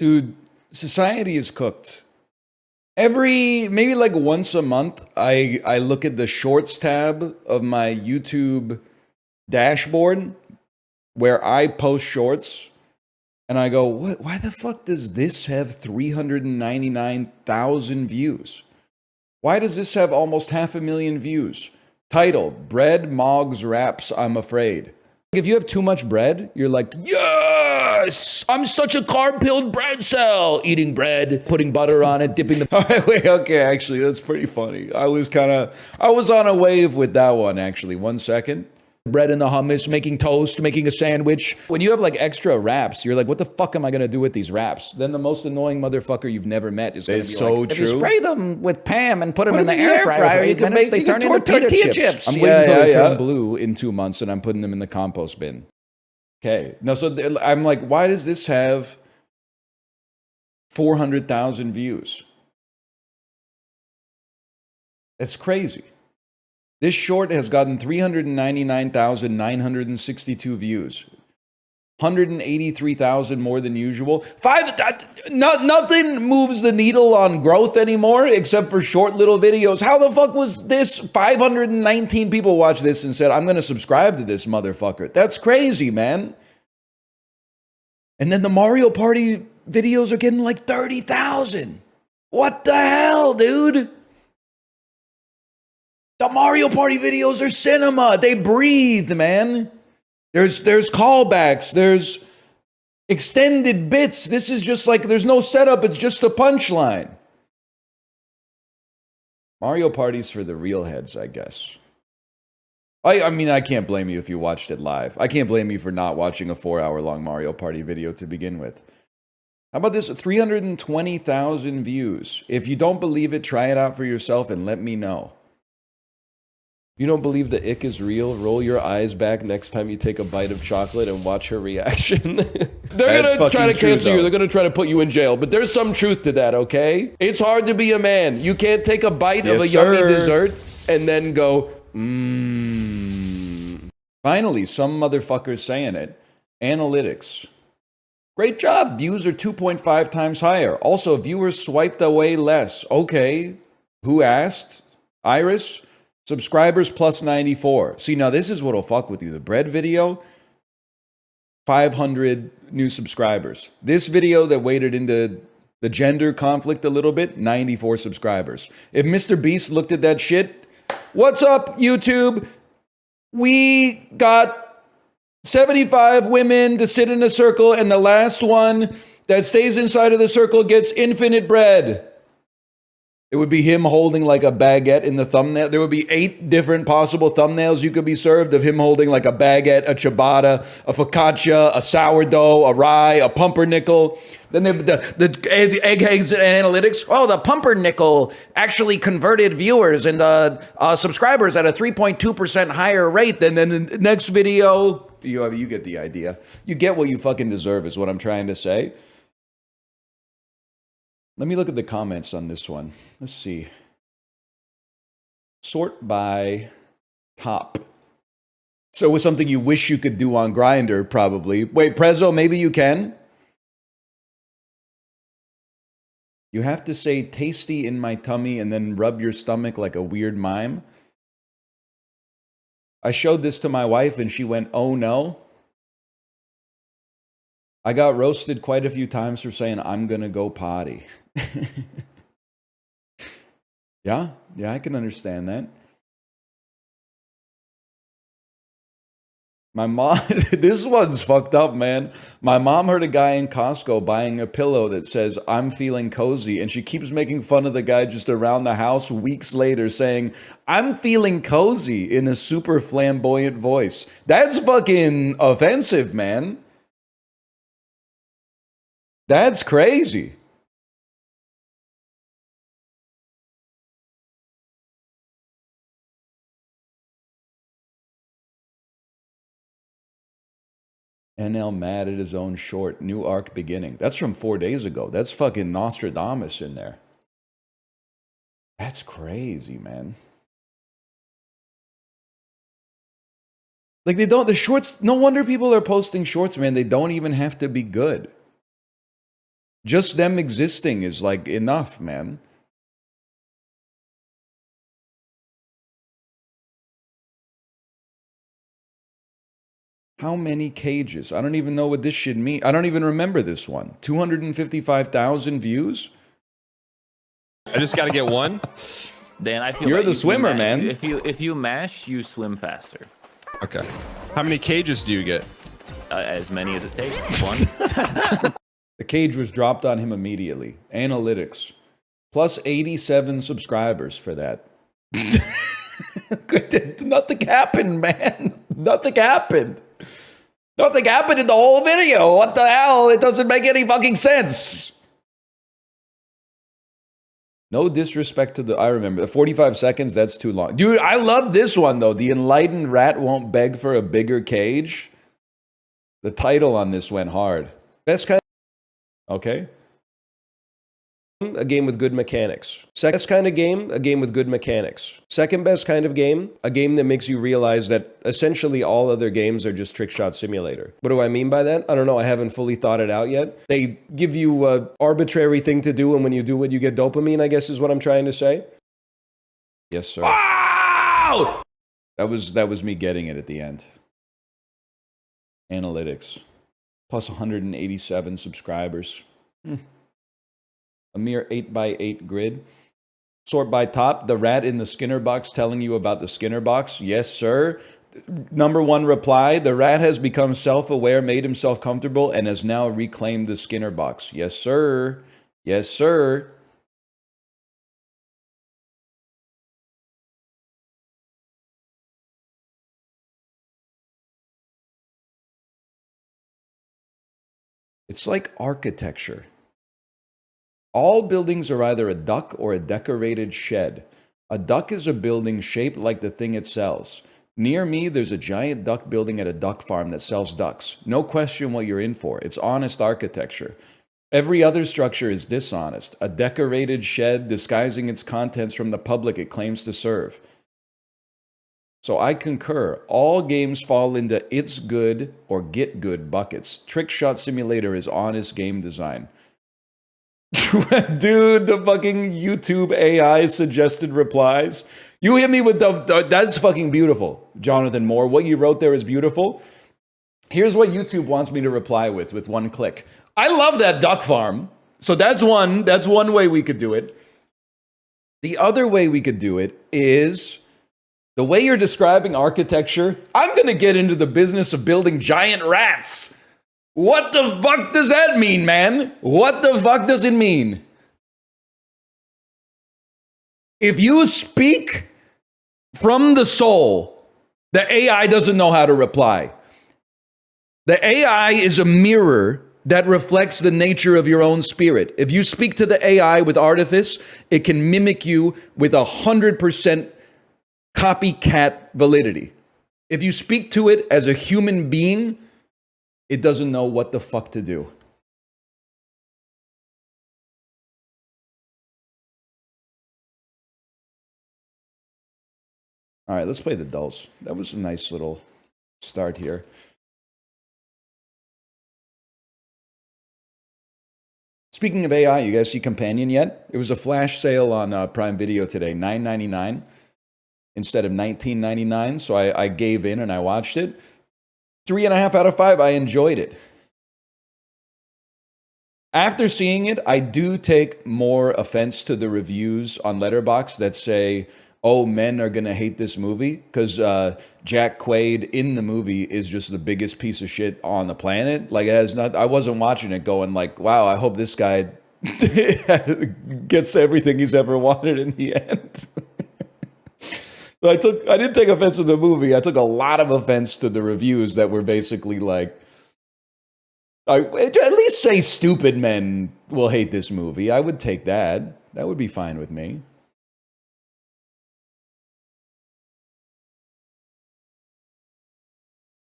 Dude, society is cooked. Maybe like once a month, I look at the shorts tab of my YouTube dashboard where I post shorts and I go, what? Why the fuck does this have 399,000 views? Why does this have almost 500,000 views? Title, Bread Mogs Raps, I'm Afraid. If you have too much bread, you're like, yes, I'm such a carb-filled bread cell. Eating bread, putting butter on it, dipping the... All right, wait, okay, actually, that's pretty funny. I was on a wave with that one, actually. 1 second. Bread in the hummus, making toast, making a sandwich. When you have like extra wraps, you're like, what the fuck am I going to do with these wraps? Then the most annoying motherfucker you've never met is going to be so like, true. If you spray them with Pam and put them in the air fryer for 8 minutes, they turn into tortilla chips. I'm waiting until they turn blue in 2 months and I'm putting them in the compost bin. Okay. Now, so I'm like, why does this have 400,000 views? That's crazy. This short has gotten 399,962 views. 183,000 more than usual. Nothing moves the needle on growth anymore except for short little videos. How the fuck was this? 519 people watched this and said, I'm going to subscribe to this motherfucker. That's crazy, man. And then the Mario Party videos are getting like 30,000. What the hell, dude? The Mario Party videos are cinema. They breathe, man. There's callbacks. There's extended bits. This is just like, there's no setup. It's just a punchline. Mario Party's for the real heads, I guess. I mean, I can't blame you if you watched it live. I can't blame you for not watching a 4-hour-long Mario Party video to begin with. How about this? 320,000 views. If you don't believe it, try it out for yourself and let me know. You don't believe the ick is real? Roll your eyes back next time you take a bite of chocolate and watch her reaction. They're going to try to cancel you. They're going to try to put you in jail. But there's some truth to that, okay? It's hard to be a man. You can't take a bite of a yummy dessert and then go, Finally, some motherfucker's saying it. Analytics. Great job. Views are 2.5 times higher. Also, viewers swiped away less. Okay. Who asked? Iris? Subscribers plus 94. See, now this is what'll fuck with you. The bread video, 500 new subscribers. This video that waded into the gender conflict a little bit, 94 subscribers. If Mr. Beast looked at that shit, what's up, YouTube? We got 75 women to sit in a circle, and the last one that stays inside of the circle gets infinite bread. It would be him holding like a baguette in the thumbnail. There would be 8 different possible thumbnails you could be served of him holding like a baguette, a ciabatta, a focaccia, a sourdough, a rye, a pumpernickel. Then the eggs analytics. Oh, the pumpernickel actually converted viewers and subscribers at a 3.2% higher rate than the next video. You get the idea. You get what you fucking deserve is what I'm trying to say. Let me look at the comments on this one. Let's see. Sort by top. So it was something you wish you could do on Grindr, probably. Wait, Prezzo, maybe you can? You have to say tasty in my tummy and then rub your stomach like a weird mime. I showed this to my wife and she went, oh no. I got roasted quite a few times for saying, I'm gonna go potty. Yeah, I can understand that. My mom, this one's fucked up, man. My mom heard a guy in Costco buying a pillow that says, I'm feeling cozy. And she keeps making fun of the guy just around the house weeks later saying, I'm feeling cozy in a super flamboyant voice. That's fucking offensive, man. That's crazy. NL mad at his own short. New arc beginning. That's from 4 days ago. That's fucking Nostradamus in there. That's crazy, man. Like the shorts, no wonder people are posting shorts, man. They don't even have to be good. Just them existing is like enough, man. How many cages? I don't even know what this shit means. I don't even remember this one. 255,000 views? I just got to get one. Dan, I feel You're like the if you swimmer, ma- man. If you mash, you swim faster. Okay. How many cages do you get? As many as it takes. One. The cage was dropped on him immediately. Analytics. Plus 87 subscribers for that. Nothing happened, man. Nothing happened. Nothing happened in the whole video. What the hell? It doesn't make any fucking sense. No disrespect to the... I remember. 45 seconds, that's too long. Dude, I love this one, though. The enlightened rat won't beg for a bigger cage. The title on this went hard. Best kind... Okay. A game with good mechanics. Second best kind of game, a game with good mechanics. Second best kind of game, a game that makes you realize that essentially all other games are just trick shot simulator. What do I mean by that? I don't know. I haven't fully thought it out yet. They give you an arbitrary thing to do, and when you do it, you get dopamine, I guess is what I'm trying to say. Yes, sir. Wow! That was me getting it at the end. Analytics. Plus 187 subscribers. A mere 8x8 grid. Sort by top, the rat in the Skinner box telling you about the Skinner box. Yes, sir. Number one reply, the rat has become self-aware, made himself comfortable, and has now reclaimed the Skinner box. Yes, sir. Yes, sir. It's like architecture. All buildings are either a duck or a decorated shed. A duck is a building shaped like the thing it sells. Near me, there's a giant duck building at a duck farm that sells ducks. No question what you're in for. It's honest architecture. Every other structure is dishonest. A decorated shed disguising its contents from the public it claims to serve. So I concur. All games fall into it's good or get good buckets. Trick Shot Simulator is honest game design. Dude, the fucking YouTube AI suggested replies. You hit me with that's fucking beautiful, Jonathan Moore. What you wrote there is beautiful. Here's what YouTube wants me to reply with one click. I love that duck farm. So that's one way we could do it. The other way we could do it is the way you're describing architecture. I'm going to get into the business of building giant rats. What the fuck does that mean, man? What the fuck does it mean? If you speak from the soul, the AI doesn't know how to reply. The AI is a mirror that reflects the nature of your own spirit. If you speak to the AI with artifice, it can mimic you with 100% copycat validity. If you speak to it as a human being, it doesn't know what the fuck to do. All right, let's play the dulls. That was a nice little start here. Speaking of AI, you guys see Companion yet? It was a flash sale on Prime Video today, $9.99 instead of $19.99. So I gave in and I watched it. 3.5 out of 5. I enjoyed it. After seeing it, I do take more offense to the reviews on Letterboxd that say, oh, men are going to hate this movie, because Jack Quaid in the movie is just the biggest piece of shit on the planet. Like, it has not, I wasn't watching it going like, wow, I hope this guy gets everything he's ever wanted in the end. So I didn't take offense to the movie. I took a lot of offense to the reviews that were basically like, at least say stupid men will hate this movie. I would take that. That would be fine with me.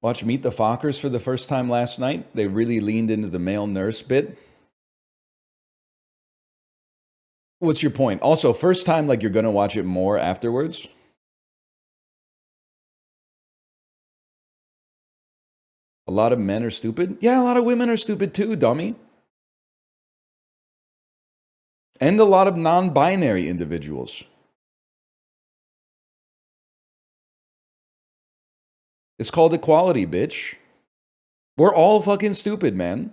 Watch Meet the Fockers for the first time last night. They really leaned into the male nurse bit. What's your point? Also, first time, like you're going to watch it more afterwards? A lot of men are stupid? Yeah, a lot of women are stupid too, dummy. And a lot of non-binary individuals. It's called equality, bitch. We're all fucking stupid, man.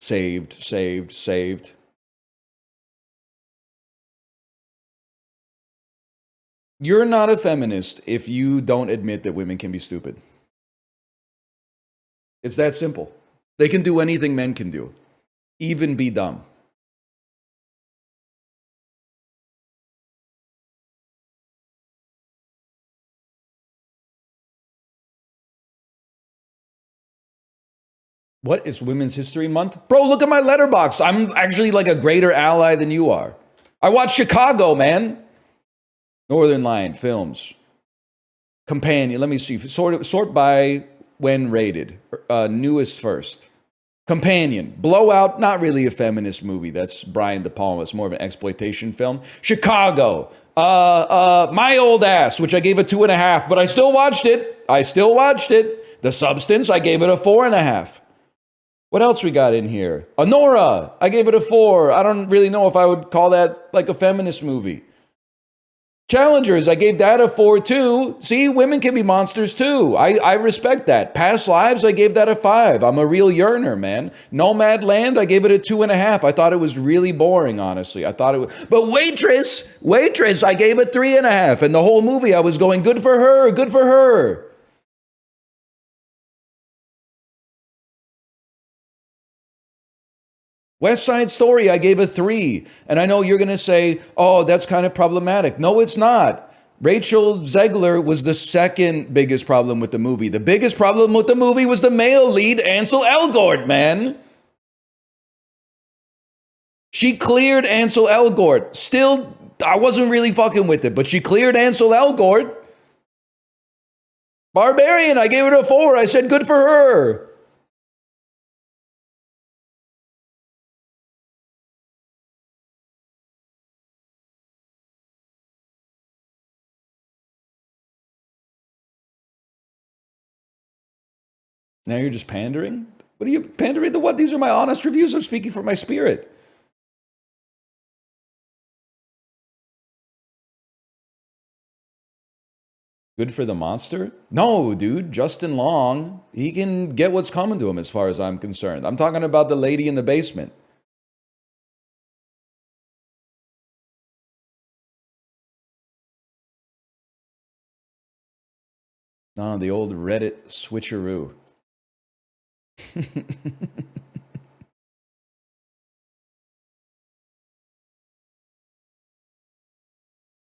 Saved, saved, saved. You're not a feminist if you don't admit that women can be stupid. It's that simple. They can do anything men can do, even be dumb. What is Women's History Month? Bro, look at my letterbox. I'm actually like a greater ally than you are. I watch Chicago, man. Northern Lion Films. Companion, let me see. Sort by when rated. Newest first. Companion. Blowout, not really a feminist movie. That's Brian De Palma. It's more of an exploitation film. Chicago. My Old Ass, which I gave a 2.5, but I still watched it. The Substance, I gave it a 4.5. What else we got in here? Honora, I gave it a 4. I don't really know if I would call that like a feminist movie. Challengers, I gave that a 4 too. See, women can be monsters too. I respect that. Past Lives, I gave that a 5. I'm a real yearner, man. Nomad Land, I gave it a 2.5. I thought it was really boring, honestly. I thought it was, but Waitress, I gave it 3.5. And the whole movie, I was going, good for her, good for her. West Side Story, I gave a 3. And I know you're going to say, oh, that's kind of problematic. No, it's not. Rachel Zegler was the second biggest problem with the movie. The biggest problem with the movie was the male lead, Ansel Elgort, man. She cleared Ansel Elgort. Still, I wasn't really fucking with it, but she cleared Ansel Elgort. Barbarian, I gave it a 4. I said good for her. Now you're just pandering? What are you pandering to what? These are my honest reviews. I'm speaking from my spirit. Good for the monster? No, dude. Justin Long, he can get what's coming to him as far as I'm concerned. I'm talking about the lady in the basement. No, the old Reddit switcheroo.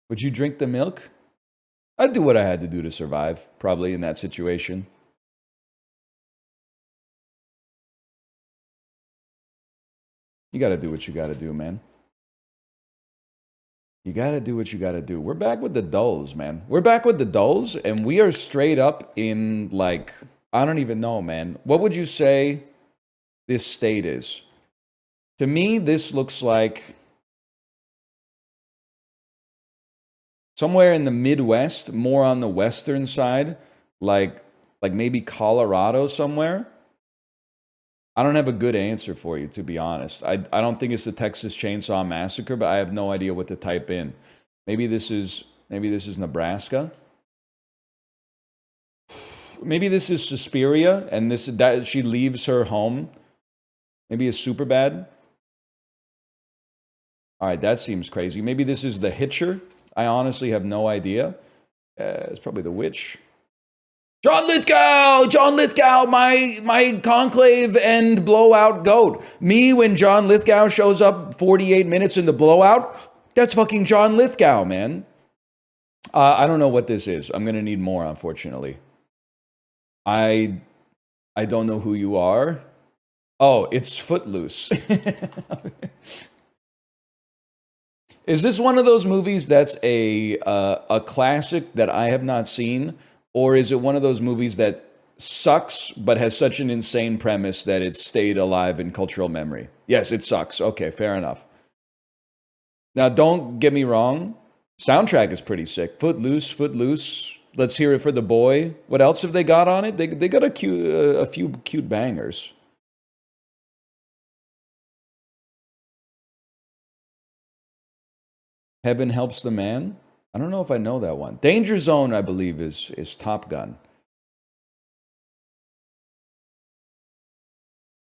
Would you drink the milk? I'd do what I had to do to survive, probably in that situation. You gotta do what you gotta do, man. You gotta do what you gotta do. We're back with the dulls, man. We're back with the dulls, and we are straight up in, like, I don't even know, man. What would you say this state is? To me, this looks like somewhere in the Midwest, more on the western side, like maybe Colorado somewhere. I don't have a good answer for you, to be honest. I don't think it's the Texas Chainsaw Massacre, but I have no idea what to type in. Maybe this is Nebraska. Maybe this is Suspiria, and that she leaves her home. Maybe it's Superbad. All right, that seems crazy. Maybe this is The Hitcher. I honestly have no idea. It's probably The Witch. John Lithgow, my conclave and blowout goat. Me when John Lithgow shows up 48 minutes in the blowout, that's fucking John Lithgow, man. I don't know what this is. I'm gonna need more, unfortunately. I don't know who you are. Oh, it's Footloose. Is this one of those movies that's a classic that I have not seen? Or is it one of those movies that sucks but has such an insane premise that it's stayed alive in cultural memory? Yes, it sucks. Okay, fair enough. Now, don't get me wrong. Soundtrack is pretty sick. Footloose. Let's hear it for the boy. What else have they got on it? They got a few cute bangers. Heaven Helps the Man. I don't know if I know that one. Danger Zone, I believe, is Top Gun.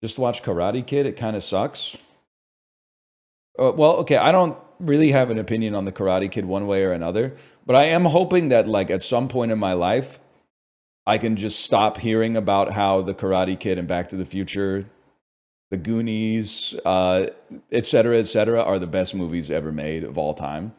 Just watch Karate Kid. It kind of sucks. Well, okay, I don't really have an opinion on the Karate Kid one way or another, but I am hoping that, like, at some point in my life, I can just stop hearing about how the Karate Kid and Back to the Future, the Goonies, et cetera, are the best movies ever made of all time.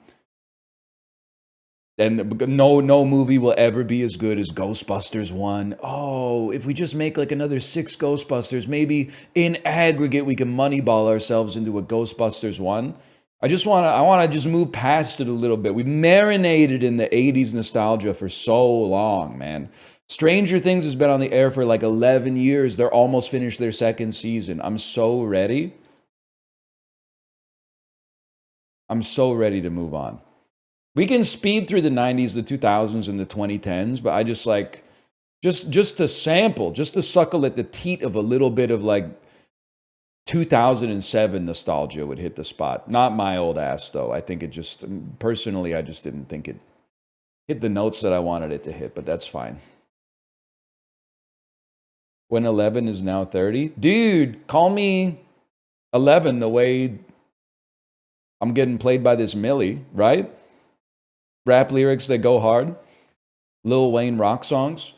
And no movie will ever be as good as Ghostbusters 1. Oh, if we just make like another 6 Ghostbusters, maybe in aggregate we can moneyball ourselves into a Ghostbusters 1. I want to just move past it a little bit. We marinated in the 80s nostalgia for so long, man. Stranger Things has been on the air for like 11 years. They're almost finished their 2nd season. I'm so ready. I'm so ready to move on. We can speed through the 90s, the 2000s, and the 2010s, but I just like, just to sample, just to suckle at the teat of a little bit of like 2007 nostalgia would hit the spot. Not my old ass, though. I think it just, personally, I just didn't think it hit the notes that I wanted it to hit, but that's fine. When 11 is now 30? Dude, call me 11 the way I'm getting played by this Millie, right? Rap lyrics that go hard. Lil Wayne rock songs.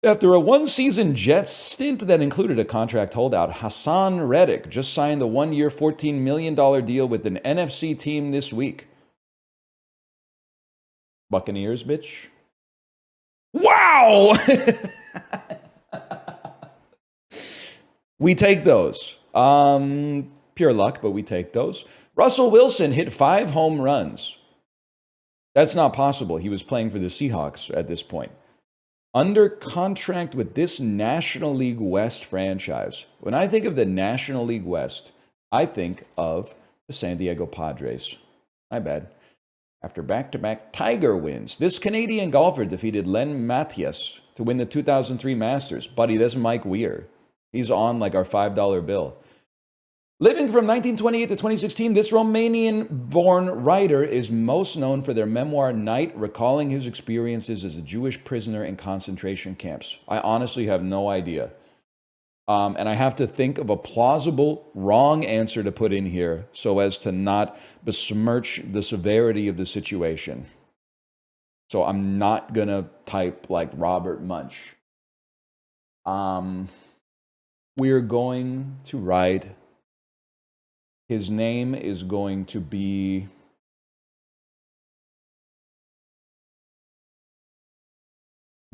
After a 1-season Jets stint that included a contract holdout, Hassan Reddick just signed the 1-year, $14 million deal with an NFC team this week. Buccaneers, bitch. Wow! We take those. Pure luck, but we take those. Russell Wilson hit 5 home runs. That's not possible. He was playing for the Seahawks at this point. Under contract with this National League West franchise. When I think of the National League West, I think of the San Diego Padres. My bad. After back-to-back Tiger wins, this Canadian golfer defeated Len Mathias to win the 2003 Masters. Buddy, that's Mike Weir. He's on like our $5 bill. Living from 1928 to 2016, this Romanian-born writer is most known for their memoir, Night, recalling his experiences as a Jewish prisoner in concentration camps. I honestly have no idea. And I have to think of a plausible wrong answer to put in here so as to not besmirch the severity of the situation. So I'm not going to type like Robert Munch. We're going to write... His name is going to be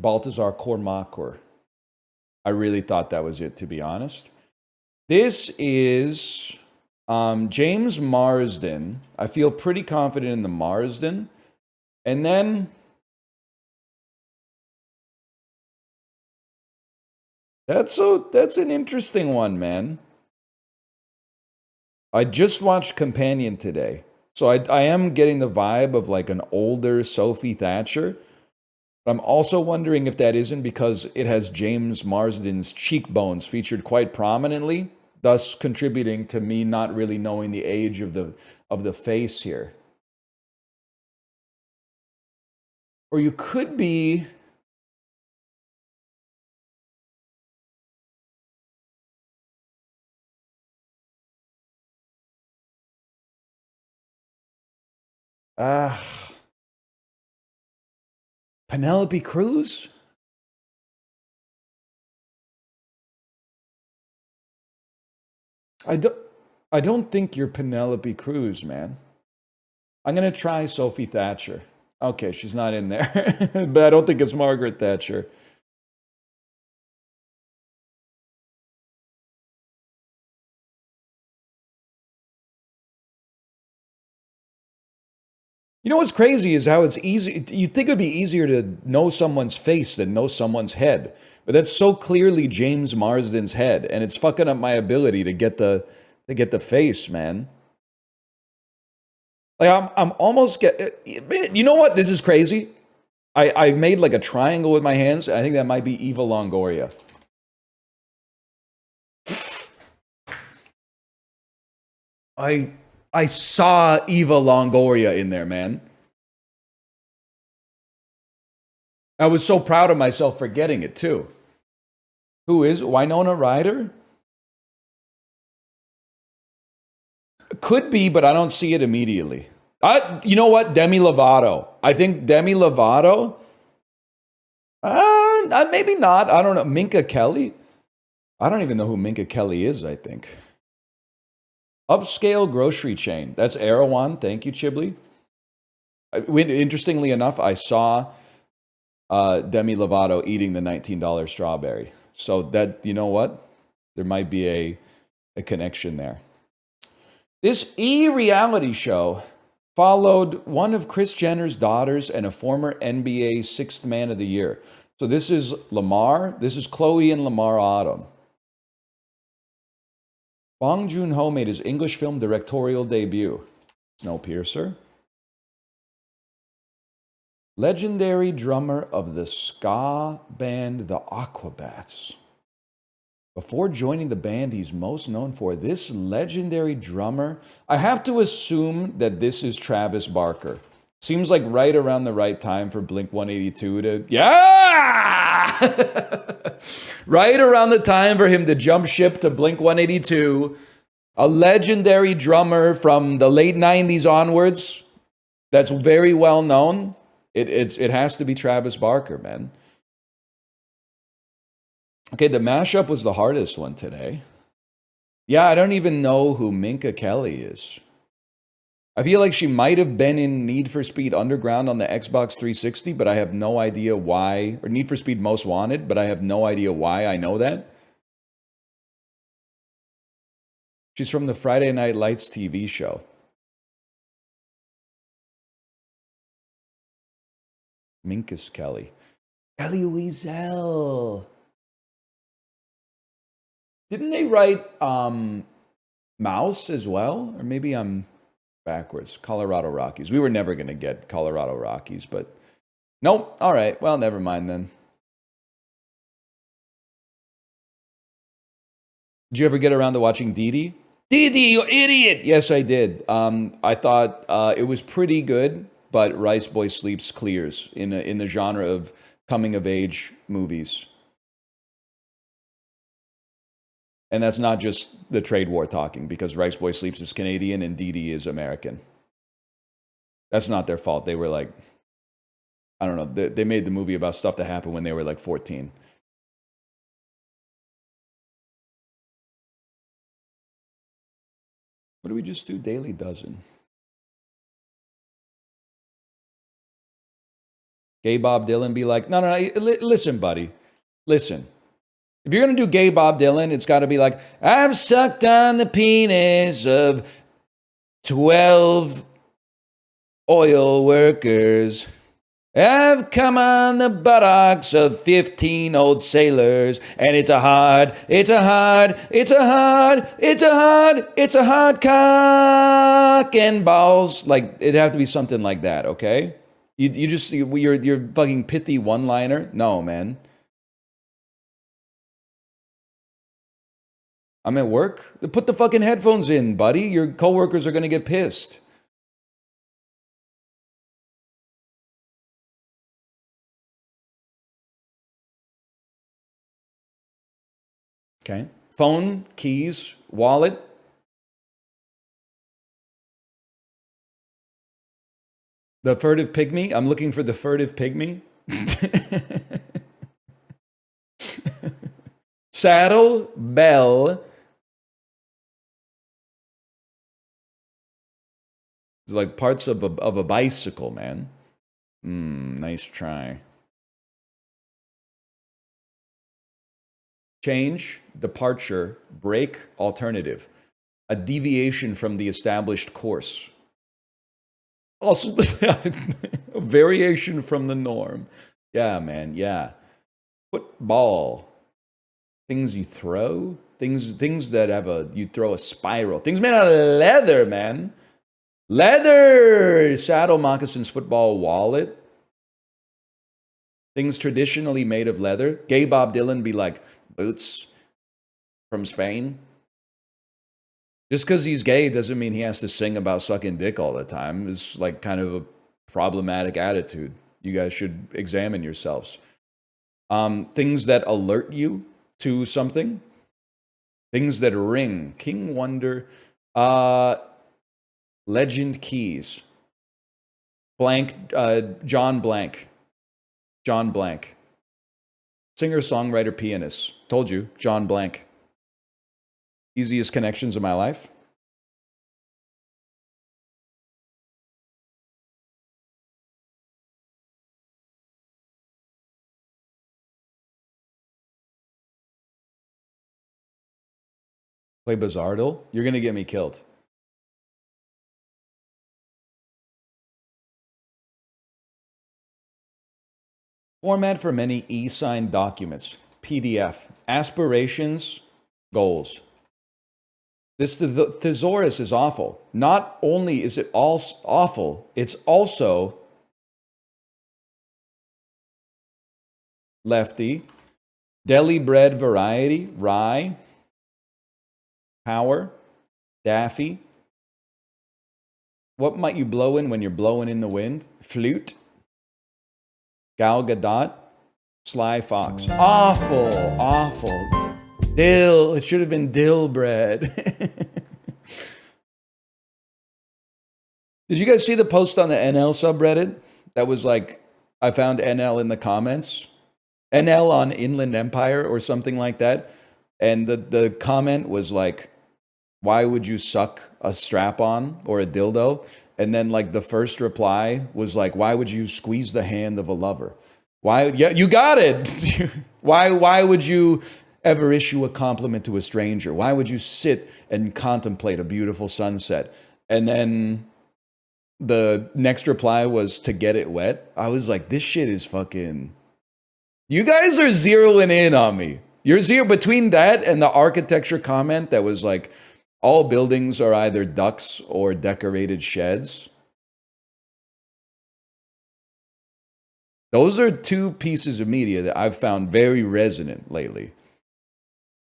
Baltazar Kormakur. I really thought that was it, to be honest. This is James Marsden. I feel pretty confident in the Marsden. And then that's an interesting one, man. I just watched Companion today. So I am getting the vibe of like an older Sophie Thatcher. But I'm also wondering if that isn't because it has James Marsden's cheekbones featured quite prominently, thus contributing to me not really knowing the age of the face here. Or you could be... Penelope Cruz? I don't think you're Penelope Cruz, man. I'm going to try Sophie Thatcher. Okay, she's not in there. But I don't think it's Margaret Thatcher. You know what's crazy is how it's easy. You'd think it would be easier to know someone's face than know someone's head. But that's so clearly James Marsden's head. And it's fucking up my ability to get the face, man. Like I'm almost you know what? This is crazy. I made like a triangle with my hands. I think that might be Eva Longoria. I saw Eva Longoria in there, man. I was so proud of myself for getting it, too. Who is Winona Ryder? Could be, but I don't see it immediately. You know what? Demi Lovato. I think Demi Lovato. Maybe not. I don't know. Minka Kelly? I don't even know who Minka Kelly is, I think. Upscale grocery chain. That's Erewhon. Thank you, Chibli. Interestingly enough, I saw Demi Lovato eating the $19 strawberry. So that, you know what? There might be a connection there. This reality show followed one of Kris Jenner's daughters and a former NBA Sixth Man of the Year. So this is Lamar. This is Chloe and Lamar Odom. Bong Joon-ho made his English film directorial debut. Snowpiercer. Legendary drummer of the ska band The Aquabats. Before joining the band he's most known for, this legendary drummer, I have to assume that this is Travis Barker. Seems like right around the right time for Blink-182 to, yeah! Right around the time for him to jump ship to Blink-182. A legendary drummer from the late 90s onwards that's very well known. It has to be Travis Barker, man. Okay, the mashup was the hardest one today. Yeah, I don't even know who Minka Kelly is. I feel like she might have been in Need for Speed Underground on the Xbox 360, but I have no idea why. Or Need for Speed Most Wanted, but I have no idea why I know that. She's from the Friday Night Lights TV show. Minkus Kelly. Kelly Weasel. Didn't they write Mouse as well? Or maybe I'm backwards. Colorado Rockies. We were never going to get Colorado Rockies, but nope. All right. Well, never mind then. Did you ever get around to watching Dee Dee? Dee Dee, you idiot! Yes, I did. I thought it was pretty good, but Rice Boy Sleeps clears in the genre of coming of age movies. And that's not just the trade war talking, because Rice Boy Sleeps is Canadian and Dee Dee is American. That's not their fault. They were like, I don't know, they made the movie about stuff that happened when they were like 14. What do we just do? Daily Dozen. Gay Bob Dylan be like, no, listen, buddy. Listen. If you're going to do Gay Bob Dylan, it's got to be like, I've sucked on the penis of 12 oil workers. I've come on the buttocks of 15 old sailors. And it's a hard cock and balls. Like, it'd have to be something like that, okay? You just, your fucking pithy one-liner? No, man. I'm at work. Put the fucking headphones in, buddy. Your coworkers are going to get pissed. Okay. Phone, keys, wallet. The furtive pygmy. I'm looking for the furtive pygmy. Saddle, bell. It's like parts of a bicycle, man. Nice try. Change, departure, break, alternative. A deviation from the established course. Also, a variation from the norm. Yeah, man, yeah. Football. Things you throw. Things that have you throw a spiral. Things made out of leather, man. Leather! Saddle, moccasins, football, wallet. Things traditionally made of leather. Gay Bob Dylan be like, boots from Spain. Just because he's gay doesn't mean he has to sing about sucking dick all the time. It's like kind of a problematic attitude. You guys should examine yourselves. Things that alert you to something. Things that ring. King Wonder. Legend Keys. Blank. John Blank. John Blank. Singer, songwriter, pianist. Told you, John Blank. Easiest connections of my life. Play Bizarredle? You're going to get me killed. Format for many e-signed documents. PDF. Aspirations, goals. This thesaurus is awful. Not only is it awful, it's also lefty. Deli bread variety, rye, power, daffy. What might you blow in when you're blowing in the wind? Flute. Gal Gadot, Sly Fox. Awful, awful. Dill, it should have been dill bread. Did you guys see the post on the NL subreddit? That was like, I found NL in the comments. NL on Inland Empire or something like that. And the comment was like, why would you suck a strap-on or a dildo? And then like the first reply was like, why would you squeeze the hand of a lover? Why? Yeah, you got it. Why would you ever issue a compliment to a stranger? Why would you sit and contemplate a beautiful sunset? And then the next reply was to get it wet. I was like, this shit is fucking... You guys are zeroing in on me. You're zero between that and the architecture comment that was like, all buildings are either ducts or decorated sheds. Those are two pieces of media that I've found very resonant lately.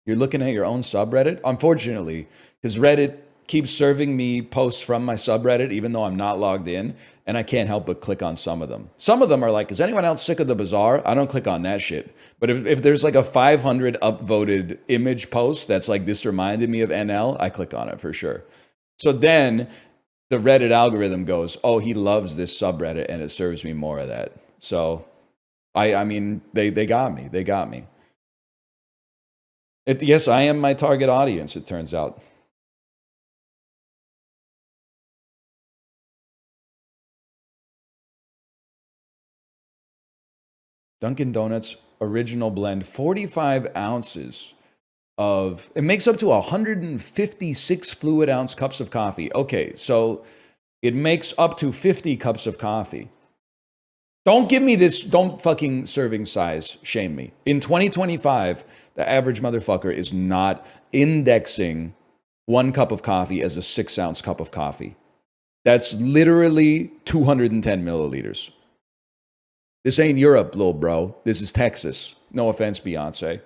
You're looking at your own subreddit? Unfortunately, because Reddit keeps serving me posts from my subreddit, even though I'm not logged in, and I can't help but click on some of them. Some of them are like, is anyone else sick of the bazaar? I don't click on that shit. But if there's like a 500 upvoted image post that's like, this reminded me of NL, I click on it for sure. So then the Reddit algorithm goes, oh, he loves this subreddit, and it serves me more of that. So, I mean, they got me. They got me. Yes, I am my target audience, it turns out. Dunkin' Donuts original blend, 45 ounces of, it makes up to 156 fluid ounce cups of coffee. Okay, so it makes up to 50 cups of coffee. Don't give me this, don't fucking serving size shame me. In 2025, the average motherfucker is not indexing 1 cup of coffee as a 6-ounce cup of coffee. That's literally 210 milliliters. This ain't Europe, little bro. This is Texas. No offense, Beyonce.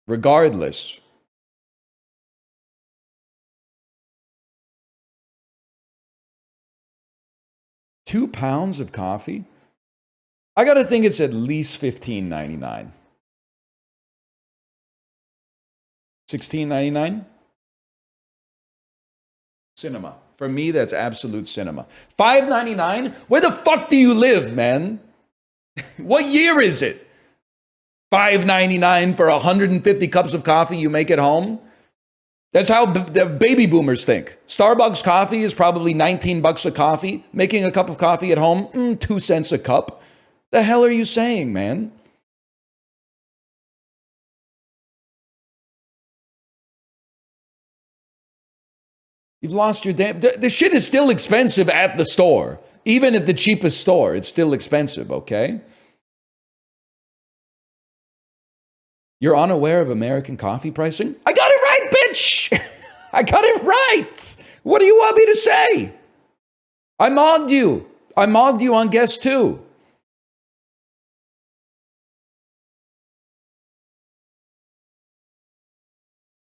Regardless, £2 of coffee? I gotta think it's at least $15.99. $16.99? Cinema. For me, that's absolute cinema. $5.99? Where the fuck do you live, man? What year is it? $5.99 for 150 cups of coffee you make at home? That's how the baby boomers think. Starbucks coffee is probably $19 a coffee. Making a cup of coffee at home, 2 cents a cup. The hell are you saying, man? You've lost your damn... The shit is still expensive at the store. Even at the cheapest store, it's still expensive, okay? You're unaware of American coffee pricing? I got it right, bitch! I got it right! What do you want me to say? I mogged you. I mogged you on guess 2.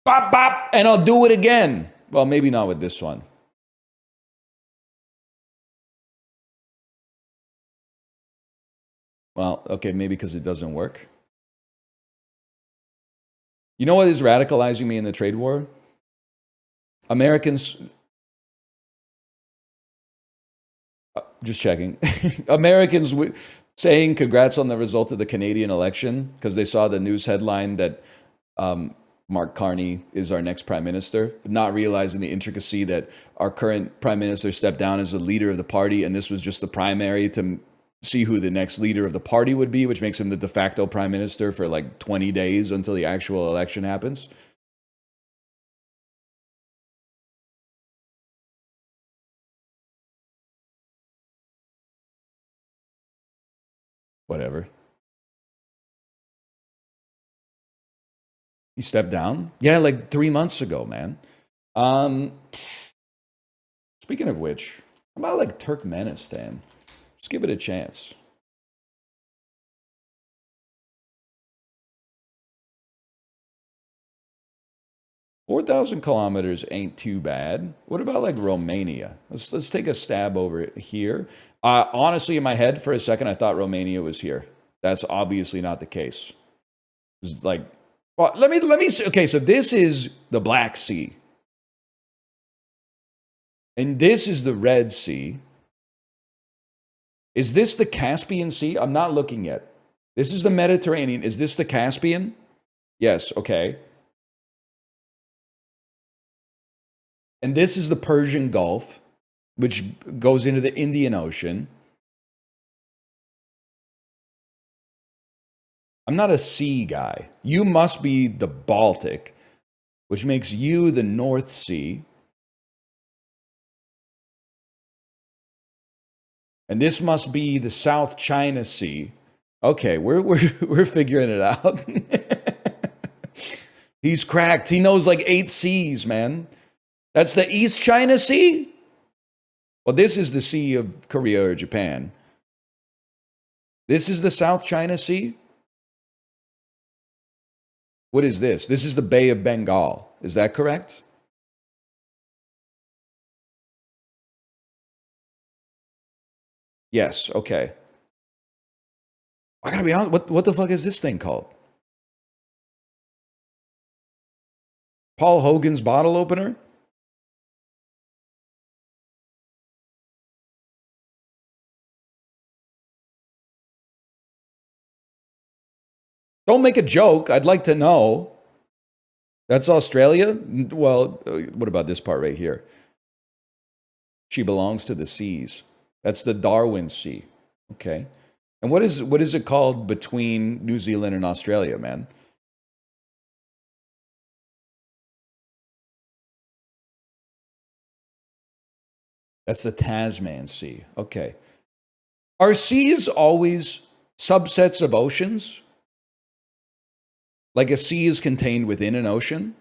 Bop, bop, and I'll do it again. Well, maybe not with this one. Well, okay, maybe because it doesn't work. You know what is radicalizing me in the trade war? Americans, just checking, Americans saying congrats on the result of the Canadian election because they saw the news headline that Mark Carney is our next prime minister, but not realizing the intricacy that our current prime minister stepped down as the leader of the party, and this was just the primary to see who the next leader of the party would be, which makes him the de facto prime minister for like 20 days until the actual election happens. Whatever. He stepped down? Yeah, like 3 months ago, man. Speaking of which, how about like Turkmenistan? Just give it a chance. $4,000 kilometers ain't too bad. What about like Romania? Let's take a stab over here. Honestly, in my head, for a second, I thought Romania was here. That's obviously not the case. It's like, well, let me. Okay, so this is the Black Sea, and this is the Red Sea. Is this the Caspian Sea? I'm not looking yet. This is the Mediterranean. Is this the Caspian? Yes. Okay. And this is the Persian Gulf, which goes into the Indian Ocean. I'm not a sea guy. You must be the Baltic, which makes you the North Sea. And this must be the South China Sea. Okay, we're figuring it out. He's cracked. He knows like 8 seas, man. That's the East China Sea? Well, this is the Sea of Korea or Japan. This is the South China Sea? What is this? This is the Bay of Bengal. Is that correct? Yes, okay. I gotta be honest, what the fuck is this thing called? Paul Hogan's bottle opener? Don't make a joke. I'd like to know. That's Australia? Well, what about this part right here? She belongs to the seas. That's the Darwin Sea. Okay. And what is it called between New Zealand and Australia, man? That's the Tasman Sea. Okay. Are seas always subsets of oceans? Like a sea is contained within an ocean?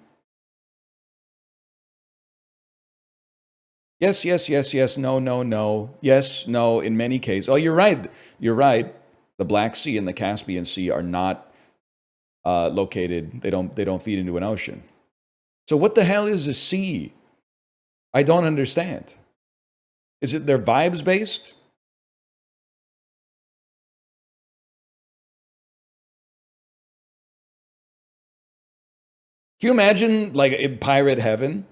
Yes, yes, yes, yes, no, no, no. Yes, no, in many cases. Oh, you're right. You're right. The Black Sea and the Caspian Sea are not located. They don't feed into an ocean. So what the hell is a sea? I don't understand. Is it their vibes based? Can you imagine, like, in pirate heaven?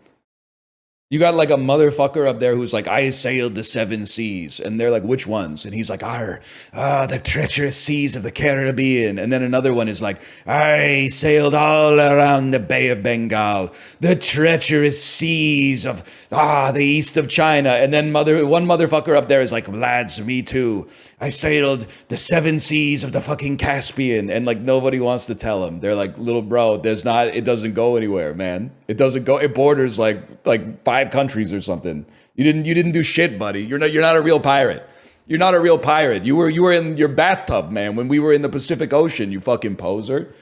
You got like a motherfucker up there who's like, I sailed the 7 seas. And they're like, which ones? And he's like, the treacherous seas of the Caribbean. And then another one is like, I sailed all around the Bay of Bengal, the treacherous seas of, the east of China. And then one motherfucker up there is like, lads, me too. I sailed the 7 seas of the fucking Caspian. And like, nobody wants to tell him. They're like, little bro, it doesn't go anywhere, man. It doesn't go, it borders like 5 countries or something. You didn't do shit, buddy. You're not a real pirate. You're not a real pirate. You were in your bathtub, man, when we were in the Pacific Ocean, you fucking poser.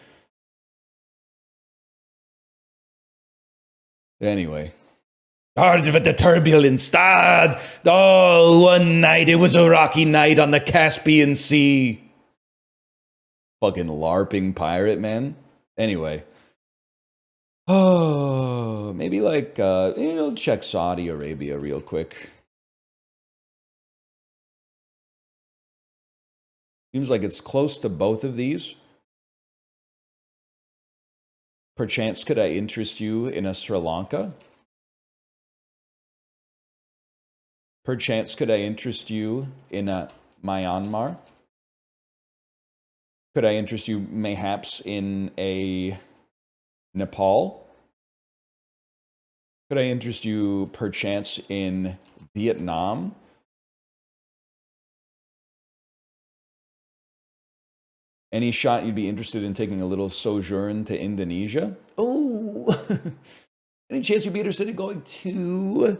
Anyway. Part of the turbulence. One night, it was a rocky night on the Caspian Sea. Fucking LARPing pirate, man. Anyway. Oh, maybe like, check Saudi Arabia real quick. Seems like it's close to both of these. Perchance, could I interest you in a Sri Lanka? Perchance, could I interest you in a Myanmar? Could I interest you mayhaps in a Nepal? Could I interest you perchance in Vietnam? Any shot you'd be interested in taking a little sojourn to Indonesia? Oh, any chance you'd be interested in going to...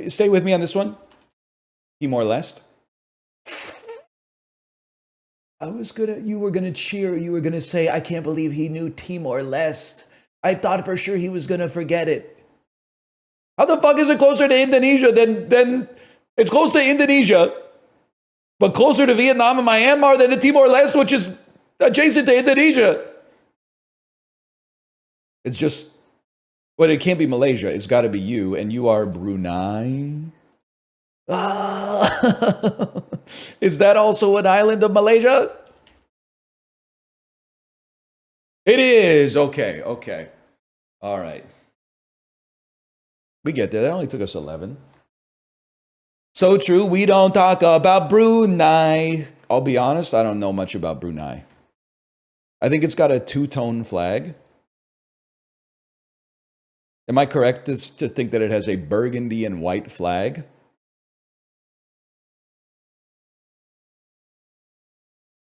Stay with me on this one. Timor-Leste. You were gonna cheer. You were gonna say, I can't believe he knew Timor-Leste. I thought for sure he was gonna forget it. How the fuck is it closer to Indonesia than it's close to Indonesia, but closer to Vietnam and Myanmar than to Timor-Leste, which is adjacent to Indonesia? It's just, well, it can't be Malaysia. It's got to be you, and you are Brunei. Ah, is that also an island of Malaysia? It is. Okay. All right. We get there. That only took us 11. So true. We don't talk about Brunei. I'll be honest, I don't know much about Brunei. I think it's got a two-tone flag. Am I correct to think that it has a burgundy and white flag?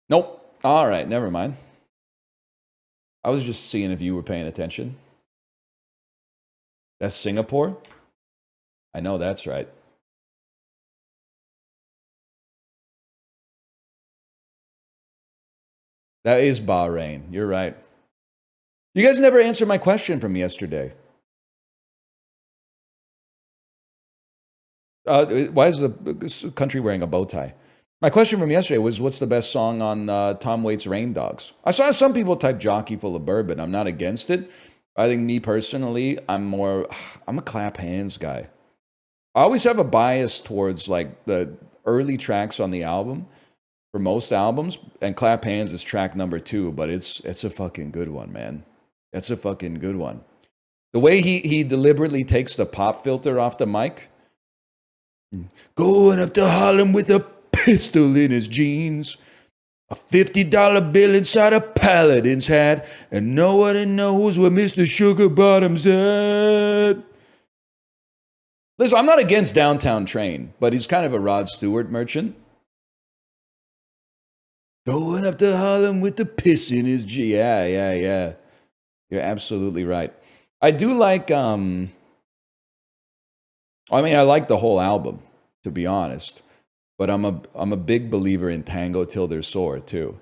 Nope. All right, never mind. I was just seeing if you were paying attention. That's Singapore? I know that's right. That is Bahrain. You're right. You guys never answered my question from yesterday. Why is the country wearing a bow tie? My question from yesterday was, what's the best song on Tom Waits' Rain Dogs? I saw some people type Jockey Full of Bourbon. I'm not against it. I think me personally, I'm a clap hands guy. I always have a bias towards like the early tracks on the album for most albums, and Clap Hands is track number 2, but it's a fucking good one, man. It's a fucking good one. The way he deliberately takes the pop filter off the mic. Going up to Harlem with a pistol in his jeans, a $50 bill inside a paladin's hat, and nobody knows where Mr. Sugar Bottom's at. Listen, I'm not against Downtown Train, but he's kind of a Rod Stewart merchant. Going up to Harlem with the piss in his G. Yeah. You're absolutely right. I do like, I like the whole album, to be honest. But I'm a big believer in Tango Till They're Sore, too.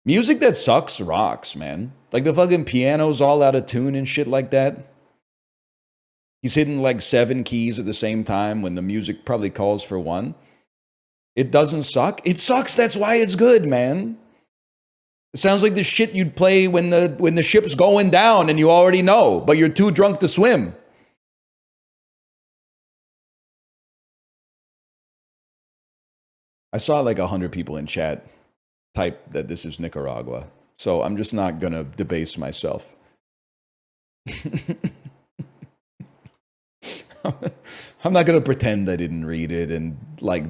Music that sucks rocks, man. Like the fucking piano's all out of tune and shit like that. He's hitting like 7 keys at the same time when the music probably calls for 1. It doesn't suck. It sucks. That's why it's good, man. It sounds like the shit you'd play when the ship's going down and you already know, but you're too drunk to swim. I saw like 100 people in chat type that this is Nicaragua, so I'm just not gonna debase myself. I'm not gonna pretend I didn't read it and like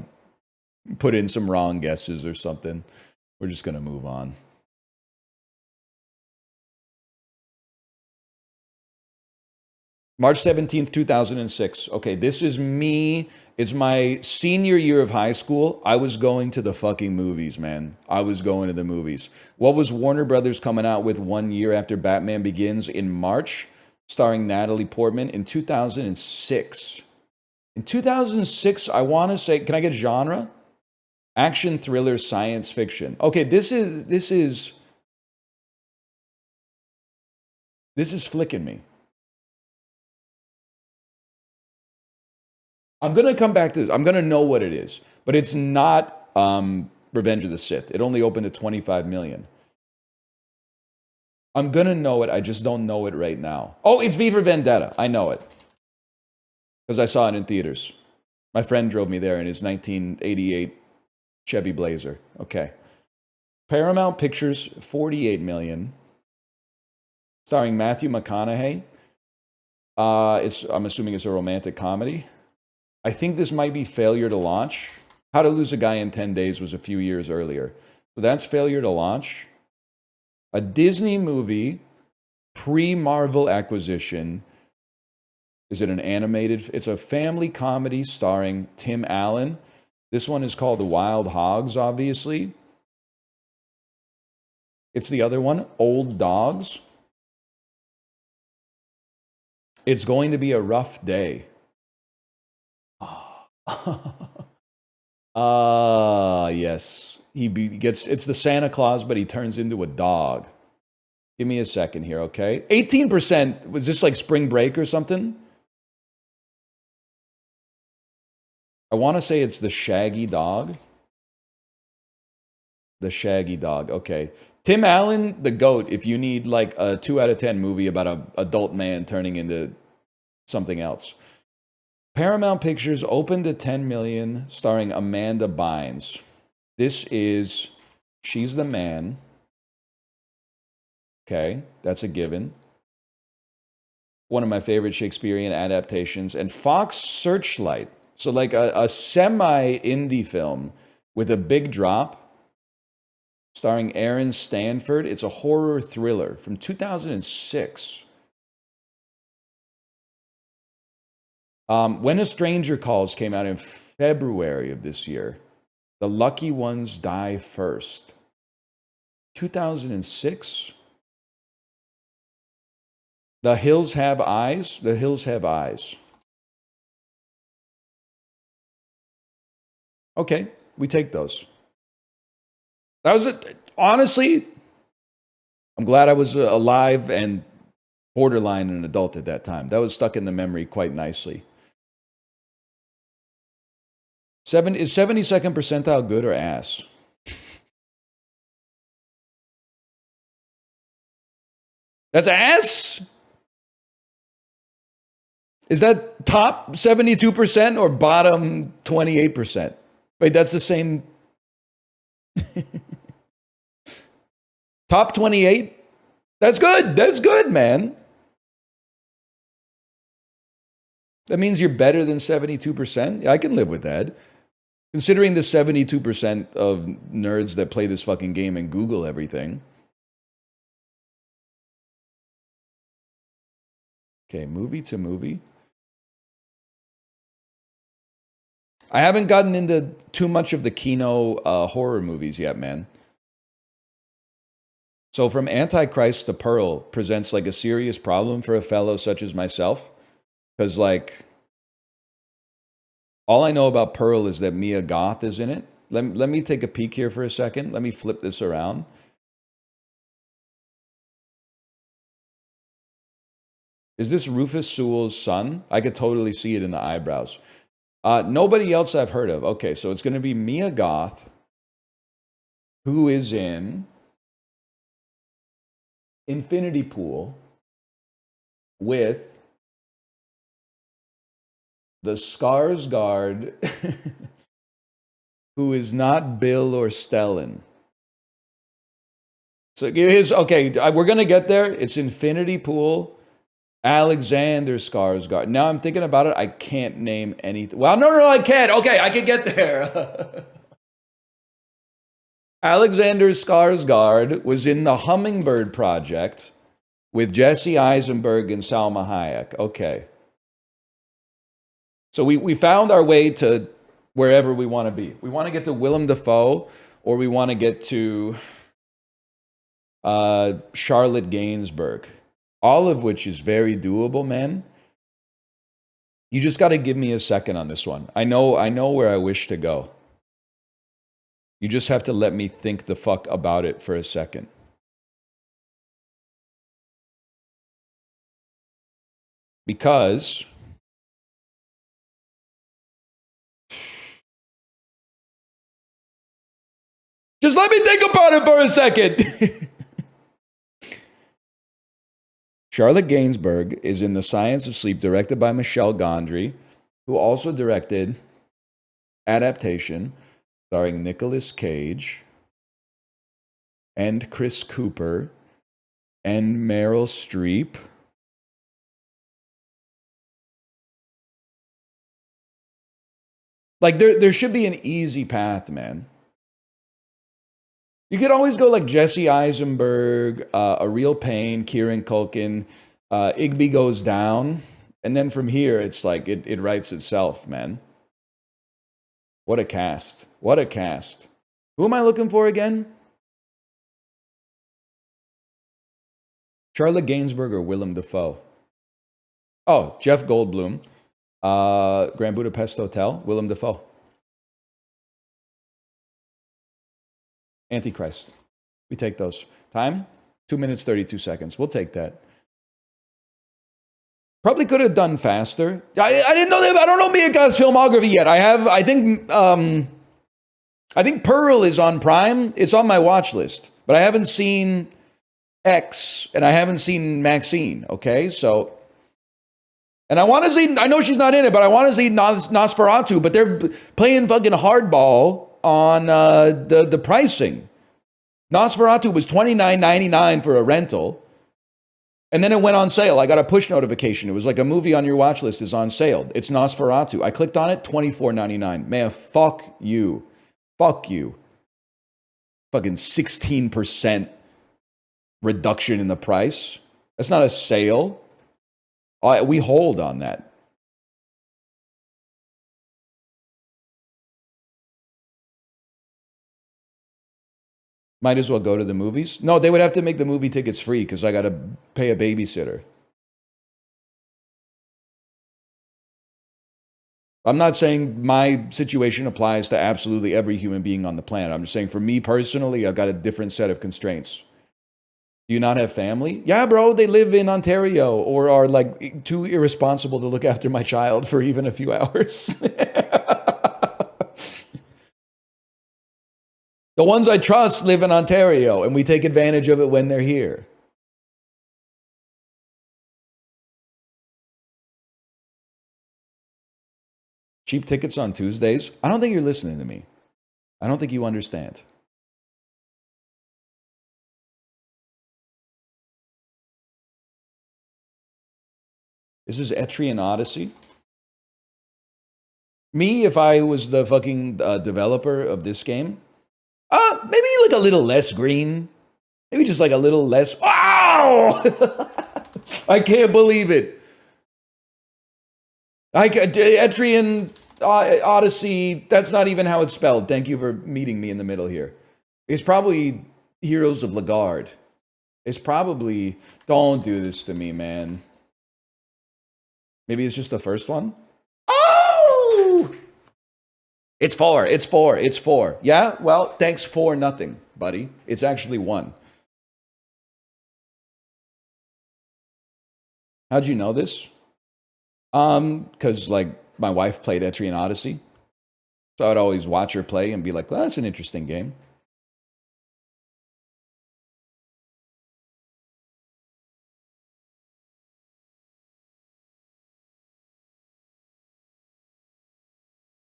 put in some wrong guesses or something. We're just gonna move on. March 17th, 2006. Okay, this is me. It's my senior year of high school. I was going to the fucking movies, man. I was going to the movies. What was Warner Brothers coming out with 1 year after Batman Begins in March, starring Natalie Portman in 2006? In 2006, I want to say, can I get genre? Action, thriller, science fiction. Okay, this is flicking me. I'm gonna come back to this. I'm gonna know what it is, but it's not Revenge of the Sith. It only opened at 25 million. I'm gonna know it. I just don't know it right now. Oh, it's V for Vendetta. I know it because I saw it in theaters. My friend drove me there in his 1988 Chevy Blazer. Okay. Paramount Pictures, 48 million, starring Matthew McConaughey. I'm assuming it's a romantic comedy. I think this might be failure to launch. How to Lose a Guy in 10 Days was a few years earlier. So that's failure to launch. A Disney movie, pre-Marvel acquisition. Is it an animated? It's a family comedy starring Tim Allen. This one is called The Wild Hogs, obviously. It's the other one, Old Dogs. It's going to be a rough day. Yes. It's the Santa Claus, but he turns into a dog. Give me a second here, okay? 18%. Was this like spring break or something? I want to say it's the Shaggy Dog. The Shaggy Dog, okay. Tim Allen, the GOAT, if you need like a 2 out of 10 movie about an adult man turning into something else. Paramount Pictures opened at 10 million, starring Amanda Bynes. This is She's the Man. Okay, that's a given. One of my favorite Shakespearean adaptations. And Fox Searchlight. So like a semi-indie film with a big drop, starring Aaron Stanford. It's a horror thriller from 2006. When a Stranger Calls came out in February of this year. The Lucky Ones Die First. 2006. The Hills Have Eyes. The Hills Have Eyes. Okay, we take those. That was it. Honestly, I'm glad I was alive and borderline an adult at that time. That was stuck in the memory quite nicely. Is 72nd percentile good or ass? That's ass? Is that top 72% or bottom 28%? Wait, that's the same. Top 28? That's good. That's good, man. That means you're better than 72%. I can live with that. Considering the 72% of nerds that play this fucking game and Google everything. Okay, movie to movie. I haven't gotten into too much of the Kino horror movies yet, man. So from Antichrist to Pearl presents like a serious problem for a fellow such as myself. Because like, all I know about Pearl is that Mia Goth is in it. Let me take a peek here for a second. Let me flip this around. Is this Rufus Sewell's son? I could totally see it in the eyebrows. Nobody else I've heard of. Okay, so it's going to be Mia Goth, who is in Infinity Pool with the Skarsgård, who is not Bill or Stellan. So here's, okay, we're going to get there. It's Infinity Pool, Alexander Skarsgård. Now I'm thinking about it. I can't name anything. Well, no, I can't. Okay, I can get there. Alexander Skarsgård was in the Hummingbird Project with Jesse Eisenberg and Salma Hayek. Okay. So we found our way to wherever we want to be. We want to get to Willem Dafoe, or we want to get to Charlotte Gainsbourg. All of which is very doable, man. You just got to give me a second on this one. I know where I wish to go. You just have to let me think the fuck about it for a second. Because Just let me think about it for a second. Charlotte Gainsbourg is in The Science of Sleep, directed by Michel Gondry, who also directed Adaptation, starring Nicolas Cage and Chris Cooper and Meryl Streep. Like, there should be an easy path, man. You could always go like Jesse Eisenberg, A Real Pain, Kieran Culkin, Igby Goes Down. And then from here, it's like it writes itself, man. What a cast. What a cast. Who am I looking for again? Charlotte Gainsbourg or Willem Dafoe? Oh, Jeff Goldblum. Grand Budapest Hotel, Willem Dafoe. Antichrist. We take those. Time? 2 minutes, 32 seconds. We'll take that. Probably could have done faster. I didn't know that. I don't know Mia Goth's filmography yet. I think Pearl is on Prime. It's on my watch list. But I haven't seen X and I haven't seen Maxine. Okay, so. And I want to see, I know she's not in it, but I want to see Nosferatu, but they're playing fucking hardball on the pricing. Nosferatu was $29.99 for a rental, and then it went on sale. I got a push notification. It was like a movie on your watch list is on sale. It's Nosferatu. I clicked on it, $24.99. Man, fuck you. Fuck you. Fucking 16% reduction in the price. That's not a sale. We hold on that. Might as well go to the movies. No, they would have to make the movie tickets free because I got to pay a babysitter. I'm not saying my situation applies to absolutely every human being on the planet. I'm just saying for me personally, I've got a different set of constraints. Do you not have family? Yeah, bro, they live in Ontario or are like too irresponsible to look after my child for even a few hours. The ones I trust live in Ontario and we take advantage of it when they're here. Cheap tickets on Tuesdays? I don't think you're listening to me. I don't think you understand. This is Etrian Odyssey. Me, if I was the fucking developer of this game, maybe like a little less green. Maybe just like a little less. Wow! I can't believe it. Etrian Odyssey, that's not even how it's spelled. Thank you for meeting me in the middle here. It's probably Heroes of Lagarde. It's probably, don't do this to me, man. Maybe it's just the first one. Oh! It's 4. It's 4. It's 4. Yeah? Well, thanks for nothing, buddy. It's actually 1. How'd you know this? Because like my wife played Etrian Odyssey. So I'd always watch her play and be like, well, that's an interesting game.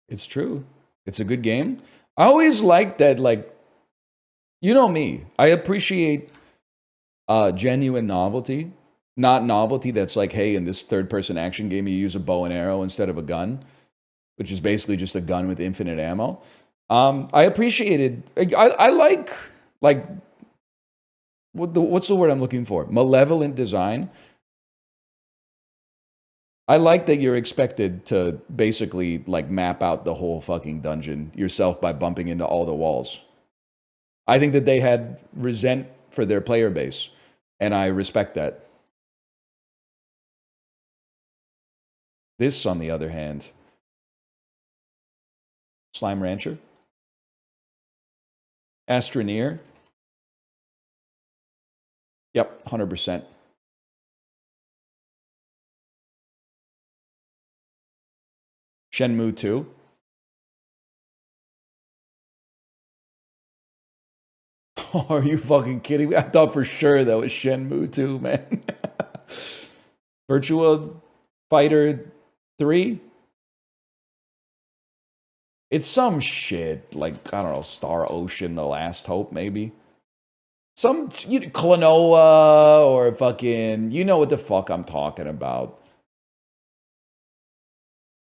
It's true. It's a good game. I always liked that, like, you know me. I appreciate genuine novelty. Not novelty that's like, hey, in this third-person action game, you use a bow and arrow instead of a gun, which is basically just a gun with infinite ammo. I appreciated, I like what's the word I'm looking for? Malevolent design. I like that you're expected to basically like map out the whole fucking dungeon yourself by bumping into all the walls. I think that they had resent for their player base, and I respect that. This, on the other hand, Slime Rancher, Astroneer. Yep, 100%. Shenmue 2. Are you fucking kidding me? I thought for sure that was Shenmue 2, man. Virtua Fighter 3? It's some shit, like, I don't know, Star Ocean, The Last Hope, maybe? Some, Klonoa, or fucking, you know what the fuck I'm talking about.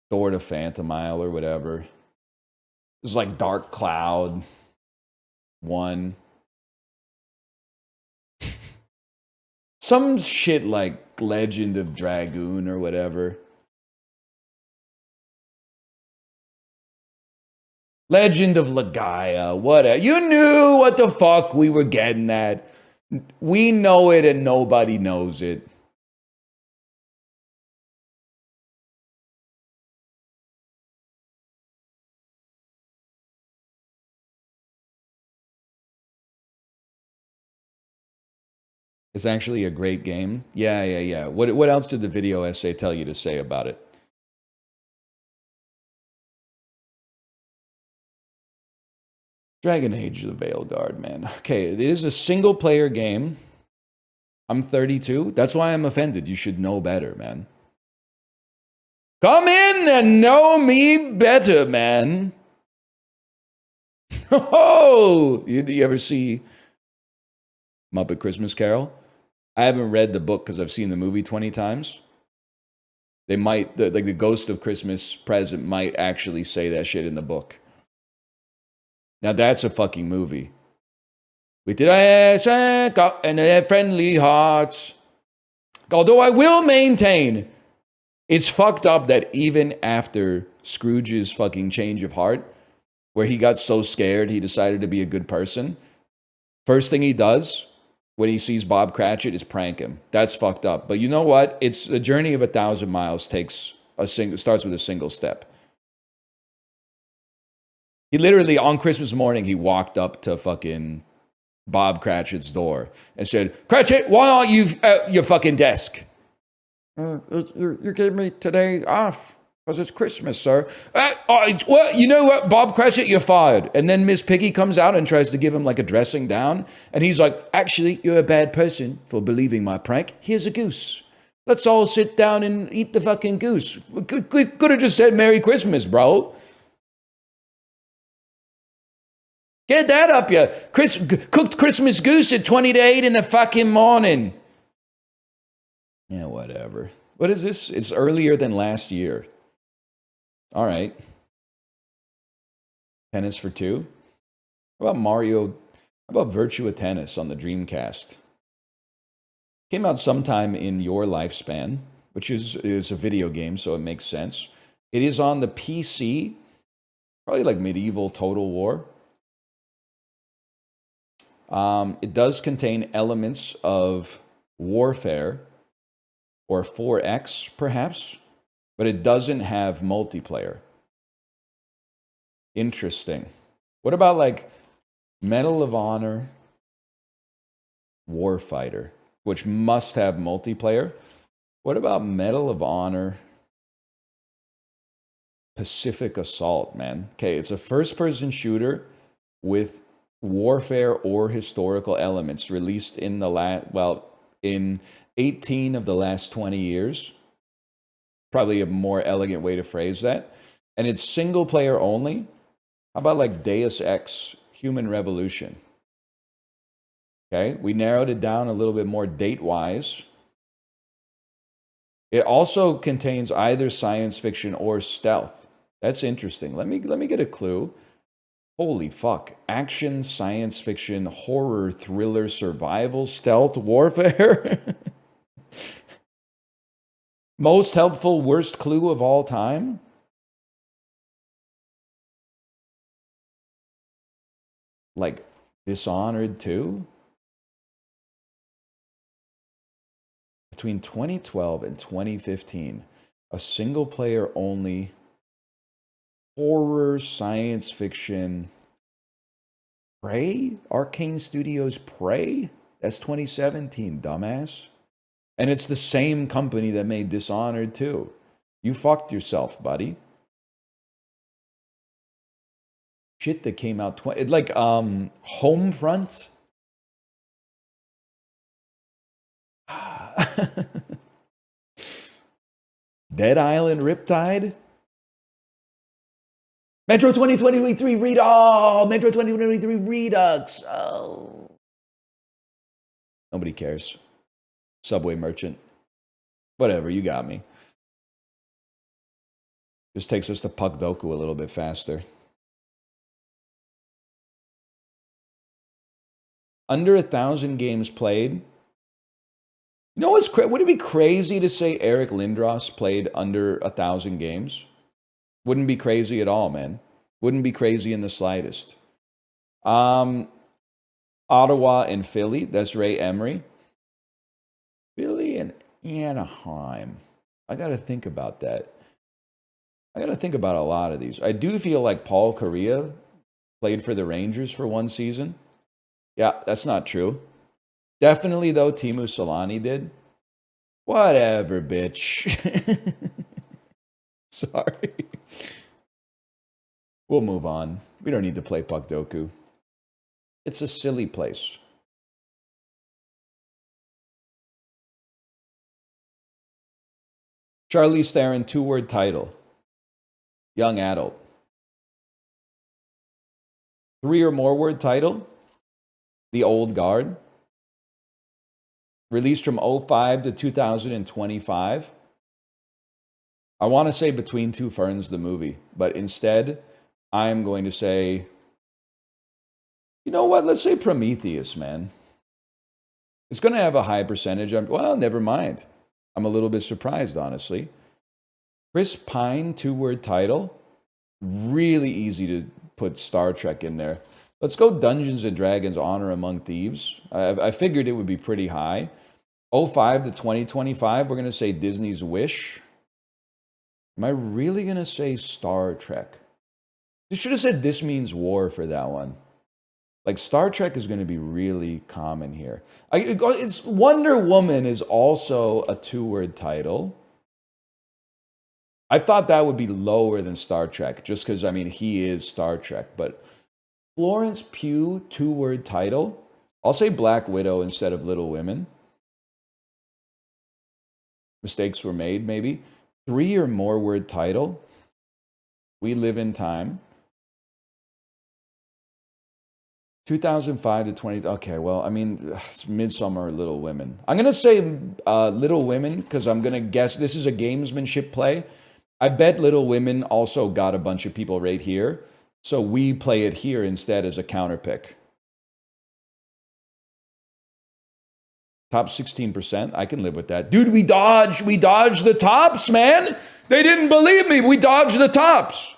Door to Phantomile, or whatever. It's like Dark Cloud 1. Some shit like Legend of Dragoon, or whatever. Legend of Legaia, whatever. You knew what the fuck we were getting at. We know it and nobody knows it. It's actually a great game. Yeah. What else did the video essay tell you to say about it? Dragon Age of the Veilguard, man. Okay, it is a single-player game. I'm 32. That's why I'm offended. You should know better, man. Come in and know me better, man. Oh, you ever see Muppet Christmas Carol? I haven't read the book because I've seen the movie 20 times. They might, like the Ghost of Christmas Present might actually say that shit in the book. Now that's a fucking movie. With their ass and their friendly hearts. Although I will maintain, it's fucked up that even after Scrooge's fucking change of heart, where he got so scared he decided to be a good person, first thing he does when he sees Bob Cratchit is prank him. That's fucked up. But you know what? It's a journey of 1,000 miles starts with a single step. He literally, on Christmas morning, he walked up to fucking Bob Cratchit's door and said, "Cratchit, why aren't you at your fucking desk?" You gave me today off because it's Christmas, sir. Well, you know what, Bob Cratchit, you're fired. And then Miss Piggy comes out and tries to give him like a dressing down. And he's like, "Actually, you're a bad person for believing my prank. Here's a goose. Let's all sit down and eat the fucking goose." Could have just said Merry Christmas, bro. Get that up, you. Cooked Christmas goose at 20 to 8 in the fucking morning. Yeah, whatever. What is this? It's earlier than last year. All right. Tennis for 2? How about Mario? How about Virtua Tennis on the Dreamcast? Came out sometime in your lifespan, which is a video game, so it makes sense. It is on the PC, probably like medieval Total War. It does contain elements of Warfare or 4X, perhaps, but it doesn't have multiplayer. Interesting. What about like Medal of Honor Warfighter, which must have multiplayer? What about Medal of Honor Pacific Assault, man? Okay, it's a first-person shooter with warfare or historical elements released in in 18 of the last 20 years. Probably a more elegant way to phrase that. And it's single player only. How about like Deus Ex Human Revolution? Okay, we narrowed it down a little bit more date-wise. It also contains either science fiction or stealth. That's interesting. Let me get a clue. Holy fuck. Action, science fiction, horror, thriller, survival, stealth, warfare. Most helpful, worst clue of all time? Like Dishonored 2? Between 2012 and 2015, a single player only horror, science fiction. Prey? Arcane Studios Prey? That's 2017, dumbass. And it's the same company that made Dishonored 2. You fucked yourself, buddy. Shit that came out like Homefront. Dead Island Riptide? Metro 2023 Redux. Oh, Metro 2023 Redux. Oh. Nobody cares. Subway Merchant. Whatever, you got me. Just takes us to Puck Doku a little bit faster. Under 1,000 games played. You know what's would it be crazy to say Eric Lindros played under 1,000 games? Wouldn't be crazy at all, man. Wouldn't be crazy in the slightest. Ottawa and Philly. That's Ray Emery. Philly and Anaheim. I got to think about that. I got to think about a lot of these. I do feel like Paul Correa played for the Rangers for one season. Yeah, that's not true. Definitely, though, Teemu Selanne did. Whatever, bitch. Sorry. We'll move on. We don't need to play Puck Doku. It's a silly place. Charlize Theron, 2-word title. Young adult. 3 or more word title. The Old Guard. Released from 2005 to 2025. I want to say Between Two Ferns, the movie, but instead, I'm going to say, you know what? Let's say Prometheus, man. It's going to have a high percentage. Well, never mind. I'm a little bit surprised, honestly. Chris Pine, 2-word title. Really easy to put Star Trek in there. Let's go Dungeons & Dragons Honor Among Thieves. I figured it would be pretty high. 2005 to 2025, we're going to say Disney's Wish. Am I really going to say Star Trek? You should have said This Means War for that one. Like, Star Trek is going to be really common here. It's Wonder Woman is also a 2-word title. I thought that would be lower than Star Trek, just because, I mean, he is Star Trek. But Florence Pugh, 2-word title. I'll say Black Widow instead of Little Women. Mistakes were made, maybe. 3 or more word title. We Live in Time. 2005 to 20. Okay, well, I mean, it's Midsummer or Little Women. I'm going to say Little Women because I'm going to guess this is a gamesmanship play. I bet Little Women also got a bunch of people right here. So we play it here instead as a counter pick. Top 16%. I can live with that. Dude, we dodged the tops, man. They didn't believe me. We dodged the tops.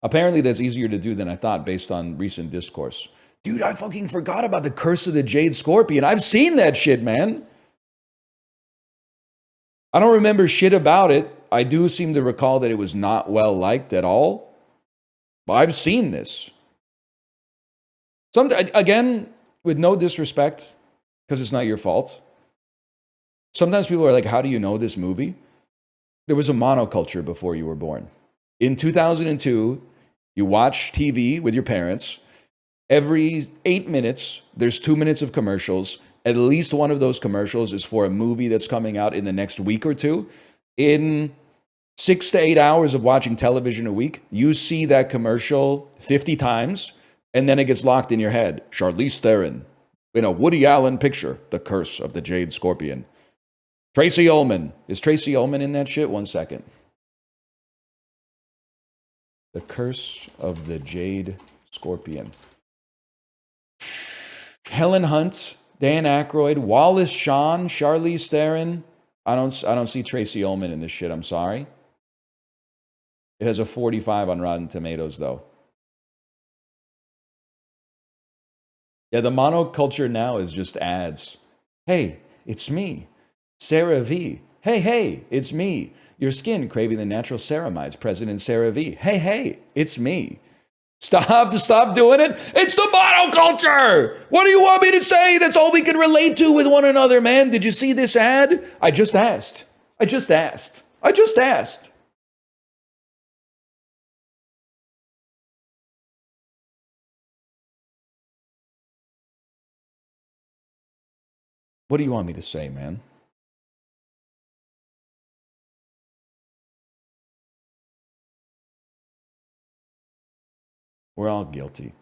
Apparently that's easier to do than I thought based on recent discourse. Dude, I fucking forgot about the Curse of the Jade Scorpion. I've seen that shit, man. I don't remember shit about it. I do seem to recall that it was not well liked at all. But I've seen this. Again, with no disrespect, because it's not your fault. Sometimes people are like, how do you know this movie? There was a monoculture before you were born. In 2002, you watch TV with your parents. Every 8 minutes, there's 2 minutes of commercials. At least one of those commercials is for a movie that's coming out in the next week or two. In 6 to 8 hours of watching television a week, you see that commercial 50 times, and then it gets locked in your head. Charlize Theron in a Woody Allen picture, The Curse of the Jade Scorpion. Tracy Ullman. Is Tracy Ullman in that shit? 1 second. The Curse of the Jade Scorpion. Helen Hunt, Dan Aykroyd, Wallace Shawn, Charlize Theron. I don't see Tracy Ullman in this shit. I'm sorry. It has a 45 on Rotten Tomatoes, though. Yeah, the monoculture now is just ads. Hey, it's me, Sarah V. Hey, it's me. Your skin craving the natural ceramides, President Sarah V. Hey, it's me. Stop doing it. It's the monoculture. What do you want me to say? That's all we can relate to with one another, man. Did you see this ad? I just asked. What do you want me to say, man? We're all guilty.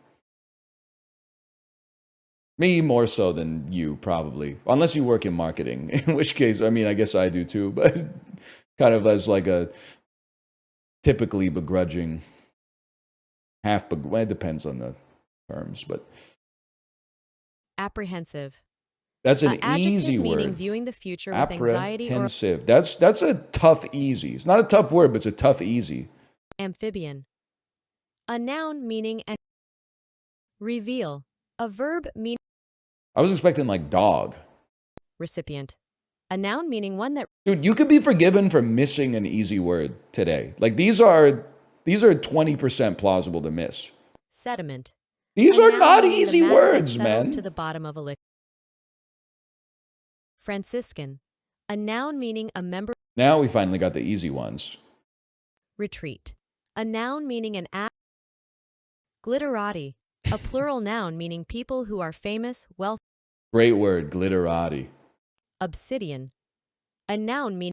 Me more so than you, probably. Unless you work in marketing, in which case, I mean, I guess I do too, but kind of as like a typically begrudging, well, it depends on the terms, but Apprehensive. that's an Adjective easy meaning word. viewing the future with anxiety or Apprehensive. That's a tough easy. It's not a tough word, but it's a tough easy. amphibian. A noun meaning an reveal. A verb meaning I was expecting like dog. recipient. A noun meaning one that Dude, you could be forgiven for missing an easy word today. Like these are 20% plausible to miss. sediment. These A are noun not meaning the easy matter that words, settles man. to the bottom of a liquid. Franciscan. A noun meaning a member. Now we finally got the easy ones. Retreat. A noun meaning an act. Glitterati. A plural noun meaning people who are famous, wealthy. Great word, glitterati. Obsidian. A noun meaning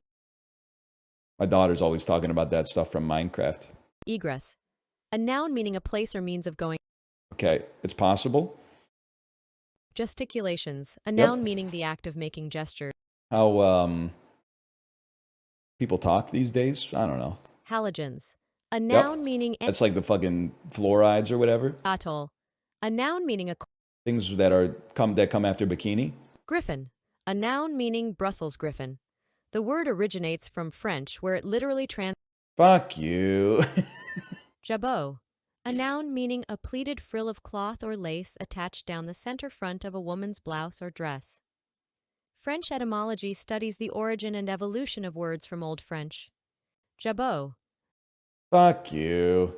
My daughter's always talking about that stuff from Minecraft. egress. A noun meaning a place or means of going. Okay, it's possible. Gesticulations. A Yep. noun meaning the act of making gestures. How people talk these days? I don't know. Halogens. A noun meaning That's like the fucking fluorides or whatever. atoll. A noun meaning a Things that come after bikini. griffin. A noun meaning Brussels griffin. The word originates from French where it literally Fuck you. jabot. A noun meaning a pleated frill of cloth or lace attached down the center front of a woman's blouse or dress. French etymology studies the origin and evolution of words from Old French. Jabot. Fuck you.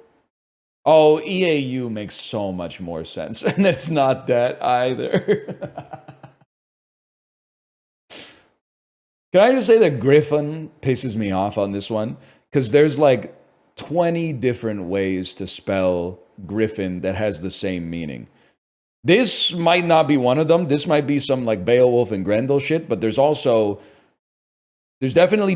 Oh, EAU makes so much more sense. And it's not that either. Can I just say that Griffin pisses me off on this one? Because there's like 20 different ways to spell Griffin that has the same meaning. This might not be one of them. This might be some like Beowulf and Grendel shit, but there's definitely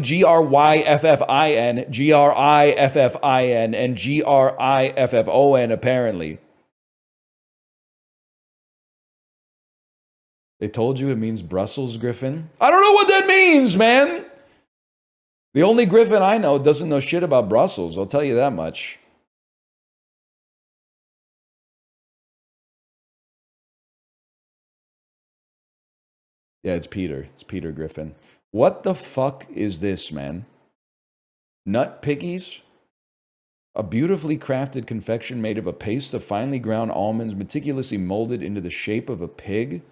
Gryffin, Griffin, and Griffon apparently. They told you it means Brussels Griffin? I don't know what that means, man! The only Griffin I know doesn't know shit about Brussels, I'll tell you that much. Yeah, it's Peter. It's Peter Griffin. What the fuck is this, man? Nut piggies? A beautifully crafted confection made of a paste of finely ground almonds meticulously molded into the shape of a pig?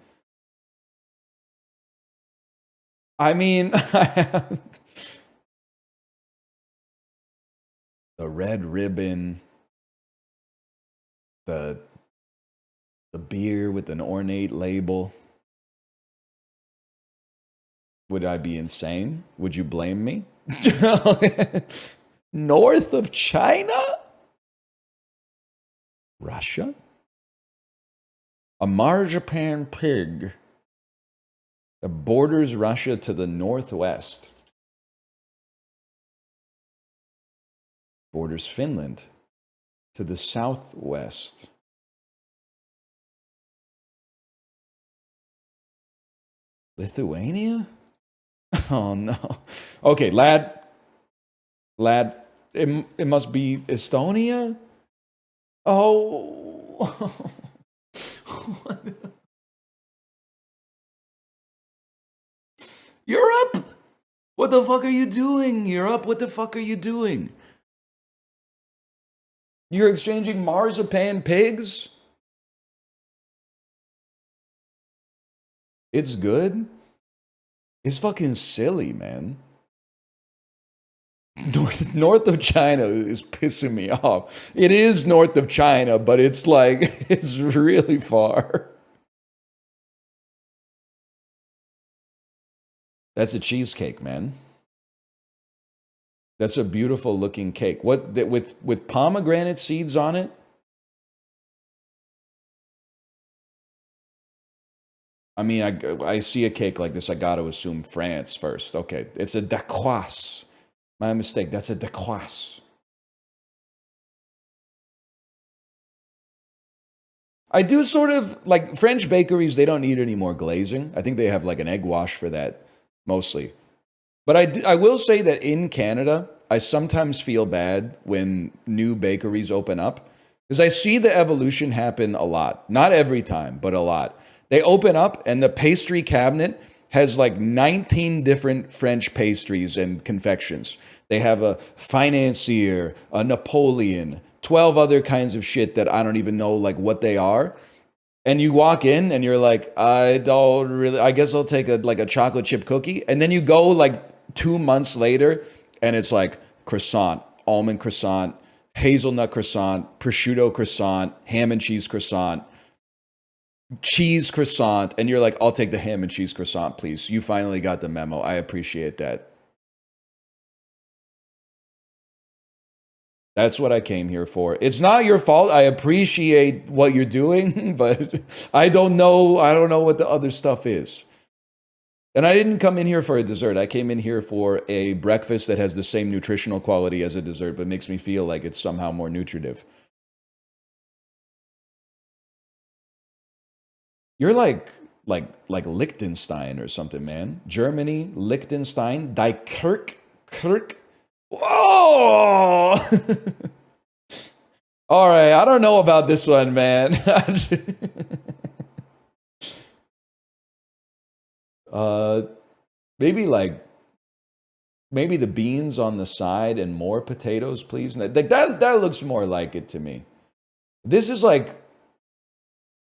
I mean, the red ribbon, the beer with an ornate label. Would I be insane? Would you blame me? North of China? Russia? A marzipan pig that borders Russia to the northwest. Borders Finland to the southwest. Lithuania? Oh no. Okay, lad, it must be Estonia? Oh. Europe? What the fuck are you doing, Europe? What the fuck are you doing? You're exchanging marzipan pigs? It's good? It's fucking silly, man. North of China is pissing me off. It is north of China, but it's like, it's really far. That's a cheesecake, man. That's a beautiful looking cake. What with pomegranate seeds on it? I mean, I see a cake like this, I got to assume France first. Okay, it's a dacquoise. My mistake. That's a dacquoise. I do sort of like French bakeries. They don't need any more glazing. I think they have like an egg wash for that mostly. But I will say that in Canada, I sometimes feel bad when new bakeries open up because I see the evolution happen a lot. Not every time, but a lot. They open up and the pastry cabinet has like 19 different French pastries and confections. They have a financier, a Napoleon, 12 other kinds of shit that I don't even know like what they are. And you walk in and you're like, I don't really, I guess I'll take a chocolate chip cookie. And then you go like 2 months later and it's like croissant, almond croissant, hazelnut croissant, prosciutto croissant, ham and cheese croissant, cheese croissant. And you're like, I'll take the ham and cheese croissant, please. You finally got the memo. I appreciate that. That's what I came here for. It's not your fault. I appreciate what you're doing, but I don't know what the other stuff is. And I didn't come in here for a dessert. I came in here for a breakfast that has the same nutritional quality as a dessert, but makes me feel like it's somehow more nutritive. You're like Liechtenstein or something, man. Germany, Liechtenstein, Die Kirk. Whoa! All right, I don't know about this one, man. Maybe the beans on the side and more potatoes, please. Like that looks more like it to me. This is like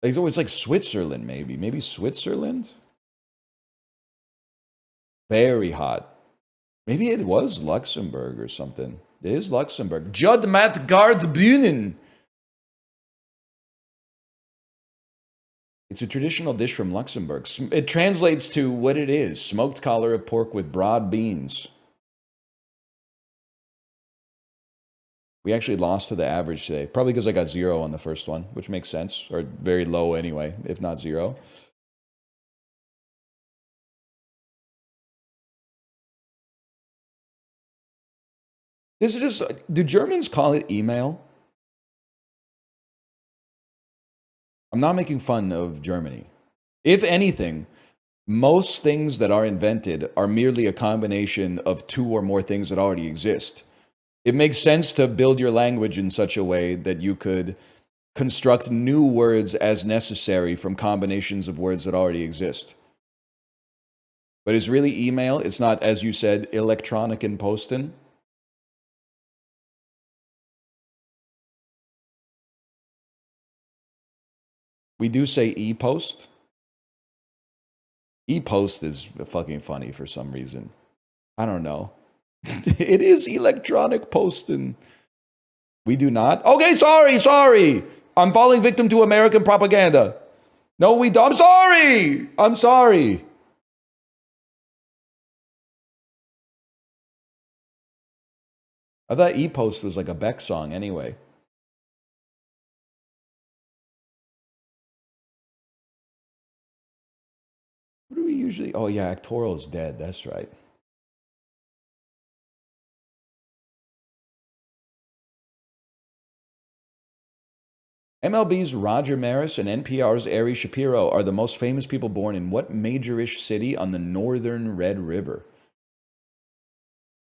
it's like Switzerland, maybe Switzerland. Very hot. Maybe it was Luxembourg or something. It is Luxembourg. Judd Matt Gard Bühnen. It's a traditional dish from Luxembourg. It translates to what it is. Smoked collar of pork with broad beans. We actually lost to the average today. Probably because I got 0 on the first one, which makes sense. Or very low anyway, if not 0. This is just, do Germans call it email? I'm not making fun of Germany. If anything, most things that are invented are merely a combination of 2 or more things that already exist. It makes sense to build your language in such a way that you could construct new words as necessary from combinations of words that already exist. But it's really email. It's not, as you said, electronic and posten. We do say e-post. E-post is fucking funny for some reason. I don't know. It is electronic posting. We do not. Okay, sorry. I'm falling victim to American propaganda. No, we don't. I'm sorry. I thought e-post was like a Beck song anyway. What do we usually... Oh, yeah, Actoral's dead. That's right. MLB's Roger Maris and NPR's Ari Shapiro are the most famous people born in what major-ish city on the northern Red River?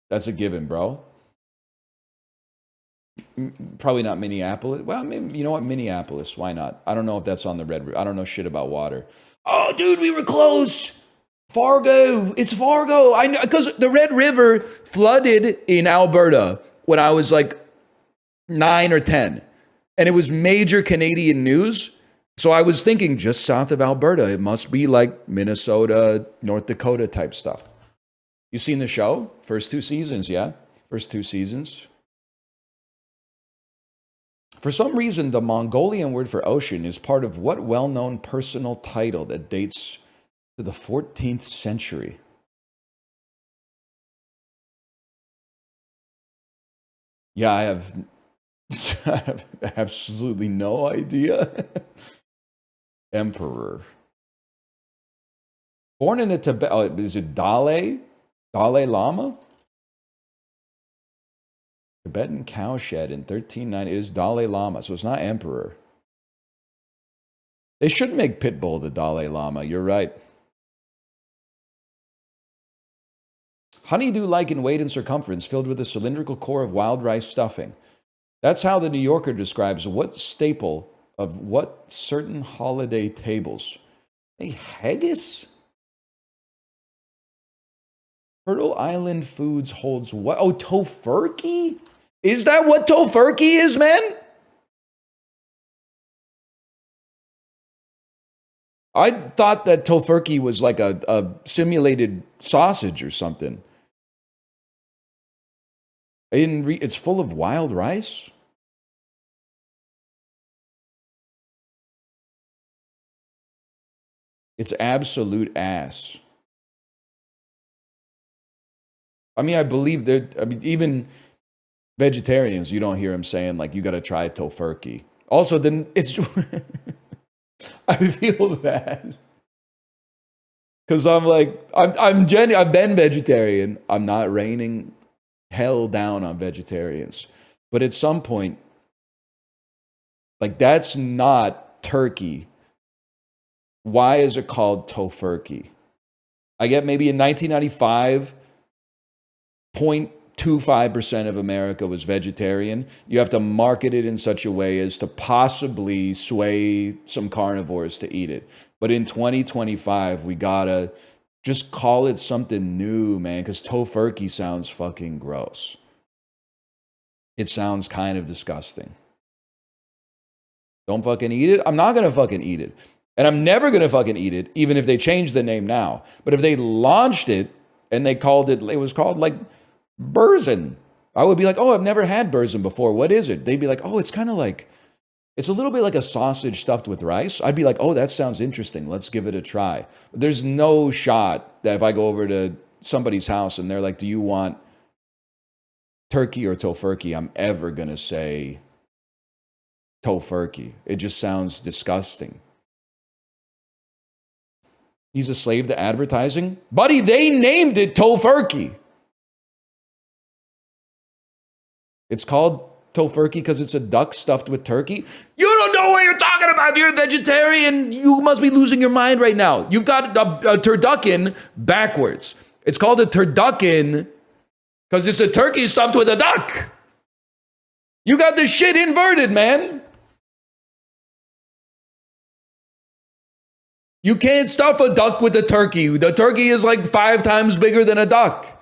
That's a given, bro. Probably not Minneapolis. Well, maybe, you know what? Minneapolis. Why not? I don't know if that's on the Red River. I don't know shit about water. Oh, dude, we were close. Fargo. It's Fargo. I know, because the Red River flooded in Alberta when I was like 9 or 10. And it was major Canadian news. So I was thinking just south of Alberta. It must be like Minnesota, North Dakota type stuff. You seen the show? First 2 seasons, yeah? First 2 seasons. For some reason, the Mongolian word for ocean is part of what well-known personal title that dates to the 14th century? Yeah, I have absolutely no idea. Emperor. Born in a Tibet. Oh, is it Dalai Lama? Tibetan cowshed in 1390. It is Dalai Lama, so it's not emperor. They should make Pitbull the Dalai Lama. You're right. Honeydew-like in weight and circumference, filled with a cylindrical core of wild rice stuffing. That's how the New Yorker describes what staple of what certain holiday tables. A haggis? Turtle Island Foods holds what? Oh, tofurkey? Is that what tofurkey is, man? I thought that tofurkey was like a simulated sausage or something. It's full of wild rice? It's absolute ass. I mean, I believe that, I mean, even vegetarians, you don't hear them saying, like, you got to try tofurkey. Also, then it's, I feel bad. Because I'm like, I've been vegetarian. I'm not raining hell down on vegetarians. But at some point, like, that's not turkey. Why is it called tofurkey? I get maybe in 1995, 0.25% of America was vegetarian. You have to market it in such a way as to possibly sway some carnivores to eat it. But in 2025, we gotta just call it something new, man, because tofurkey sounds fucking gross. It sounds kind of disgusting. Don't fucking eat it? I'm not gonna fucking eat it. And I'm never gonna fucking eat it, even if they change the name now. But if they launched it and they called it was called like Burzen, I would be like, oh, I've never had Burzen before. What is it? They'd be like, oh, it's kind of like, it's a little bit like a sausage stuffed with rice. I'd be like, oh, that sounds interesting. Let's give it a try. But there's no shot that if I go over to somebody's house and they're like, do you want turkey or tofurkey? I'm ever going to say tofurkey. It just sounds disgusting. He's a slave to advertising? Buddy, they named it tofurkey. It's called tofurkey because it's a duck stuffed with turkey. You don't know what you're talking about. You're a vegetarian. You must be losing your mind right now. You've got a turducken backwards. It's called a turducken because it's a turkey stuffed with a duck. You got this shit inverted, man. You can't stuff a duck with a turkey. The turkey is like 5 times bigger than a duck.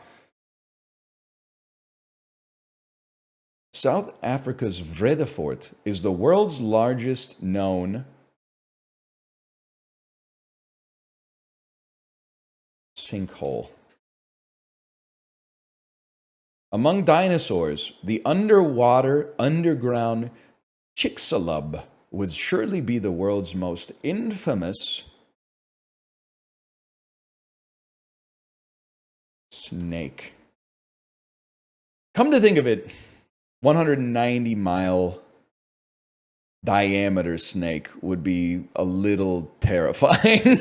South Africa's Vredefort is the world's largest known sinkhole. Among dinosaurs, the underground Chicxulub would surely be the world's most infamous snake. Come to think of it, 190-mile diameter snake would be a little terrifying.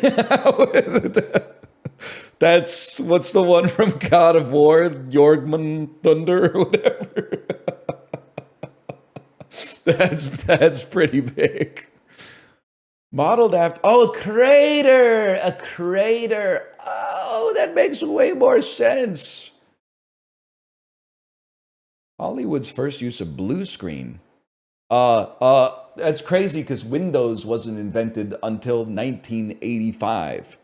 That's, what's the one from God of War? Jorgman Thunder or whatever. That's pretty big. Modeled after, oh, a crater. Oh, that makes way more sense. Hollywood's first use of blue screen. That's crazy because Windows wasn't invented until 1985.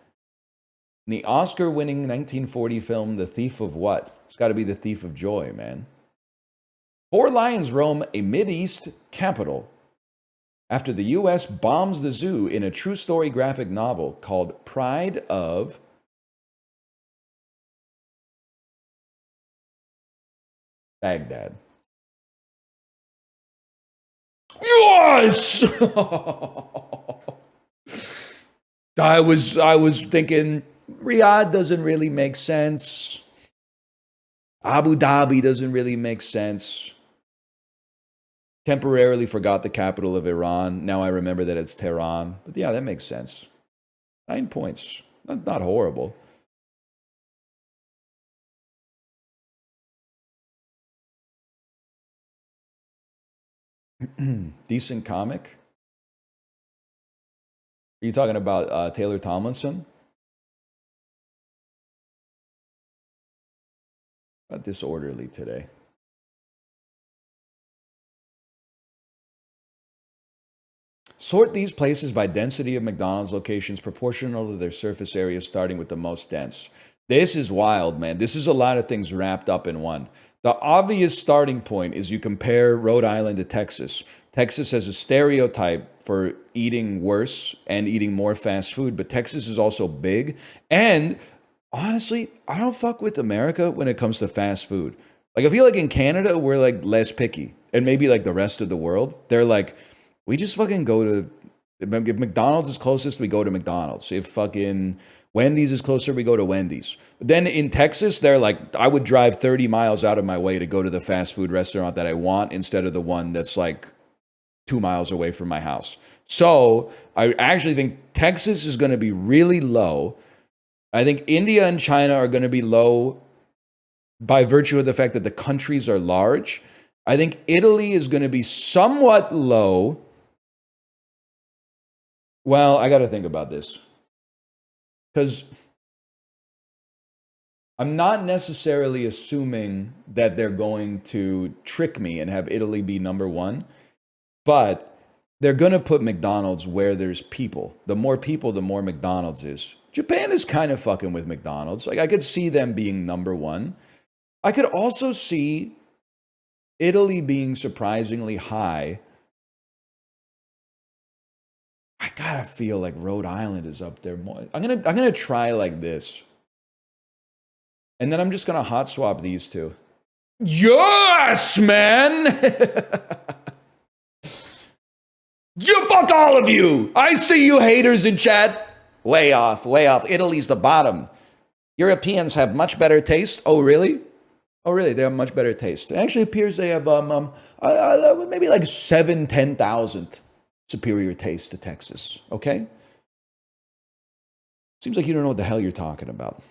The Oscar-winning 1940 film, The Thief of What? It's got to be The Thief of Joy, man. 4 lions roam a Mideast capital after the U.S. bombs the zoo in a true story graphic novel called Pride of Baghdad. Yes! I was thinking Riyadh doesn't really make sense. Abu Dhabi doesn't really make sense. Temporarily forgot the capital of Iran. Now I remember that it's Tehran. But yeah, that makes sense. 9 points. Not horrible. Decent comic. Are you talking about Taylor Tomlinson? Disorderly today. Sort these places by density of McDonald's locations proportional to their surface area, starting with the most dense. This is wild, man. This is a lot of things wrapped up in one. The obvious starting point is you compare Rhode Island to Texas. Texas has a stereotype for eating worse and eating more fast food, but Texas is also big. And honestly, I don't fuck with America when it comes to fast food. Like, I feel like in Canada, we're like less picky. And maybe like the rest of the world, they're like, we just fucking go to, if McDonald's is closest, we go to McDonald's. If fucking Wendy's is closer, we go to Wendy's. But then in Texas, they're like, I would drive 30 miles out of my way to go to the fast food restaurant that I want instead of the one that's like 2 miles away from my house. So I actually think Texas is going to be really low. I think India and China are going to be low by virtue of the fact that the countries are large. I think Italy is going to be somewhat low. Well, I got to think about this. Because I'm not necessarily assuming that they're going to trick me and have Italy be number one. But they're going to put McDonald's where there's people. The more people, the more McDonald's is. Japan is kind of fucking with McDonald's. Like, I could see them being number one. I could also see Italy being surprisingly high. I gotta feel like Rhode Island is up there more. I'm gonna try like this. And then I'm just gonna hot swap these two. Yes, man! You fuck all of you! I see you haters in chat. Way off, way off. Italy's the bottom. Europeans have much better taste. Oh, really? Oh, really? They have much better taste. It actually appears they have maybe like 10,000 superior taste to Texas. Okay? Seems like you don't know what the hell you're talking about.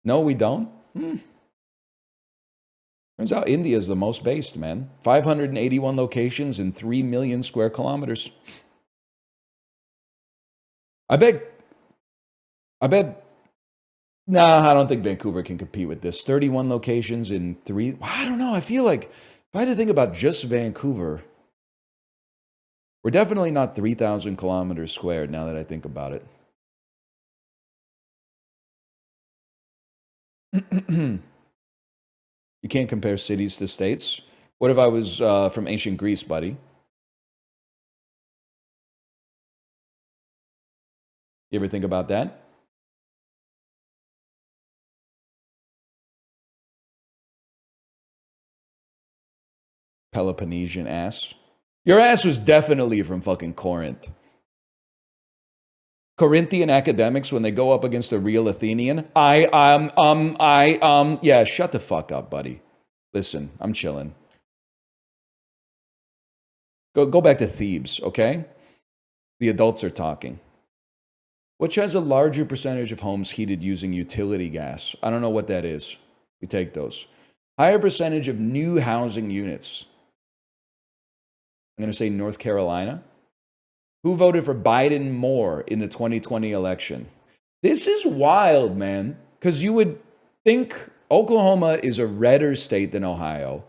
No, we don't? Turns out India is the most based, man. 581 locations in 3 million square kilometers. I bet. Nah, I don't think Vancouver can compete with this. 31 locations in 3. I don't know. I feel like if I had to think about just Vancouver, we're definitely not 3,000 kilometers squared now that I think about it. You can't compare cities to states. What if I was from ancient Greece, buddy? You ever think about that? Peloponnesian ass. Your ass was definitely from fucking Corinth. Corinthian academics, when they go up against a real Athenian, yeah, shut the fuck up, buddy. Listen, I'm chilling. Go back to Thebes, okay? The adults are talking. Which has a larger percentage of homes heated using utility gas? I don't know what that is. We take those. Higher percentage of new housing units. I'm going to say North Carolina. Who voted for Biden more in the 2020 election? This is wild, man, because you would think Oklahoma is a redder state than Ohio,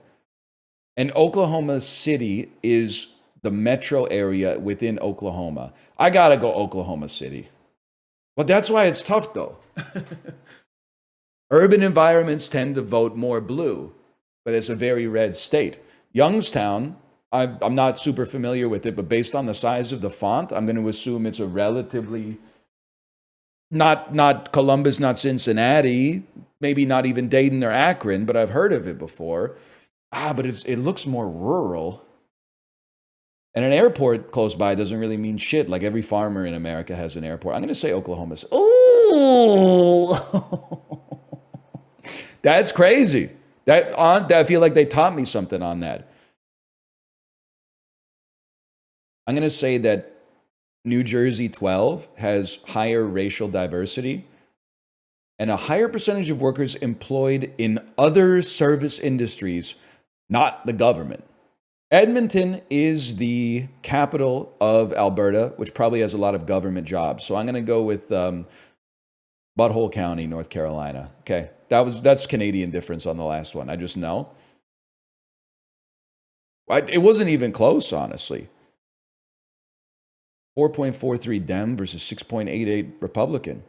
and Oklahoma City is the metro area within Oklahoma. I got to go Oklahoma City. But that's why it's tough, though. Urban environments tend to vote more blue, but it's a very red state. Youngstown, I'm not super familiar with it, but based on the size of the font, I'm going to assume it's a relatively, not Columbus, not Cincinnati, maybe not even Dayton or Akron, but I've heard of it before. But it looks more rural. And an airport close by doesn't really mean shit. Like every farmer in America has an airport. I'm going to say Oklahoma. Ooh! That's crazy. I feel like they taught me something on that. I'm going to say that New Jersey 12 has higher racial diversity and a higher percentage of workers employed in other service industries, not the government. Edmonton is the capital of Alberta, which probably has a lot of government jobs. So I'm going to go with Butthole County, North Carolina. Okay, that's Canadian difference on the last one. I just know. It wasn't even close, honestly. 4.43 Dem versus 6.88 Republican.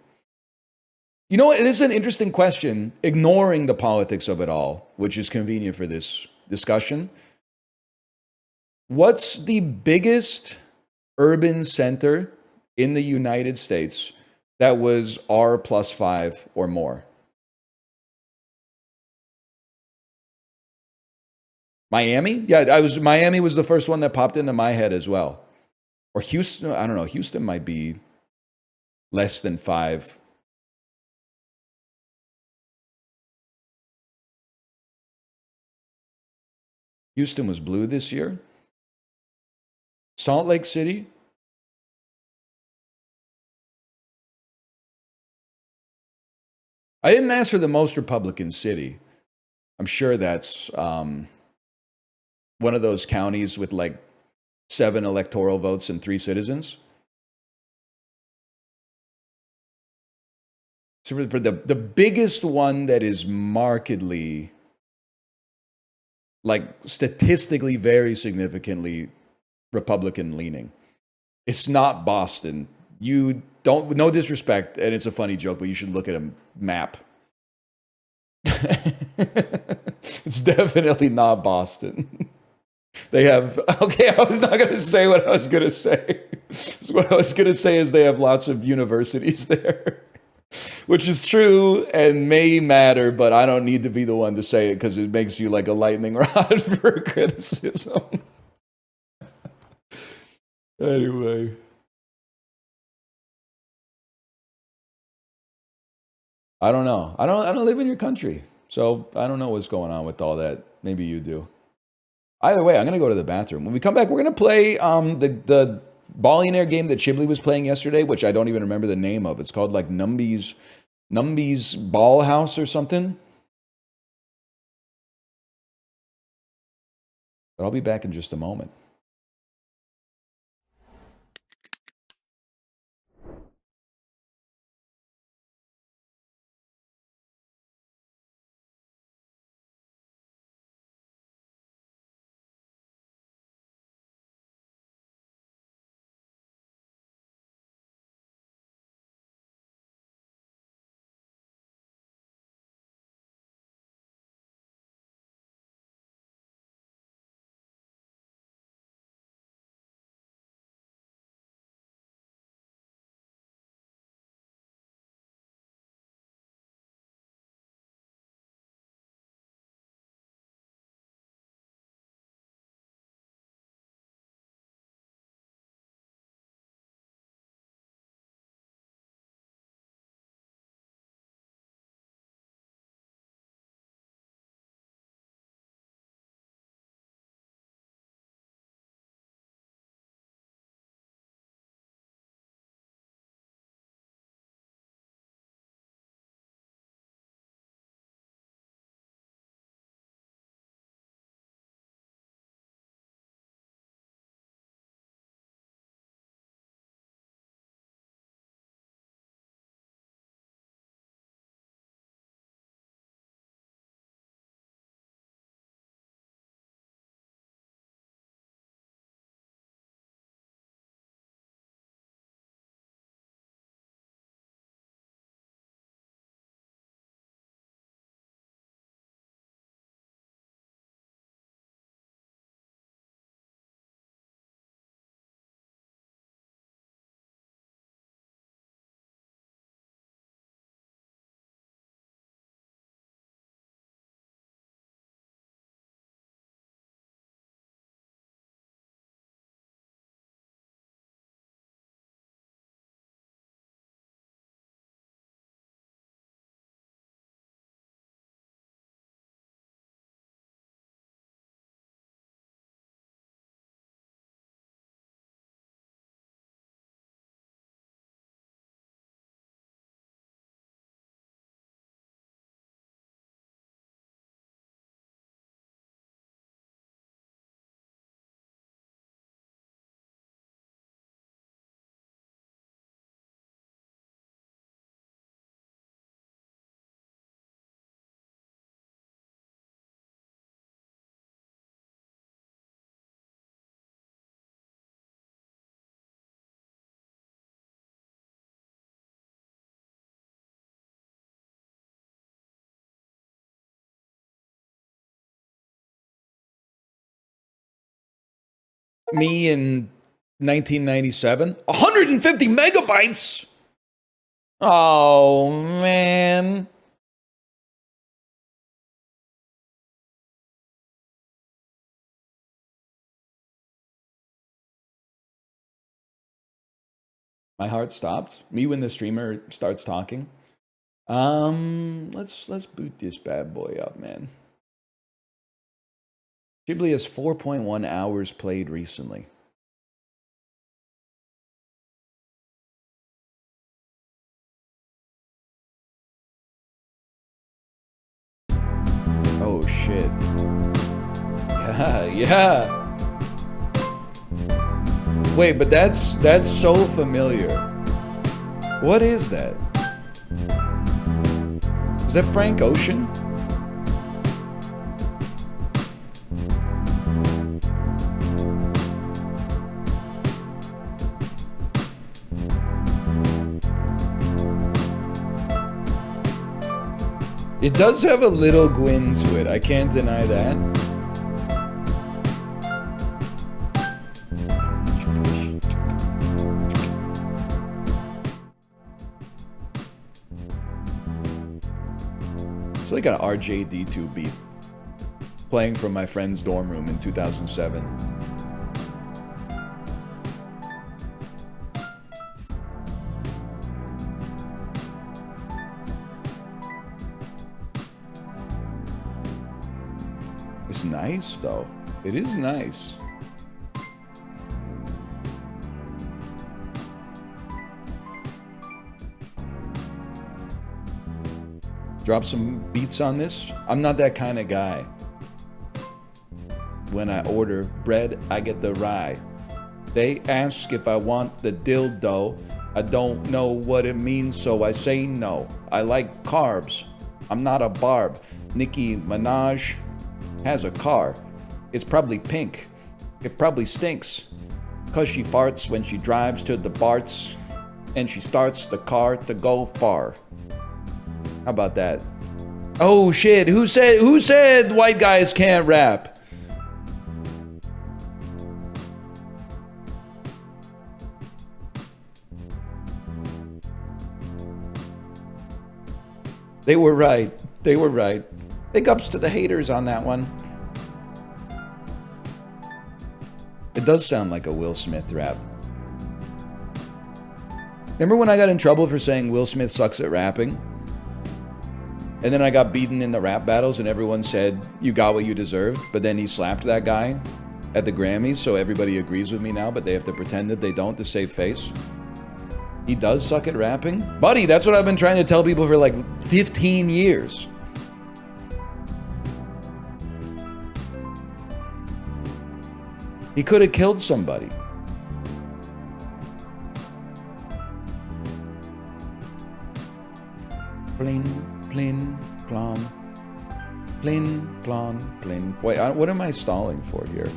You know, it is an interesting question, ignoring the politics of it all, which is convenient for this discussion. What's the biggest urban center in the United States that was R+5 or more? Miami? Yeah, Miami was the first one that popped into my head as well. Or Houston, I don't know. Houston might be less than 5. Houston was blue this year. Salt Lake City. I didn't ask for the most Republican city. I'm sure that's one of those counties with like 7 electoral votes and 3 citizens. So for the biggest one that is markedly, like statistically very significantly Republican leaning, it's not Boston. You don't, no disrespect, and it's a funny joke, but you should look at a map. It's definitely not Boston. They have, okay, I was not going to say what I was going to say. What I was going to say is they have lots of universities there, which is true and may matter, but I don't need to be the one to say it because it makes you like a lightning rod for criticism. Anyway. I don't know. I don't live in your country, so I don't know what's going on with all that. Maybe you do. Either way, I'm gonna go to the bathroom. When we come back, we're gonna play the Ballionaire game that Chibley was playing yesterday, which I don't even remember the name of. It's called like Numby's Ball House or something. But I'll be back in just a moment. me in 1997. 150 megabytes? Oh, man. My heart stopped. Me when the streamer starts talking. Let's boot this bad boy up, man. Ghibli has 4.1 hours played recently. Oh shit. Yeah. Wait, but that's so familiar. What is that? Is that Frank Ocean? It does have a little Gwyn to it. I can't deny that. It's like an RJD2 beat playing from my friend's dorm room in 2007. It's nice though. It is nice. Drop some beats on this. I'm not that kind of guy. When I order bread, I get the rye. They ask if I want the dildo. I don't know what it means, so I say no. I like carbs. I'm not a barb. Nicki Minaj has a car. It's probably pink. It probably stinks. 'Cause she farts when she drives to the Barts. And she starts the car to go far. How about that? Oh shit, who said white guys can't rap? They were right. They were right. Big ups to the haters on that one. It does sound like a Will Smith rap. Remember when I got in trouble for saying Will Smith sucks at rapping? And then I got beaten in the rap battles and everyone said, you got what you deserved. But then he slapped that guy at the Grammys, so everybody agrees with me now, but they have to pretend that they don't to save face. He does suck at rapping? Buddy, that's what I've been trying to tell people for like 15 years. He could have killed somebody. Bling, plin, plom. Plin, plom, plin. Wait, what am I stalling for here?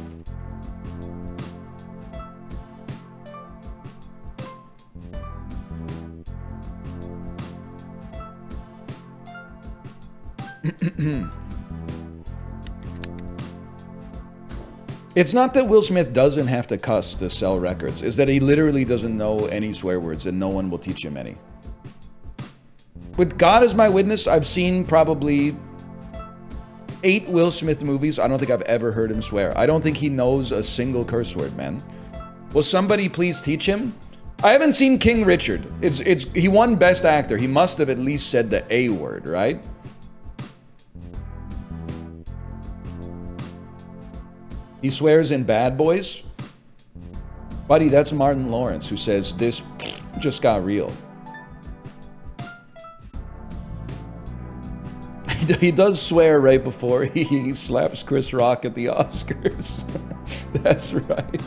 It's not that Will Smith doesn't have to cuss to sell records. It's that he literally doesn't know any swear words and no one will teach him any. With God as my witness, I've seen probably 8 Will Smith movies. I don't think I've ever heard him swear. I don't think he knows a single curse word, man. Will somebody please teach him? I haven't seen King Richard. He won Best Actor. He must have at least said the A word, right? He swears in Bad Boys. Buddy, that's Martin Lawrence who says this just got real. He does swear right before he slaps Chris Rock at the Oscars. That's right.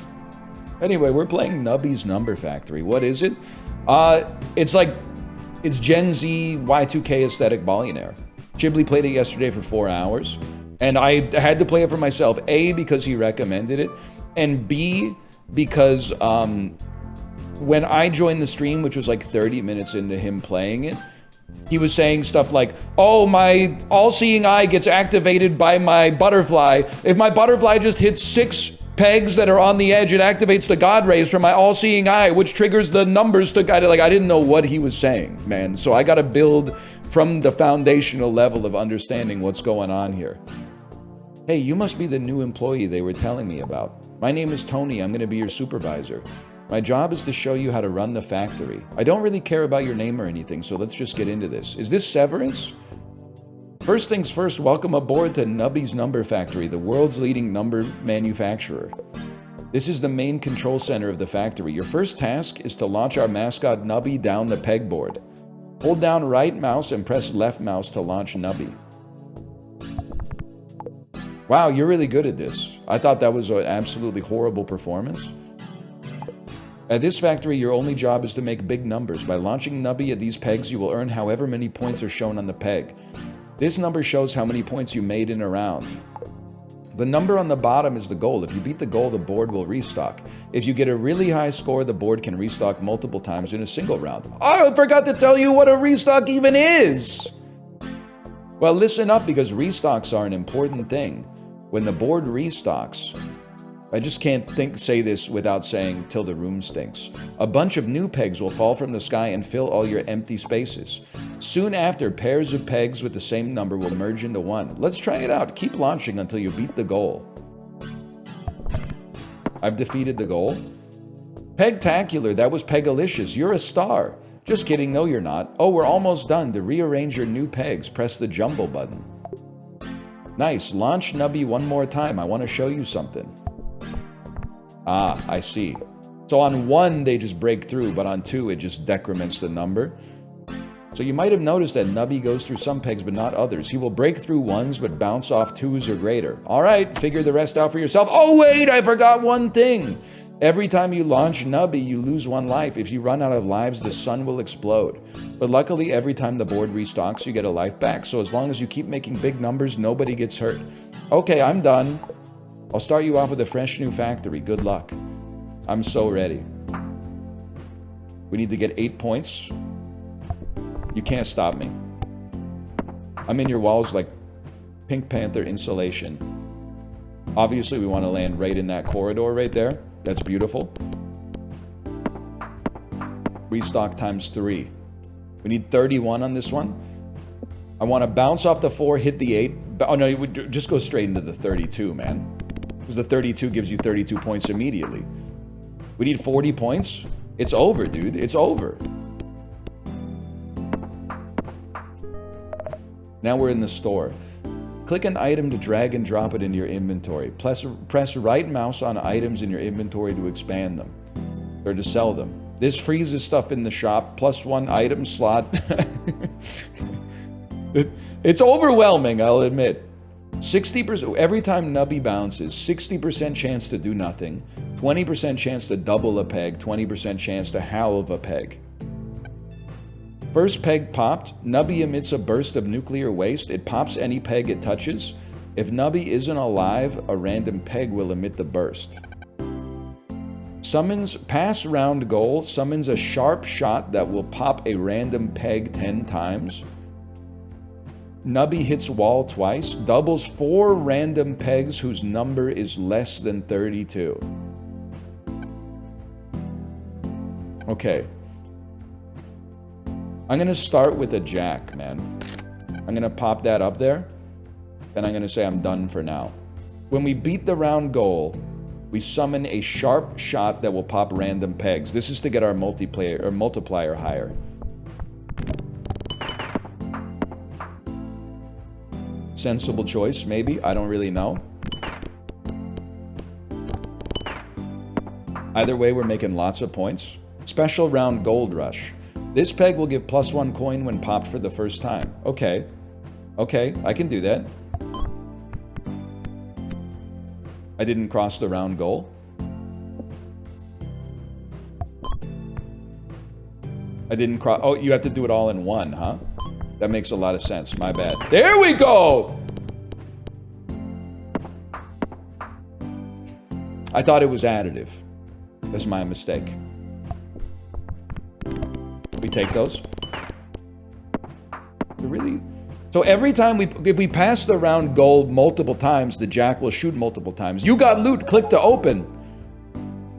Anyway, we're playing Nubby's Number Factory. What is it? It's Gen Z Y2K aesthetic billionaire. Ghibli played it yesterday for 4 hours. And I had to play it for myself. A, because he recommended it. And B, because when I joined the stream, which was like 30 minutes into him playing it, he was saying stuff like, oh, my all-seeing eye gets activated by my butterfly. If my butterfly just hits 6 pegs that are on the edge. It activates the God rays from my all-seeing eye, which triggers the numbers to guide it. Like, I didn't know what he was saying, man. So I got to build from the foundational level of understanding what's going on here. Hey, you must be the new employee they were telling me about. My name is Tony. I'm going to be your supervisor. My job is to show you how to run the factory. I don't really care about your name or anything, so let's just get into this. Is this Severance? First things first, welcome aboard to Nubby's Number Factory, the world's leading number manufacturer. This is the main control center of the factory. Your first task is to launch our mascot Nubby down the pegboard. Hold down right mouse and press left mouse to launch Nubby. Wow, you're really good at this. I thought that was an absolutely horrible performance. At this factory, your only job is to make big numbers. By launching Nubby at these pegs, you will earn however many points are shown on the peg. This number shows how many points you made in a round. The number on the bottom is the goal. If you beat the goal, the board will restock. If you get a really high score, the board can restock multiple times in a single round. Oh, I forgot to tell you what a restock even is! Well, listen up, because restocks are an important thing. When the board restocks, I just can't say this without saying till the room stinks. A bunch of new pegs will fall from the sky and fill all your empty spaces. Soon after, pairs of pegs with the same number will merge into one. Let's try it out. Keep launching until you beat the goal. I've defeated the goal. Pegtacular, that was Pegalicious. You're a star. Just kidding, no you're not. Oh, we're almost done. To rearrange your new pegs, press the jumble button. Nice, launch Nubby one more time. I want to show you something. Ah, I see. So on 1, they just break through, but on 2, it just decrements the number. So you might have noticed that Nubby goes through some pegs, but not others. He will break through 1s, but bounce off 2s or greater. All right, figure the rest out for yourself. Oh, wait, I forgot one thing. Every time you launch Nubby, you lose 1 life. If you run out of lives, the sun will explode. But luckily, every time the board restocks, you get a life back. So as long as you keep making big numbers, nobody gets hurt. Okay, I'm done. I'll start you off with a fresh new factory. Good luck. I'm so ready. We need to get 8 points. You can't stop me. I'm in your walls like Pink Panther insulation. Obviously, we want to land right in that corridor right there. That's beautiful. Restock times 3. We need 31 on this one. I want to bounce off the 4, hit the 8. Oh no, you would just go straight into the 32, man. Because the 32 gives you 32 points immediately. We need 40 points. It's over, dude. It's over. Now we're in the store. Click an item to drag and drop it into your inventory. Press right mouse on items in your inventory to expand them, or to sell them. This freezes stuff in the shop, +1 item slot. It's overwhelming, I'll admit. 60%, every time Nubby bounces, 60% chance to do nothing, 20% chance to double a peg, 20% chance to halve a peg. First peg popped, Nubby emits a burst of nuclear waste. It pops any peg it touches. If Nubby isn't alive, a random peg will emit the burst. Summons pass round goal, summons a sharp shot that will pop a random peg 10 times. Nubby hits wall twice, doubles 4 random pegs whose number is less than 32. Okay. I'm going to start with a jack, man. I'm going to pop that up there, and I'm going to say I'm done for now. When we beat the round goal, we summon a sharp shot that will pop random pegs. This is to get our multiplier higher. Sensible choice, maybe. I don't really know. Either way, we're making lots of points. Special round gold rush. This peg will give +1 coin when popped for the first time. Okay. Okay, I can do that. I didn't cross the round goal. I didn't cross... Oh, you have to do it all in one, huh? That makes a lot of sense. My bad. There we go! I thought it was additive. That's my mistake. We take those. Really? So every time if we pass the round gold multiple times, the jack will shoot multiple times. You got loot, click to open.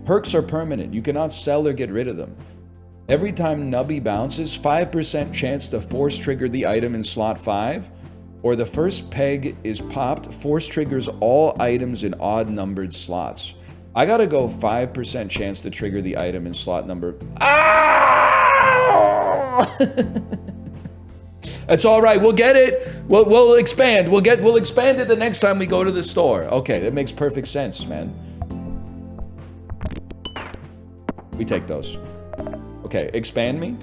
Perks are permanent. You cannot sell or get rid of them. Every time Nubby bounces, 5% chance to force trigger the item in slot 5, or the first peg is popped, force triggers all items in odd numbered slots. I gotta go 5% chance to trigger the item in slot number. Ah! That's all right. We'll get it. We'll expand. We'll expand it the next time we go to the store. Okay, that makes perfect sense, man. We take those. Okay, expand me.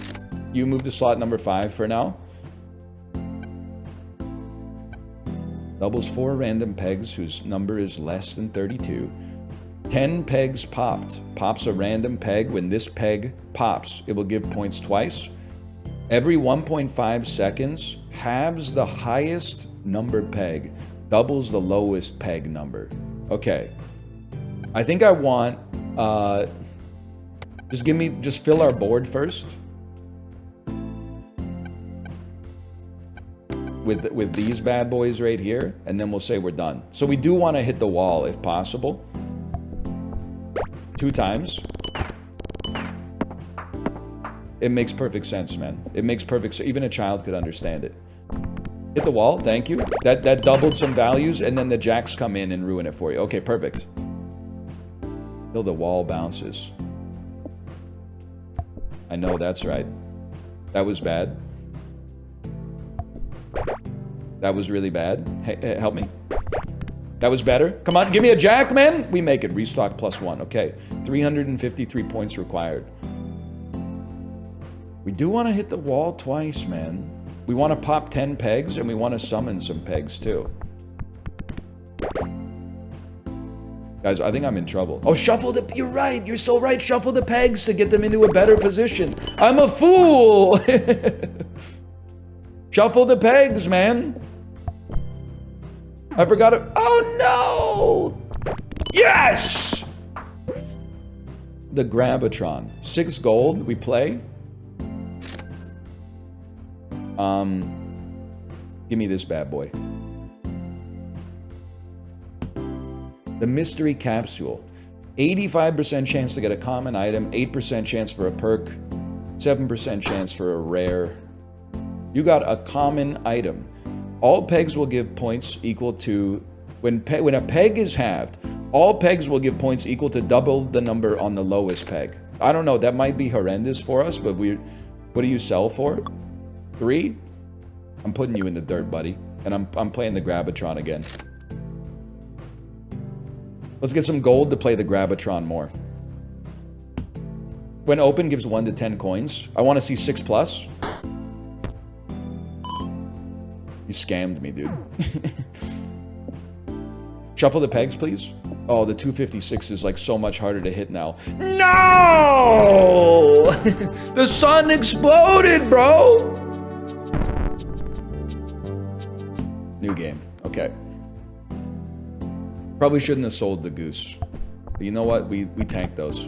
You move to slot number 5 for now. Doubles 4 random pegs whose number is less than 32. 10 pegs popped. Pops a random peg. When this peg pops, it will give points twice. Every 1.5 seconds, halves the highest number peg, doubles the lowest peg number. Okay. I think I want, just fill our board first. With these bad boys right here, and then we'll say we're done. So we do want to hit the wall if possible. 2 times. It makes perfect sense, man. It makes perfect sense. Even a child could understand it. Hit the wall. Thank you. That doubled some values, and then the jacks come in and ruin it for you. Okay, perfect. Till the wall bounces. I know that's right. That was bad. That was really bad. Hey, help me. That was better. Come on, give me a jack, man. We make it. Restock +1. Okay. 353 points required. We do want to hit the wall twice, man. We want to pop 10 pegs, and we want to summon some pegs, too. Guys, I think I'm in trouble. Oh, shuffle the... You're right. You're so right. Shuffle the pegs to get them into a better position. I'm a fool. Shuffle the pegs, man. I forgot it. Oh, no. Yes! The Grabatron. 6 gold. We play. Give me this bad boy. The Mystery Capsule. 85% chance to get a common item, 8% chance for a perk, 7% chance for a rare. You got a common item. All pegs will give points equal to... When a peg is halved, all pegs will give points equal to double the number on the lowest peg. I don't know, that might be horrendous for us, but what do you sell for? 3? I'm putting you in the dirt, buddy. And I'm playing the Grabatron again. Let's get some gold to play the Grabatron more. When open, gives 1 to 10 coins. I want to see 6+. You scammed me, dude. Shuffle the pegs, please. Oh, the 256 is like so much harder to hit now. No! The sun exploded, bro! New game. Okay. Probably shouldn't have sold the goose. But you know what? We tanked those.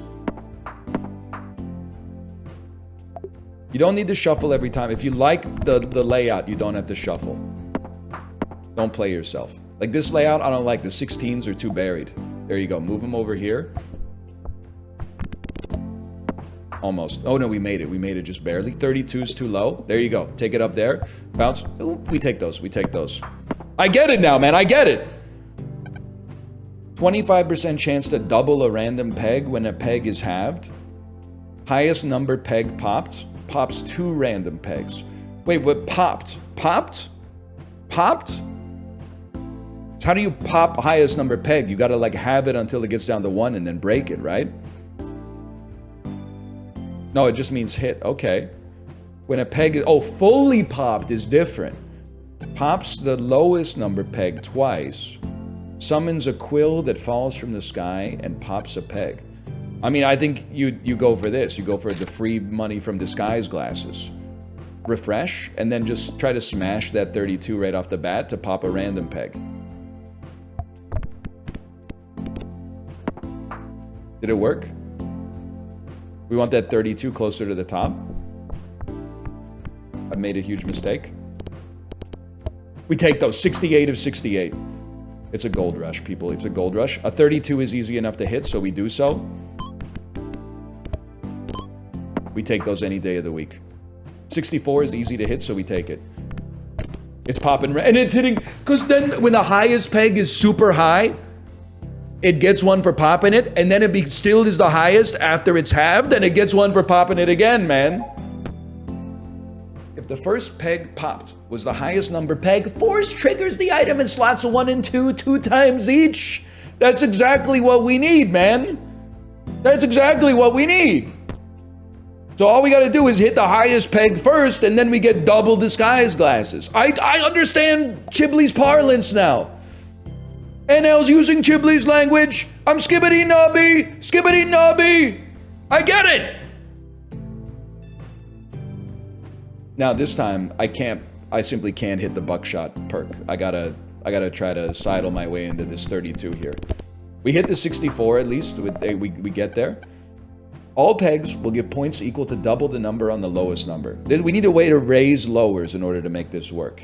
You don't need to shuffle every time. If you like the layout, you don't have to shuffle. Don't play yourself. Like this layout, I don't like. The 16s are too buried. There you go. Move them over here. Almost. Oh no, we made it. We made it just barely. 32 is too low. There you go. Take it up there. Bounce. Ooh, we take those. We take those. I get it now, man. I get it. 25% chance to double a random peg when a peg is halved. Highest number peg popped. Pops 2 random pegs. Wait, what? Popped? Popped? Popped? So how do you pop highest number peg? You gotta like have it until it gets down to 1 and then break it, right? No, it just means hit. Okay. When a peg is... Oh, fully popped is different. Pops the lowest number peg twice. Summons a quill that falls from the sky and pops a peg. I mean, I think you go for this. You go for the free money from disguise glasses. Refresh, and then just try to smash that 32 right off the bat to pop a random peg. Did it work? We want that 32 closer to the top. I've made a huge mistake. We take those. 68 of 68. It's a gold rush, people. It's a gold rush. A 32 is easy enough to hit, so we do so. We take those any day of the week. 64 is easy to hit, so we take it. It's popping, and it's hitting, because then when the highest peg is super high, it gets one for popping it, and then it still is the highest after it's halved, and it gets one for popping it again, man. If the first peg popped was the highest number peg, force triggers the item in slots 1 and 2 times each. That's exactly what we need, man. That's exactly what we need. So all we gotta do is hit the highest peg first, and then we get double disguise glasses. I understand Chibley's parlance now. NL's using Chibley's language. I'm skibbity nubby. I get it. Now this time I simply can't hit the buckshot perk. I gotta try to sidle my way into this 32 here. We hit the 64 at least, we get there. All pegs will give points equal to double the number on the lowest number. We need a way to raise lowers in order to make this work.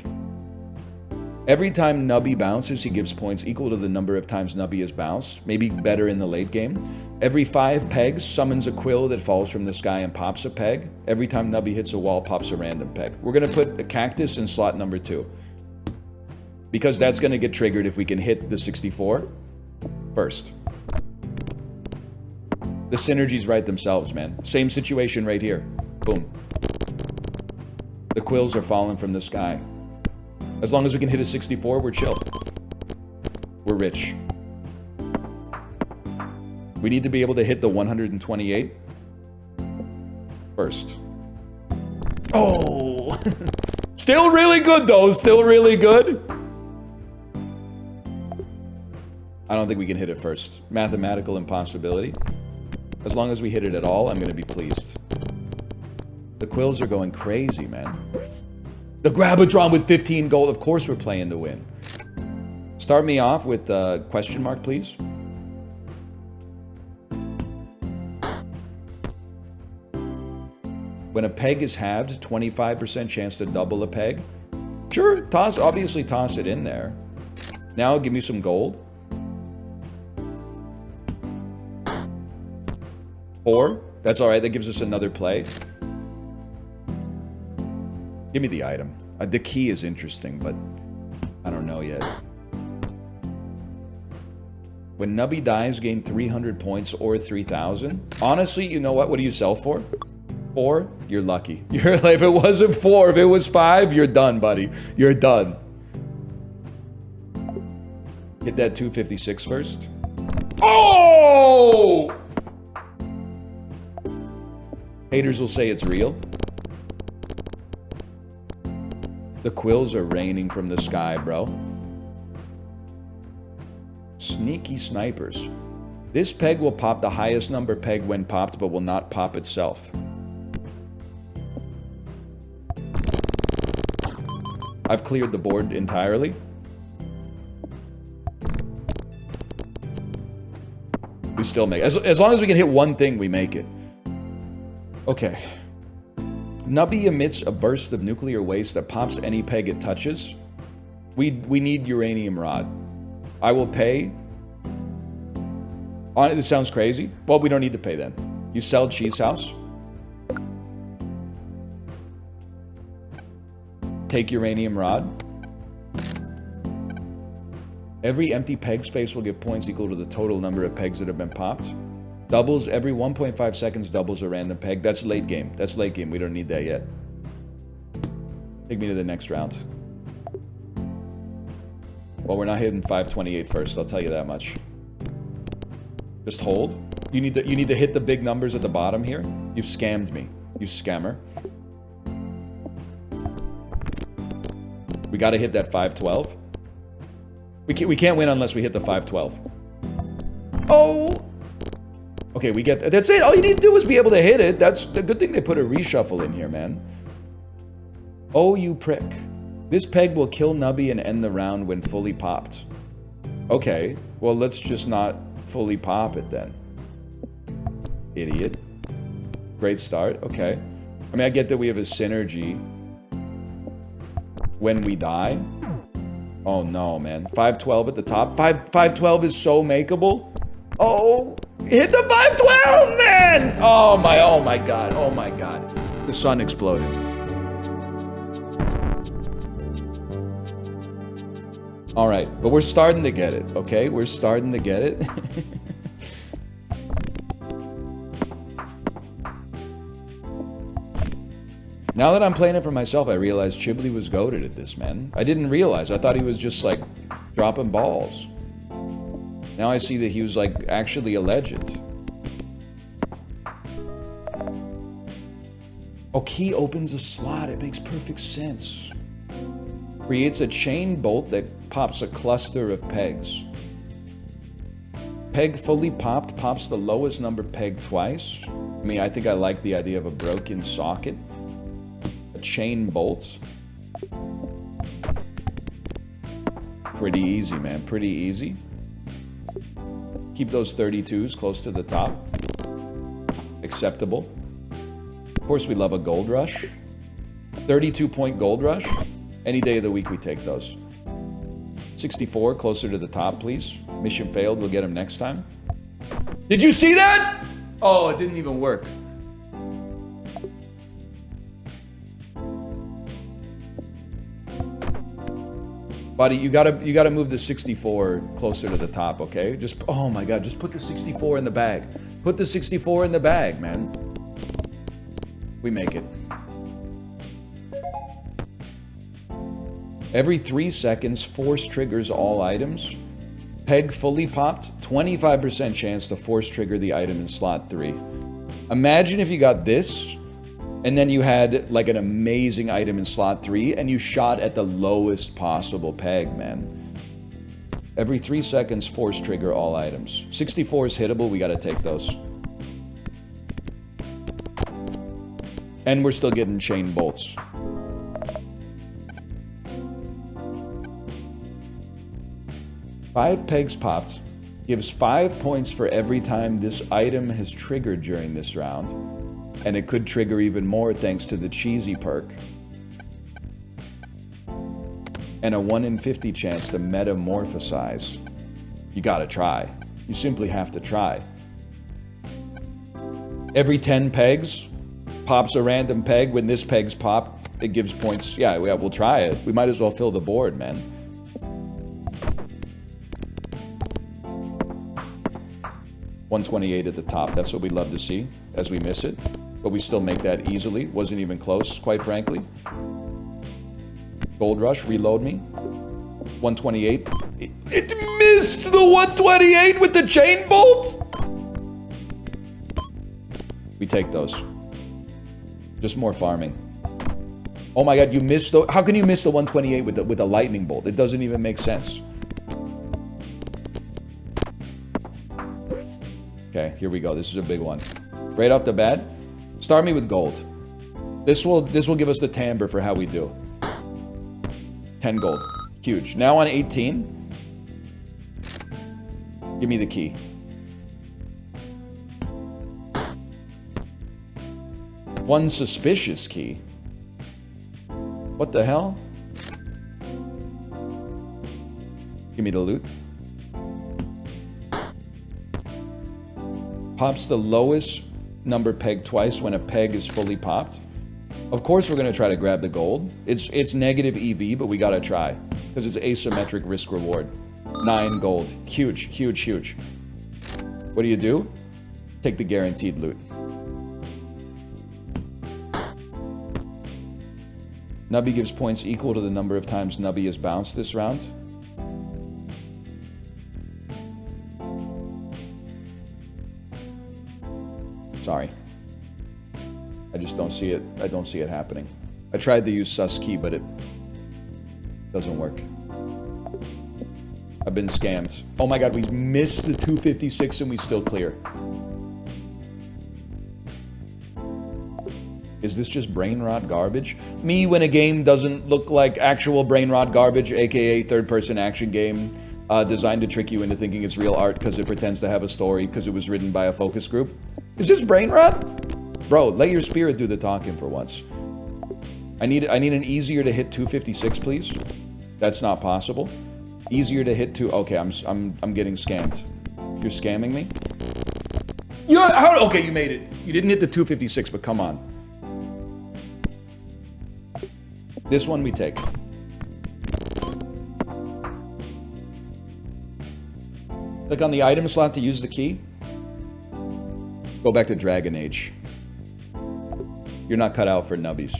Every time Nubby bounces, he gives points equal to the number of times Nubby has bounced, maybe better in the late game. Every 5 pegs summons a quill that falls from the sky and pops a peg. Every time Nubby hits a wall, pops a random peg. We're gonna put a cactus in slot number 2. Because that's gonna get triggered if we can hit the 64 first. The synergies write themselves, man. Same situation right here. Boom. The quills are falling from the sky. As long as we can hit a 64, we're chill. We're rich. We need to be able to hit the 128 first. Oh! Still really good, though. Still really good. I don't think we can hit it first. Mathematical impossibility. As long as we hit it at all, I'm going to be pleased. The quills are going crazy, man. The Grabadron with 15 gold. Of course we're playing to win. Start me off with a question mark, please. When a peg is halved, 25% chance to double a peg. Sure, obviously toss it in there. Now give me some gold. 4. That's all right. That gives us another play. Give me the item. The key is interesting, but I don't know yet. When Nubby dies, gain 300 points or 3,000. Honestly, you know what? What do you sell for? 4? You're lucky. You're like, if it wasn't 4, if it was 5, you're done, buddy. You're done. Hit that 256 first. Oh! Haters will say it's real. The quills are raining from the sky, bro. Sneaky snipers. This peg will pop the highest number peg when popped, but will not pop itself. I've cleared the board entirely. We still make it. As long as we can hit one thing, we make it. Okay. Nubby emits a burst of nuclear waste that pops any peg it touches. We need uranium rod. I will pay. This sounds crazy. Well, we don't need to pay then. You sell Cheese House. Take uranium rod. Every empty peg space will give points equal to the total number of pegs that have been popped. Doubles every 1.5 seconds, doubles a random peg. That's late game. That's late game. We don't need that yet. Take me to the next round. Well, we're not hitting 528 first, I'll tell you that much. Just hold. You need to hit the big numbers at the bottom here. You've scammed me. You scammer. We gotta hit that 512. We can't win unless we hit the 512. Oh! Okay, we get... That's it! All you need to do is be able to hit it. That's the good thing they put a reshuffle in here, man. Oh, you prick. This peg will kill Nubby and end the round when fully popped. Okay, well, let's just not fully pop it then. Idiot. Great start, okay. I mean, I get that we have a synergy when we die. Oh no, man. 512 at the top. 512 is so makeable. Oh, hit the 512, man! Oh my god, oh my god. The sun exploded. All right, but we're starting to get it, okay? We're starting to get it. Now that I'm playing it for myself, I realized Chiblee was goated at this, man. I didn't realize. I thought he was just, like, dropping balls. Now I see that he was, like, actually a legend. Oh, key opens a slot. It makes perfect sense. Creates a chain bolt that pops a cluster of pegs. Peg fully popped pops the lowest number peg twice. I mean, I think I like the idea of a broken socket. Chain bolts. Pretty easy, man. Pretty easy. Keep those 32s close to the top. Acceptable. Of course, we love a gold rush. 32-point gold rush. Any day of the week, we take those. 64, closer to the top, please. Mission failed. We'll get him next time. Did you see that? Oh, it didn't even work. Buddy, you gotta move the 64 closer to the top, okay? Just, oh my god, just put the 64 in the bag. Put the 64 in the bag, man. We make it. Every 3 seconds, force triggers all items. Peg fully popped, 25% chance to force trigger the item in slot 3. Imagine if you got this, and then you had like an amazing item in slot 3 and you shot at the lowest possible peg, man. Every 3 seconds, force trigger all items. 64 is hittable, we gotta take those. And we're still getting chain bolts. Five pegs popped gives 5 points for every time this item has triggered during this round. And it could trigger even more thanks to the cheesy perk. And a 1 in 50 chance to metamorphosize. You gotta try. You simply have to try. Every 10 pegs, pops a random peg. When this peg's popped, it gives points. Yeah, we'll try it. We might as well fill the board, man. $128 at the top. That's what we love to see as we miss it. But we still make that easily. Wasn't even close, quite frankly. Gold Rush, reload me. 128. It missed the 128 with the chain bolt! We take those. Just more farming. Oh my god, you missed the... How can you miss the 128 with the lightning bolt? It doesn't even make sense. Okay, here we go. This is a big one. Right off the bat, start me with gold. This will give us the timbre for how we do. 10 gold. Huge. Now on 18. Give me the key. One suspicious key. What the hell? Give me the loot. Pops the lowest number peg twice when a peg is fully popped. Of course we're going to try to grab the gold. It's negative EV, but we got to try. Because it's asymmetric risk reward. 9 gold. Huge, huge, huge. What do? Take the guaranteed loot. Nubby gives points equal to the number of times Nubby has bounced this round. Sorry. I just don't see it. I don't see it happening. I tried to use sus key, but it doesn't work. I've been scammed. Oh my god, we missed the 256 and we still clear. Is this just brain rot garbage? Me when a game doesn't look like actual brain rot garbage, aka third-person action game, designed to trick you into thinking it's real art because it pretends to have a story because it was written by a focus group. Is this brain rot? Bro, let your spirit do the talking for once. I need an easier to hit 256, please. That's not possible. Easier to hit 2. Okay, I'm getting scammed. You're scamming me? Okay, you made it. You didn't hit the 256, but come on. This one we take. Click on the item slot to use the key. Go back to Dragon Age. You're not cut out for nubbies.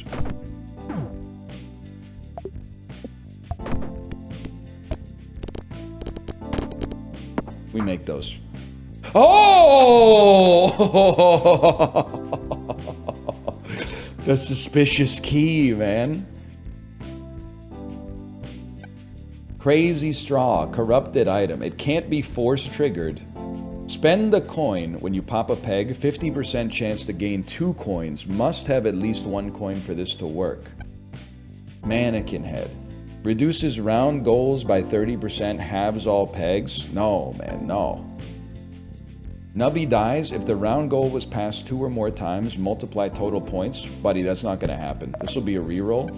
We make those. Oh! The suspicious key, man. Crazy straw, corrupted item. It can't be force triggered. Spend the coin when you pop a peg. 50% chance to gain 2 coins. Must have at least 1 coin for this to work. Mannequin head. Reduces round goals by 30%. Halves all pegs. No, man, no. Nubby dies. If the round goal was passed 2 or more times, multiply total points. Buddy, that's not going to happen. This will be a reroll.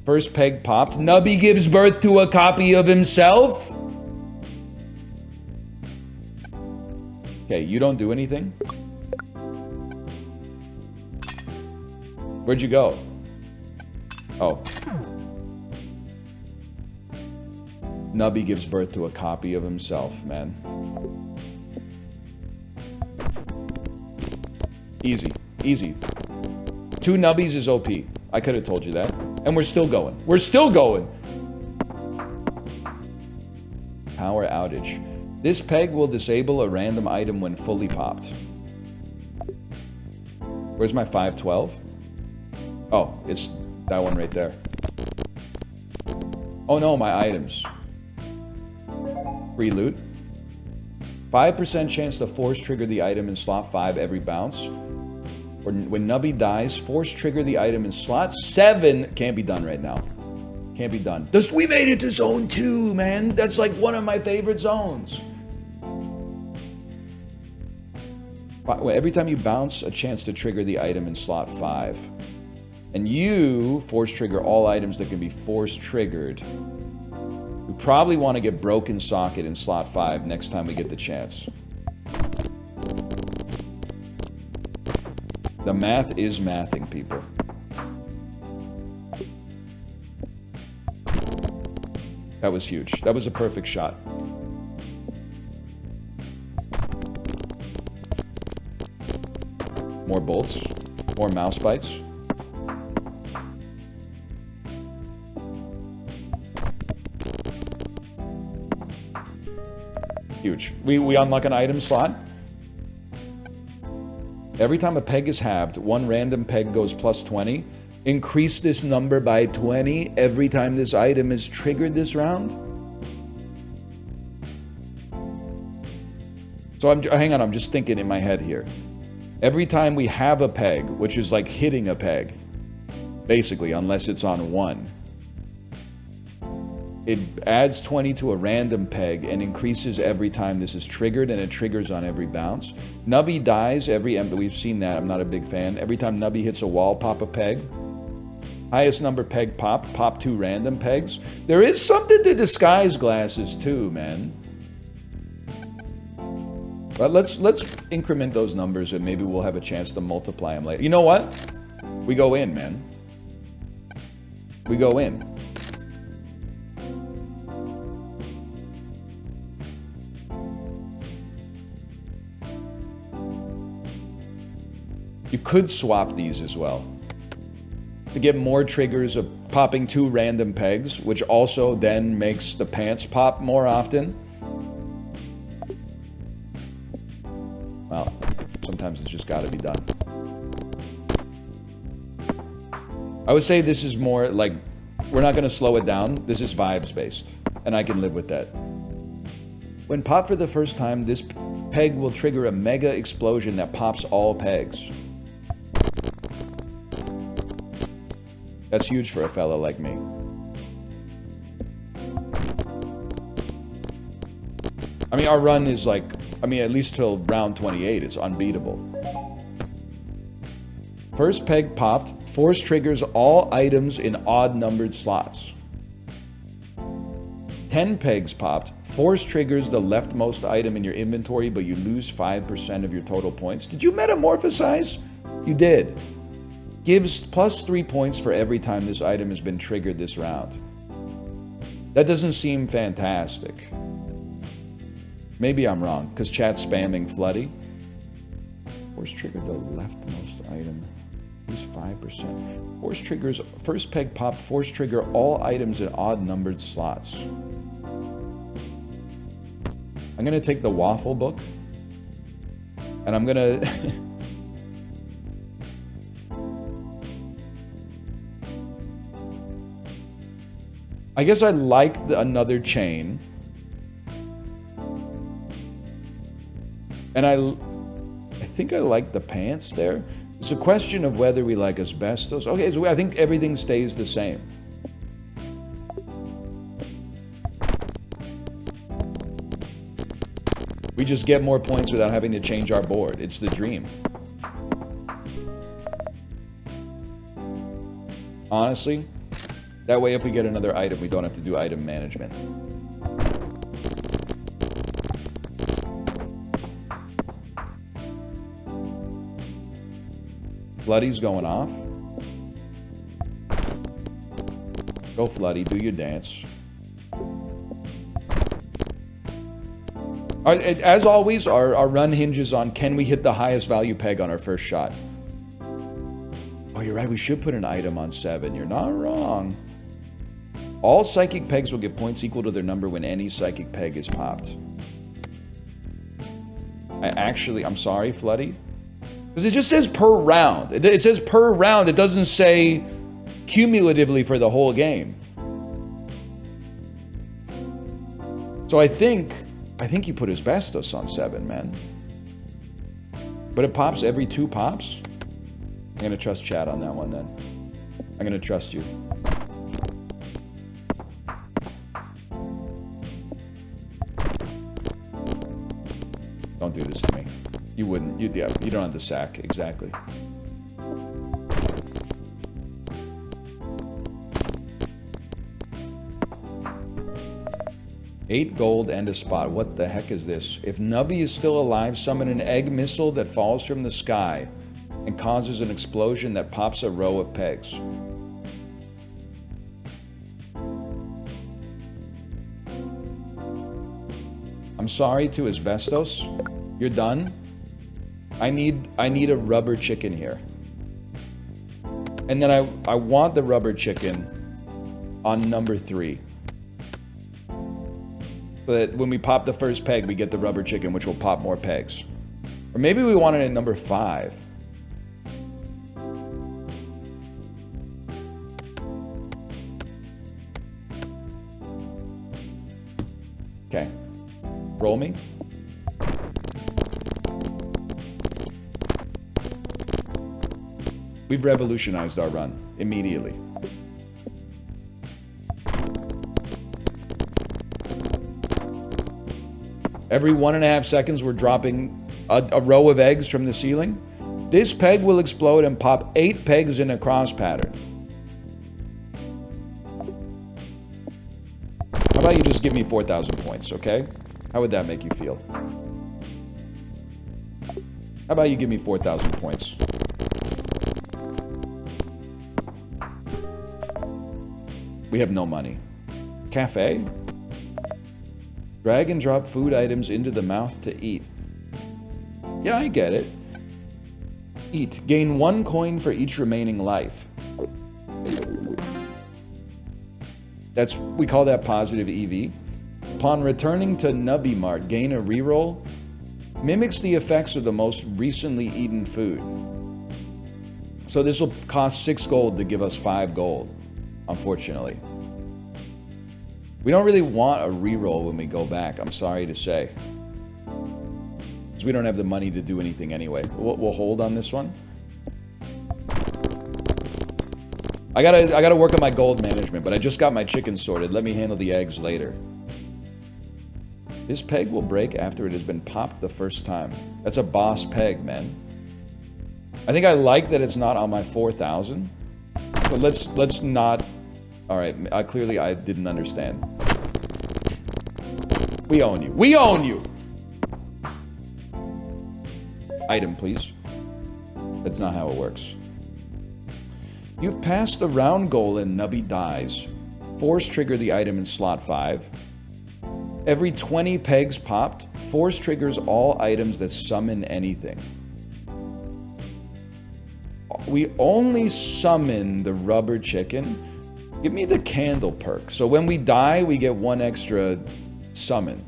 First peg popped. Nubby gives birth to a copy of himself. Okay, you don't do anything. Where'd you go? Oh. Nubby gives birth to a copy of himself, man. Easy. Easy. 2 nubbies is OP. I could have told you that. And we're still going. We're still going! Power outage. This peg will disable a random item when fully popped. Where's my 512? Oh, it's that one right there. Oh no, my items. Free loot. 5% chance to force trigger the item in slot 5 every bounce. Or when Nubby dies, force trigger the item in slot 7. Can't be done right now. Can't be done. We made it to zone 2, man. That's like one of my favorite zones. Every time you bounce, a chance to trigger the item in slot 5. And you force trigger all items that can be force triggered. We probably want to get Broken Socket in slot 5 next time we get the chance. The math is mathing, people. That was huge. That was a perfect shot. More bolts. More mouse bites. Huge. We unlock an item slot. Every time a peg is halved, 1 random peg goes plus 20. Increase this number by 20 every time this item is triggered this round. So hang on, I'm just thinking in my head here. Every time we have a peg, which is like hitting a peg, basically, unless it's on 1, it adds 20 to a random peg and increases every time this is triggered, and it triggers on every bounce. Nubby dies we've seen that, I'm not a big fan. Every time Nubby hits a wall, pop a peg. Highest number peg pop 2 random pegs. There is something to disguise glasses too, man. But let's increment those numbers and maybe we'll have a chance to multiply them later. You know what? We go in, man. We go in. You could swap these as well to get more triggers of popping 2 random pegs, which also then makes the pants pop more often. Well, sometimes it's just got to be done. I would say this is more like, we're not going to slow it down. This is vibes based, and I can live with that. When popped for the first time, this peg will trigger a mega explosion that pops all pegs. That's huge for a fella like me. I mean, our run is like, at least till round 28, it's unbeatable. First peg popped, force triggers all items in odd numbered slots. 10 pegs popped. Force triggers the leftmost item in your inventory, but you lose 5% of your total points. Did you metamorphosize? You did. Gives plus 3 points for every time this item has been triggered this round. That doesn't seem fantastic. Maybe I'm wrong, because chat's spamming Floody. Force trigger the leftmost item. Lose 5%. Force triggers, first peg popped, force trigger all items in odd numbered slots. I'm going to take the waffle book. And I'm going to... I guess I like another chain. And I think I like the pants there. It's a question of whether we like asbestos. Okay, so I think everything stays the same. We just get more points without having to change our board. It's the dream. Honestly, that way if we get another item, we don't have to do item management. Floody's going off. Go Floody, do your dance. As always, our run hinges on can we hit the highest value peg on our first shot. Oh, you're right, we should put an item on 7. You're not wrong. All psychic pegs will get points equal to their number when any psychic peg is popped. I'm sorry, Floody. Because it just says per round. It says per round. It doesn't say cumulatively for the whole game. So I think you put asbestos on 7, man. But it pops every 2 pops? I'm going to trust chat on that one then. I'm going to trust you. Don't do this to me. You wouldn't. You don't have the sack. Exactly. $8 gold and a spot. What the heck is this? If Nubby is still alive, summon an egg missile that falls from the sky and causes an explosion that pops a row of pegs. I'm sorry to asbestos. You're done. I need a rubber chicken here. And then I want the rubber chicken on number 3. So that when we pop the first peg, we get the rubber chicken, which will pop more pegs. Or maybe we want it at number 5. Okay. Roll me. We've revolutionized our run immediately. Every 1.5 seconds, we're dropping a row of eggs from the ceiling. This peg will explode and pop 8 pegs in a cross pattern. How about you just give me 4,000 points, okay? How would that make you feel? How about you give me 4,000 points? We have no money. Cafe? Drag and drop food items into the mouth to eat. Yeah, I get it. Eat. Gain 1 coin for each remaining life. We call that positive EV. Upon returning to Nubby Mart, gain a reroll. Mimics the effects of the most recently eaten food. So this will cost 6 gold to give us 5 gold, unfortunately. We don't really want a reroll when we go back, I'm sorry to say. Because we don't have the money to do anything anyway. We'll hold on this one. I gotta work on my gold management, but I just got my chicken sorted. Let me handle the eggs later. This peg will break after it has been popped the first time. That's a boss peg, man. I think I like that it's not on my 4,000. But let's not... Alright, clearly I didn't understand. We own you. We own you! Item, please. That's not how it works. You've passed the round goal and Nubby dies. Force trigger the item in slot 5. Every 20 pegs popped, force triggers all items that summon anything. We only summon the rubber chicken. Give me the candle perk. So when we die, we get 1 extra summon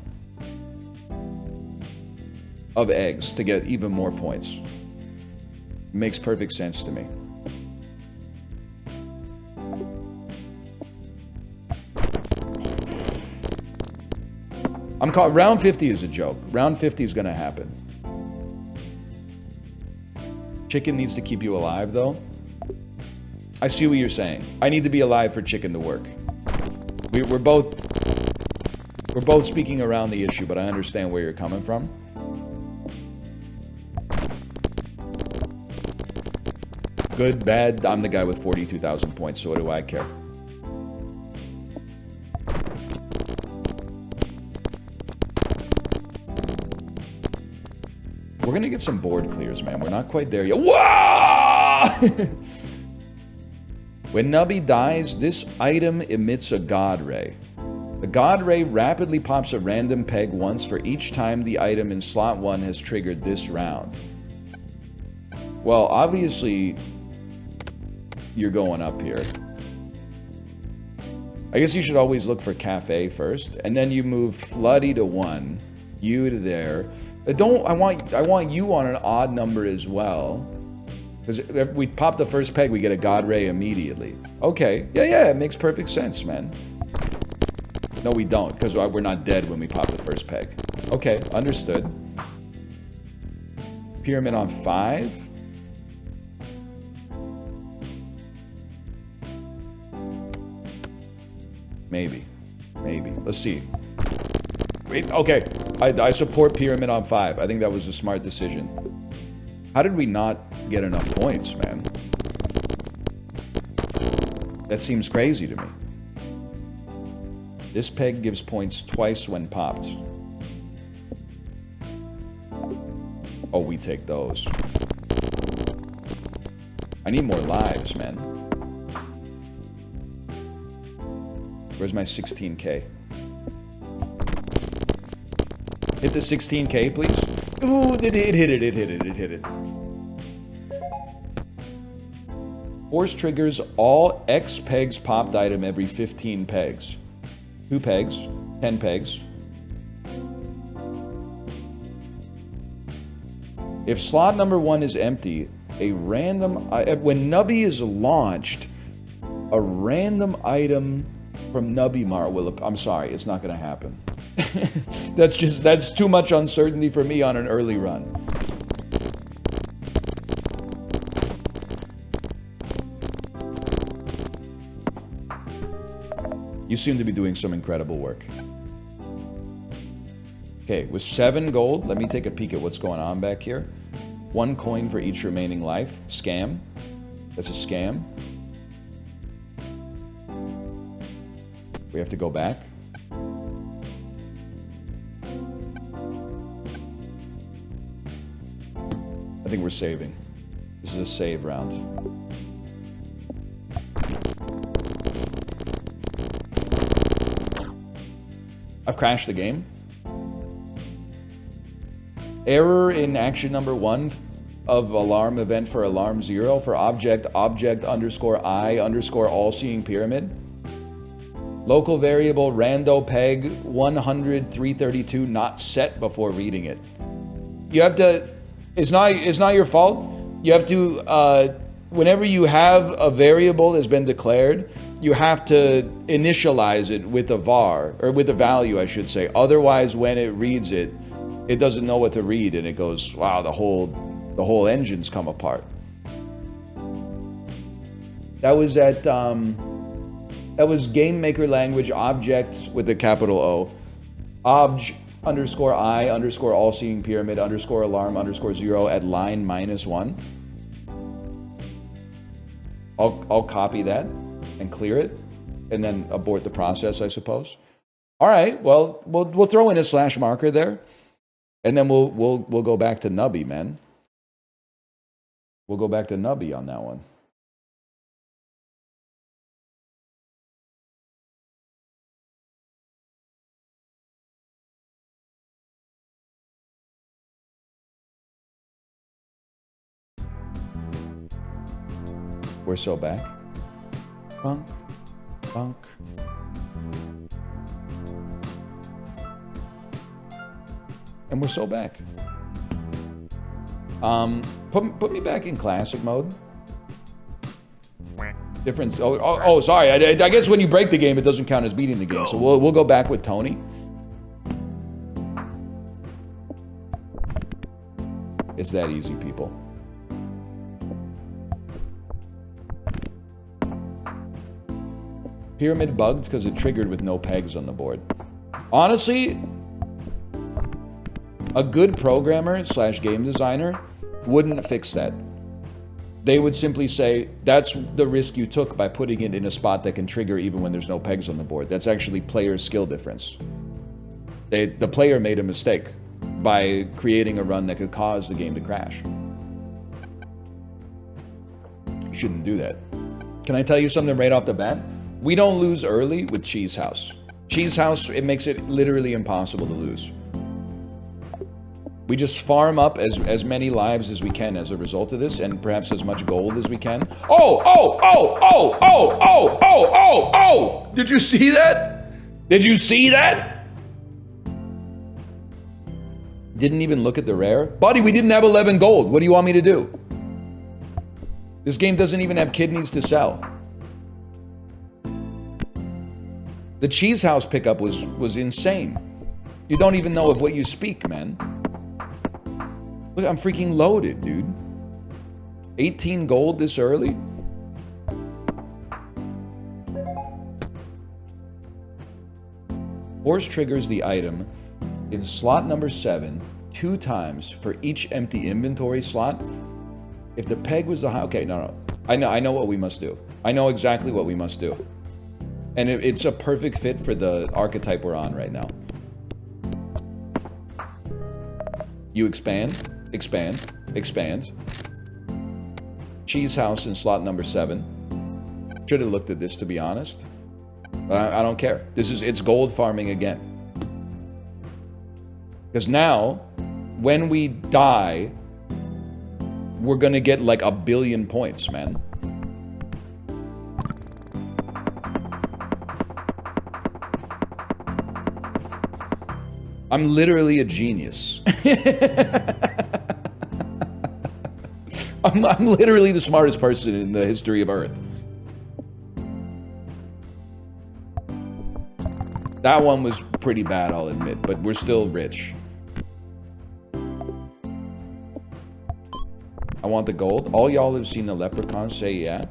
of eggs to get even more points. Makes perfect sense to me. I'm caught. Round 50 is a joke. Round 50 is gonna happen. Chicken needs to keep you alive, though. I see what you're saying. I need to be alive for chicken to work. We're both speaking around the issue, but I understand where you're coming from. Good, bad. I'm the guy with 42,000 points, so what do I care? We're gonna get some board clears, man. We're not quite there yet. Whoa! When Nubby dies, this item emits a God Ray. The God Ray rapidly pops a random peg once for each time the item in slot 1 has triggered this round. Well, obviously, you're going up here. I guess you should always look for Cafe first, and then you move Floody to 1, you to there. I want you on an odd number as well. Because if we pop the first peg, we get a God Ray immediately. Okay, yeah, it makes perfect sense, man. No, we don't, because we're not dead when we pop the first peg. Okay, understood. Pyramid on 5. Maybe. Let's see. Wait, okay. I support Pyramid on 5. I think that was a smart decision. How did we not get enough points, man? That seems crazy to me. This peg gives points twice when popped. Oh, we take those. I need more lives, man. Where's my 16K? Hit the 16K, please. Ooh, it hit it. Force triggers all X pegs popped item every 15 pegs. 2 pegs, 10 pegs. If slot number 1 is empty, a random... when Nubby is launched, a random item from Nubby Mar will... I'm sorry, it's not going to happen. That's too much uncertainty for me on an early run. You seem to be doing some incredible work. Okay, with 7 gold, let me take a peek at what's going on back here. 1 coin for each remaining life. Scam. That's a scam. We have to go back. I think we're saving. This is a save round. I've crashed the game. Error in action number 1 of alarm event for alarm 0 for object underscore I underscore all-seeing pyramid. Local variable rando peg 100-332 not set before reading it. You have to... It's not your fault. You have to, whenever you have a variable that's been declared, you have to initialize it with a var, or with a value, I should say. Otherwise, when it reads it, it doesn't know what to read, and it goes, wow, the whole engine's come apart. That was at, that was game maker language object with a capital O. Obj underscore I underscore all seeing pyramid underscore alarm underscore 0 at line -1. I'll copy that and clear it and then abort the process, I suppose. All right. Well, we'll throw in a slash marker there, and then we'll go back to Nubby, man. We'll go back to Nubby on that one. We're so back. Bunk, bunk. And we're so back. Put me back in classic mode. Difference. Oh, sorry. I guess when you break the game, it doesn't count as beating the game. So we'll go back with Tony. It's that easy, people. Pyramid bugged because it triggered with no pegs on the board. Honestly, a good programmer / game designer wouldn't fix that. They would simply say, that's the risk you took by putting it in a spot that can trigger even when there's no pegs on the board. That's actually player skill difference. The player made a mistake by creating a run that could cause the game to crash. You shouldn't do that. Can I tell you something right off the bat? We don't lose early with Cheese House. Cheese House, it makes it literally impossible to lose. We just farm up as many lives as we can as a result of this, and perhaps as much gold as we can. Oh! Did you see that? Did you see that? Didn't even look at the rare. Buddy, we didn't have 11 gold. What do you want me to do? This game doesn't even have kidneys to sell. The Cheese House pickup was insane. You don't even know of what you speak, man. Look, I'm freaking loaded, dude. 18 gold this early? Horse triggers the item in slot number 7 2 times for each empty inventory slot. If the peg was the high... Okay, no. I know what we must do. I know exactly what we must do. And it's a perfect fit for the archetype we're on right now. You expand. Cheese House in slot number 7. Should have looked at this, to be honest. But I don't care. It's gold farming again. Because now, when we die, we're gonna get like 1 billion points, man. I'm literally a genius. I'm literally the smartest person in the history of Earth. That one was pretty bad, I'll admit, but we're still rich. I want the gold. All y'all who've seen the Leprechaun say yeah.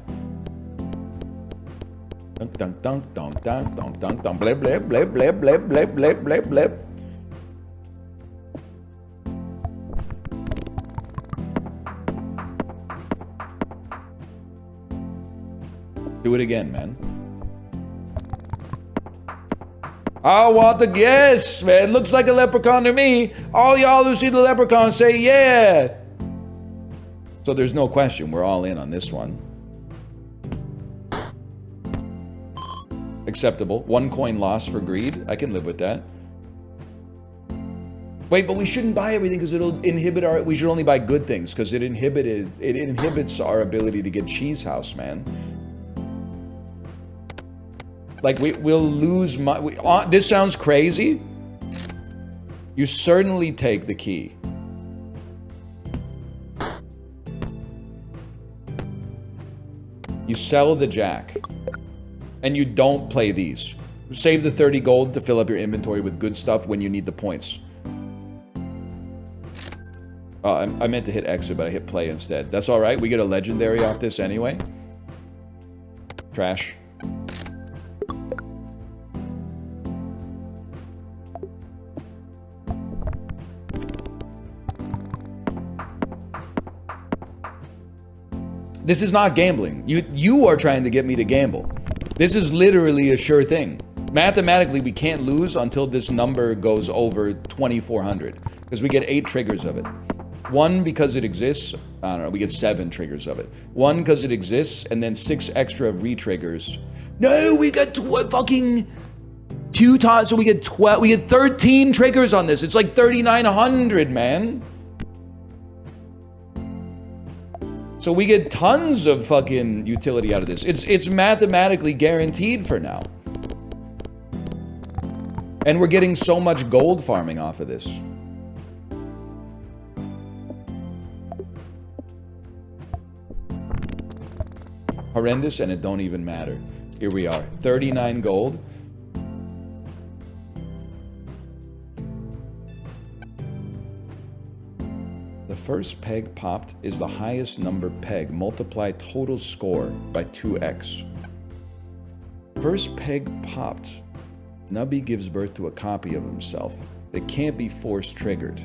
Dunk, dunk, dunk, dunk, dunk, dunk, dunk, dunk, bleb, bleb, bleb, bleb, bleb, bleb, bleb, bleb, bleb. Do it again, man. I want the yes, man. Looks like a leprechaun to me. All y'all who see the leprechaun say yeah. So there's no question. We're all in on this one. Acceptable. 1 coin loss for greed. I can live with that. Wait, but we shouldn't buy everything because it'll inhibit our... We should only buy good things because it inhibits our ability to get Cheese House, man. Like, we'll lose money. This sounds crazy. You certainly take the key. You sell the jack. And you don't play these. Save the 30 gold to fill up your inventory with good stuff when you need the points. I meant to hit exit, but I hit play instead. That's alright. We get a legendary off this anyway. Trash. This is not gambling. You are trying to get me to gamble. This is literally a sure thing. Mathematically, we can't lose until this number goes over 2,400 because we get 8 triggers of it. 1 because it exists. I don't know. We get 7 triggers of it. 1 because it exists, and then 6 extra re-triggers. No, we got fucking 2 times. So we get 12. We get 13 triggers on this. It's like 3,900, man. So we get tons of fucking utility out of this. It's mathematically guaranteed for now. And we're getting so much gold farming off of this. Horrendous, and it don't even matter. Here we are, 39 gold. The first peg popped is the highest number peg. Multiply total score by 2x. First peg popped. Nubby gives birth to a copy of himself. It can't be force triggered.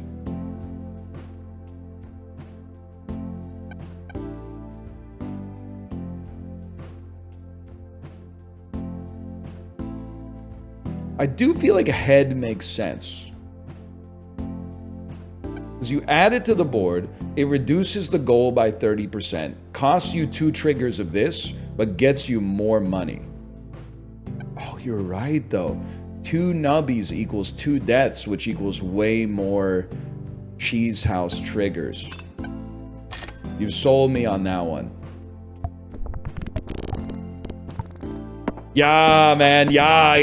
I do feel like a head makes sense. As you add it to the board, it reduces the goal by 30%, costs you 2 triggers of this, but gets you more money. Oh, you're right though. 2 nubbies equals 2 deaths, which equals way more cheese house triggers. You've sold me on that one. Yeah, man. Yeah.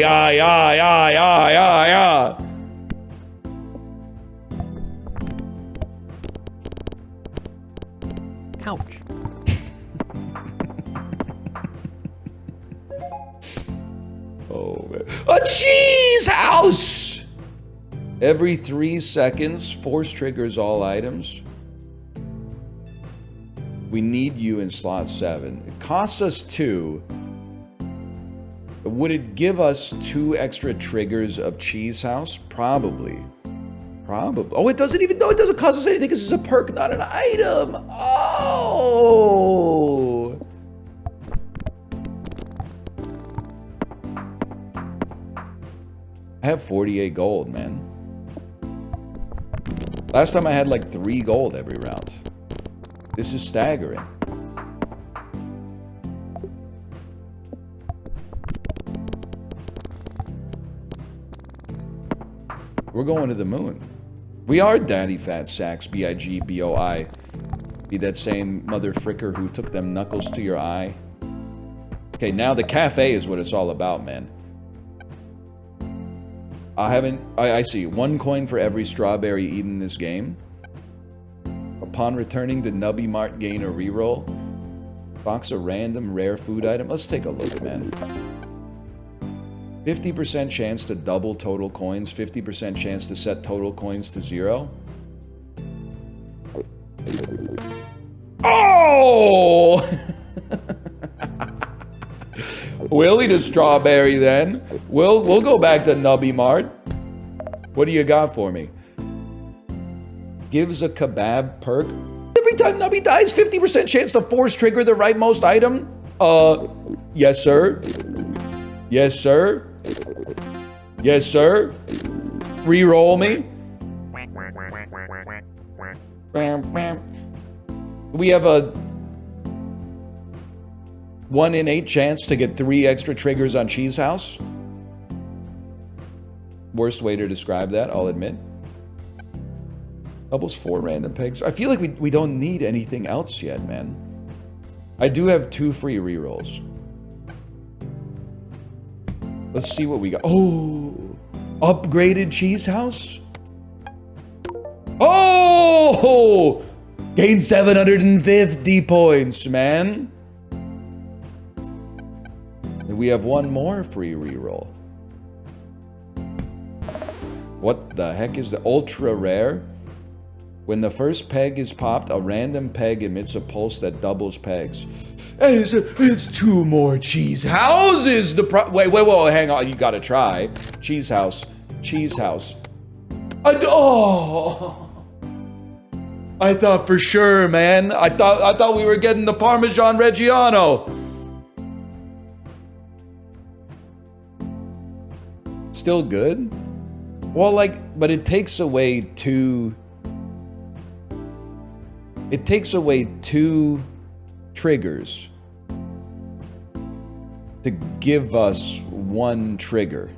Ouch. Oh, man. A cheese house! Every 3 seconds, force triggers all items. We need you in slot 7. It costs us 2. Would it give us 2 extra triggers of cheese house? Probably. Probably. Oh, it doesn't even, no, it doesn't cost us anything because it's a perk, not an item. Oh! I have 48 gold, man. Last time I had like 3 gold every round. This is staggering. We're going to the moon. We are Daddy Fat Sacks, B-I-G-B-O-I. Be that same mother fricker who took them knuckles to your eye. Okay, now the cafe is what it's all about, man. I see. 1 coin for every strawberry eaten in this game. Upon returning to Nubby Mart, gain a reroll. Box a random rare food item. Let's take a look, man. 50% chance to double total coins. 50% chance to set total coins to 0. Oh! We'll eat a strawberry then. We'll go back to Nubby Mart. What do you got for me? Gives a kebab perk. Every time Nubby dies, 50% chance to force trigger the rightmost item? Yes, sir. Yes, sir. Yes, sir. Reroll me. We have a 1 in 8 chance to get 3 extra triggers on Cheese House. Worst way to describe that, I'll admit. Doubles 4 random pegs. I feel like we don't need anything else yet, man. I do have 2 free rerolls. Let's see what we got. Oh, upgraded Cheese House. Oh, gain 750 points, man. And we have 1 more free reroll. What the heck is the ultra rare? When the first peg is popped, a random peg emits a pulse that doubles pegs. It's 2 more cheese houses. Wait, hang on. You gotta try. Cheese house. Cheese house. Oh! I thought for sure, man. I thought we were getting the Parmesan Reggiano. Still good? Well, like, but it takes away two... It takes away two triggers to give us one trigger.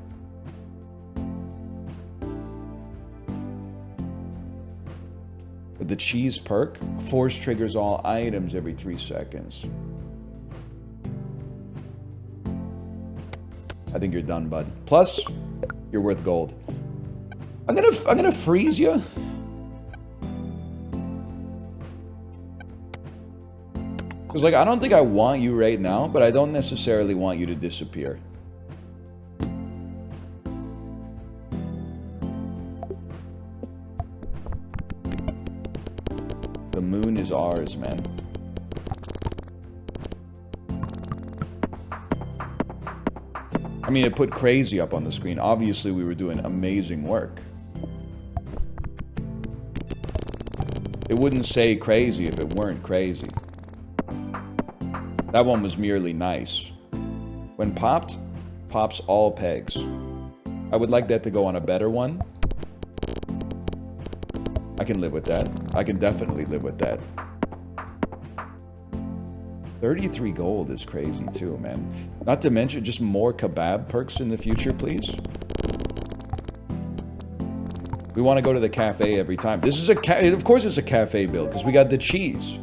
With the cheese perk, force triggers all items every 3 seconds. I think you're done, bud. Plus, you're worth gold. I'm gonna freeze you. Because, like, I don't think I want you right now, but I don't necessarily want you to disappear. The moon is ours, man. I mean, it put crazy up on the screen. Obviously, we were doing amazing work. It wouldn't say crazy if it weren't crazy. That one was merely nice. When popped, pops all pegs. I would like that to go on a better one. I can live with that. I can definitely live with that. 33 gold is crazy too, man. Not to mention just more kebab perks in the future, please. We want to go to the cafe every time. This is of course it's a cafe build because we got the cheese.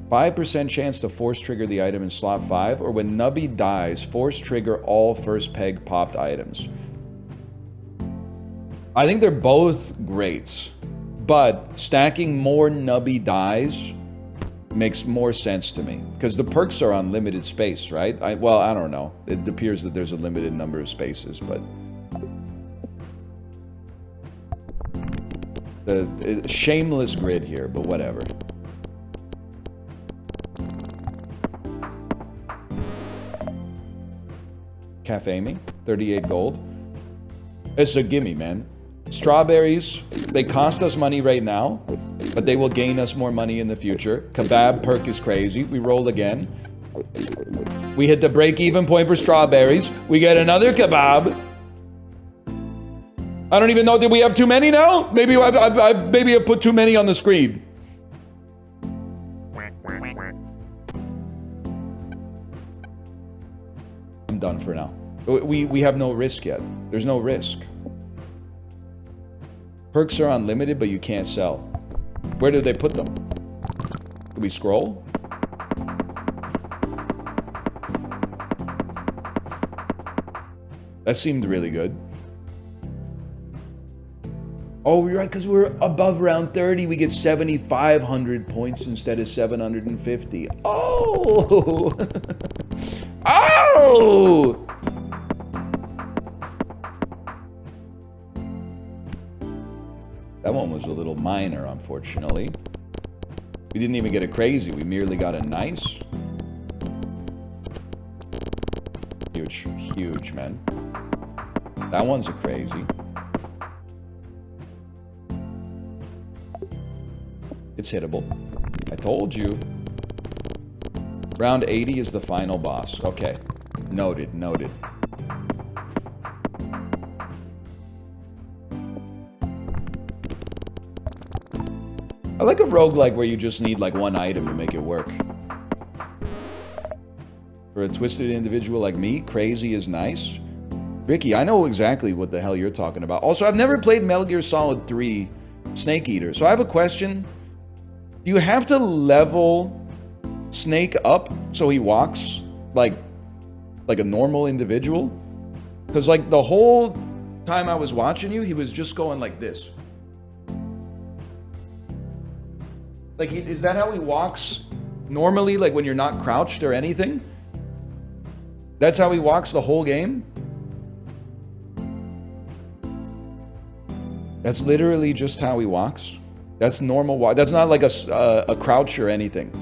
5% chance to force trigger the item in slot 5, or when Nubby dies, force trigger all first peg popped items. I think they're both great, but stacking more Nubby dies makes more sense to me because the perks are on limited space, right? Well, I don't know. It appears that there's a limited number of spaces, but the shameless grid here, but whatever. Cafe me, 38 gold. It's a gimme, man. Strawberries, they cost us money right now, but they will gain us more money in the future. Kebab perk is crazy. We roll again. We hit the break-even point for strawberries. We get another kebab. I don't even know, did we have too many now? Maybe maybe I put too many on the screen. I'm done for now. We have no risk yet. There's no risk. Perks are unlimited, but you can't sell. Where do they put them? Do we scroll? That seemed really good. Oh, you're right, because we're above round 30, we get 7,500 points instead of 750. Oh! Oh! That one was a little minor, unfortunately. We didn't even get a crazy, we merely got a nice. Huge, huge, man. That one's a crazy. It's hittable. I told you. Round 80 is the final boss. Okay. Noted, noted. I like a roguelike where you just need like one item to make it work. For a twisted individual like me, crazy is nice. Ricky, I know exactly what the hell you're talking about. Also, I've never played Metal Gear Solid 3 Snake Eater, so I have a question. Do you have to level Snake up so he walks like a normal individual? Because like the whole time I was watching you, he was just going like this. Like, is that how he walks normally, like when you're not crouched or anything? That's how he walks the whole game? That's literally just how he walks? That's normal walk. That's not like a crouch or anything.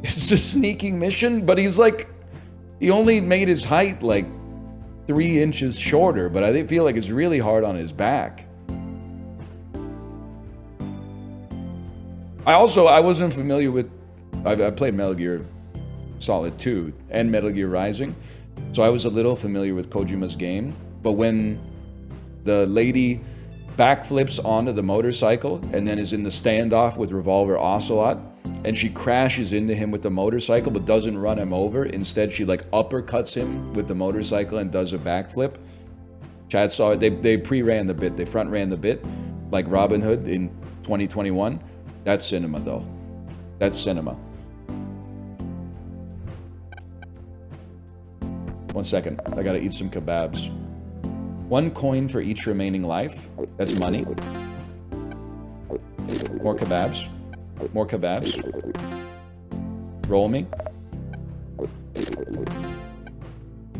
It's a sneaking mission, but he's like, he only made his height like 3 inches shorter, but I feel like it's really hard on his back. I wasn't familiar with, I played Metal Gear Solid 2 and Metal Gear Rising, so I was a little familiar with Kojima's game, but when The lady backflips onto the motorcycle and then is in the standoff with Revolver Ocelot, and she crashes into him with the motorcycle but doesn't run him over. Instead, she like uppercuts him with the motorcycle and does a backflip. Chad saw it. They pre-ran the bit. They front-ran the bit like Robin Hood in 2021. That's cinema, though. That's cinema. 1 second. I gotta eat some kebabs. 1 coin for each remaining life. That's money. More kebabs. More kebabs. Roll me.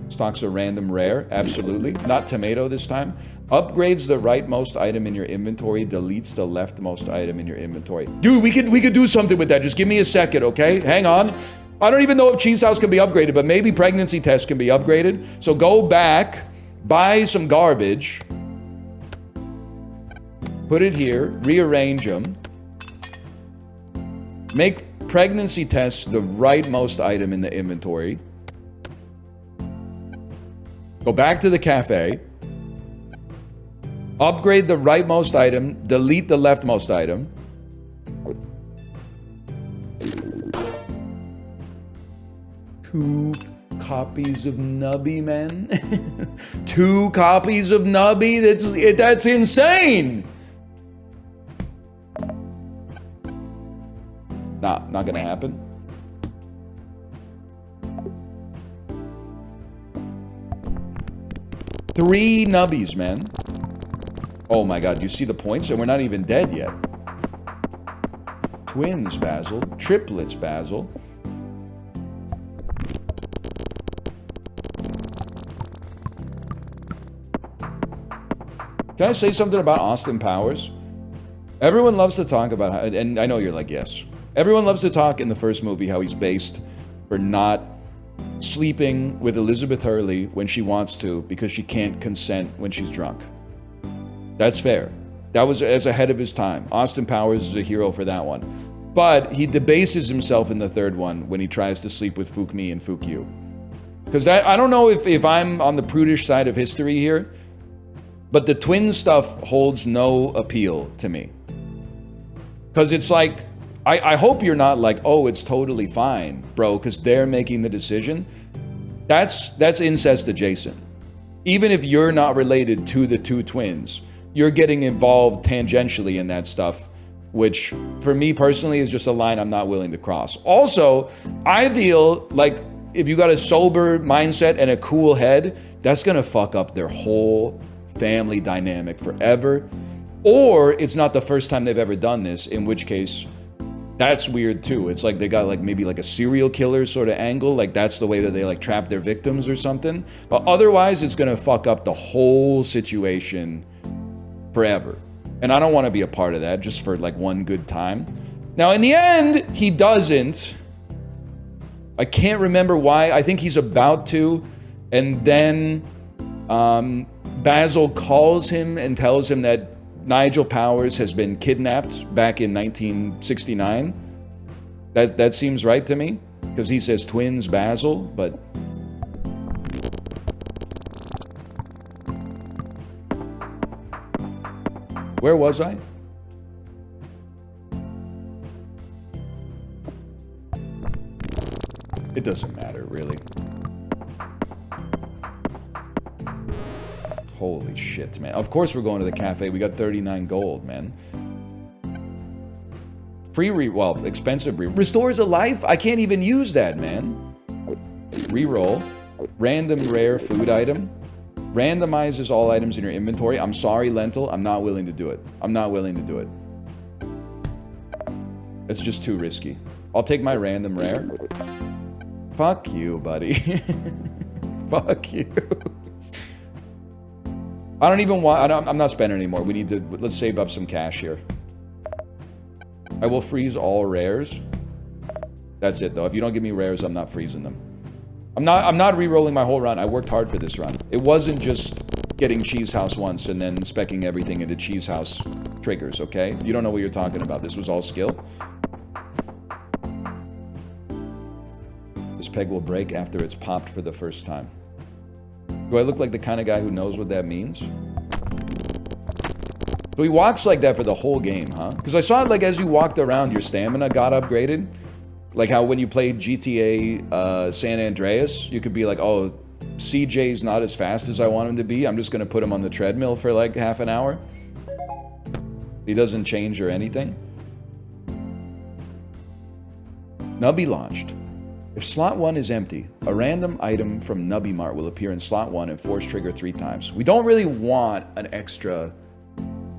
Stocks a random rare. Absolutely. Not tomato this time. Upgrades the rightmost item in your inventory. Deletes the leftmost item in your inventory. Dude, we could do something with that. Just give me a second, okay? Hang on. I don't even know if Cheese House can be upgraded, but maybe pregnancy test can be upgraded. So go back, buy some garbage, put it here, rearrange them, make pregnancy tests the rightmost item in the inventory, go back to the cafe, upgrade the rightmost item, delete the leftmost item. Two copies of Nubby, man. 2 copies of Nubby? That's insane! Not gonna happen. Three Nubbies, man. Oh my god, you see the points? And we're not even dead yet. Twins, Basil. Triplets, Basil. Can I say something about Austin Powers? Everyone loves to talk about how, and I know you're like, yes. Everyone loves to talk in the first movie how he's based for not sleeping with Elizabeth Hurley when she wants to because she can't consent when she's drunk. That's fair. That was as ahead of his time. Austin Powers is a hero for that one. But he debases himself in the third one when he tries to sleep with Fook Me and Fook You. Because I don't know if I'm on the prudish side of history here, but the twin stuff holds no appeal to me. Because it's like, I hope you're not like, oh, it's totally fine, bro, because they're making the decision. That's incest adjacent. Even if you're not related to the 2 twins, you're getting involved tangentially in that stuff, which for me personally is just a line I'm not willing to cross. Also, I feel like if you got a sober mindset and a cool head, that's gonna fuck up their whole family dynamic forever. Or it's not the first time they've ever done this, in which case that's weird too. It's like they got like maybe like a serial killer sort of angle, like that's the way that they like trap their victims or something. But otherwise it's gonna fuck up the whole situation forever. And I don't want to be a part of that just for like one good time. Now in the end, he doesn't. I can't remember why. I think he's about to, and then Basil calls him and tells him that Nigel Powers has been kidnapped back in 1969. That seems right to me, because he says twins Basil, but... Where was I? It doesn't matter, really. Holy shit, man. Of course we're going to the cafe. We got 39 gold, man. Well, expensive restores a life? I can't even use that, man. Reroll. Random rare food item. Randomizes all items in your inventory. I'm sorry, Lentil. I'm not willing to do it. I'm not willing to do it. It's just too risky. I'll take my random rare. Fuck you, buddy. Fuck you. I don't even want... I'm not spending anymore. We need to... Let's save up some cash here. I will freeze all rares. That's it, though. If you don't give me rares, I'm not freezing them. I'm not re-rolling my whole run. I worked hard for this run. It wasn't just getting Cheese House once and then speccing everything into Cheese House triggers, okay? You don't know what you're talking about. This was all skill. This peg will break after it's popped for the first time. Do I look like the kind of guy who knows what that means? So he walks like that for the whole game, huh? Because I saw it like as you walked around, your stamina got upgraded. Like how when you played GTA San Andreas, you could be like, oh, CJ's not as fast as I want him to be. I'm just going to put him on the treadmill for like half an hour. He doesn't change or anything. Nubby launched. If slot 1 is empty, a random item from Nubby Mart will appear in slot 1 and force trigger 3 times. We don't really want an extra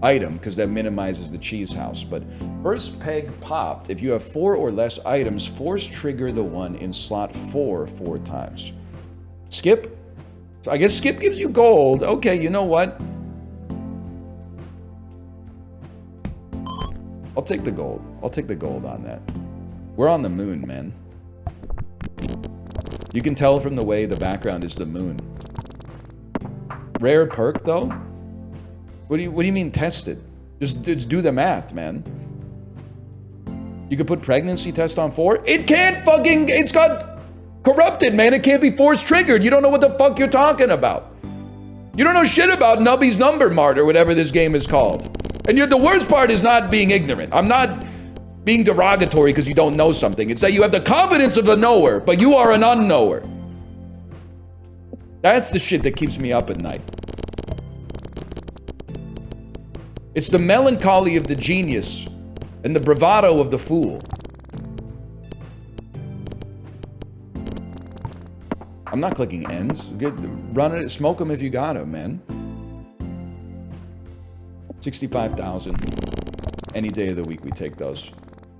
item because that minimizes the cheese house, but first peg popped. If you have 4 or less items, force trigger the one in slot 4 times. Skip? So I guess skip gives you gold. Okay, you know what? I'll take the gold. I'll take the gold on that. We're on the moon, man. You can tell from the way the background is the moon. Rare perk, though? What do you mean tested? Just do the math, man. You could put pregnancy test on 4? It can't fucking... It's got corrupted, man. It can't be force triggered. You don't know what the fuck you're talking about. You don't know shit about Nubby's Number Mart or whatever this game is called. And the worst part is not being ignorant. I'm not being derogatory because you don't know something. It's that you have the confidence of a knower, but you are an unknower. That's the shit that keeps me up at night. It's the melancholy of the genius and the bravado of the fool. I'm not clicking ends. Run it, smoke them if you got them, man. 65,000. Any day of the week we take those.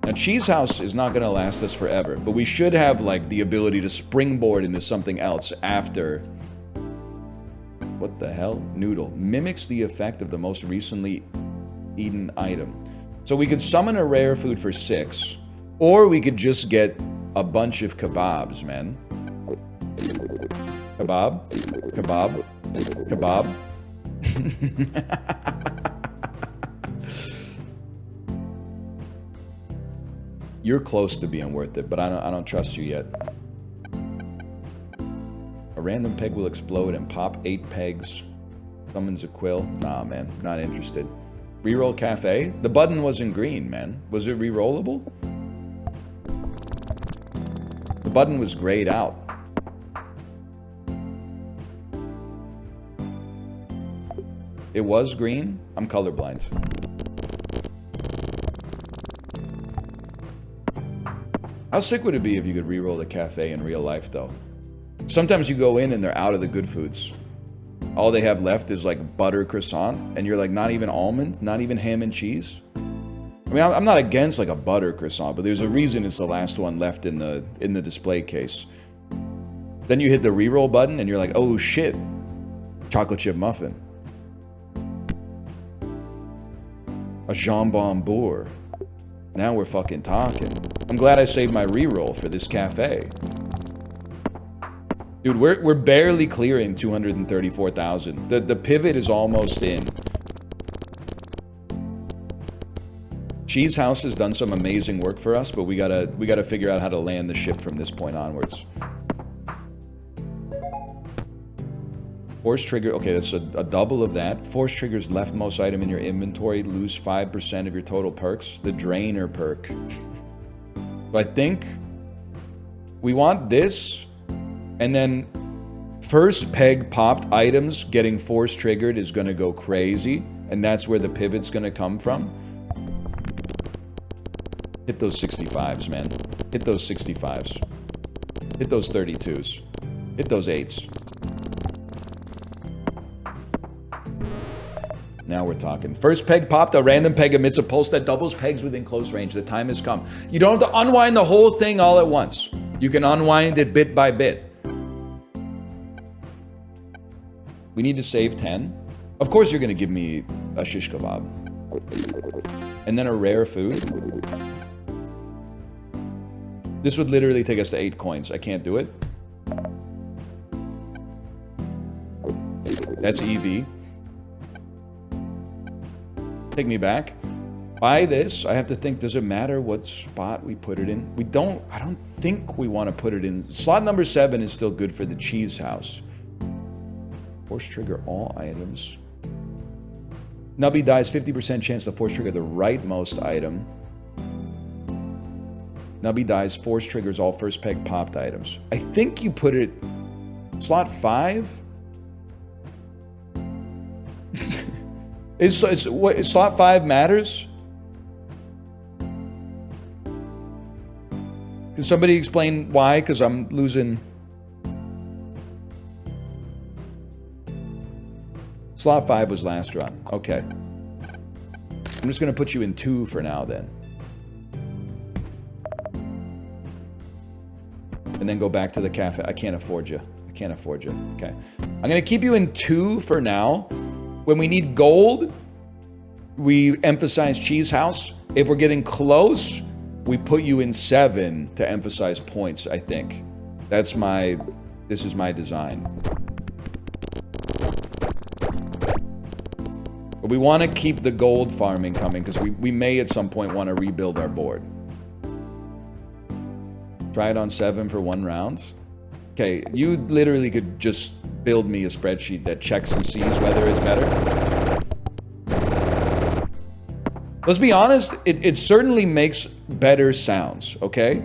Now, Cheese House is not going to last us forever, but we should have, like, the ability to springboard into something else after... What the hell? Noodle. Mimics the effect of the most recently eaten item. So we could summon a rare food for 6, or we could just get a bunch of kebabs, man. Kebab? Kebab? Kebab? You're close to being worth it, but I don't trust you yet. A random peg will explode and pop 8 pegs. Summons a quill. Nah, man. Not interested. Reroll cafe? The button wasn't green, man. Was it rerollable? The button was grayed out. It was green? I'm colorblind. How sick would it be if you could reroll the cafe in real life, though? Sometimes you go in and they're out of the good foods. All they have left is like butter croissant, and you're like, not even almond, not even ham and cheese. I mean, I'm not against like a butter croissant, but there's a reason it's the last one left in the display case. Then you hit the reroll button, and you're like, oh shit, chocolate chip muffin, a jambon beurre. Now we're fucking talking. I'm glad I saved my reroll for this cafe. Dude, we're barely clearing 234,000. The pivot is almost in. Cheese House has done some amazing work for us, but we gotta figure out how to land the ship from this point onwards. Force trigger, okay, that's a double of that. Force triggers leftmost item in your inventory, lose 5% of your total perks. The Drainer perk. So I think we want this, and then first peg popped items getting force triggered is gonna go crazy, and that's where the pivot's gonna come from. Hit those 65s, man. Hit those 65s. Hit those 32s. Hit those 8s. Now we're talking. First peg popped. A random peg emits a pulse that doubles pegs within close range. The time has come. You don't have to unwind the whole thing all at once. You can unwind it bit by bit. We need to save 10. Of course you're going to give me a shish kebab. And then a rare food. This would literally take us to 8 coins. I can't do it. That's EV. Take me back. Buy this. I have to think, does it matter what spot we put it in? I don't think we want to put it in. Slot number 7 is still good for the Cheese House. Force trigger all items. Nubby dies 50% chance to force trigger the rightmost item. Nubby dies, force triggers all first peg popped items. I think you put it slot 5? What, slot 5 matters? Can somebody explain why? Because I'm losing. Slot 5 was last run. Okay. I'm just going to put you in 2 for now then. And then go back to the cafe. I can't afford you. I can't afford you. Okay. I'm going to keep you in 2 for now. When we need gold, we emphasize Cheese House. If we're getting close, we put you in 7 to emphasize points, I think. This is my design. But we want to keep the gold farming coming because we may at some point want to rebuild our board. Try it on 7 for 1 round. Okay, you literally could just build me a spreadsheet that checks and sees whether it's better. Let's be honest, it certainly makes better sounds, okay?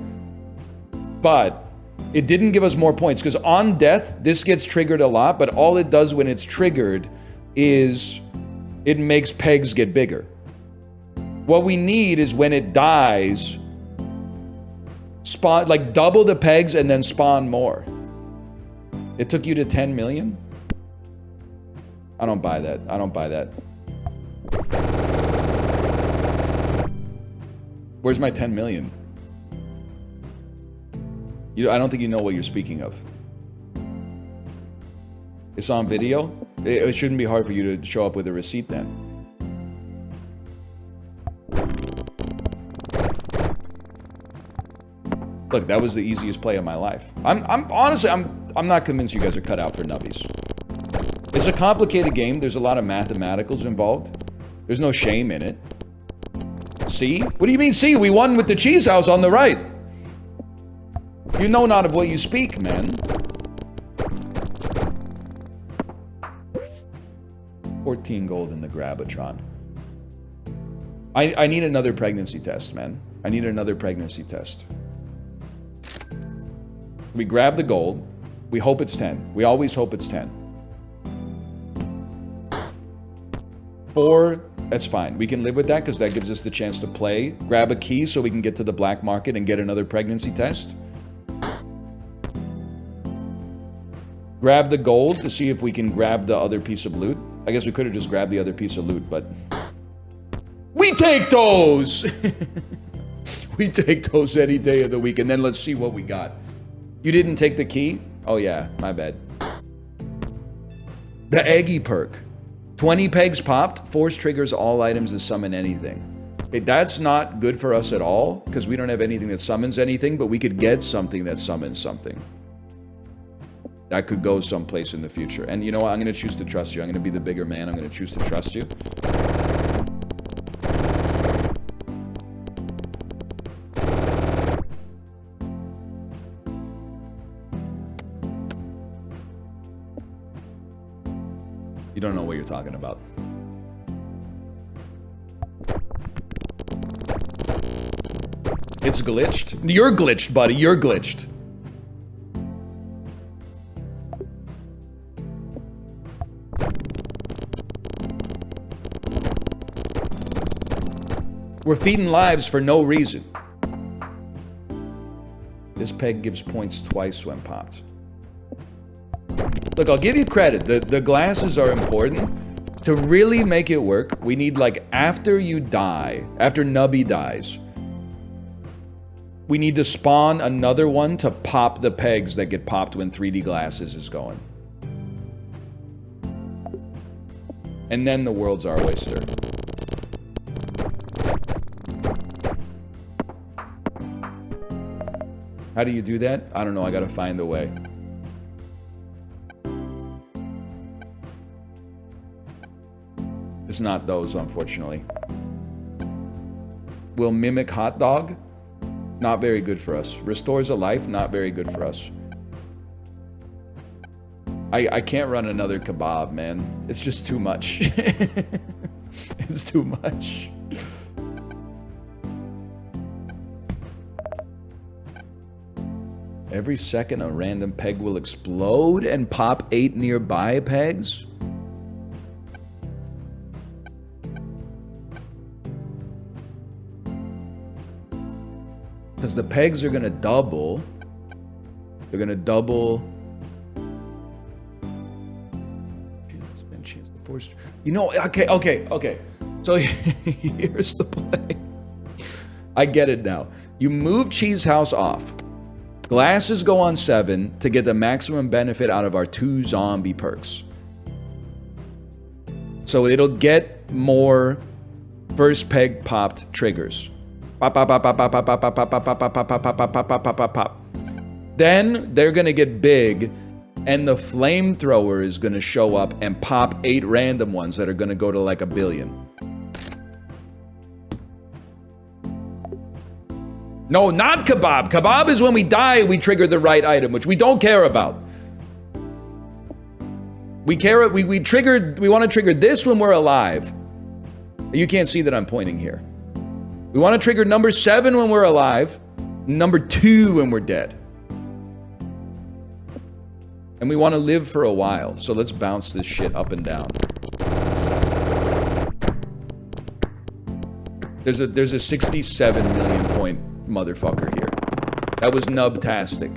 But it didn't give us more points because on death, this gets triggered a lot, but all it does when it's triggered is it makes pegs get bigger. What we need is when it dies, spawn, like double the pegs and then spawn more. It took you to 10 million? I don't buy that. I don't buy that. Where's my 10 million? I don't think you know what you're speaking of. It's on video? It shouldn't be hard for you to show up with a receipt then. Look, that was the easiest play of my life. I'm honestly, I'm not convinced you guys are cut out for nubbies. It's a complicated game. There's a lot of mathematicals involved. There's no shame in it. See? What do you mean, see? We won with the cheese house on the right. You know not of what you speak, man. 14 gold in the Grabatron. I need another pregnancy test, man. I need another pregnancy test. We grab the gold. We hope it's 10. We always hope it's 10. 4, that's fine. We can live with that because that gives us the chance to play. Grab a key so we can get to the black market and get another pregnancy test. Grab the gold to see if we can grab the other piece of loot. I guess we could have just grabbed the other piece of loot, but... We take those! We take those any day of the week, and then let's see what we got. You didn't take the key? Oh yeah, my bad. The Eggy perk. 20 pegs popped, force triggers all items that summon anything. That's not good for us at all, because we don't have anything that summons anything, but we could get something that summons something. That could go someplace in the future. And you know what? I'm going to choose to trust you. I'm going to be the bigger man. I'm going to choose to trust you. You don't know what you're talking about. It's glitched. You're glitched, buddy. You're glitched. We're feeding lives for no reason. This peg gives points twice when popped. Look, I'll give you credit. The glasses are important. To really make it work, we need, like, after you die, after Nubby dies, we need to spawn another one to pop the pegs that get popped when 3D glasses is going. And then the world's our oyster. How do you do that? I don't know. I gotta find a way. It's not those, unfortunately. Will mimic hot dog? Not very good for us. Restores a life? Not very good for us. I can't run another kebab, man. It's just too much. It's too much. Every second, a random peg will explode and pop 8 nearby pegs? Because the pegs are going to double. They're going to double. You know, okay. So here's the play. I get it now. You move Cheese House off. Glasses go on 7 to get the maximum benefit out of our 2 zombie perks. So it'll get more first peg popped triggers. Pop, pop, pop, pop, pop, pop, pop, pop, pop, pop, pop, pop, pop, pop, pop, pop, pop, pop. Then they're gonna get big, and the flamethrower is gonna show up and pop 8 random ones that are gonna go to like 1 billion. No, not kebab. Kebab is when we die, we trigger the right item, which we don't care about. We want to trigger this when we're alive. You can't see that I'm pointing here. We want to trigger number 7 when we're alive, number 2 when we're dead. And we want to live for a while, so let's bounce this shit up and down. There's a 67 million point motherfucker here. That was nubtastic.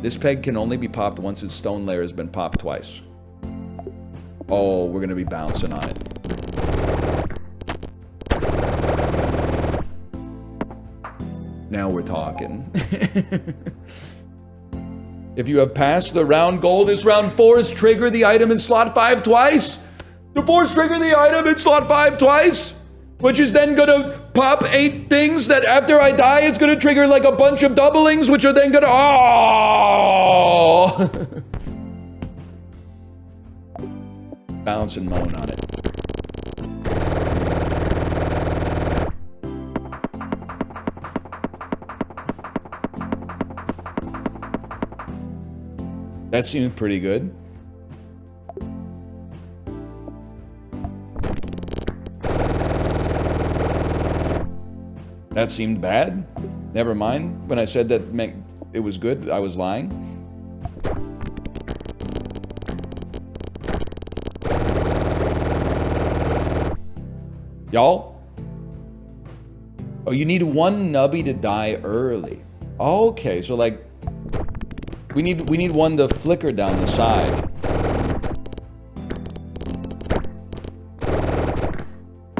This peg can only be popped once its stone layer has been popped twice. Oh, we're gonna be bouncing on it. Now we're talking. If you have passed the round goal, this round force trigger the item in slot 5 twice. The force trigger the item in slot 5 twice, which is then gonna pop 8 things that after I die, it's gonna trigger like a bunch of doublings, which are then gonna, oh! Bounce and moan on it. That seemed pretty good. That seemed bad. Never mind. When I said that meant it was good, I was lying. Y'all? Oh, you need 1 Nubby to die early. Okay, so like we need one to flicker down the side.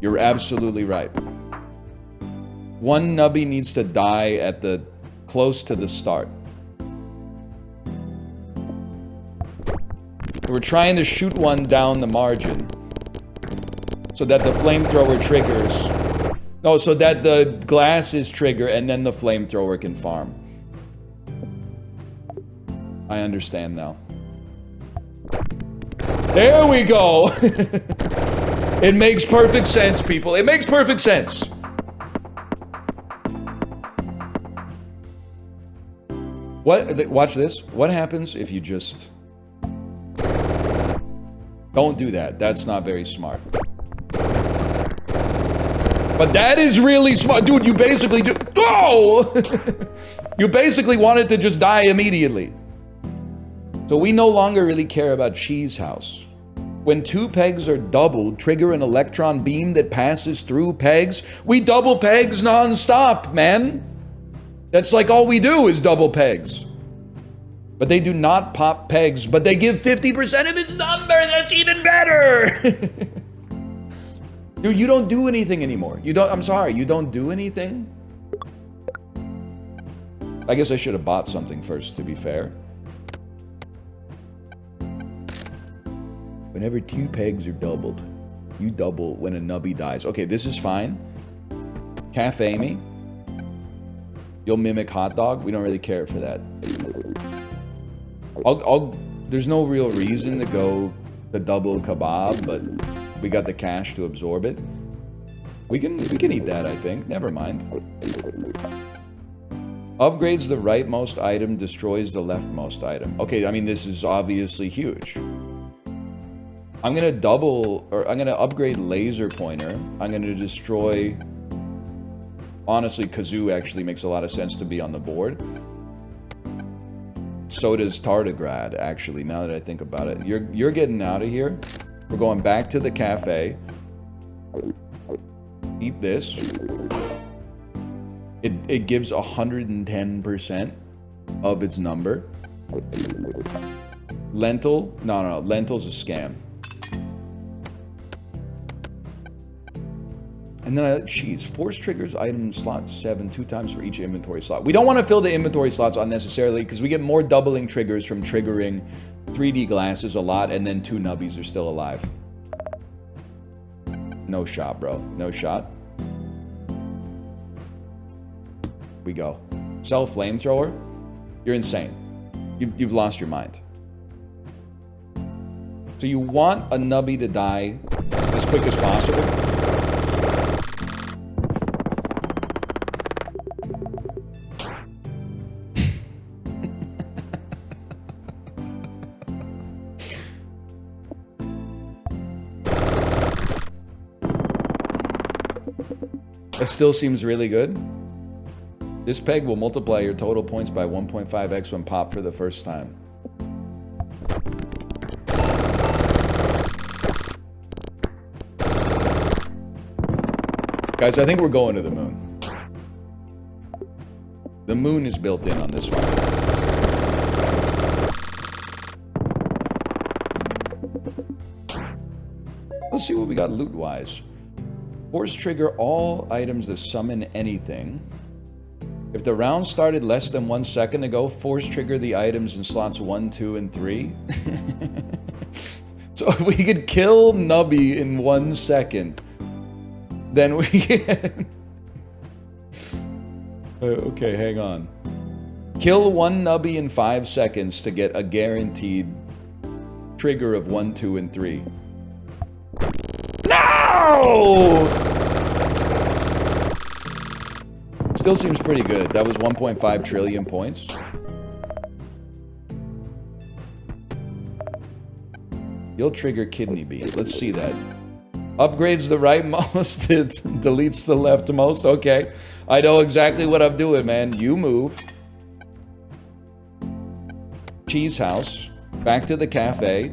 You're absolutely right. 1 Nubby needs to die at the close to the start. We're trying to shoot one down the margin so that the flamethrower triggers. No, so that the glasses trigger and then the flamethrower can farm. I understand now. There we go. It makes perfect sense, people. It makes perfect sense. Watch this. What happens if you just... Don't do that. That's not very smart. But that is really smart. Dude, you basically do... Oh! You basically wanted to just die immediately. So we no longer really care about Cheese House. When 2 pegs are doubled, trigger an electron beam that passes through pegs. We double pegs non-stop, man. That's like all we do is double pegs. But they do not pop pegs, but they give 50% of its number. That's even better. Dude, you don't do anything anymore. I'm sorry, you don't do anything? I guess I should have bought something first, to be fair. Whenever 2 pegs are doubled, you double when a Nubby dies. Okay, this is fine. Cafe me. You'll mimic hot dog. We don't really care for that. There's no real reason to go the double kebab, but we got the cash to absorb it. We can eat that, I think. Never mind. Upgrades the rightmost item, destroys the leftmost item. Okay, I mean, this is obviously huge. I'm gonna double, or I'm gonna upgrade laser pointer. I'm gonna destroy. Honestly, Kazoo actually makes a lot of sense to be on the board. So does Tardigrade, actually, now that I think about it. You're getting out of here. We're going back to the cafe. Eat this. It gives 110% of its number. Lentil? No. Lentil's a scam. And then, geez, force triggers item slot 7 2 times for each inventory slot. We don't want to fill the inventory slots unnecessarily because we get more doubling triggers from triggering 3D glasses a lot, and then 2 nubbies are still alive. No shot, bro. No shot. We go. Sell flamethrower? You're insane. You've lost your mind. So you want a nubby to die as quick as possible? It still seems really good. This peg will multiply your total points by 1.5x when popped for the first time. Guys, I think we're going to the moon. The moon is built in on this one. Let's see what we got loot-wise. Force trigger all items that summon anything. If the round started less than 1 second ago, force trigger the items in slots 1, 2, and 3. So if we could kill Nubby in 1 second, then we can... Okay, hang on. Kill 1 Nubby in 5 seconds to get a guaranteed trigger of 1, 2, and 3. No! Still seems pretty good. That was 1.5 trillion points. You'll trigger kidney bean. Let's see that. Upgrades the rightmost, it deletes the leftmost. Okay. I know exactly what I'm doing, man. You move. Cheese house. Back to the cafe.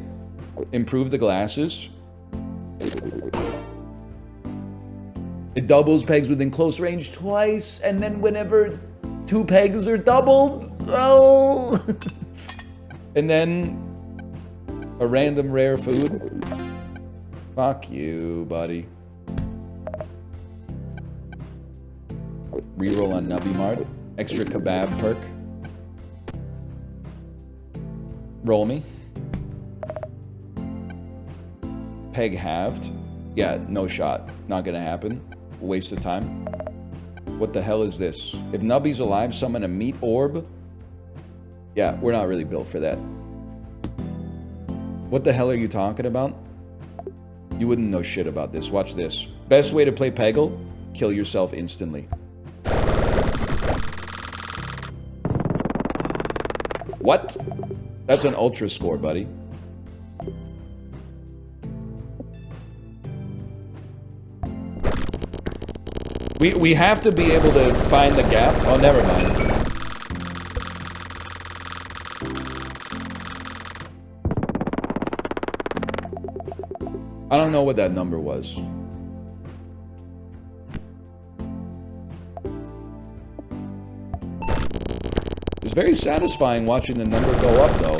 Improve the glasses. It doubles pegs within close range twice, and then whenever 2 pegs are doubled, oh! And then a random rare food. Fuck you, buddy. Reroll on Nubby Mart. Extra kebab perk. Roll me. Peg halved. Yeah, no shot. Not gonna happen. Waste of time. What the hell is this? If Nubby's alive, summon a meat orb? Yeah, we're not really built for that. What the hell are you talking about? You wouldn't know shit about this. Watch this. Best way to play Peggle? Kill yourself instantly. What? That's an ultra score, buddy. We have to be able to find the gap. Oh, never mind. I don't know what that number was. It's very satisfying watching the number go up, though.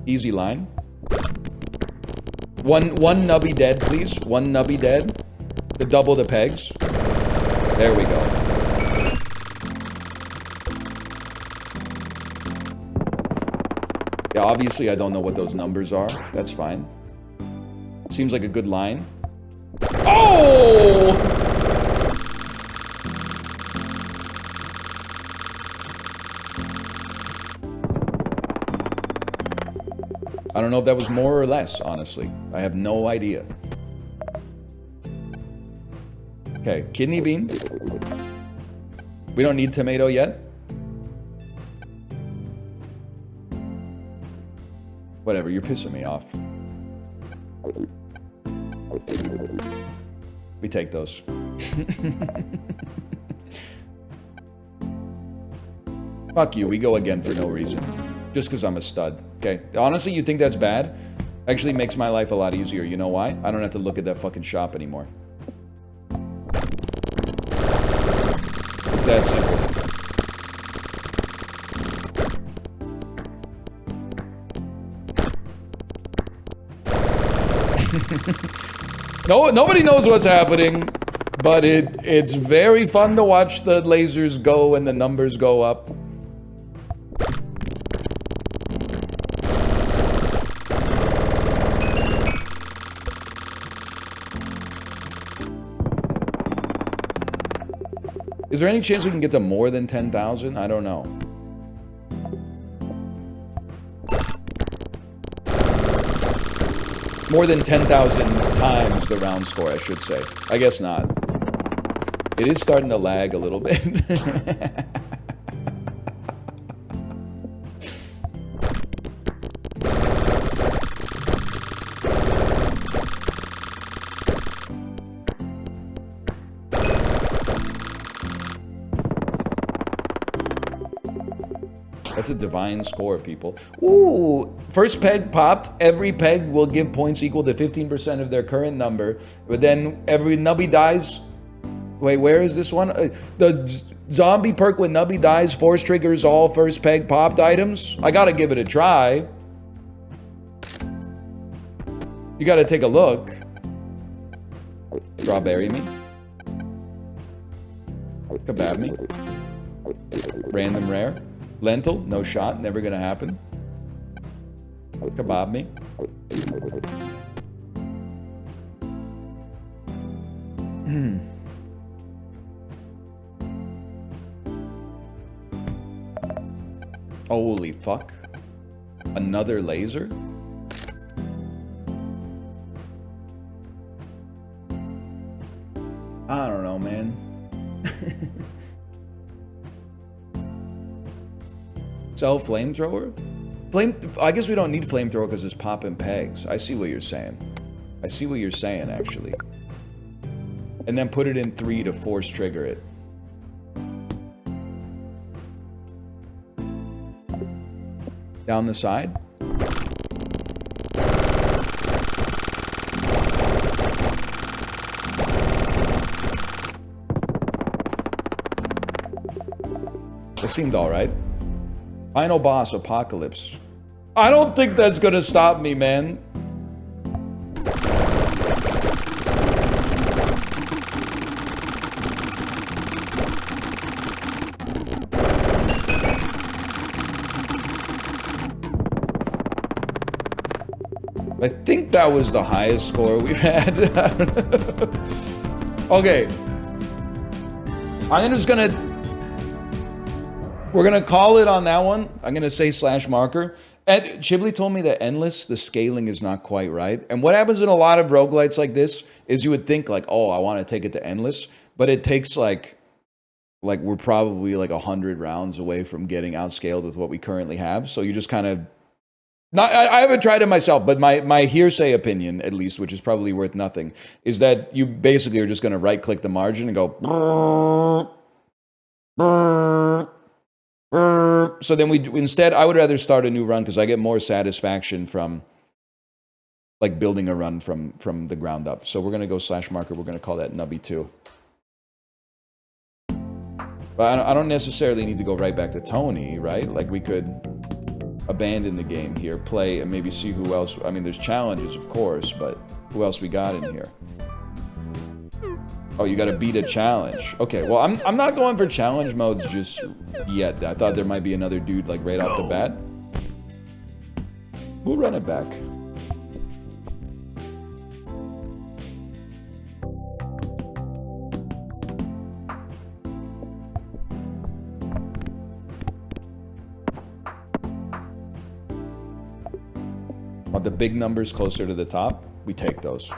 Easy line. One Nubby dead, please. 1 Nubby dead. To double the pegs. There we go. Yeah, obviously I don't know what those numbers are. That's fine. Seems like a good line. Oh! I don't know if that was more or less, honestly. I have no idea. Okay, kidney bean. We don't need tomato yet. Whatever, you're pissing me off. We take those. Fuck you, we go again for no reason. Just because I'm a stud, okay? Honestly, you think that's bad? Actually makes my life a lot easier. You know why? I don't have to look at that fucking shop anymore. It's that simple. No, nobody knows what's happening, but it's very fun to watch the lasers go and the numbers go up. Is there any chance we can get to more than 10,000? I don't know. More than 10,000 times the round score, I should say. I guess not. It is starting to lag a little bit. That's a divine score, people. Ooh, first peg popped. Every peg will give points equal to 15% of their current number. But then every Nubby dies. Wait, where is this one? The zombie perk when Nubby dies, force triggers all first peg popped items. I gotta give it a try. You gotta take a look. Strawberry me. Kebab me. Random rare. Lentil, no shot, never gonna happen. Kebab me. Holy fuck. Another laser? I don't know, man. Sell flamethrower? I guess we don't need flamethrower because it's popping pegs. I see what you're saying. I see what you're saying, actually. And then put it in 3 to force trigger it. Down the side? It seemed alright. Final boss, Apocalypse. I don't think that's gonna stop me, man. I think that was the highest score we've had. Okay. I'm just gonna... We're gonna call it on that one. I'm gonna say slash marker. And Chibli told me that endless, the scaling is not quite right. And what happens in a lot of roguelites like this is you would think like, oh, I want to take it to endless, but it takes like we're probably like 100 rounds away from getting outscaled with what we currently have. So you just kind of, not, I haven't tried it myself, but my hearsay opinion, at least, which is probably worth nothing, is that you basically are just gonna right click the margin and go. So then instead, I would rather start a new run because I get more satisfaction from like building a run from the ground up. So we're gonna go slash marker. We're gonna call that Nubby 2. But I don't necessarily need to go right back to Tony, right? Like we could abandon the game here, play, and maybe see who else. I mean, there's challenges, of course, but who else we got in here? Oh, you gotta beat a challenge. Okay, well, I'm not going for challenge modes just yet. I thought there might be another dude, like, right off the bat. We'll run it back. Want the big numbers closer to the top? We take those.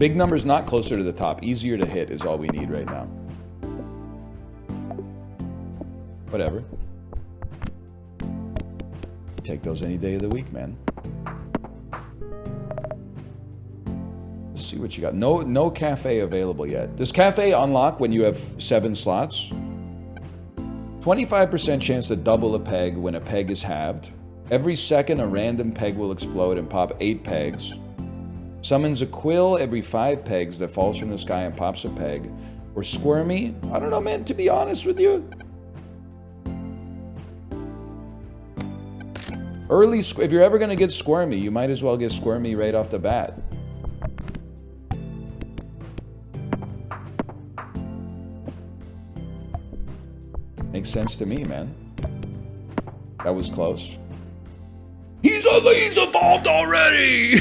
Big numbers not closer to the top. Easier to hit is all we need right now. Whatever. Take those any day of the week, man. Let's see what you got. No cafe available yet. Does cafe unlock when you have 7 slots? 25% chance to double a peg when a peg is halved. Every second, a random peg will explode and pop 8 pegs. Summons a quill every 5 pegs that falls from the sky and pops a peg. Or squirmy. I don't know, man, to be honest with you. If you're ever going to get squirmy, you might as well get squirmy right off the bat. Makes sense to me, man. That was close. He's evolved already!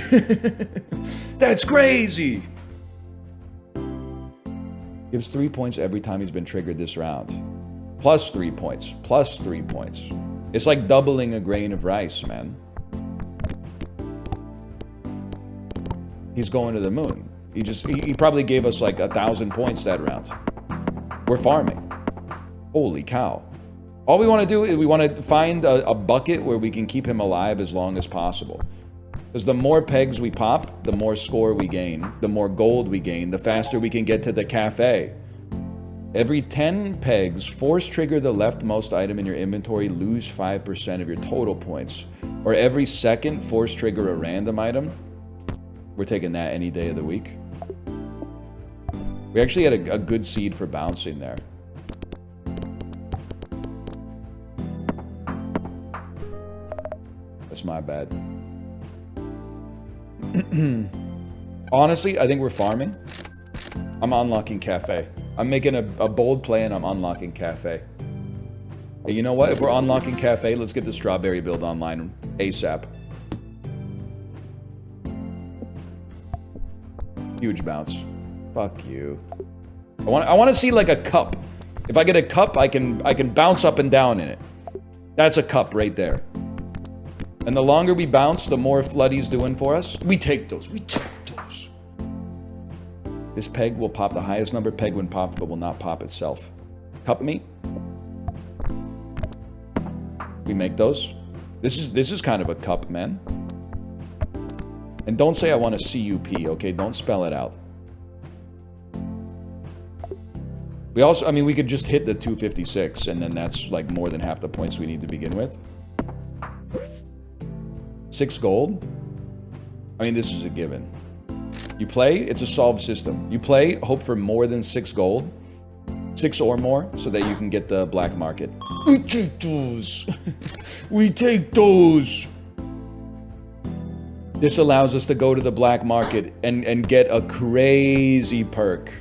That's crazy! Gives 3 points every time he's been triggered this round. Plus 3 points. Plus 3 points. It's like doubling a grain of rice, man. He's going to the moon. He probably gave us like 1,000 points that round. We're farming. Holy cow. All we want to do is we want to find a bucket where we can keep him alive as long as possible. Because the more pegs we pop, the more score we gain, the more gold we gain, the faster we can get to the cafe. Every 10 pegs, force trigger the leftmost item in your inventory, lose 5% of your total points. Or every second, force trigger a random item. We're taking that any day of the week. We actually had a good seed for bouncing there. That's my bad. Honestly, I think we're farming. I'm unlocking cafe. I'm making a bold play and I'm unlocking cafe. Hey, you know what? If we're unlocking cafe, let's get the strawberry build online ASAP. Huge bounce. Fuck you. I want to see like a cup. If I get a cup, I can bounce up and down in it. That's a cup right there. And the longer we bounce, the more Flooddy's doing for us. We take those. We take those. This peg will pop the highest number peg when popped, but will not pop itself. Cup me. We make those. This is kind of a cup, man. And don't say I want a CUP, okay? Don't spell it out. We also, I mean, we could just hit the 256, and then that's like more than half the points we need to begin with. 6 gold. I mean, this is a given. You play, it's a solved system. You play, hope for more than 6 gold. 6 or more, so that you can get the black market. We take those. We take those. This allows us to go to the black market and get a crazy perk.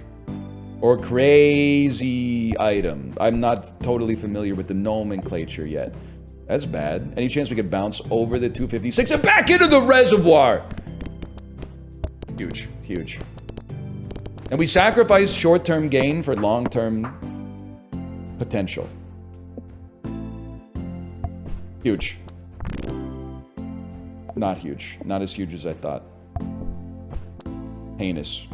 Or crazy item. I'm not totally familiar with the nomenclature yet. That's bad. Any chance we could bounce over the 256 and back into the reservoir? Huge, huge. And we sacrifice short-term gain for long-term potential. Huge. Not huge. Not as huge as I thought. Heinous.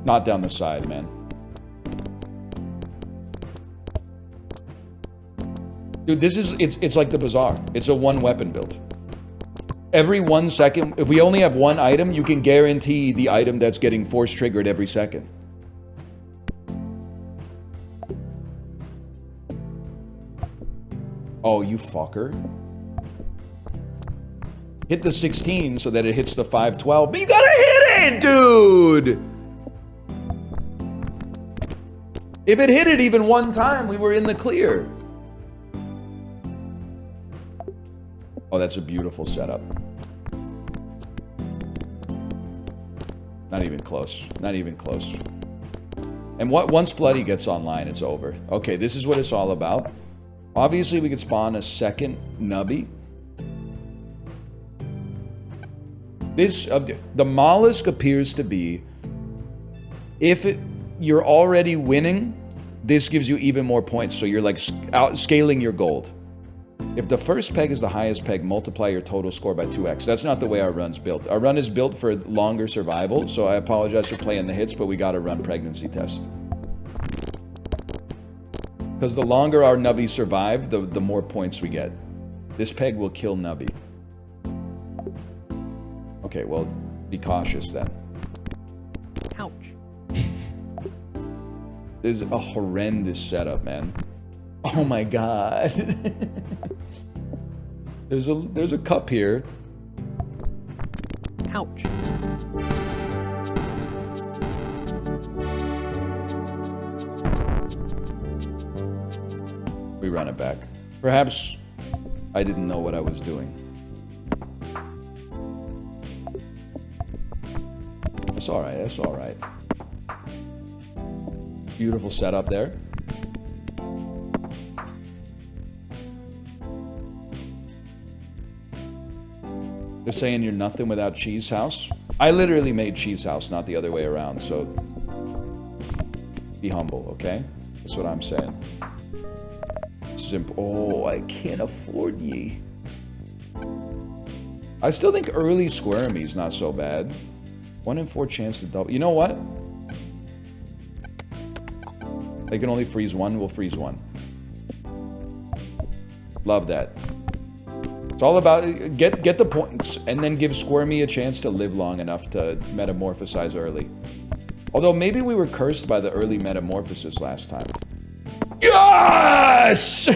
Not down the side, man. Dude, this is, it's like the bazaar. It's a 1-weapon build. Every 1 second, if we only have 1 item, you can guarantee the item that's getting force triggered every second. Oh, you fucker. Hit the 16 so that it hits the 512. But you gotta hit it, dude! If it hit it even 1 time, we were in the clear. Oh, that's a beautiful setup. Not even close. Not even close. And once Flooddy gets online, it's over. Okay, this is what it's all about. Obviously, we could spawn a second Nubby. The mollusk appears to be, if you're already winning, this gives you even more points. So you're like scaling your gold. If the first peg is the highest peg, multiply your total score by 2x. That's not the way our run's built. Our run is built for longer survival, so I apologize for playing the hits, but we gotta run pregnancy test. Because the longer our nubbies survive, the more points we get. This peg will kill Nubby. Okay, well, be cautious then. Ouch. This is a horrendous setup, man. Oh my god. There's a cup here. Ouch. We run it back. Perhaps I didn't know what I was doing. That's alright, that's alright. Beautiful setup there. They're saying you're nothing without Cheese House. I literally made Cheese House, not the other way around, so be humble, okay? That's what I'm saying. Oh, I can't afford ye. I still think early Squirmy is not so bad. 1 in 4 chance to double. You know what? They can only freeze one, we'll freeze one. Love that. It's all about get the points and then give Squirmy a chance to live long enough to metamorphosize early. Although maybe we were cursed by the early metamorphosis last time. Yes!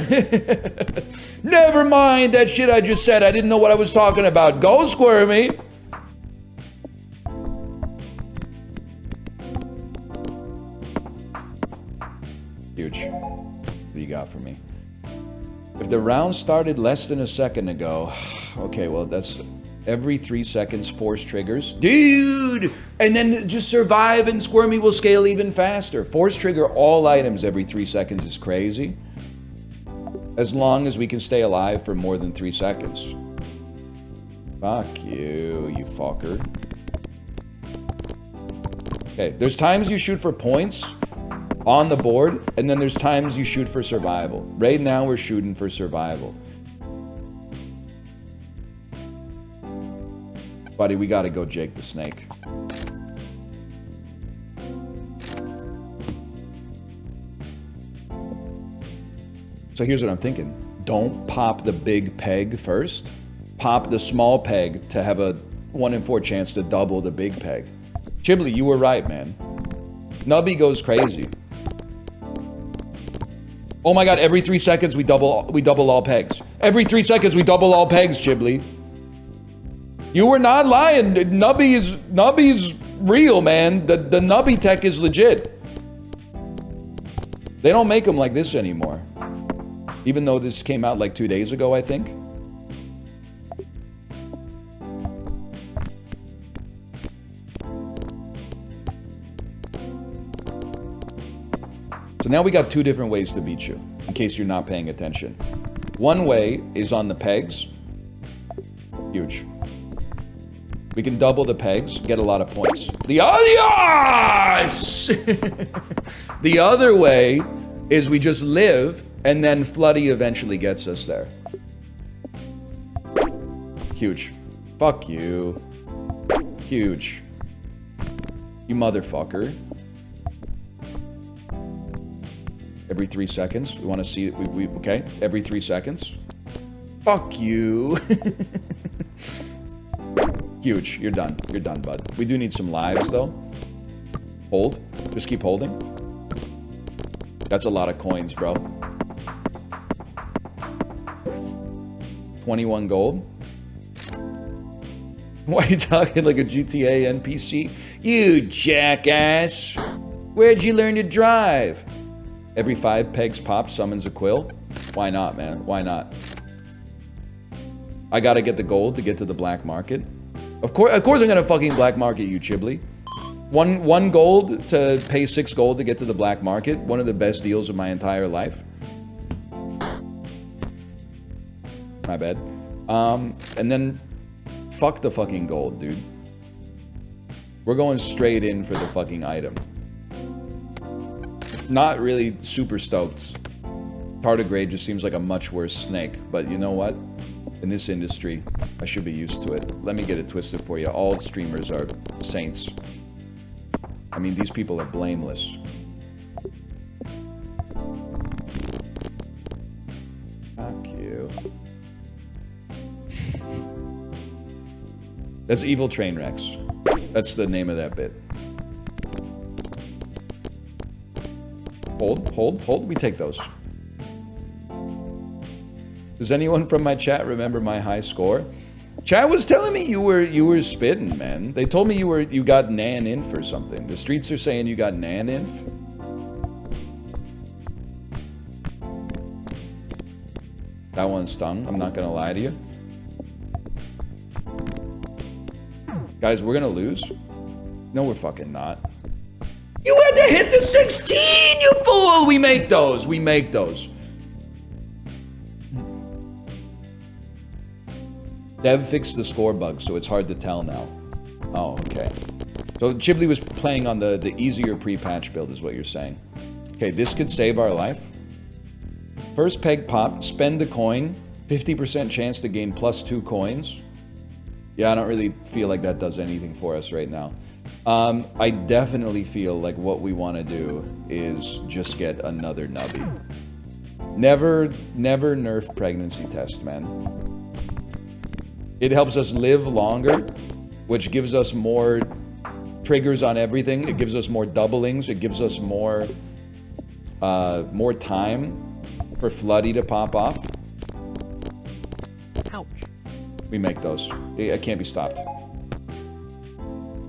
Never mind that shit I just said. I didn't know what I was talking about. Go, Squirmy! Huge. What do you got for me? If the round started less than a second ago... Okay, well, that's... Every 3 seconds, force triggers. Dude! And then just survive and Squirmy will scale even faster. Force trigger all items every 3 seconds is crazy. As long as we can stay alive for more than 3 seconds. Fuck you, you fucker. Okay, there's times you shoot for points on the board, and then there's times you shoot for survival. Right now, we're shooting for survival. Buddy, we gotta go Jake the Snake. So here's what I'm thinking. Don't pop the big peg first. Pop the small peg to have a 1 in 4 chance to double the big peg. Chiblee, you were right, man. Nubby goes crazy. Oh my god, every 3 seconds we double all pegs. Every 3 seconds we double all pegs, Chiblee. You were not lying. Nubby's real, man. The Nubby tech is legit. They don't make them like this anymore. Even though this came out like 2 days ago, I think. So now we got 2 different ways to beat you, in case you're not paying attention. One way is on the pegs. Huge. We can double the pegs, get a lot of points. The other way is we just live, and then Floody eventually gets us there. Huge. Fuck you. Huge. You motherfucker. Every 3 seconds. We want to see it. Okay? Every 3 seconds. Fuck you. Huge. You're done. You're done, bud. We do need some lives, though. Hold. Just keep holding. That's a lot of coins, bro. 21 gold. Why are you talking like a GTA NPC? You jackass. Where'd you learn to drive? Every 5 pegs pop summons a quill. Why not, man? Why not? I gotta get the gold to get to the black market. Of course I'm gonna fucking black market you, Chiblee. One gold to pay 6 gold to get to the black market. One of the best deals of my entire life. My bad. And then fuck the fucking gold, dude. We're going straight in for the fucking item. Not really super stoked Tardigrade just seems like a much worse snake, but you know what? In this industry, I should be used to it. Let me get it twisted for you. All streamers are saints. I mean, these people are blameless. Fuck you. That's Evil Train Wrecks. That's the name of that bit. Hold, hold, hold. We take those. Does anyone from my chat remember my high score? Chat was telling me you were spitting, man. They told me you got nan inf or something. The streets are saying you got nan inf. That one stung. I'm not gonna lie to you. Guys, we're gonna lose. No, we're fucking not. You had to hit the 16, you fool! We make those. We make those. Dev fixed the score bug, so it's hard to tell now. Oh, okay. So Ghibli was playing on the easier pre-patch build, is what you're saying. Okay, this could save our life. First peg pop, spend the coin, 50% chance to gain +2 coins. Yeah, I don't really feel like that does anything for us right now. I definitely feel like what we want to do is just get another Nubby. Never nerf pregnancy test, man. It helps us live longer, which gives us more triggers on everything. It gives us more doublings. It gives us more time for Floody to pop off. Ouch. We make those. It can't be stopped.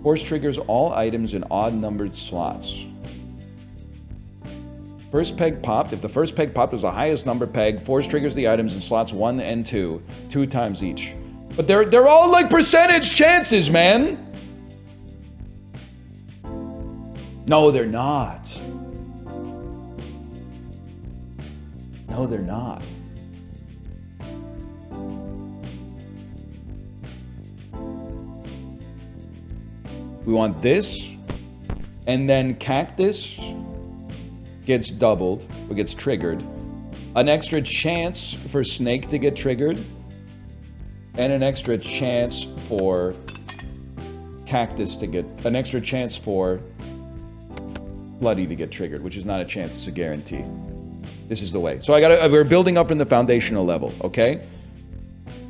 Force triggers all items in odd-numbered slots. First peg popped. If the first peg popped was the highest number peg, force triggers the items in slots 1 and 2, 2 times each. But they're all like percentage chances, man. No, they're not. No, they're not. We want this, and then cactus gets doubled, or gets triggered. An extra chance for snake to get triggered, and an extra chance for cactus to get, an extra chance for bloody to get triggered, which is not a chance, it's a guarantee. This is the way. So we're building up from the foundational level, okay?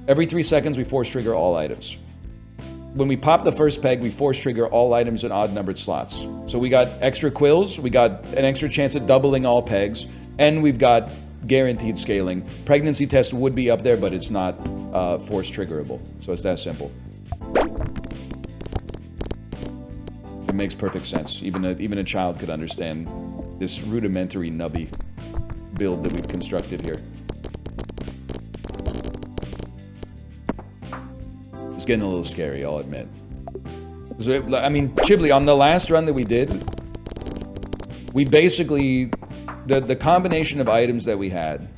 Every 3 seconds, we force trigger all items. When we pop the first peg, we force trigger all items in odd-numbered slots. So we got extra quills, we got an extra chance at doubling all pegs, and we've got guaranteed scaling. Pregnancy test would be up there, but it's not force triggerable. So it's that simple. It makes perfect sense. Even a child could understand this rudimentary Nubby build that we've constructed here. It's getting a little scary, I'll admit. I mean, Ghibli, on the last run that we did, we basically, the combination of items that we had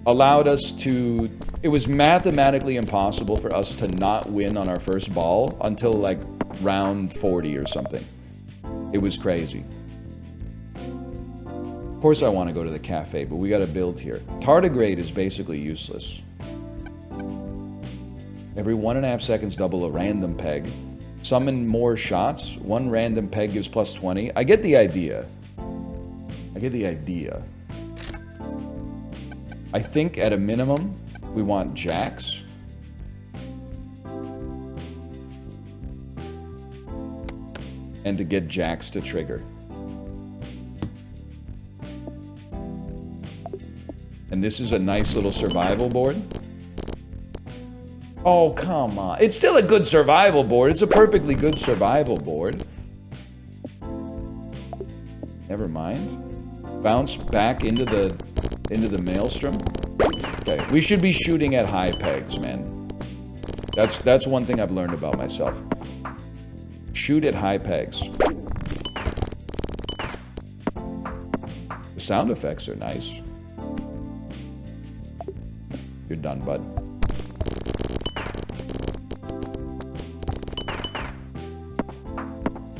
allowed us to, it was mathematically impossible for us to not win on our first ball until like round 40 or something. It was crazy. Of course I want to go to the cafe, but we got to build here. Tardigrade is basically useless. Every 1.5 seconds, double a random peg. Summon more shots. 1 random peg gives +20. I get the idea. I get the idea. I think at a minimum, we want jacks. And to get jacks to trigger. And this is a nice little survival board. Oh, come on. It's still a good survival board. It's a perfectly good survival board. Never mind. Bounce back into the maelstrom. Okay, we should be shooting at high pegs, man. That's one thing I've learned about myself. Shoot at high pegs. The sound effects are nice. You're done, bud.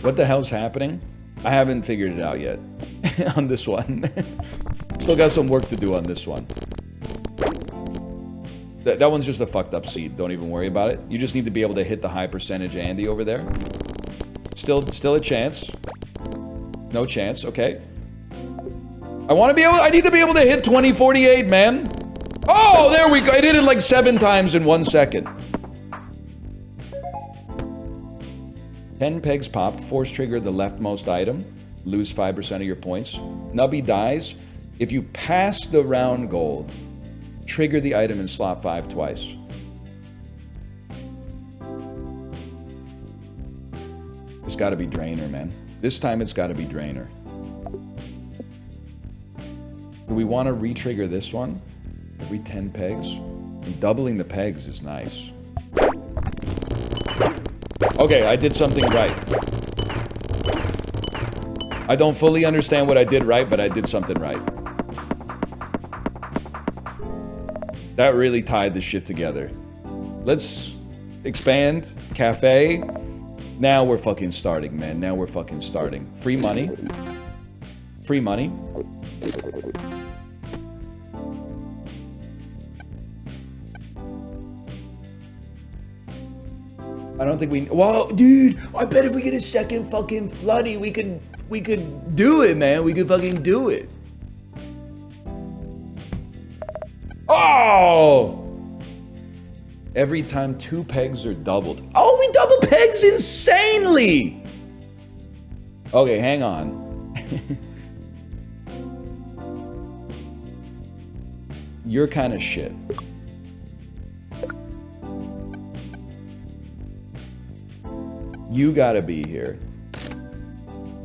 What the hell's happening? I haven't figured it out yet on this one. Still got some work to do on this one. That one's just a fucked up seed. Don't even worry about it. You just need to be able to hit the high percentage Andy over there. Still a chance. No chance. Okay. I need to be able to hit 2048, man. Oh, there we go. I did it like 7 times in 1 second. 10 pegs popped. Force trigger the leftmost item. Lose 5% of your points. Nubby dies. If you pass the round goal, trigger the item in slot 5 twice. It's got to be Drainer, man. This time it's got to be Drainer. Do we want to re-trigger this one? Every 10 pegs? And doubling the pegs is nice. Okay, I did something right. I don't fully understand what I did right, but I did something right. That really tied the shit together. Let's expand. Cafe. Now we're fucking starting, man. Now we're fucking starting. Free money. Free money. I don't think we... Whoa, dude! I bet if we get a second fucking floody, we could do it, man. We could fucking do it. Oh! Every time 2 pegs are doubled. Oh, we double pegs insanely! Okay, hang on. You're kind of shit. You gotta be here.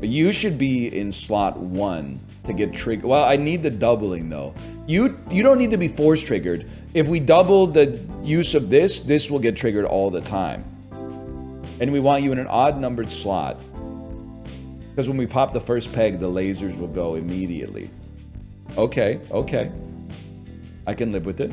You should be in slot 1 to get triggered. Well, I need the doubling though. You don't need to be force triggered. If we double the use of this will get triggered all the time. And we want you in an odd numbered slot. Because when we pop the first peg, the lasers will go immediately. Okay, okay. I can live with it.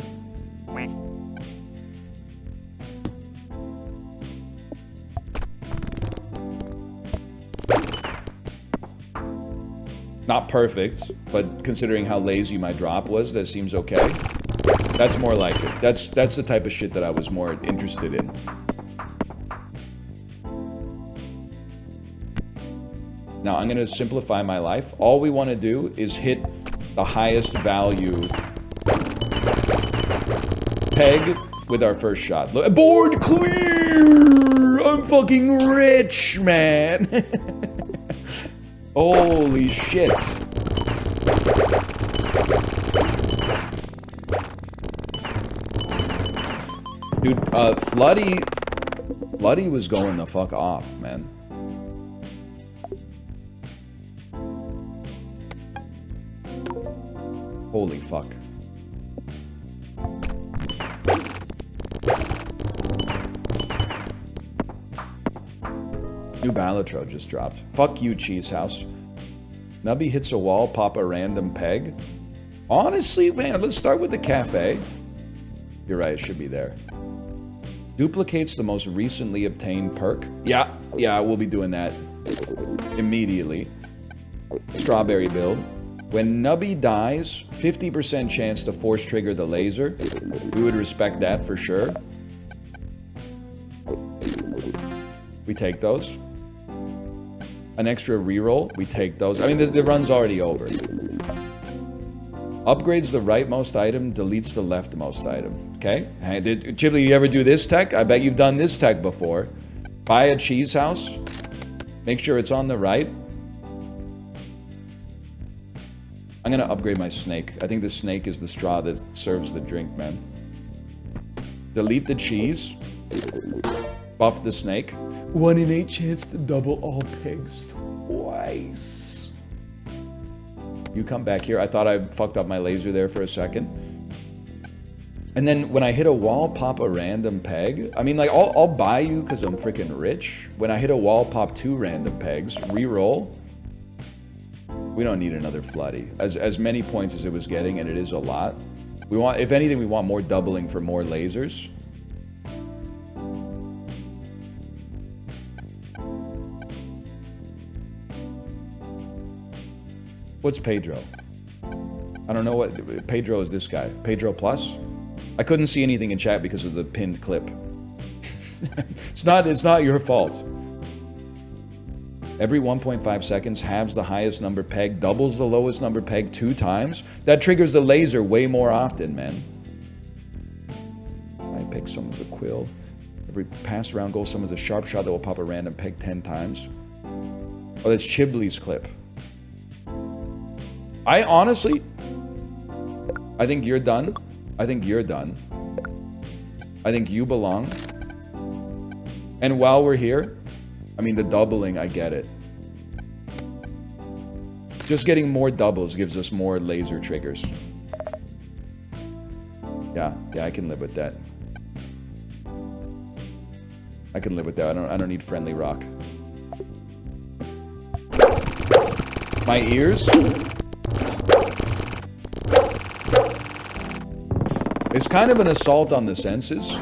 Not perfect, but considering how lazy my drop was, that seems okay. That's more like it. That's the type of shit that I was more interested in. Now I'm gonna simplify my life. All we want to do is hit the highest value peg with our first shot. Look, board clear! I'm fucking rich, man. Holy shit. Dude, Floody was going the fuck off, man. Holy fuck. New Balatro just dropped. Fuck you, Cheese House. Nubby hits a wall, pop a random peg. Honestly, man, let's start with the cafe. You're right, it should be there. Duplicates the most recently obtained perk. Yeah, we'll be doing that immediately. Strawberry build. When Nubby dies, 50% chance to force trigger the laser. We would respect that for sure. We take those. An extra reroll, we take those. I mean, the run's already over. Upgrades the rightmost item, deletes the leftmost item. Okay? Did Chibli, you ever do this tech? I bet you've done this tech before. Buy a cheese house. Make sure it's on the right. I'm gonna upgrade my snake. I think the snake is the straw that serves the drink, man. Delete the cheese. Buff the snake. 1 in 8 chance to double all pegs twice. You come back here. I thought I fucked up my laser there for a second. And then when I hit a wall, pop a random peg. I mean, like, I'll buy you because I'm freaking rich. When I hit a wall, pop 2 random pegs. Reroll. We don't need another floody. As many points as it was getting, and it is a lot. We want, if anything, we want more doubling for more lasers. What's Pedro? I don't know what Pedro is. This guy, Pedro Plus. I couldn't see anything in chat because of the pinned clip. It's not your fault. Every 1.5 seconds halves the highest number pegged, doubles the lowest number pegged 2 times. That triggers the laser way more often, man. I pick someone's a quill. Every pass around goal, someone's a sharp shot that will pop a random peg 10 times. Oh, that's Chibley's clip. I honestly, I think you're done. I think you're done. I think you belong. And while we're here, I mean, the doubling, I get it. Just getting more doubles gives us more laser triggers. Yeah, I can live with that. I can live with that. I don't need friendly rock. My ears? It's kind of an assault on the senses.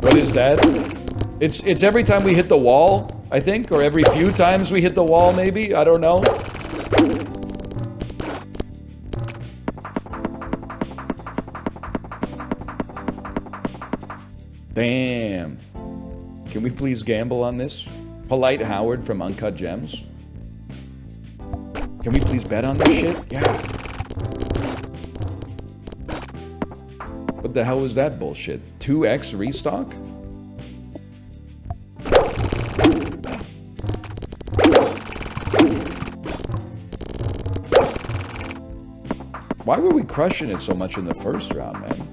What is that? It's every time we hit the wall, I think, or every few times we hit the wall, maybe. I don't know. Damn. Can we please gamble on this? Polite Howard from Uncut Gems. Can we please bet on this shit? Yeah. What the hell was that bullshit? 2x restock? Why were we crushing it so much in the first round, man?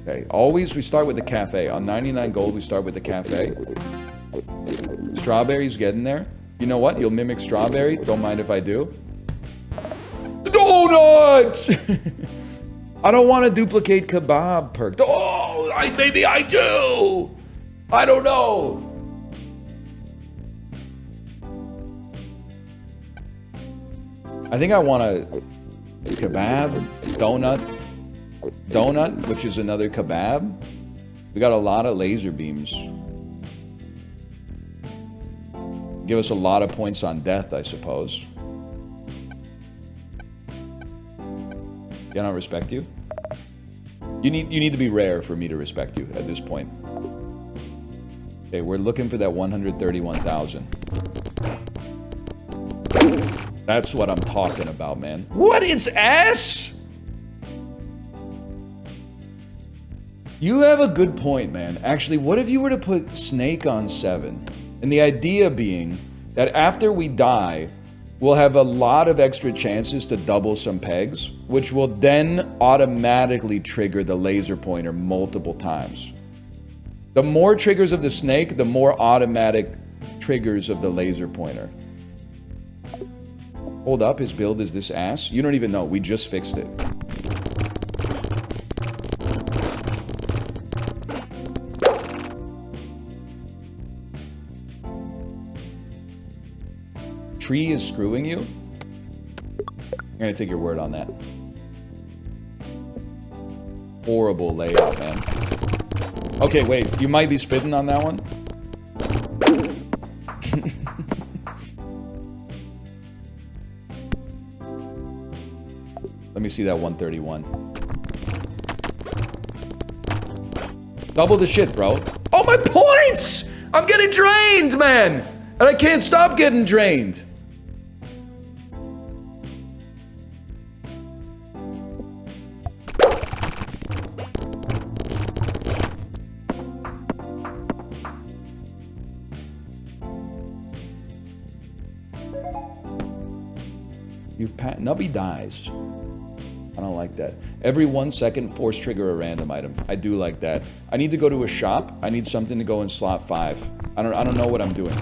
Okay, always we start with the cafe. On 99 gold, we start with the cafe. Strawberry's getting there. You know what? You'll mimic strawberry. Don't mind if I do. Donuts! I don't want to duplicate kebab perk. Oh, maybe I do. I don't know. I think I want a kebab, donut, which is another kebab. We got a lot of laser beams. Give us a lot of points on death, I suppose. Can I respect you? You need to be rare for me to respect you at this point. Okay, we're looking for that 131,000. That's what I'm talking about, man. What? It's ass? You have a good point, man. Actually, what if you were to put Snake on 7? And the idea being that after we die, we'll have a lot of extra chances to double some pegs, which will then automatically trigger the laser pointer multiple times. The more triggers of the snake, the more automatic triggers of the laser pointer. Hold up, his build is this ass? You don't even know, we just fixed it. Tree is screwing you? I'm gonna take your word on that. Horrible layout, man. Okay, wait, you might be spitting on that one? Let me see that 131. Double the shit, bro. Oh, my points! I'm getting drained, man! And I can't stop getting drained. Nubby dies. I don't like that. Every 1 second, force trigger a random item. I do like that. I need to go to a shop. I need something to go in slot 5. I don't know what I'm doing.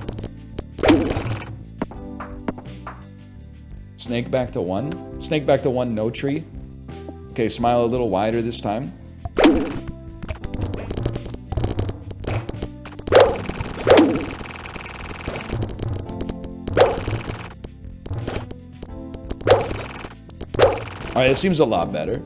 Snake back to 1. Snake back to 1, no tree. Okay, smile a little wider this time. Alright, it seems a lot better.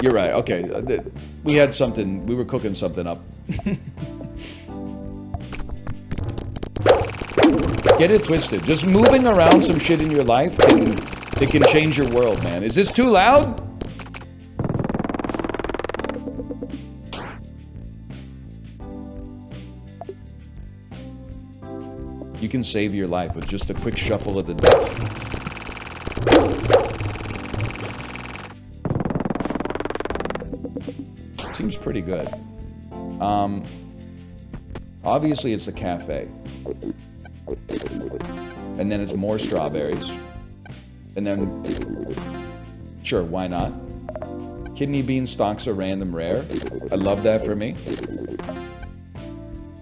You're right. Okay. We had something. We were cooking something up. Get it twisted. Just moving around some shit in your life can change your world, man. Is this too loud? You can save your life with just a quick shuffle of the deck. Seems pretty good. Obviously it's a cafe. And then it's more strawberries. And then, sure, why not? Kidney bean stalks are random rare. I love that for me.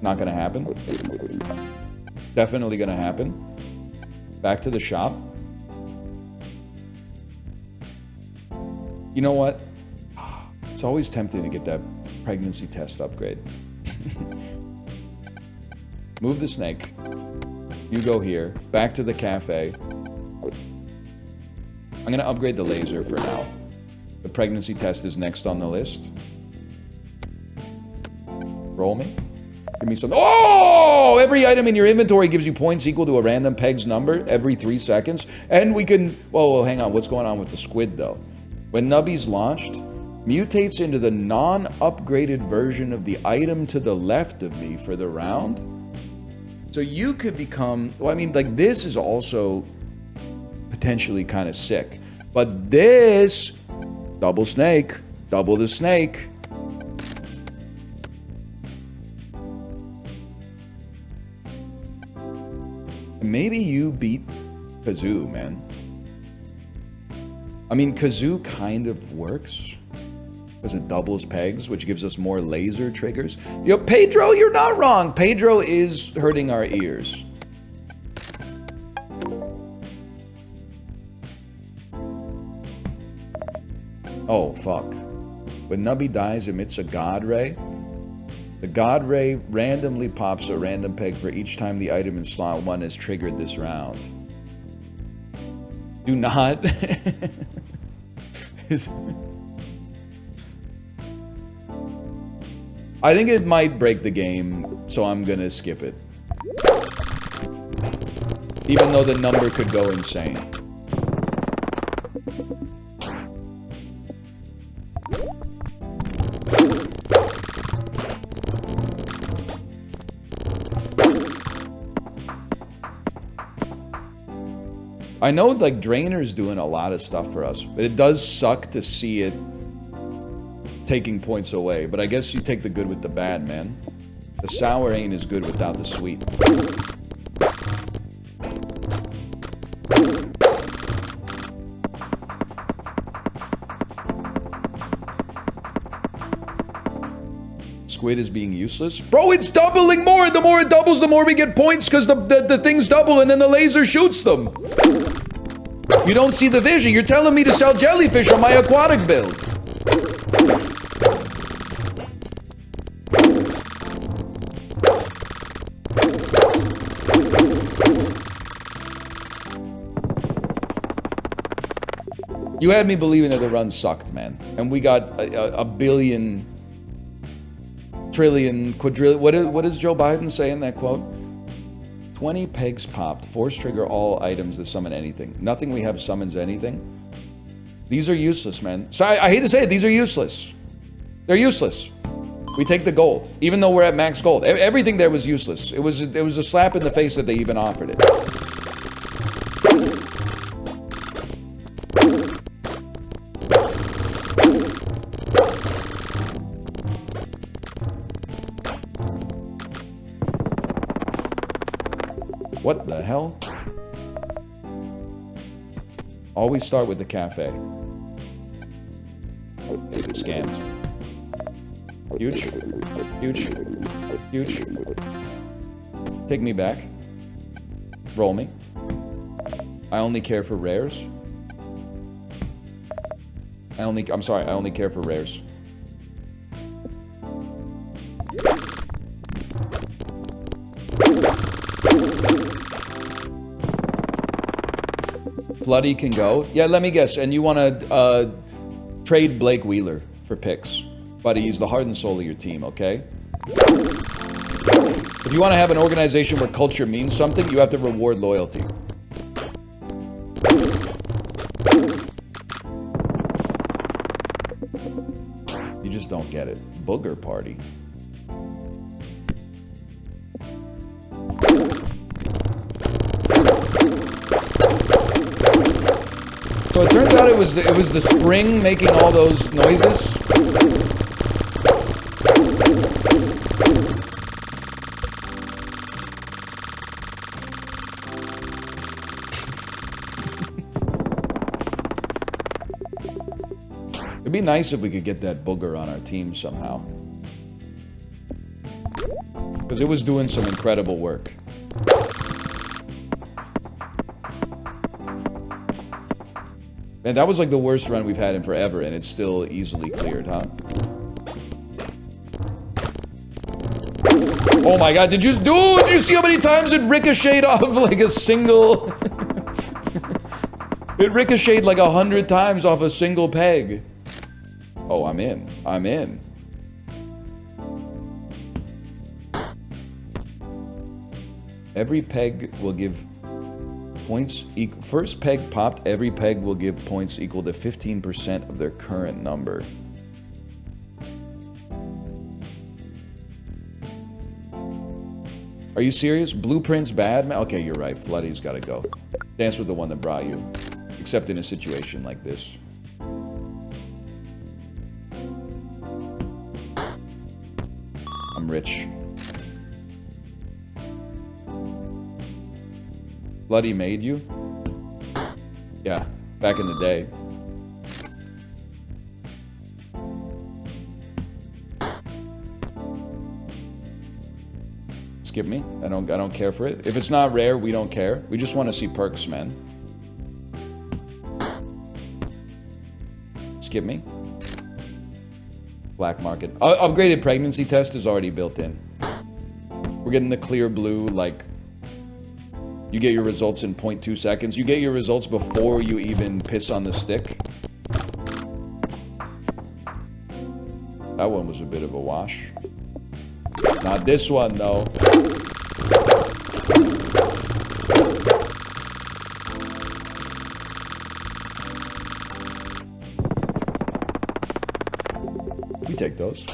Not gonna happen. Definitely gonna happen. Back to the shop. You know what? It's always tempting to get that pregnancy test upgrade. Move the snake. You go here. Back to the cafe. I'm gonna upgrade the laser for now. The pregnancy test is next on the list. Roll me. Give me some. Oh! Every item in your inventory gives you points equal to a random peg's number every 3 seconds. And we can. Whoa, hang on. What's going on with the squid, though? When Nubby's launched, mutates into the non-upgraded version of the item to the left of me for the round. So you could become. Well, I mean, like, this is also potentially kind of sick. But this. Double snake. Double the snake. Maybe you beat Kazoo, man. I mean, Kazoo kind of works because it doubles pegs, which gives us more laser triggers. Yo, Pedro, you're not wrong. Pedro is hurting our ears. Oh, fuck. When Nubby dies, emits a God Ray. The God Ray randomly pops a random peg for each time the item in slot 1 is triggered this round. Do not. I think it might break the game, so I'm gonna skip it. Even though the number could go insane. I know, like, Drainer's doing a lot of stuff for us, but it does suck to see it taking points away. But I guess you take the good with the bad, man. The sour ain't as good without the sweet. Squid is being useless. Bro, it's doubling more! The more it doubles, the more we get points because the things double and then the laser shoots them. You don't see the vision. You're telling me to sell jellyfish on my aquatic build. You had me believing that the run sucked, man. And we got a billion, trillion, quadrillion. What does Joe Biden say in that quote? 20 pegs popped. Force trigger all items that summon anything. Nothing we have summons anything. These are useless, man. So I hate to say it, these are useless. They're useless. We take the gold, even though we're at max gold. Everything there was useless. It was a slap in the face that they even offered it. What the hell? Always start with the cafe. Scams. Huge. Huge. Huge. Take me back. Roll me. I only care for rares. I'm sorry, I only care for rares. Floody can go. Yeah, let me guess. And you want to trade Blake Wheeler for picks. Buddy, he's the heart and soul of your team, okay? If you want to have an organization where culture means something, you have to reward loyalty. You just don't get it. Booger party. So it turns out it was the spring making all those noises. It'd be nice if we could get that booger on our team somehow. Because it was doing some incredible work. Man, that was like the worst run we've had in forever, and it's still easily cleared, huh? Oh my god, did you see how many times it ricocheted off like a single... It ricocheted like 100 times off a single peg. Oh, I'm in. I'm in. Every peg will give points first peg popped, every peg will give points equal to 15% of their current number. Are you serious? Blueprint's bad? Okay, you're right. Flooddy's gotta go. Dance with the one that brought you. Except in a situation like this. I'm rich. Bloody made you? Yeah, back in the day. Skip me. I don't care for it. If it's not rare, we don't care. We just want to see perks, man. Skip me. Black market. Upgraded pregnancy test is already built in. We're getting the clear blue, like, you get your results in 0.2 seconds. You get your results before you even piss on the stick. That one was a bit of a wash. Not this one, though. We take those.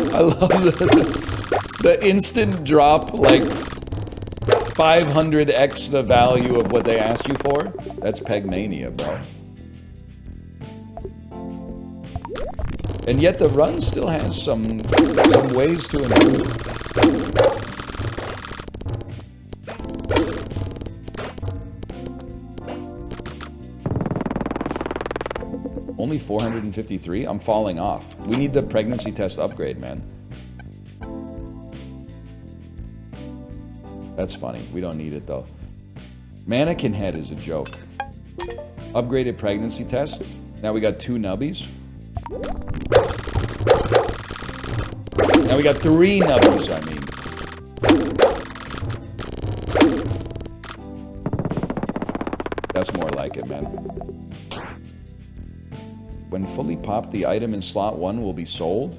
I love the instant drop, like 500x the value of what they asked you for. That's Pegmania, bro. And yet the run still has some ways to improve. Only 453? I'm falling off. We need the pregnancy test upgrade, man. That's funny. We don't need it, though. Mannequin head is a joke. Upgraded pregnancy test. Now we got 2 nubbies. Now we got 3 nubbies, I mean. That's more like it, man. When fully popped, the item in slot 1 will be sold.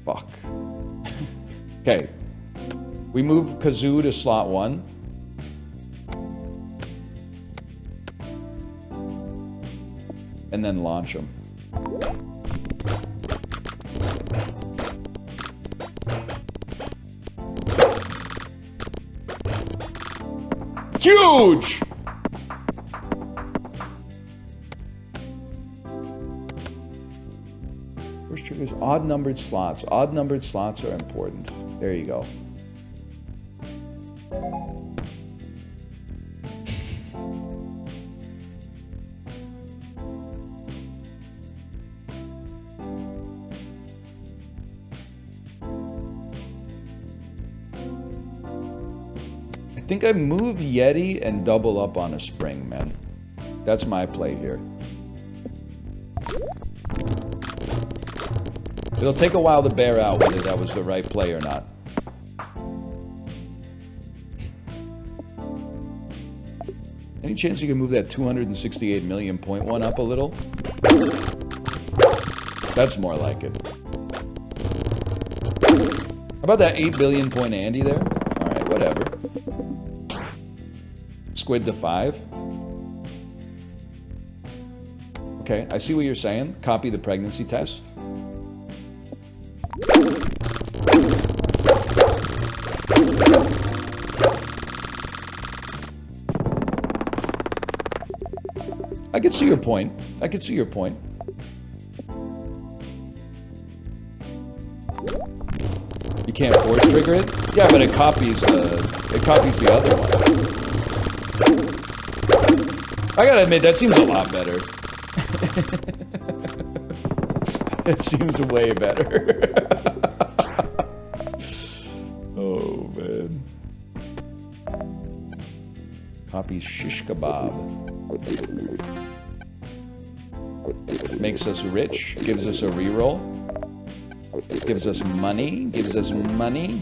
Fuck. Okay. We move Kazoo to slot 1. And then launch them. Huge! First triggers, odd-numbered slots. Odd-numbered slots are important. There you go. I think I move Yeti and double up on a spring, man. That's my play here. It'll take a while to bear out whether that was the right play or not. Any chance you can move that 268 million point one up a little? That's more like it. How about that 8 billion point Andy there? Alright, whatever. Squid to 5. Okay, I see what you're saying. Copy the pregnancy test. I can see your point. I can see your point. You can't force trigger it? Yeah, but it copies the other one. I gotta admit, that seems a lot better. It seems way better. Oh, man. Copies shish kebab. Makes us rich, gives us a reroll. Gives us money,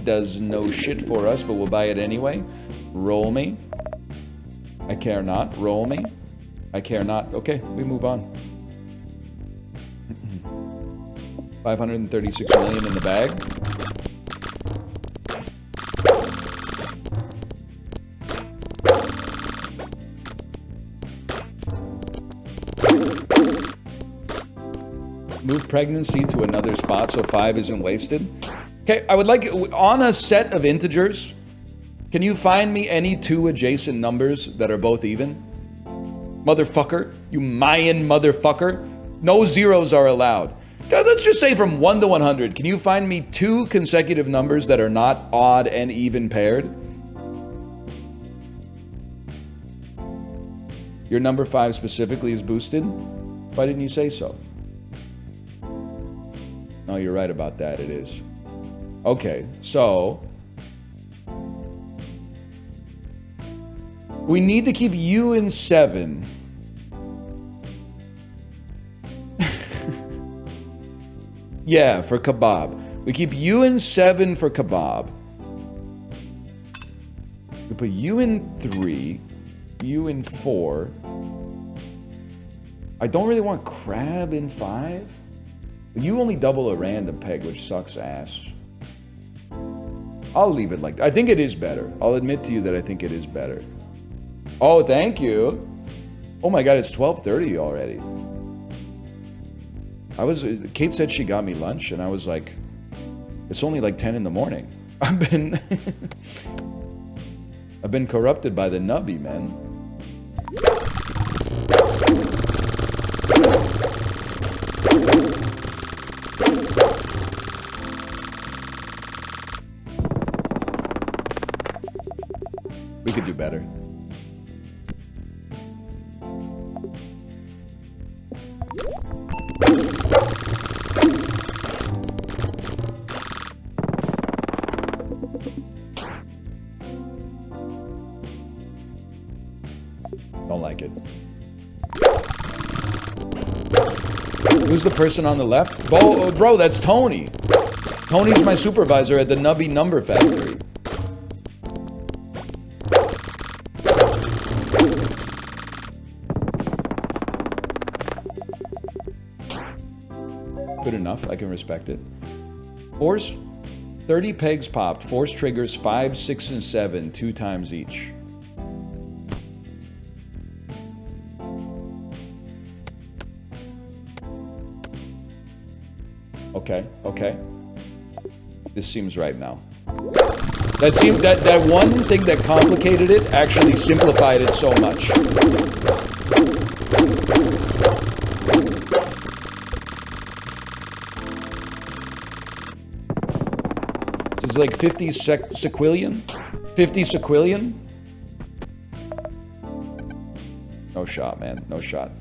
does no shit for us, but we'll buy it anyway. Roll me. I care not. Roll me. I care not. Okay, we move on. 536 million in the bag. Move pregnancy to another spot so 5 isn't wasted. Okay, I would like, on a set of integers, can you find me any 2 adjacent numbers that are both even? Motherfucker, you Mayan motherfucker. No zeros are allowed. Let's just say from 1 to 100, can you find me 2 consecutive numbers that are not odd and even paired? Your number 5 specifically is boosted? Why didn't you say so? No, you're right about that, it is. Okay, so... we need to keep you in 7. Yeah, for kebab. We keep you in 7 for kebab. We put you in 3. You in 4. I don't really want crab in 5. You only double a random peg, which sucks ass. I'll leave it like that. I think it is better. I'll admit to you that I think it is better. Oh, thank you. Oh my god, it's 12:30 already. Kate said she got me lunch, and I was like, it's only like 10 in the morning. I've been corrupted by the Nubby, man. We could do better. Don't like it. Who's the person on the left? Bro, that's Tony. Tony's my supervisor at the Nubby Number Factory. Good enough, I can respect it. Force, 30 pegs popped. Force triggers 5, 6, and 7, 2 times each. Okay. This seems right now. That one thing that complicated it actually simplified it so much. This is like 50 sequillion? 50 sequillion? No shot, man. No shot.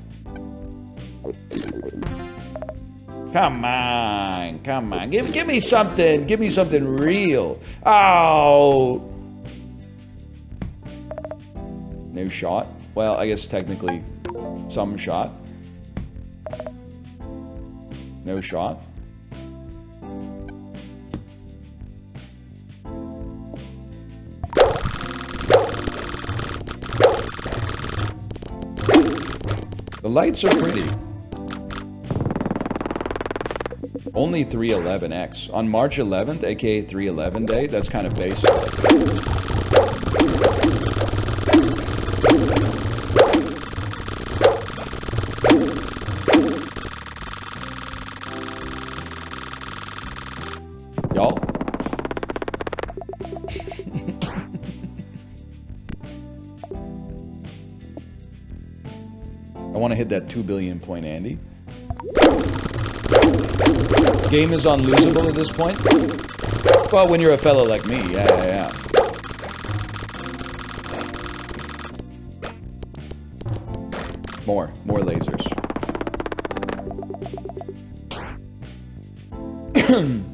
Come on. Give me something. Give me something real. Oh. No shot. Well, I guess technically some shot. No shot. The lights are pretty. Only 311X. On March 11th, aka 311 day, that's kind of basic. Y'all? I want to hit that 2 billion point Andy. Game is unlosable at this point? Well, when you're a fellow like me, yeah. More lasers.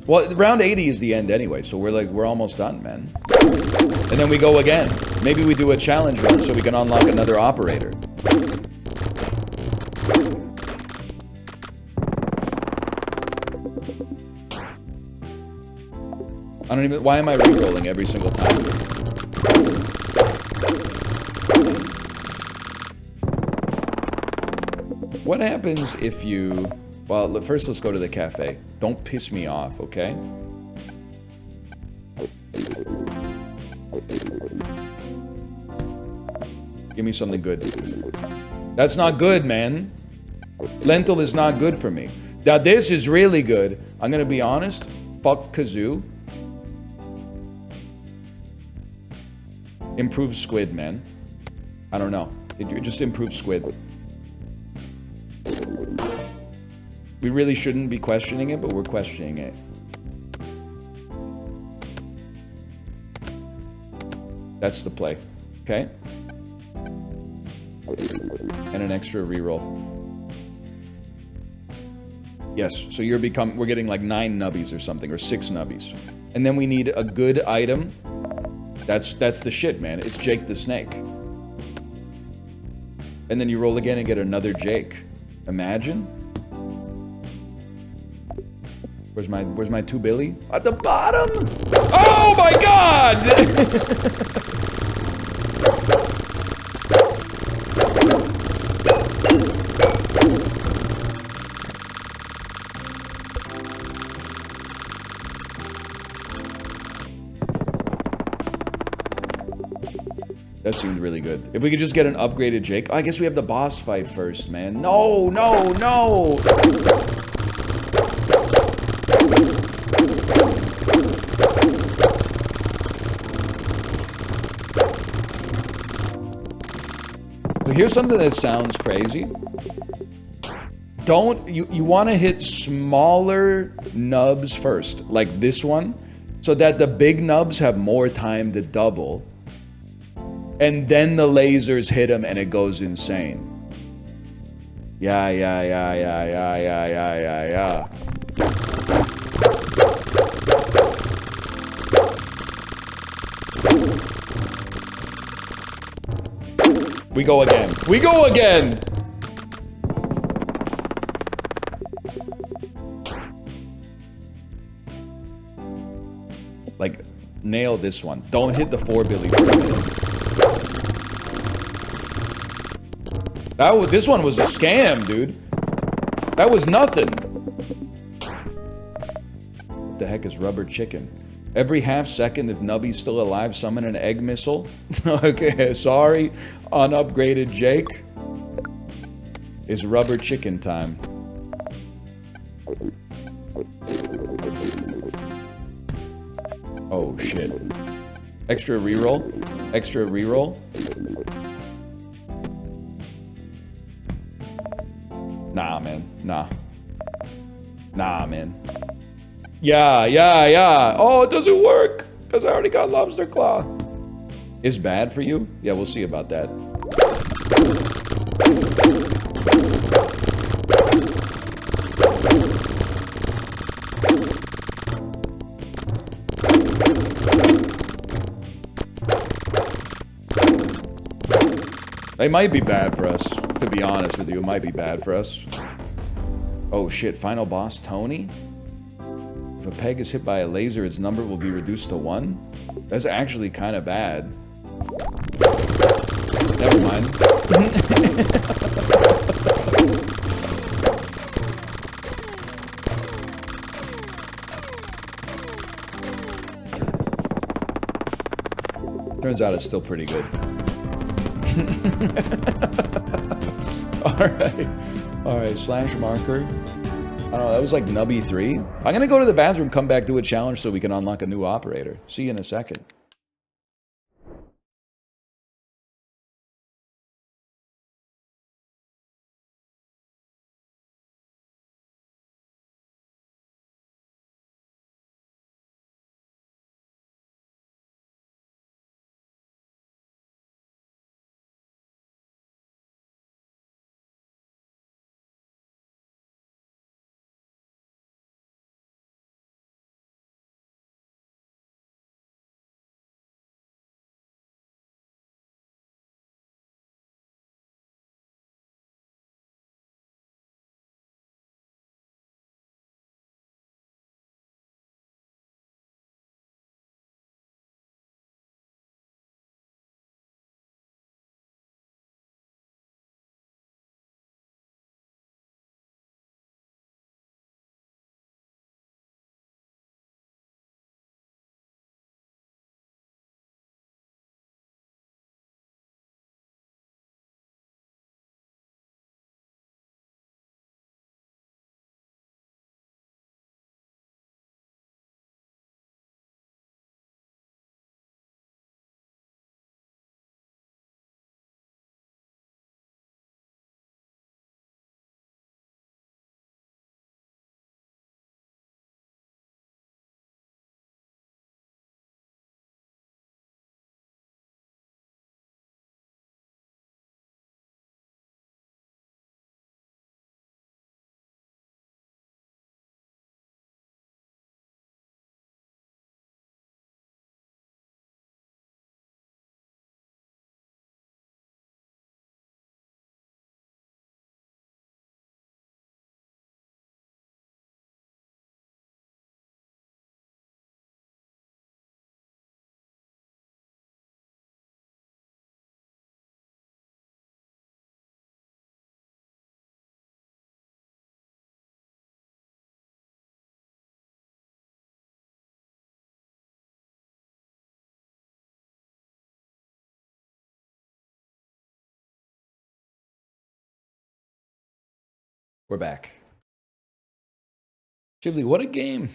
Well, round 80 is the end anyway, so we're almost done, man. And then we go again. Maybe we do a challenge run so we can unlock another operator. I don't even, why am I re-rolling every single time? What happens if you, well, first let's go to the cafe. Don't piss me off, okay? Give me something good. That's not good, man. Lentil is not good for me. Now this is really good. I'm gonna be honest. Fuck Kazoo. Improve squid, man. I don't know. It just improves squid. We really shouldn't be questioning it, but we're questioning it. That's the play. Okay? And an extra reroll. Yes, so we're getting like 9 nubbies or something, or 6 nubbies. And then we need a good item. That's the shit, man. It's Jake the Snake. And then you roll again and get another Jake. Imagine. Where's my 2 Billy? At the bottom! Oh my god! That seemed really good. If we could just get an upgraded Jake. Oh, I guess we have the boss fight first, man. No! So here's something that sounds crazy. You want to hit smaller nubs first, like this one, so that the big nubs have more time to double. And then the lasers hit him and it goes insane. Yeah. We go again. Like, nail this one. Don't hit the 4 Billy for a minute. This one was a scam, dude. That was nothing. What the heck is rubber chicken? Every half second, if Nubby's still alive, summon an egg missile. Okay, sorry. Unupgraded Jake. It's rubber chicken time. Oh, shit. Extra reroll? Extra reroll? Nah, man. Nah, man. Yeah. Oh, it doesn't work. Because I already got lobster claw. It's bad for you? Yeah, we'll see about that. They might be bad for us, to be honest with you. It might be bad for us. Oh shit, final boss Tony? If a peg is hit by a laser, its number will be reduced to 1? That's actually kind of bad. Never mind. Turns out it's still pretty good. Alright, slash marker. I don't know, that was like Nubby 3. I'm gonna go to the bathroom, come back, do a challenge so we can unlock a new operator. See you in a second. We're back. Ghibli, what a game.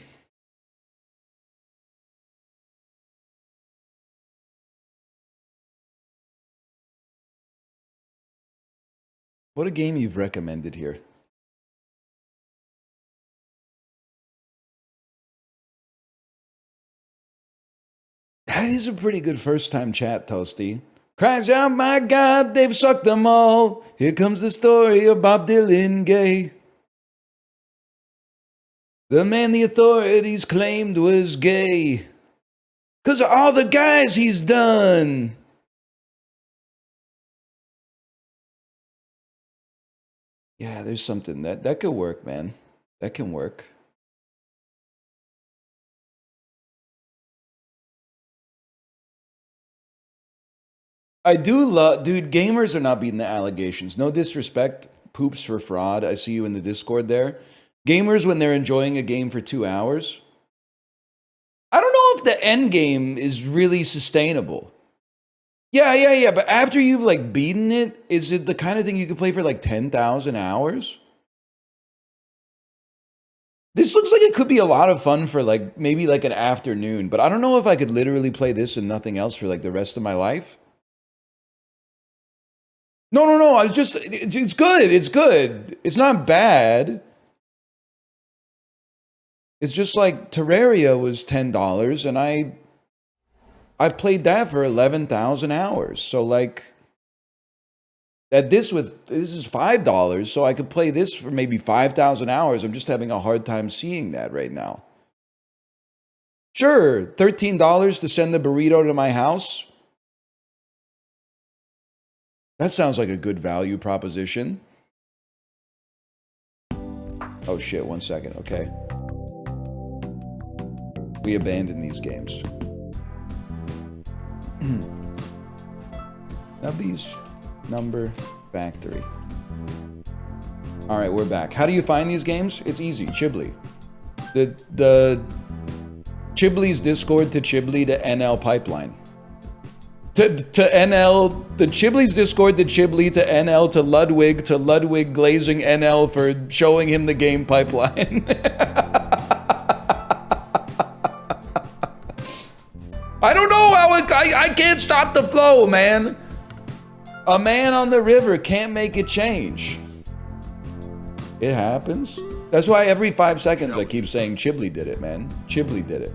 What a game you've recommended here. That is a pretty good first time chat, Toasty. Cries out, my God, they've sucked them all. Here comes the story of Bob Dylan gay. The man the authorities claimed was gay. 'Cause of all the guys he's done. Yeah, there's something that could work, man. That can work. I do love, dude, gamers are not beating the allegations. No disrespect, poops for fraud. I see you in the Discord there. Gamers, when they're enjoying a game for 2 hours, I don't know if the end game is really sustainable. Yeah. But after you've like beaten it, is it the kind of thing you could play for like 10,000 hours? This looks like it could be a lot of fun for like maybe like an afternoon, but I don't know if I could literally play this and nothing else for like the rest of my life. No. It's good. It's good. It's not bad. It's just like Terraria was $10 and I played that for 11,000 hours. So like this is $5, so I could play this for maybe 5,000 hours. I'm just having a hard time seeing that right now. Sure, $13 to send the burrito to my house. That sounds like a good value proposition. Oh shit, 1 second, okay. We abandon these games. Nubby's Number Factory. Alright, we're back. How do you find these games? It's easy, Chibli. The Chibli's Discord to Chibli to NL pipeline. to NL, the Chibley's Discord to Chibley to NL to Ludwig glazing NL for showing him the game pipeline. I don't know how I can't stop the flow, man. A man on the river can't make it change. It happens. That's why every 5 seconds I keep saying Chibley did it, man. Chibley did it.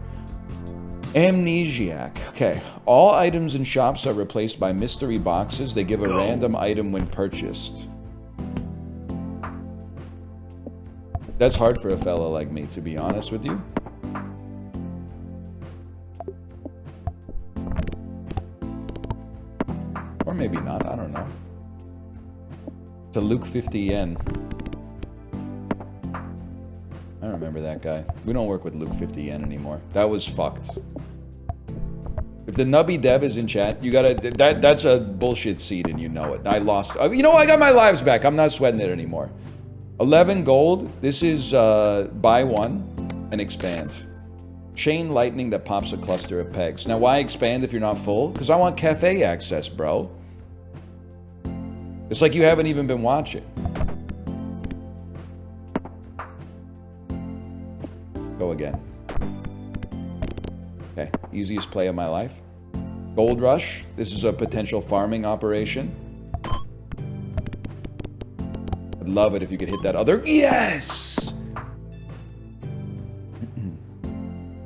Amnesiac. Okay. All items in shops are replaced by mystery boxes. They give a random item when purchased. That's hard for a fella like me, to be honest with you. Or maybe not. I don't know. To Luke 50 yen. I don't remember that guy. We don't work with Luke 50 yen anymore. That was fucked. If the Nubby Dev is in chat, you gotta, that's a bullshit seed and you know it. I lost, you know, I got my lives back. I'm not sweating it anymore. 11 gold. This is buy one and expand. Chain lightning that pops a cluster of pegs. Now why expand if you're not full? Because I want cafe access, bro. It's like you haven't even been watching. Go again. Okay, easiest play of my life. Gold Rush. This is a potential farming operation. I'd love it if you could hit that other. Yes!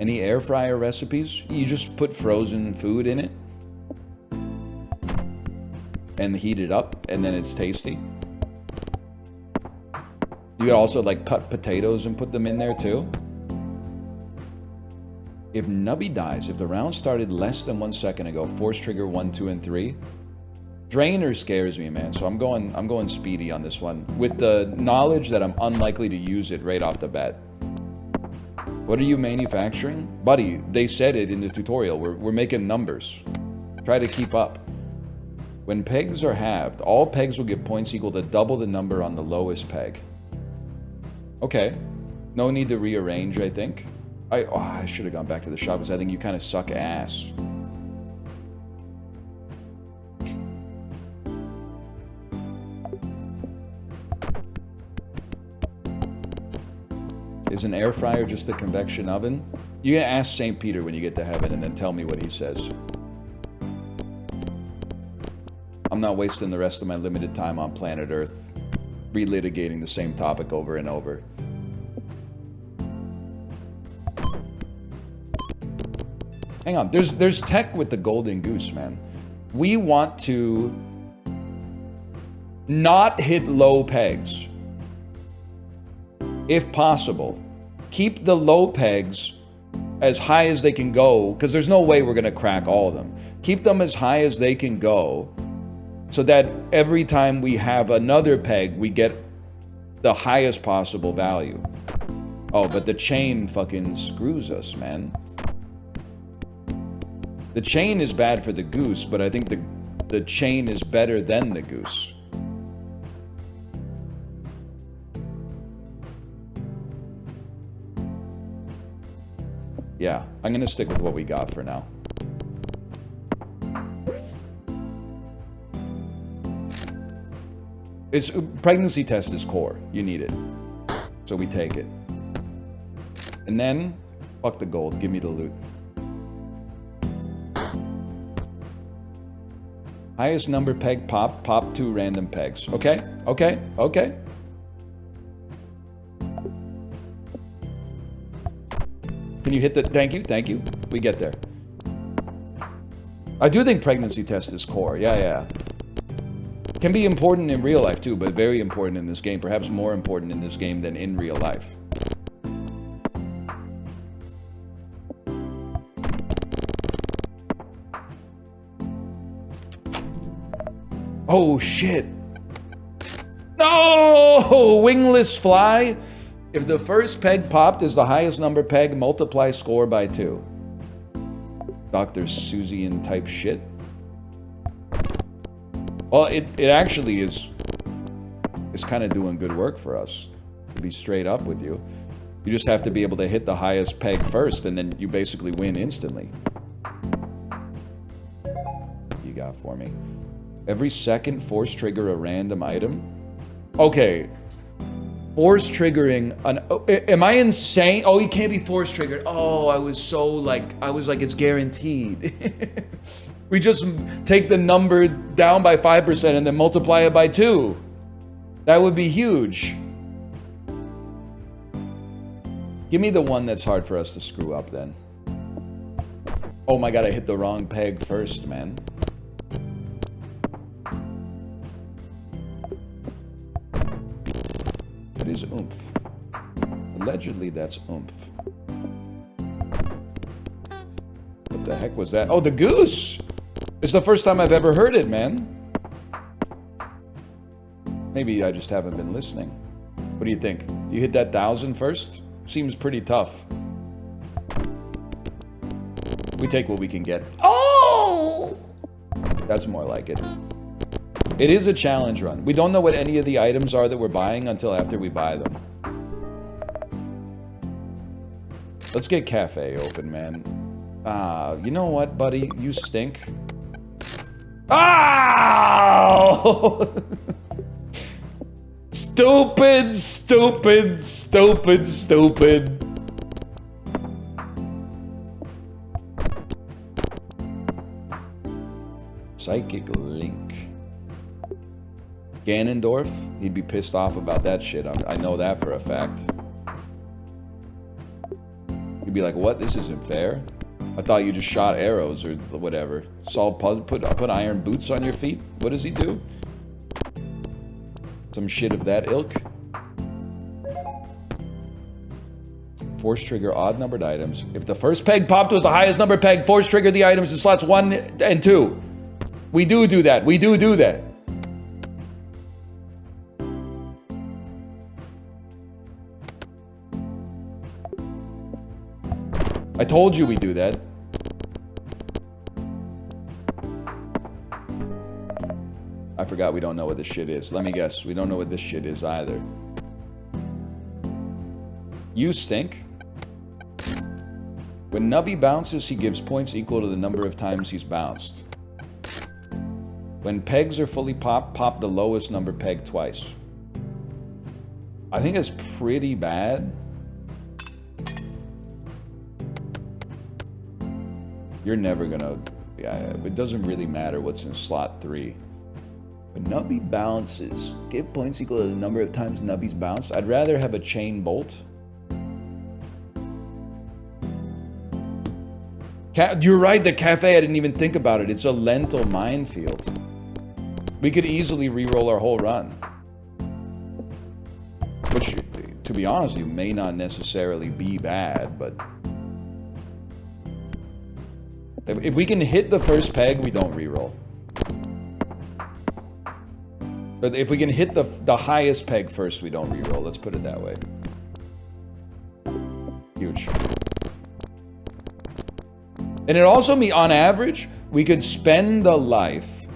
Any air fryer recipes? You just put frozen food in it and heat it up, and then it's tasty. You could also like cut potatoes and put them in there too. If Nubby dies, if the round started less than 1 second ago, force trigger 1, 2, and 3. Drainer scares me, man. So I'm going speedy on this one with the knowledge that I'm unlikely to use it right off the bat. What are you manufacturing? Buddy, they said it in the tutorial. We're making numbers. Try to keep up. When pegs are halved, all pegs will get points equal to double the number on the lowest peg. Okay. No need to rearrange, I think. I should have gone back to the shop because I think you kind of suck ass. Is an air fryer just a convection oven? You're gonna ask St. Peter when you get to heaven and then tell me what he says. I'm not wasting the rest of my limited time on planet Earth relitigating the same topic over and over. Hang on, there's tech with the golden goose, man. We want to not hit low pegs. If possible. Keep the low pegs as high as they can go, because there's no way we're gonna crack all of them. Keep them as high as they can go, so that every time we have another peg, we get the highest possible value. Oh, but the chain fucking screws us, man. The chain is bad for the goose, but I think the chain is better than the goose. Yeah, I'm gonna stick with what we got for now. Pregnancy test is core. You need it. So we take it. And then, fuck the gold. Give me the loot. Highest number peg pop. Pop 2 random pegs. Okay, okay, okay. Can you hit the... Thank you, thank you. We get there. I do think pregnancy test is core. Yeah. Can be important in real life too, but very important in this game. Perhaps more important in this game than in real life. Oh shit. No! Wingless fly. If the first peg popped is the highest number peg, multiply score by 2. Dr. Susian type shit. Well, it actually is kind of doing good work for us, to be straight up with you. You just have to be able to hit the highest peg first, and then you basically win instantly. You for me. Every second, force trigger a random item. Okay. Force triggering an... am I insane? Oh, he can't be force triggered. Oh, I was like, it's guaranteed. We just take the number down by 5% and then multiply it by 2. That would be huge. Give me the one that's hard for us to screw up then. Oh my god, I hit the wrong peg first, man. It is oomph. Allegedly, that's oomph. What the heck was that? Oh, the goose! It's the first time I've ever heard it, man. Maybe I just haven't been listening. What do you think? You hit that 1,000 first? Seems pretty tough. We take what we can get. Oh! That's more like it. It is a challenge run. We don't know what any of the items are that we're buying until after we buy them. Let's get cafe open, man. You know what, buddy? You stink. Ah! Stupid, stupid, stupid, stupid. Psychic Link. Ganondorf, he'd be pissed off about that shit. I know that for a fact. He'd be like, what? This isn't fair. I thought you just shot arrows or whatever. Solve puzzle, put iron boots on your feet? What does he do? Some shit of that ilk. Force trigger odd numbered items. If the first peg popped was the highest number peg, force trigger the items in slots 1 and 2. We do that. We do that. I told you we do that. I forgot we don't know what this shit is. Let me guess. We don't know what this shit is either. You stink. When Nubby bounces, he gives points equal to the number of times he's bounced. When pegs are fully popped, pop the lowest number peg twice. I think that's pretty bad. You're never gonna... Yeah, it doesn't really matter what's in slot 3. When Nubby bounces, give points equal to the number of times Nubby's bounced. I'd rather have a chain bolt. You're right, the cafe, I didn't even think about it. It's a lentil minefield. We could easily re-roll our whole run. Which, to be honest with you, may not necessarily be bad, but... If we can hit the first peg, we don't re-roll. But if we can hit the highest peg first, we don't re-roll. Let's put it that way. Huge. And it also means, on average, we could spend the life.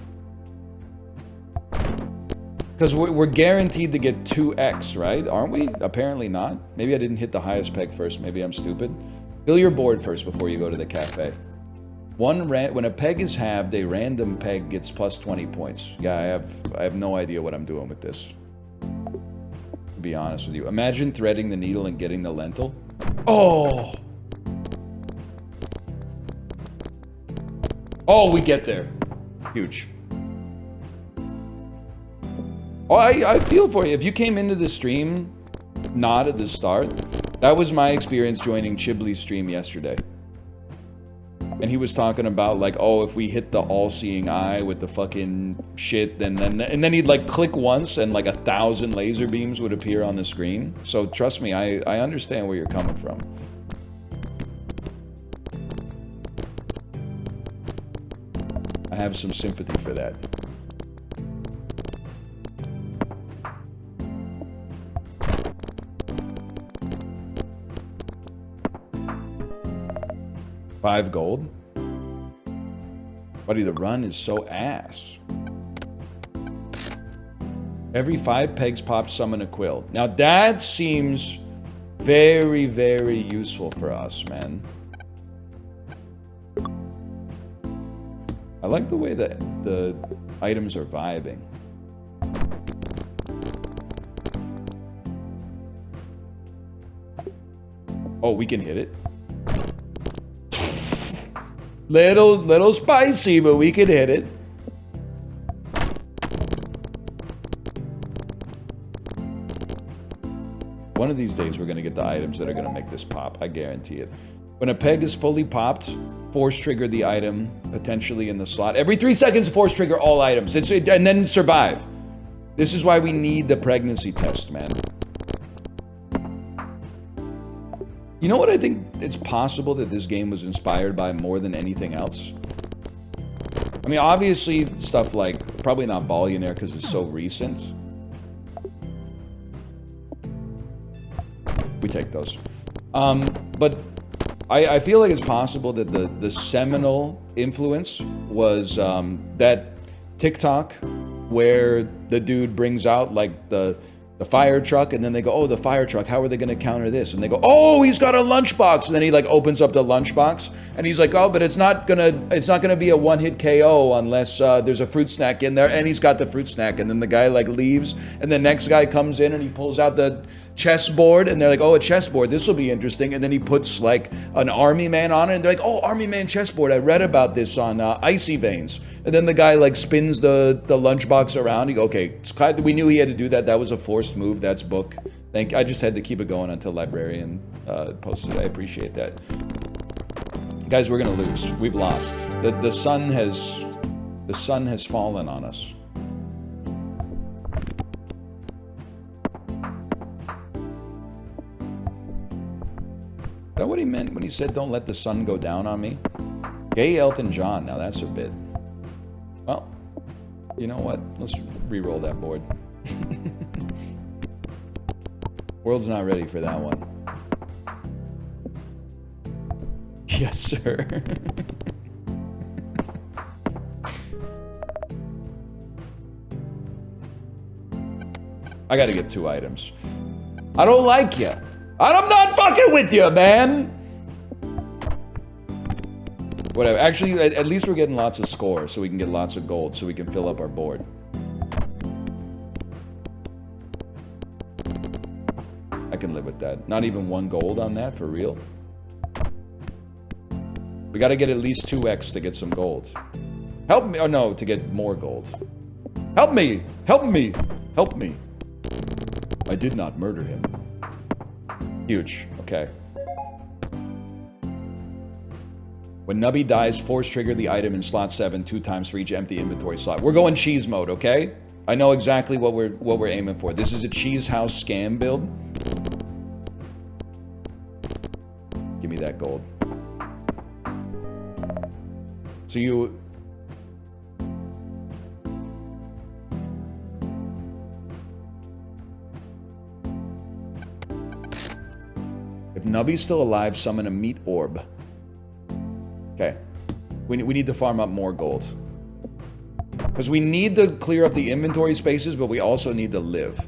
Because we're guaranteed to get 2x, right? Aren't we? Apparently not. Maybe I didn't hit the highest peg first. Maybe I'm stupid. Fill your board first before you go to the cafe. When a peg is halved, a random peg gets plus 20 points. Yeah, I have no idea what I'm doing with this. To be honest with you. Imagine threading the needle and getting the lentil. Oh! Oh, we get there. Huge. Oh, I feel for you. If you came into the stream not at the start, that was my experience joining Chibley's stream yesterday. And he was talking about, like, oh, if we hit the all-seeing eye with the fucking shit, and then he'd, like, click once and, like, 1,000 laser beams would appear on the screen. So, trust me, I understand where you're coming from. I have some sympathy for that. $5 gold? Buddy, the run is so ass. Every 5 pegs pop, summon a quill. Now that seems very, very useful for us, man. I like the way that the items are vibing. Oh, we can hit it. Little spicy, but we can hit it. One of these days, we're going to get the items that are going to make this pop. I guarantee it. When a peg is fully popped, force trigger the item, potentially in the slot. Every 3 seconds, force trigger all items. And then survive. This is why we need the pregnancy test, man. You know what I think? It's possible that this game was inspired by more than anything else. I mean, obviously, stuff like, probably not Billionaire because it's so recent. We take those. But I feel like it's possible that the seminal influence was that TikTok where the dude brings out like the fire truck, and then they go, oh, the fire truck, how are they going to counter this? And they go, oh, he's got a lunchbox. And then he like opens up the lunchbox, and he's like, oh, but it's not gonna be a one-hit KO unless there's a fruit snack in there. And he's got the fruit snack, and then the guy like leaves, and the next guy comes in and he pulls out the chessboard, and they're like, oh, a chessboard, this will be interesting. And then he puts like an army man on it, and they're like, oh, army man chessboard, I read about this on Icy Veins. And then the guy like spins the lunchbox around. You go, okay, we knew he had to do that. That was a forced move. That's book. I just had to keep it going until Librarian posted. I appreciate that. Guys, we're gonna lose. We've lost. The sun has fallen on us. Is that what he meant when he said, don't let the sun go down on me? Gay Elton John. Now that's a bit. Well, you know what? Let's re-roll that board. World's not ready for that one. Yes, sir. I gotta get 2 items. I don't like you. I'm not fucking with you, man. Whatever. Actually, at least we're getting lots of score, so we can get lots of gold, so we can fill up our board. I can live with that. Not even 1 gold on that, for real. We gotta get at least 2x to get some gold. Help me. Oh no, to get more gold. Help me! Help me! Help me. I did not murder him. Huge. Okay. When Nubby dies, force trigger the item in slot 7 2 times for each empty inventory slot. We're going cheese mode, okay? I know exactly what we're aiming for. This is a cheese house scam build. Give me that gold. So you... If Nubby's still alive, summon a meat orb. Okay. We need to farm up more gold. Because we need to clear up the inventory spaces, but we also need to live.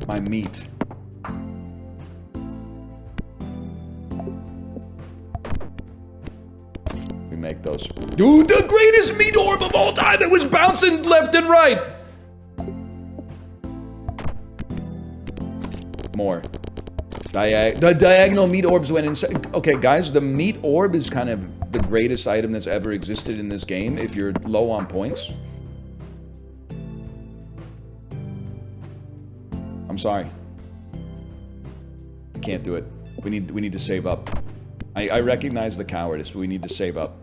My meat. We make those. Dude, the greatest meat orb of all time! It was bouncing left and right! More. The diagonal meat orbs went inside. Okay, guys, the meat orb is kind of the greatest item that's ever existed in this game if you're low on points. I'm sorry. I can't do it. We need to save up. I recognize the cowardice, but we need to save up.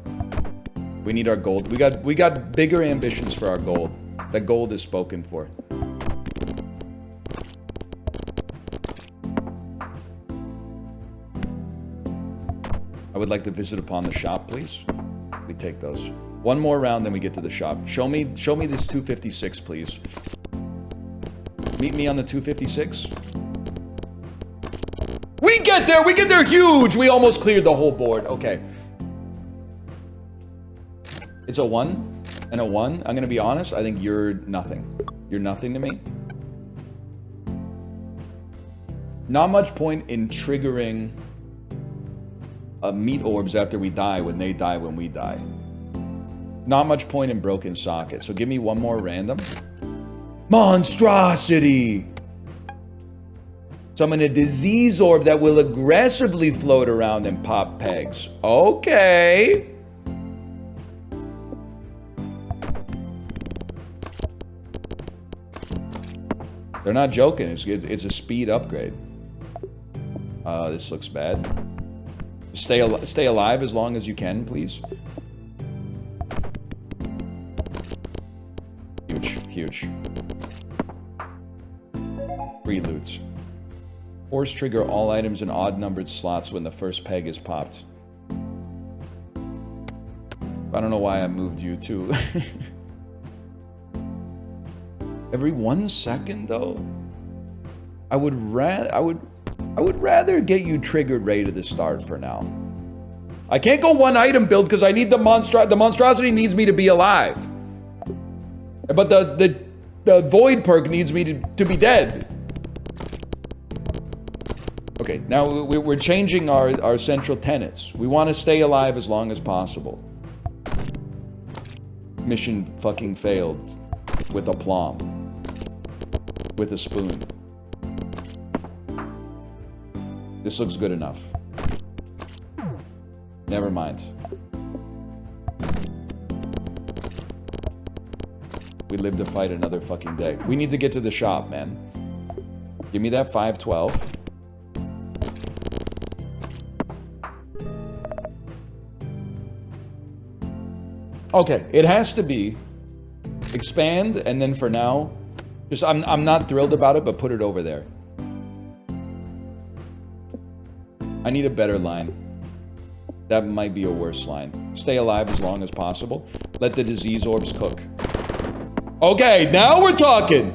We need our gold. We got bigger ambitions for our gold. That gold is spoken for. I would like to visit upon the shop, please. We take those. One more round, then we get to the shop. Show me this 256, please. Meet me on the 256. We get there huge! We almost cleared the whole board. Okay. It's a 1 and a 1. I'm gonna be honest, I think you're nothing. You're nothing to me. Not much point in triggering meat orbs after we die when they die when we die. not much point in broken socket. So give me one more random. Monstrosity! Summon a disease orb that will aggressively float around and pop pegs. Okay. They're not joking. It's a speed upgrade. This looks bad. Stay alive as long as you can, please. Huge. 3 loots. Force trigger all items in odd-numbered slots when the first peg is popped. I don't know why I moved you too. Every 1 second, though? I would rather get you triggered right at the start for now. I can't go 1 item build because I need the monstrosity needs me to be alive. But the void perk needs me to be dead. Okay, now we're changing our central tenets. We want to stay alive as long as possible. Mission fucking failed with aplomb. With a spoon. This looks good enough. Never mind. We live to fight another fucking day. We need to get to the shop, man. Give me that 512. Okay, it has to be expand, and then for now, just I'm not thrilled about it, but put it over there. I need a better line. That might be a worse line. Stay alive as long as possible. Let the disease orbs cook. Okay, now we're talking.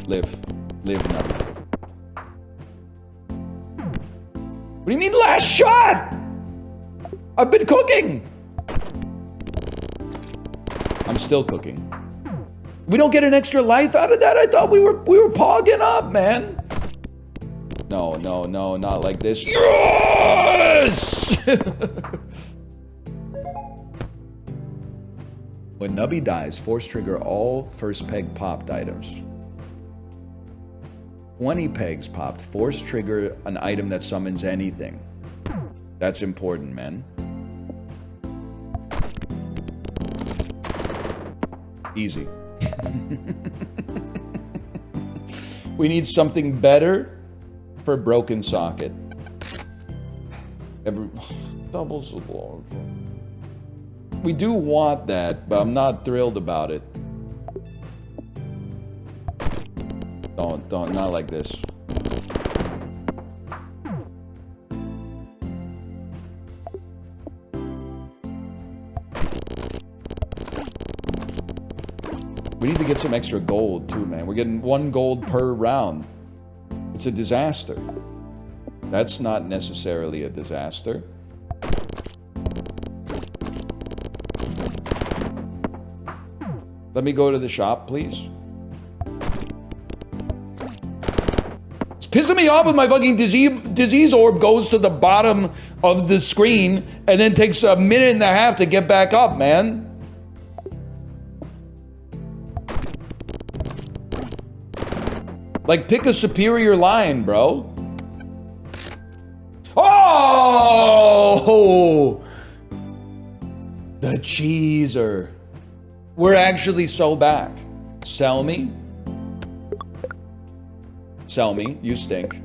Live, Nubby. What do you mean last shot? I've been cooking. I'm still cooking. We don't get an extra life out of that? I thought we were pogging up, man. No, not like this. Yes! When Nubby dies, force trigger all first peg popped items. 20 pegs popped, force trigger an item that summons anything. That's important, man. Easy. We need something better for broken socket. Doubles the large. We do want that, but I'm not thrilled about it. Don't, not like this. We need to get some extra gold too, man. We're getting 1 gold per round. It's a disaster. That's not necessarily a disaster. Let me go to the shop, please. It's pissing me off when my fucking disease orb goes to the bottom of the screen and then takes a minute and a half to get back up, man. Like, pick a superior line, bro. Oh! The cheeser. We're actually so back. Sell me. Sell me. You stink.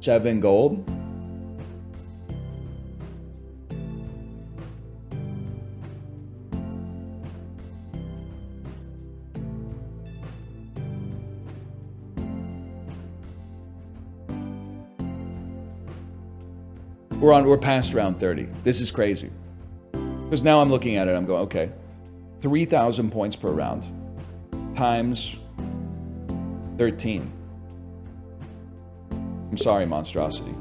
7 gold. We're past round 30. This is crazy. Because now I'm looking at it, I'm going, okay. 3,000 points per round. Times 13. I'm sorry, monstrosity.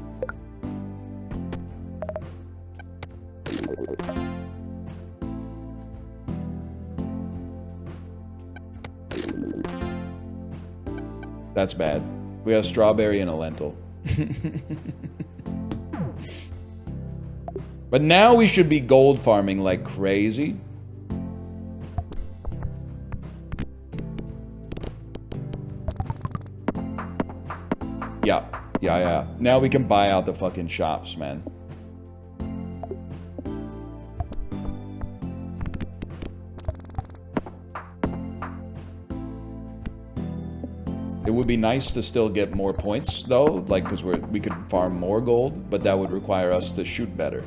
That's bad. We have strawberry and a lentil. But now we should be gold farming like crazy. Yeah. Now we can buy out the fucking shops, man. It would be nice to still get more points, though, like, because we could farm more gold, but that would require us to shoot better.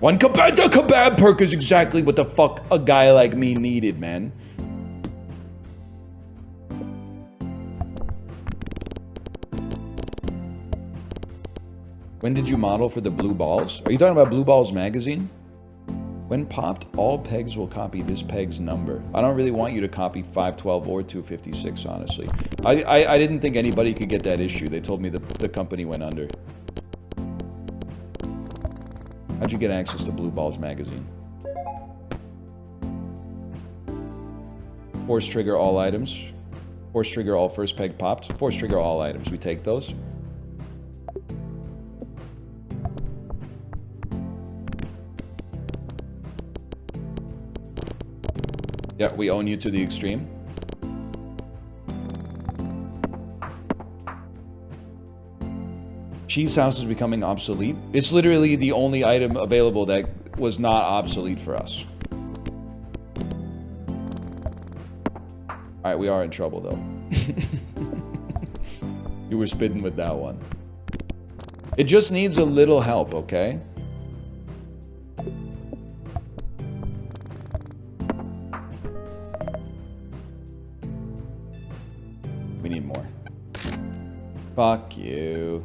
One kebab, the kebab perk is exactly what the fuck a guy like me needed, man. When did you model for the blue balls? Are you talking about Blue Balls magazine? When popped, all pegs will copy this peg's number. I don't really want you to copy 512 or 256, honestly. I didn't think anybody could get that issue. They told me that the company went under. How'd you get access to Blue Balls magazine? Force trigger all items. Force trigger all first peg popped. Force trigger all items. We take those. Yeah, we own you to the extreme. Cheese house is becoming obsolete. It's literally the only item available that was not obsolete for us. Alright, we are in trouble though. You were spitting with that one. It just needs a little help, okay? We need more. Fuck you.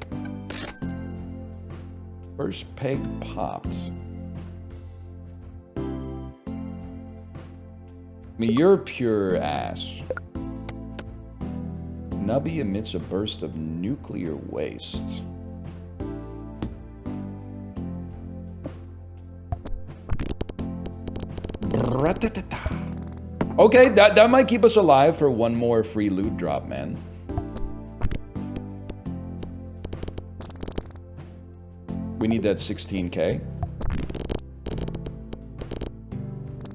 First peg popped. I mean, you're pure ass. Nubby emits a burst of nuclear waste. Okay, that might keep us alive for one more free loot drop, man. We need that 16k.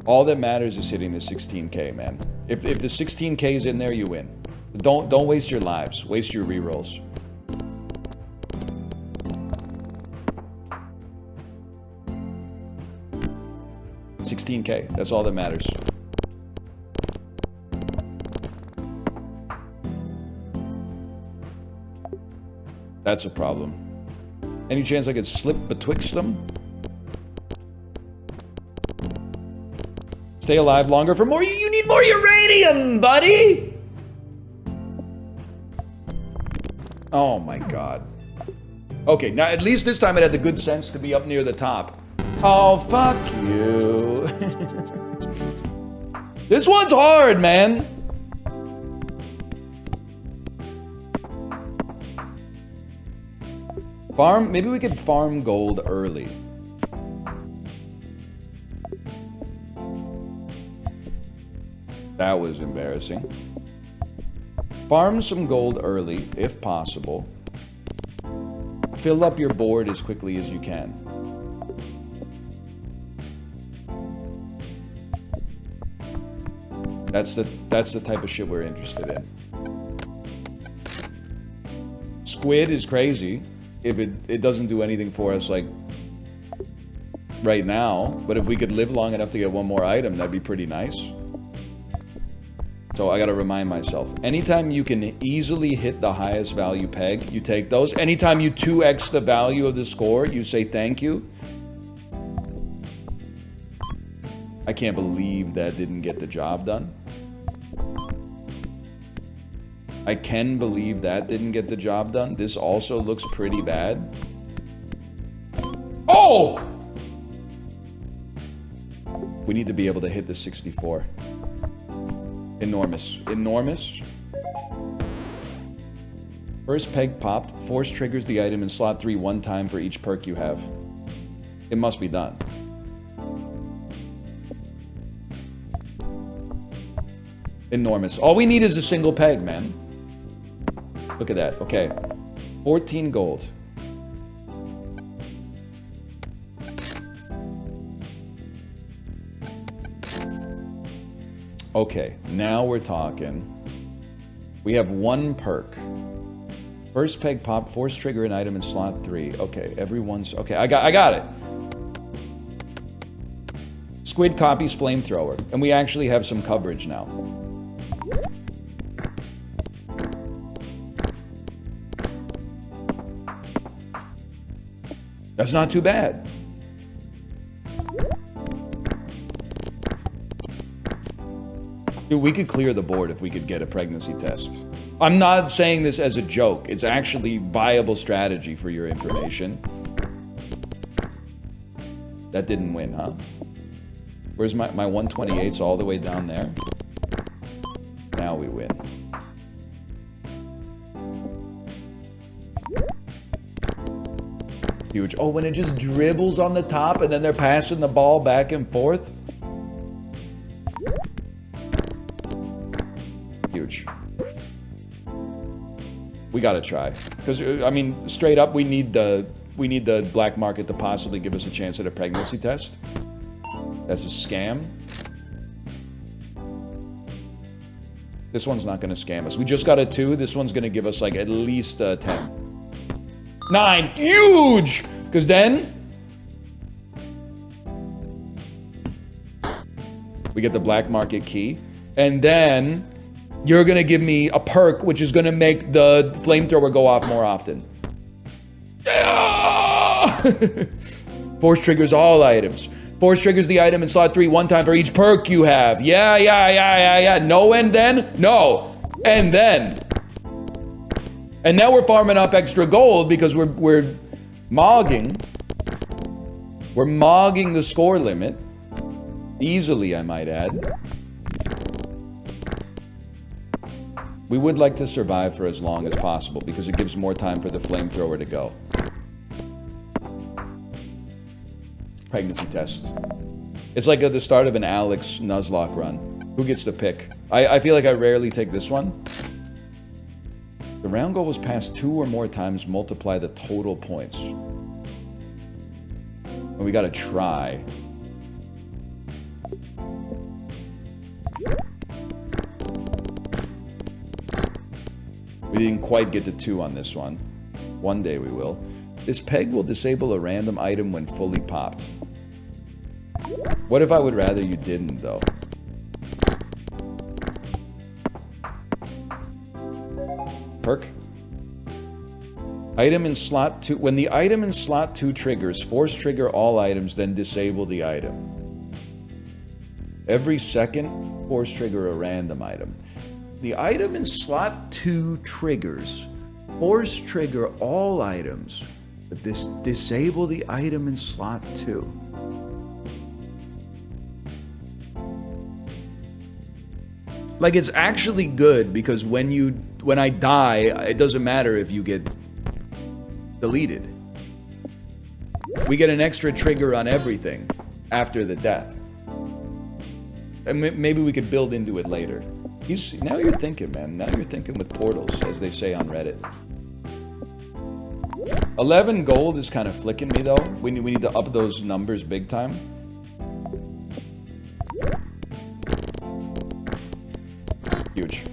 All that matters is hitting the 16k, man. If the 16k is in there, you win. Don't waste your lives. Waste your rerolls. $16k. That's all that matters. That's a problem. Any chance I could slip betwixt them? Stay alive longer for more. You need more uranium, buddy! Oh my god. Okay, now at least this time it had the good sense to be up near the top. Oh, fuck you. This one's hard, man. Farm, maybe we could farm gold early. That was embarrassing. Farm some gold early, if possible. Fill up your board as quickly as you can. That's the type of shit we're interested in. Squid is crazy. If it doesn't do anything for us, like, right now. But if we could live long enough to get one more item, that'd be pretty nice. So I gotta remind myself. Anytime you can easily hit the highest value peg, you take those. Anytime you 2x the value of the score, you say thank you. I can't believe that didn't get the job done. I can believe that didn't get the job done. This also looks pretty bad. Oh! We need to be able to hit the 64. Enormous. Enormous. First peg popped. Force triggers the item in slot 3 one time for each perk you have. It must be done. Enormous. All we need is a single peg, man. Look at that. Okay. 14 gold. Okay, now we're talking. We have one perk. First peg pop, force trigger an item in slot 3. Okay, everyone's... Okay, I got it. Squid copies flamethrower. And we actually have some coverage now. That's not too bad. Dude, we could clear the board if we could get a pregnancy test. I'm not saying this as a joke. It's actually viable strategy for your information. That didn't win, huh? Where's my 128's all the way down there? Now we win. Huge. Oh, when it just dribbles on the top and then they're passing the ball back and forth. Huge. We gotta try. Because, I mean, straight up, we need the black market to possibly give us a chance at a pregnancy test. That's a scam. This one's not gonna scam us. We just got a 2. This one's gonna give us, like, at least a 10. 9! Huge! Because then... we get the black market key. And then... you're gonna give me a perk, which is gonna make the flamethrower go off more often. Force triggers all items. Force triggers the item in slot 3 one time for each perk you have. Yeah. No and then? No. And then. And now we're farming up extra gold because we're mogging. We're mogging the score limit. Easily, I might add. We would like to survive for as long as possible because it gives more time for the flamethrower to go. Pregnancy test. It's like at the start of an Alex Nuzlocke run. Who gets to pick? I feel like I rarely take this one. The round goal was passed 2 or more times, multiply the total points. And we gotta try. We didn't quite get to 2 on this one. One day we will. This peg will disable a random item when fully popped. What if I would rather you didn't, though? Perk. Item in slot 2. When the item in slot 2 triggers, force trigger all items, then disable the item. Every second, force trigger a random item. The item in slot 2 triggers, force trigger all items, but disable the item in slot 2. Like, it's actually good because when I die, it doesn't matter if you get deleted. We get an extra trigger on everything after the death. And maybe we could build into it later. Now you're thinking, man. Now you're thinking with portals, as they say on Reddit. 11 gold is kind of flicking me, though. We need to up those numbers big time. Huge.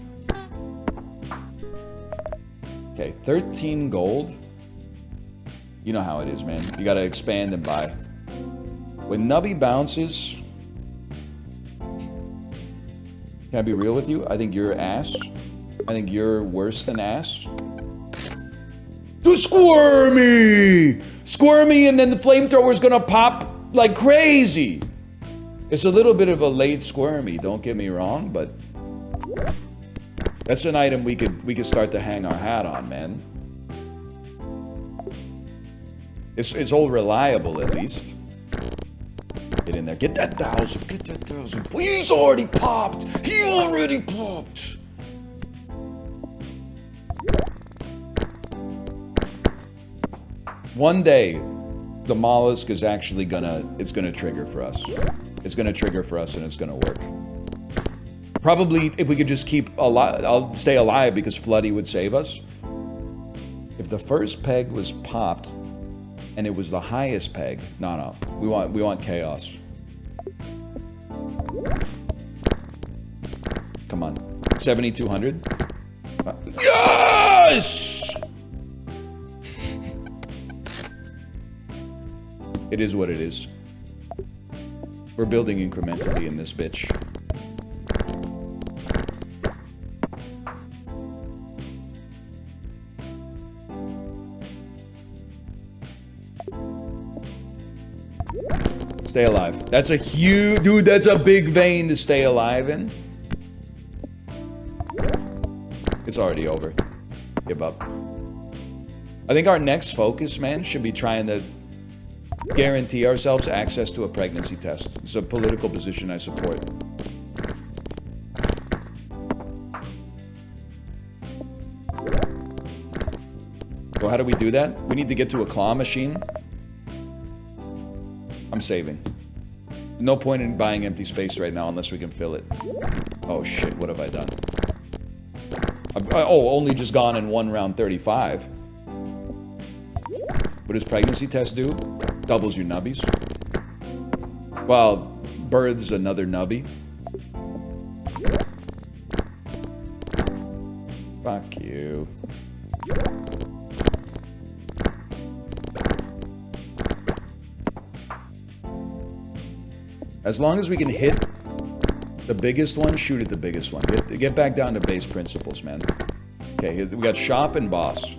Okay, 13 gold. You know how it is, man. You gotta expand and buy. When Nubby bounces... Can I be real with you? I think you're ass. I think you're worse than ass. Too squirmy! Squirmy, and then the flamethrower's gonna pop like crazy. It's a little bit of a late squirmy, don't get me wrong, but that's an item we could start to hang our hat on, man. It's all reliable, at least. Get in there. Get that 1,000. Get that 1,000. He's already popped. He already popped. One day, the mollusk is actually gonna trigger for us. It's gonna trigger for us and it's gonna work. Probably if we could just keep alive, I'll stay alive because Floody would save us. If the first peg was popped and it was the highest peg, no, we want chaos. Come on, 7,200. Yes! It is what it is. We're building incrementally in this bitch. Stay alive. That's a huge... Dude, that's a big vein to stay alive in. It's already over. Give up. I think our next focus, man, should be trying to guarantee ourselves access to a pregnancy test. It's a political position I support. So how do we do that? We need to get to a claw machine. I'm saving. No point in buying empty space right now unless we can fill it. Oh shit, what have I done? Only just gone in 1 round 35. What does pregnancy test do? Doubles your nubbies. Well, births another nubby. Fuck you. As long as we can hit the biggest one, shoot at the biggest one. Get back down to base principles, man. Okay, we got shop and boss.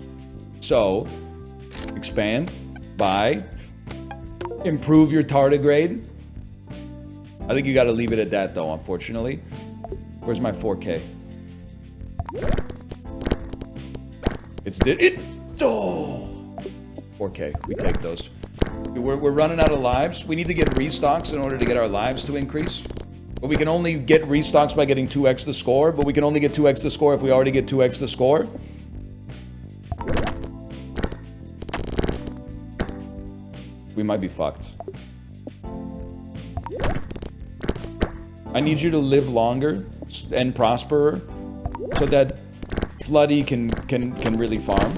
So, expand, buy, improve your tardigrade. I think you gotta leave it at that though, unfortunately. Where's my 4K? Oh! 4K, we take those. We're running out of lives. We need to get restocks in order to get our lives to increase. But we can only get restocks by getting 2x the score. But we can only get 2x the score if we already get 2x the score. We might be fucked. I need you to live longer and prosper so that Floody can really farm.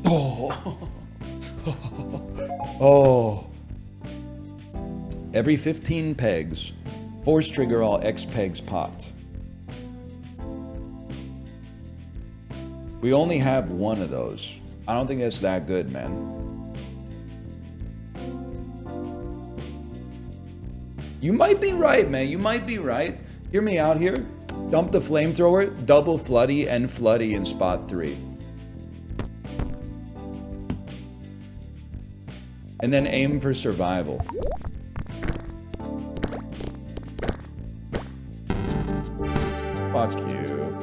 Oh. Oh. Every 15 pegs, force trigger all X pegs popped. We only have one of those. I don't think that's that good, man. You might be right, man. You might be right. Hear me out here. Dump the flamethrower, double Floody and Floody in spot 3. And then aim for survival. Fuck you.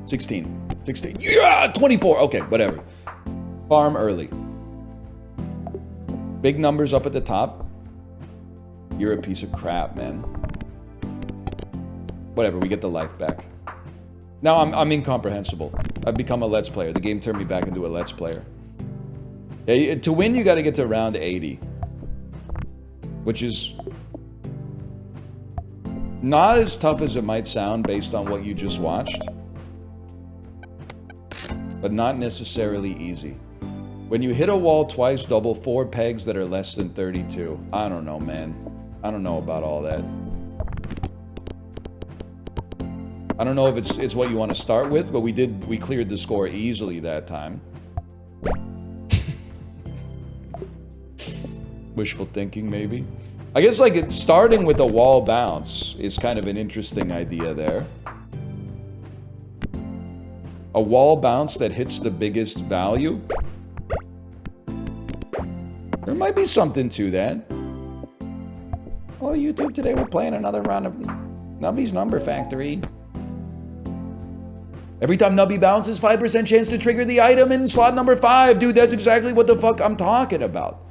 $16. Yeah, 24. Okay, whatever. Farm early. Big numbers up at the top. You're a piece of crap, man. Whatever, we get the life back. Now I'm incomprehensible. I've become a Let's Player. The game turned me back into a Let's Player. Yeah, to win, you got to get to round 80. Which is not as tough as it might sound based on what you just watched. But not necessarily easy. When you hit a wall twice, double 4 pegs that are less than 32. I don't know, man. I don't know about all that. I don't know if it's what you want to start with, but we cleared the score easily that time. Wishful thinking, maybe. I guess like starting with a wall bounce is kind of an interesting idea there. A wall bounce that hits the biggest value. There might be something to that. Oh, YouTube, today we're playing another round of Nubby's Number Factory. Every time Nubby bounces, 5% chance to trigger the item in slot number 5. Dude, that's exactly what the fuck I'm talking about.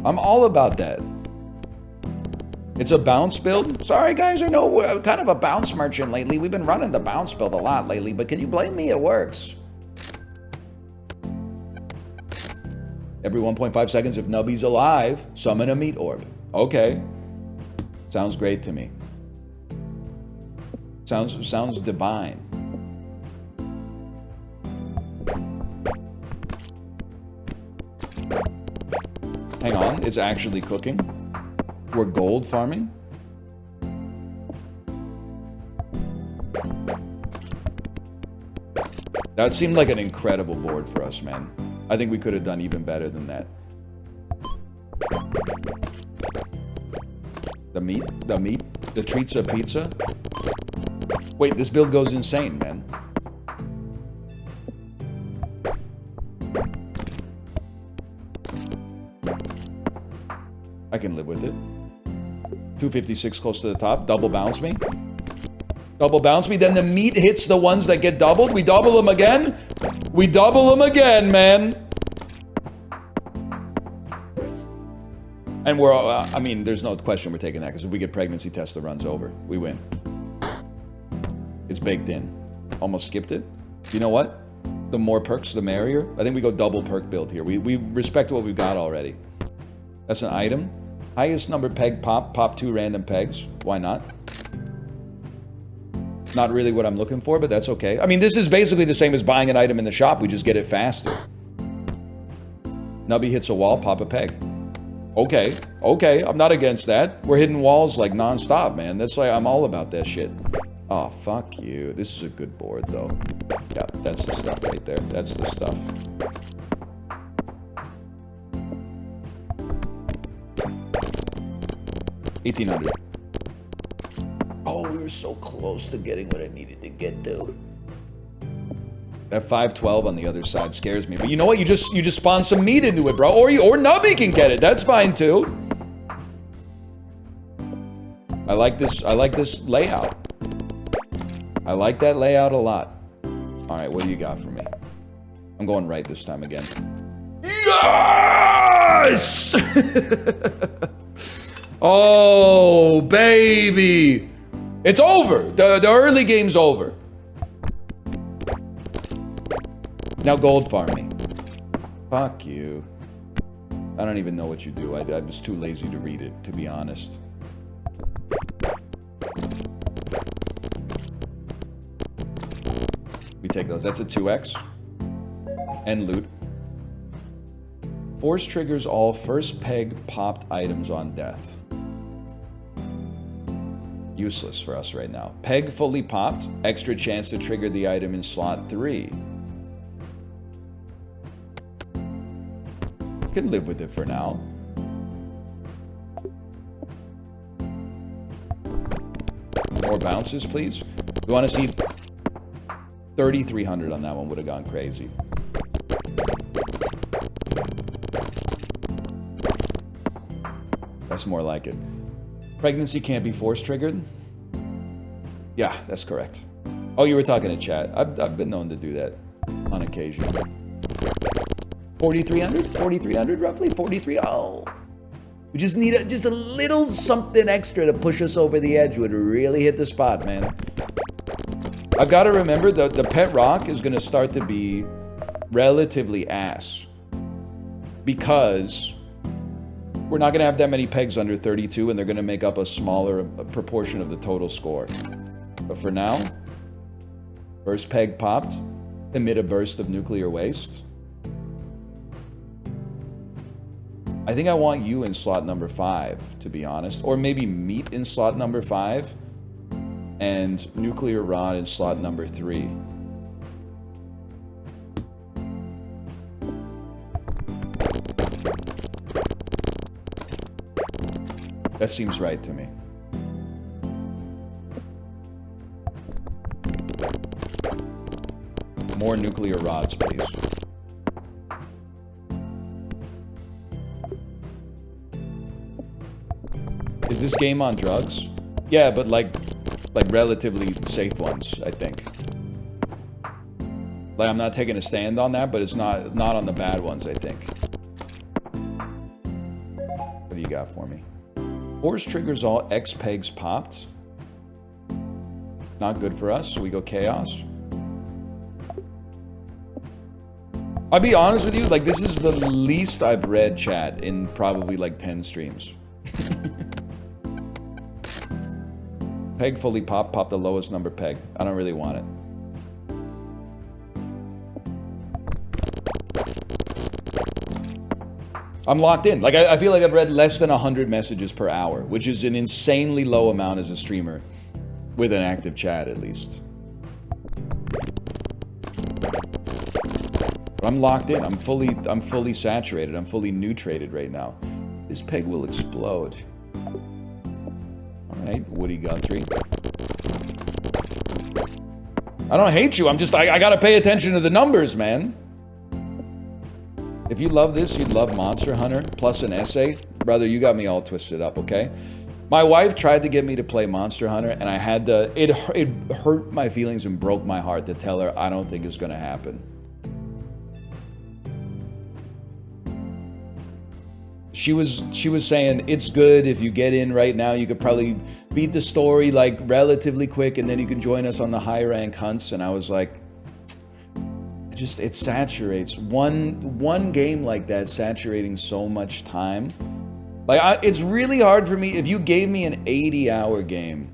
I'm all about that. It's a bounce build? Sorry guys, I know we're kind of a bounce merchant lately. We've been running the bounce build a lot lately, but can you blame me? It works. Every 1.5 seconds, if Nubby's alive, summon a meat orb. Okay. Sounds great to me. Sounds divine. Hang on, it's actually cooking. We're gold farming. That seemed like an incredible board for us, man. I think we could have done even better than that. The meat, the treats of pizza. Wait, this build goes insane, man. I can live with it. 256 close to the top. Double bounce me. Double bounce me. Then the meat hits the ones that get doubled. We double them again. We double them again, man. And we're, I mean, there's no question we're taking that because if we get pregnancy test, the run's over. We win. It's baked in. Almost skipped it. You know what? The more perks, the merrier. I think we go double perk build here. We respect what we've got already. That's an item. Highest number peg pop. Pop 2 random pegs. Why not? Not really what I'm looking for, but that's okay. I mean, this is basically the same as buying an item in the shop. We just get it faster. Nubby hits a wall, pop a peg. Okay, okay, I'm not against that. We're hitting walls like non-stop, man. That's like, I'm all about that shit. Oh, fuck you. This is a good board, though. Yeah, that's the stuff right there. That's the stuff. $1,800. Oh, we were so close to getting what I needed to get to. That 512 on the other side scares me. But you know what? You just spawn some meat into it, bro. Or Nubby can get it. That's fine too. I like this layout. I like that layout a lot. All right, what do you got for me? I'm going right this time again. Yes! Oh, baby. It's over. The early game's over. Now gold farming. Fuck you. I don't even know what you do. I was too lazy to read it, to be honest. We take those. That's a 2x. And loot. Force triggers all first peg popped items on death. Useless for us right now. Peg fully popped. Extra chance to trigger the item in slot 3. Can live with it for now. More bounces, please. You want to see 3,300 on that one? Would have gone crazy. That's more like it. Pregnancy can't be force triggered. Yeah, that's correct. Oh, you were talking to chat. I've been known to do that on occasion. 4,300? 4,300 roughly? 43? Oh. We just need just a little something extra to push us over the edge. Would really hit the spot, man. I've got to remember the pet rock is going to start to be relatively ass. Because we're not going to have that many pegs under 32 and they're going to make up a smaller proportion of the total score. But for now, first peg popped. Emit a burst of nuclear waste. I think I want you in slot number 5, to be honest. Or maybe meat in slot number 5. And nuclear rod in slot number 3. That seems right to me. More nuclear rods, please. Is this game on drugs? Yeah, but like relatively safe ones, I think. Like, I'm not taking a stand on that, but it's not on the bad ones, I think. What do you got for me? Force triggers all X pegs popped. Not good for us, so we go chaos. I'll be honest with you, like, this is the least I've read chat in probably like 10 streams. Peg fully pop the lowest number peg. I don't really want it. I'm locked in. Like, I feel like I've read less than 100 messages per hour, which is an insanely low amount as a streamer. With an active chat, at least. But I'm locked in. I'm fully saturated. I'm fully nutrated right now. This peg will explode. Alright, Woody Guthrie. I don't hate you. I'm just, I gotta pay attention to the numbers, man. If you love this, you'd love Monster Hunter plus an essay. Brother, you got me all twisted up, okay? My wife tried to get me to play Monster Hunter, and I had to, it hurt my feelings and broke my heart to tell her I don't think it's gonna happen. She was saying, it's good if you get in right now, you could probably beat the story like relatively quick, and then you can join us on the high rank hunts. And I was like, it saturates. One game like that saturating so much time. Like, it's really hard for me. If you gave me an 80-hour game,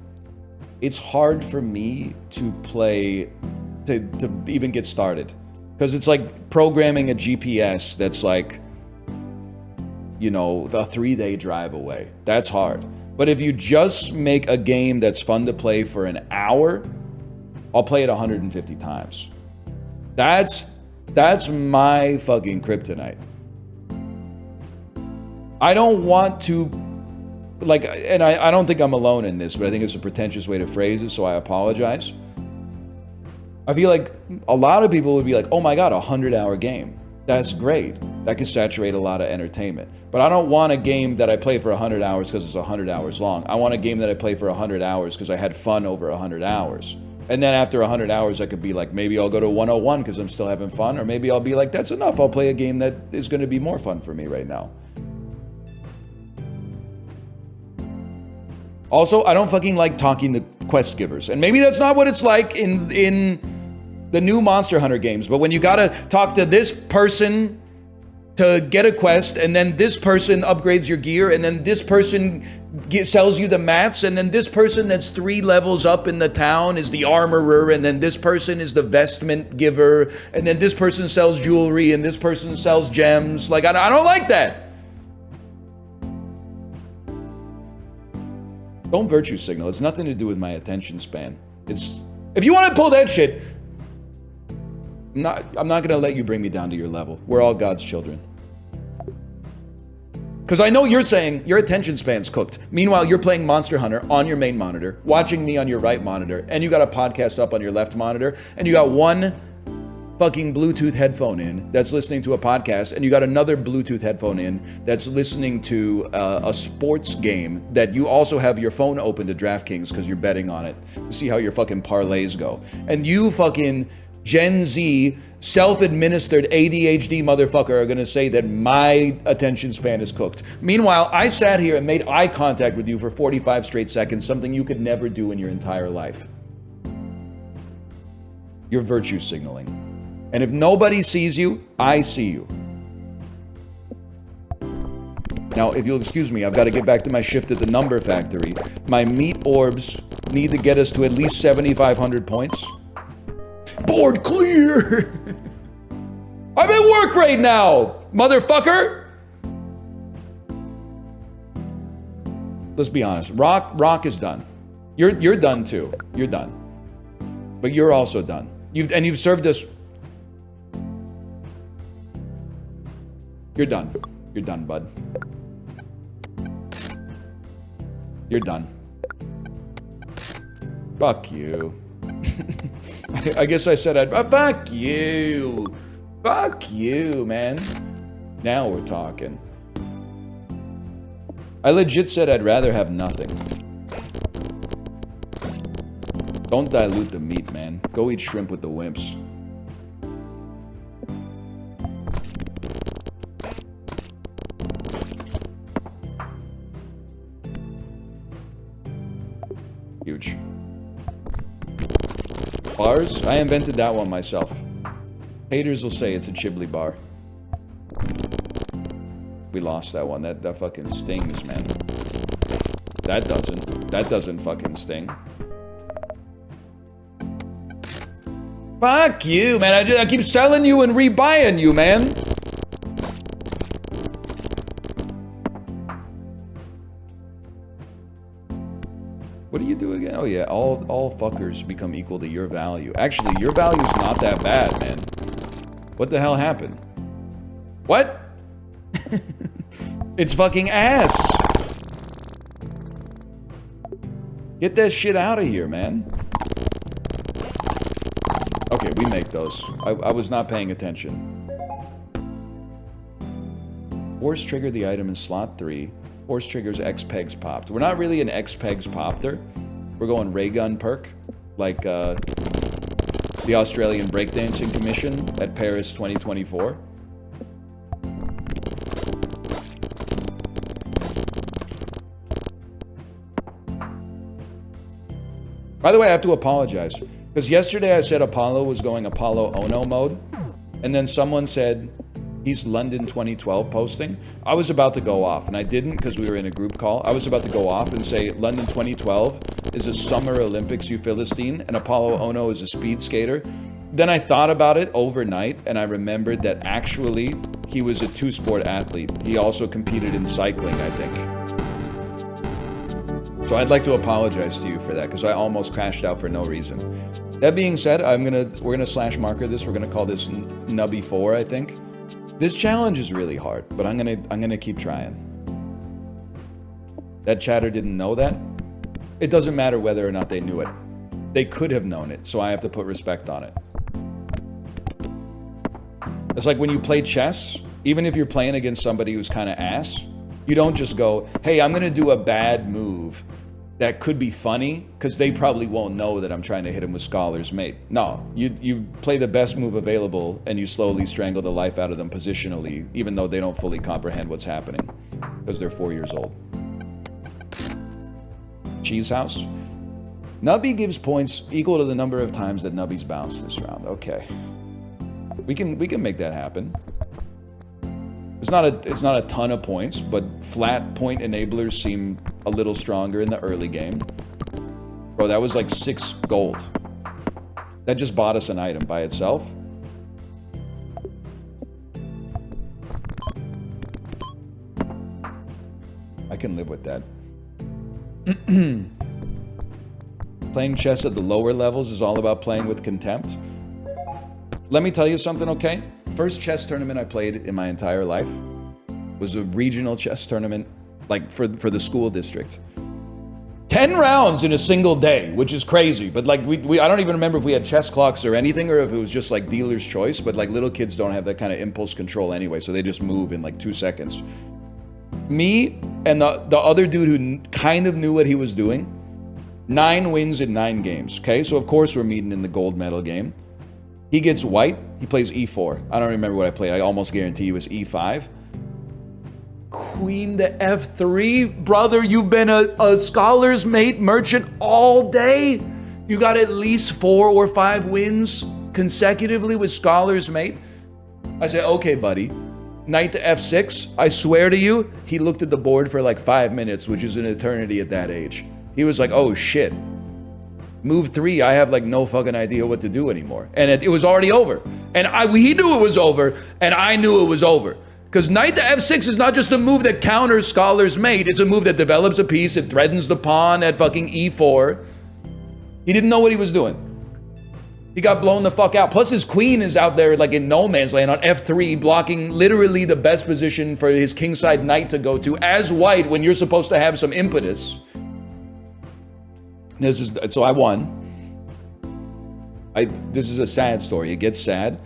it's hard for me to play, to even get started. Because it's like programming a GPS that's like, you know, a 3-day drive away. That's hard. But if you just make a game that's fun to play for an hour, I'll play it 150 times. That's my fucking kryptonite. I don't want to, like, and I don't think I'm alone in this, but I think it's a pretentious way to phrase it, so I apologize. I feel like a lot of people would be like, oh my god, 100-hour game. That's great. That could saturate a lot of entertainment. But I don't want a game that I play for 100 hours because it's 100 hours long. I want a game that I play for 100 hours because I had fun over 100 hours. And then after 100 hours, I could be like, maybe I'll go to 101 because I'm still having fun. Or maybe I'll be like, that's enough. I'll play a game that is going to be more fun for me right now. Also, I don't fucking like talking to quest givers. And maybe that's not what it's like in the new Monster Hunter games. But when you gotta talk to this person to get a quest, and then this person upgrades your gear, and then this person sells you the mats, and then this person that's 3 levels up in the town is the armorer, and then this person is the vestment giver, and then this person sells jewelry, and this person sells gems. Like, I don't like that. Don't virtue signal. It's nothing to do with my attention span. It's, if you want to pull that shit, I'm not gonna let you bring me down to your level. We're all God's children. Because I know you're saying your attention span's cooked. Meanwhile, you're playing Monster Hunter on your main monitor, watching me on your right monitor, and you got a podcast up on your left monitor, and you got one fucking Bluetooth headphone in that's listening to a podcast, and you got another Bluetooth headphone in that's listening to a sports game that you also have your phone open to DraftKings because you're betting on it to see how your fucking parlays go. And you fucking Gen Z, self-administered ADHD motherfucker are gonna say that my attention span is cooked. Meanwhile, I sat here and made eye contact with you for 45 straight seconds, something you could never do in your entire life. You're virtue signaling. And if nobody sees you, I see you. Now, if you'll excuse me, I've got to get back to my shift at the number factory. My meat orbs need to get us to at least 7,500 points. Board clear! I'm at work right now, motherfucker! Let's be honest. Rock is done. You're done too. You're done. But you're also done. You've served us. You're done. You're done, bud. You're done. Fuck you. I guess I said I'd... fuck you. Fuck you, man. Now we're talking. I legit said I'd rather have nothing. Don't dilute the meat, man. Go eat shrimp with the wimps. Huge. Bars? I invented that one myself. Haters will say it's a Chibli bar. We lost that one. That fucking stings, man. That doesn't fucking sting. Fuck you, man. I keep selling you and rebuying you, man. What do you do again? Oh yeah, all fuckers become equal to your value. Actually, your value's not that bad, man. What the hell happened? What? It's fucking ass. Get that shit out of here, man. Okay, we make those. I was not paying attention. Force trigger the item in slot 3. Force triggers X pegs popped. We're not really an X pegs popter. We're going ray gun perk, like the Australian Breakdancing Commission at Paris 2024. By the way, I have to apologize. Because yesterday I said Apollo was going Apollo Ono mode. And then someone said he's London 2012 posting. I was about to go off, and I didn't because we were in a group call. I was about to go off and say London 2012 is a Summer Olympics, you Philistine, and Apollo Ono is a speed skater. Then I thought about it overnight, and I remembered that actually he was a two-sport athlete. He also competed in cycling, I think. So I'd like to apologize to you for that, because I almost crashed out for no reason. That being said, we're gonna slash marker this. We're gonna call this Nubby 4, I think. This challenge is really hard, but I'm gonna keep trying. That chatter didn't know that. It doesn't matter whether or not they knew it. They could have known it, so I have to put respect on it. It's like when you play chess, even if you're playing against somebody who's kind of ass, you don't just go, hey, I'm gonna do a bad move that could be funny, because they probably won't know that I'm trying to hit him with Scholar's Mate. No, you play the best move available, and you slowly strangle the life out of them positionally, even though they don't fully comprehend what's happening, because they're 4 years old. Cheese House. Nubby gives points equal to the number of times that Nubby's bounced this round. Okay. We can make that happen. It's not a ton of points, but flat point enablers seem a little stronger in the early game. Bro, that was like 6 gold. That just bought us an item by itself. I can live with that. Playing chess at the lower levels is all about playing with contempt. Let me tell you something, okay? First chess tournament I played in my entire life was a regional chess tournament, like for the school district. 10 rounds in a single day, which is crazy. But like I don't even remember if we had chess clocks or anything, or if it was just like dealer's choice. But like little kids don't have that kind of impulse control anyway, so they just move in like 2 seconds. Me and the other dude who kind of knew what he was doing, 9 wins in 9 games. Okay, so of course we're meeting in the gold medal game. He gets white. He plays e4. I don't remember what I played. I almost guarantee it was e5. Queen to f3. Brother, you've been a Scholar's Mate merchant all day. You got at least 4 or 5 wins consecutively with Scholar's Mate. I say, okay, buddy. Knight to f6. I swear to you, he looked at the board for like 5 minutes, which is an eternity at that age. He was like, oh shit. Move 3, I have like no fucking idea what to do anymore. And it was already over. And he knew it was over, and I knew it was over. Because knight to f6 is not just a move that counters Scholar's Mate, it's a move that develops a piece, it threatens the pawn at fucking e4. He didn't know what he was doing. He got blown the fuck out. Plus his queen is out there like in no man's land on f3, blocking literally the best position for his kingside knight to go to as white when you're supposed to have some impetus. So I won. This is a sad story. It gets sad.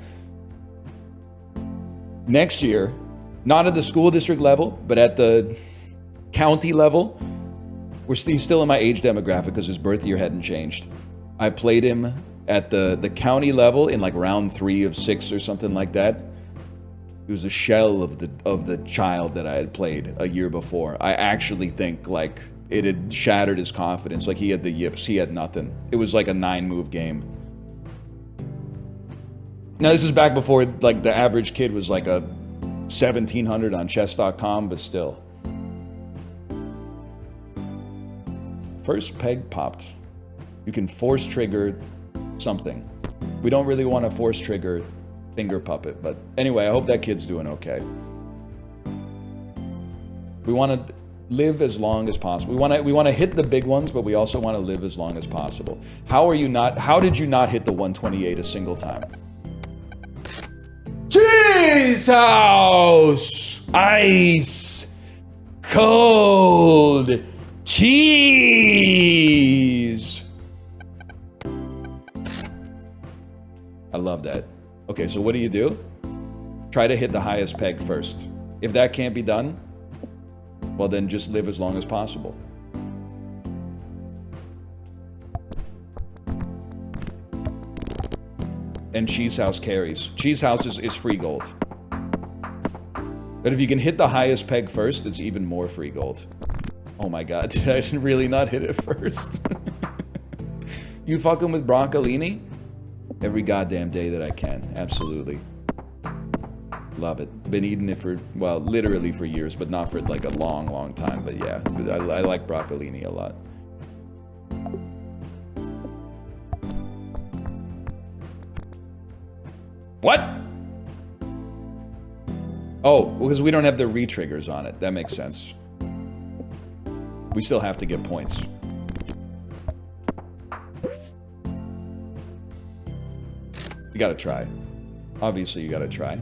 Next year, not at the school district level, but at the county level, he's still in my age demographic because his birth year hadn't changed. I played him at the county level in like round 3 of 6 or something like that. He was a shell of the child that I had played a year before. I actually think like it had shattered his confidence. Like he had the yips, he had nothing. It was like a 9-move game. Now, this is back before, like, the average kid was like a 1700 on chess.com, but still. First peg popped. You can force trigger something. We don't really want to force trigger finger puppet, but anyway, I hope that kid's doing okay. We want to live as long as possible. We want to hit the big ones, but we also want to live as long as possible. How did you not hit the 128 a single time? Cheese house! Ice! Cold! Cheese! I love that. Okay, so what do? Try to hit the highest peg first. If that can't be done, well then just live as long as possible. And Cheese House carries. Cheese House is free gold. But if you can hit the highest peg first, it's even more free gold. Oh my god, did I really not hit it first? You fucking with broccolini? Every goddamn day that I can, absolutely. Love it. Been eating it for, well, literally for years, but not for like a long, long time. But yeah, I like broccolini a lot. What? Oh, because we don't have the re-triggers on it. That makes sense. We still have to get points. You gotta try. Obviously, you gotta try.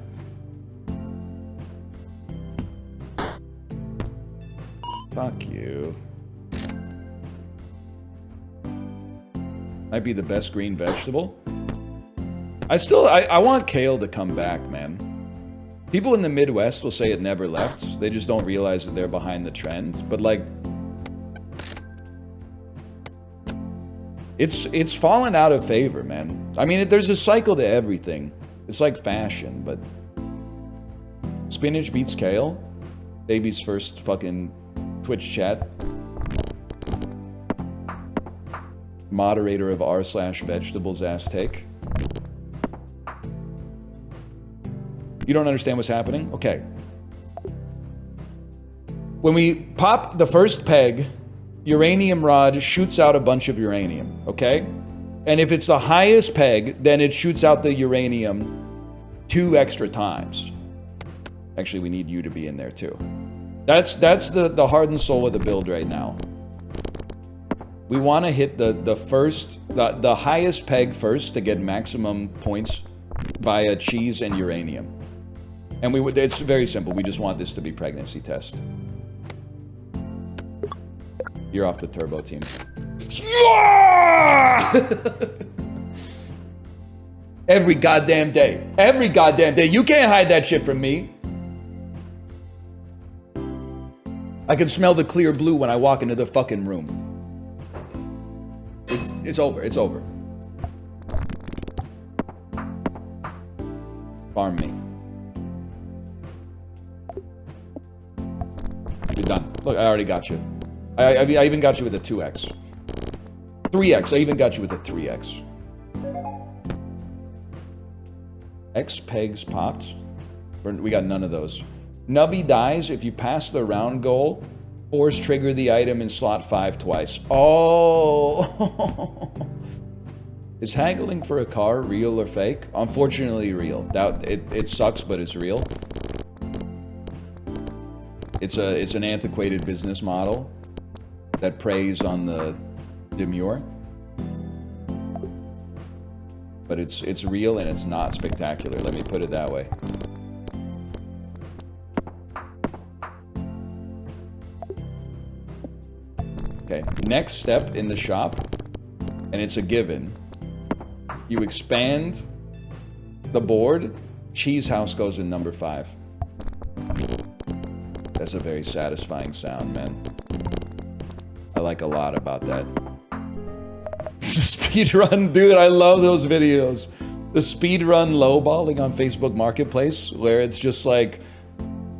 Fuck you. Might be the best green vegetable. I want kale to come back, man. People in the Midwest will say it never left. They just don't realize that they're behind the trend. But like, it's fallen out of favor, man. I mean, there's a cycle to everything. It's like fashion, but spinach beats kale. Baby's first fucking Twitch chat. Moderator of r/vegetables ass take. You don't understand what's happening? Okay. When we pop the first peg, uranium rod shoots out a bunch of uranium, okay? And if it's the highest peg, then it shoots out the uranium 2 extra times. Actually, we need you to be in there too. That's the heart and soul of the build right now. We want to hit the highest peg first to get maximum points via cheese and uranium. And it's very simple. We just want this to be pregnancy test. You're off the turbo team. Every goddamn day. Every goddamn day. You can't hide that shit from me. I can smell the clear blue when I walk into the fucking room. It's over. It's over. Farm me. You're done. Look, I already got you. I even got you with a 2x. 3x. I even got you with a 3x. X pegs popped. We got none of those. Nubby dies if you pass the round goal. Force trigger the item in slot 5 twice. Oh! Is haggling for a car real or fake? Unfortunately, real. It sucks, but it's real. It's an antiquated business model that preys on the demure. But it's real and it's not spectacular. Let me put it that way. Okay, next step in the shop, and it's a given. You expand the board, Cheese House goes in number 5. That's a very satisfying sound, man. I like a lot about that. Speedrun, dude, I love those videos. The speedrun lowballing on Facebook Marketplace, where it's just like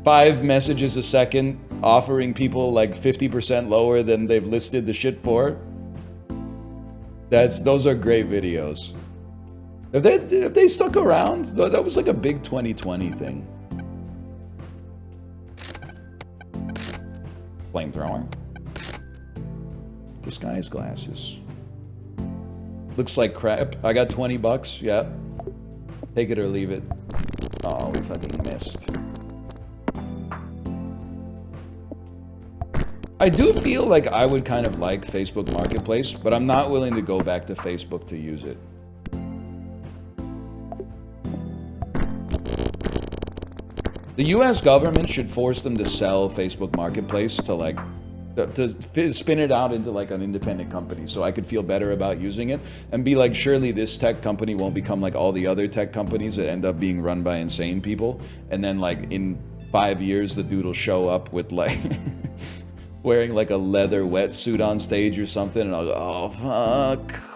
5 messages a second, offering people like 50% lower than they've listed the shit for. Those are great videos. Have they stuck around? That was like a big 2020 thing. Flamethrower. Disguise glasses. Looks like crap. I got 20 bucks. Yeah. Take it or leave it. Oh, we fucking missed. I do feel like I would kind of like Facebook Marketplace, but I'm not willing to go back to Facebook to use it. The US government should force them to sell Facebook Marketplace to like, to spin it out into like an independent company so I could feel better about using it and be like, surely this tech company won't become like all the other tech companies that end up being run by insane people. And then like in 5 years, the dude will show up with like wearing like a leather wetsuit on stage or something. And I'll go, oh,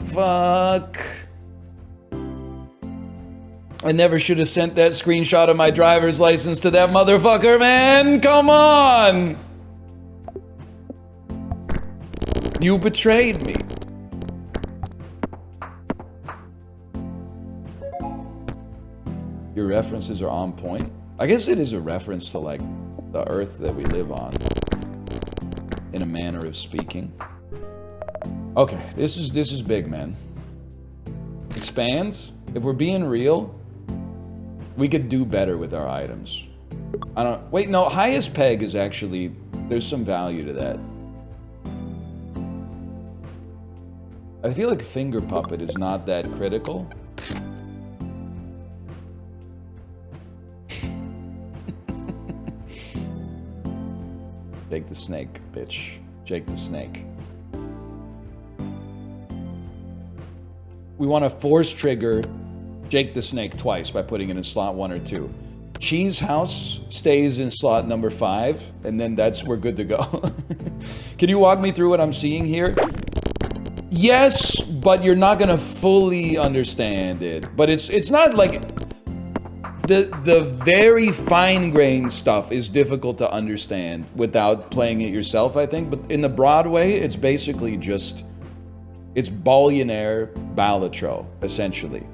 fuck. I never should have sent that screenshot of my driver's license to that motherfucker, man. Come on. You betrayed me. Your references are on point. I guess it is a reference to like the earth that we live on, in a manner of speaking. Okay, this is big, man. Expands. If we're being real, we could do better with our items. Wait, no, highest peg is actually, there's some value to that. I feel like finger puppet is not that critical. Jake the snake, bitch. Jake the snake. We want to force trigger Jake the snake twice by putting it in slot 1 or 2. Cheese House stays in slot number 5, and then we're good to go. Can you walk me through what I'm seeing here? Yes, but you're not gonna fully understand it. But it's not like the very fine-grained stuff is difficult to understand without playing it yourself, I think. But in the broad way, it's basically just it's Ballionaire Balatro, essentially.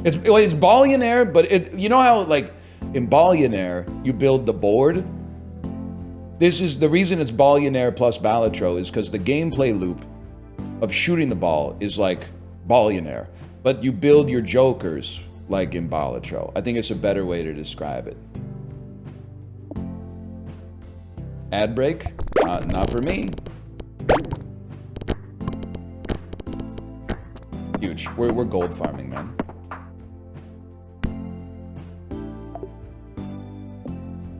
It's Ballionaire, but you know how like in Ballionaire you build the board. This is the reason it's Ballionaire plus Balatro is because the gameplay loop of shooting the ball is like Ballionaire, but you build your jokers like in Balatro. I think it's a better way to describe it. Ad break? Not for me. Huge. We're gold farming, man.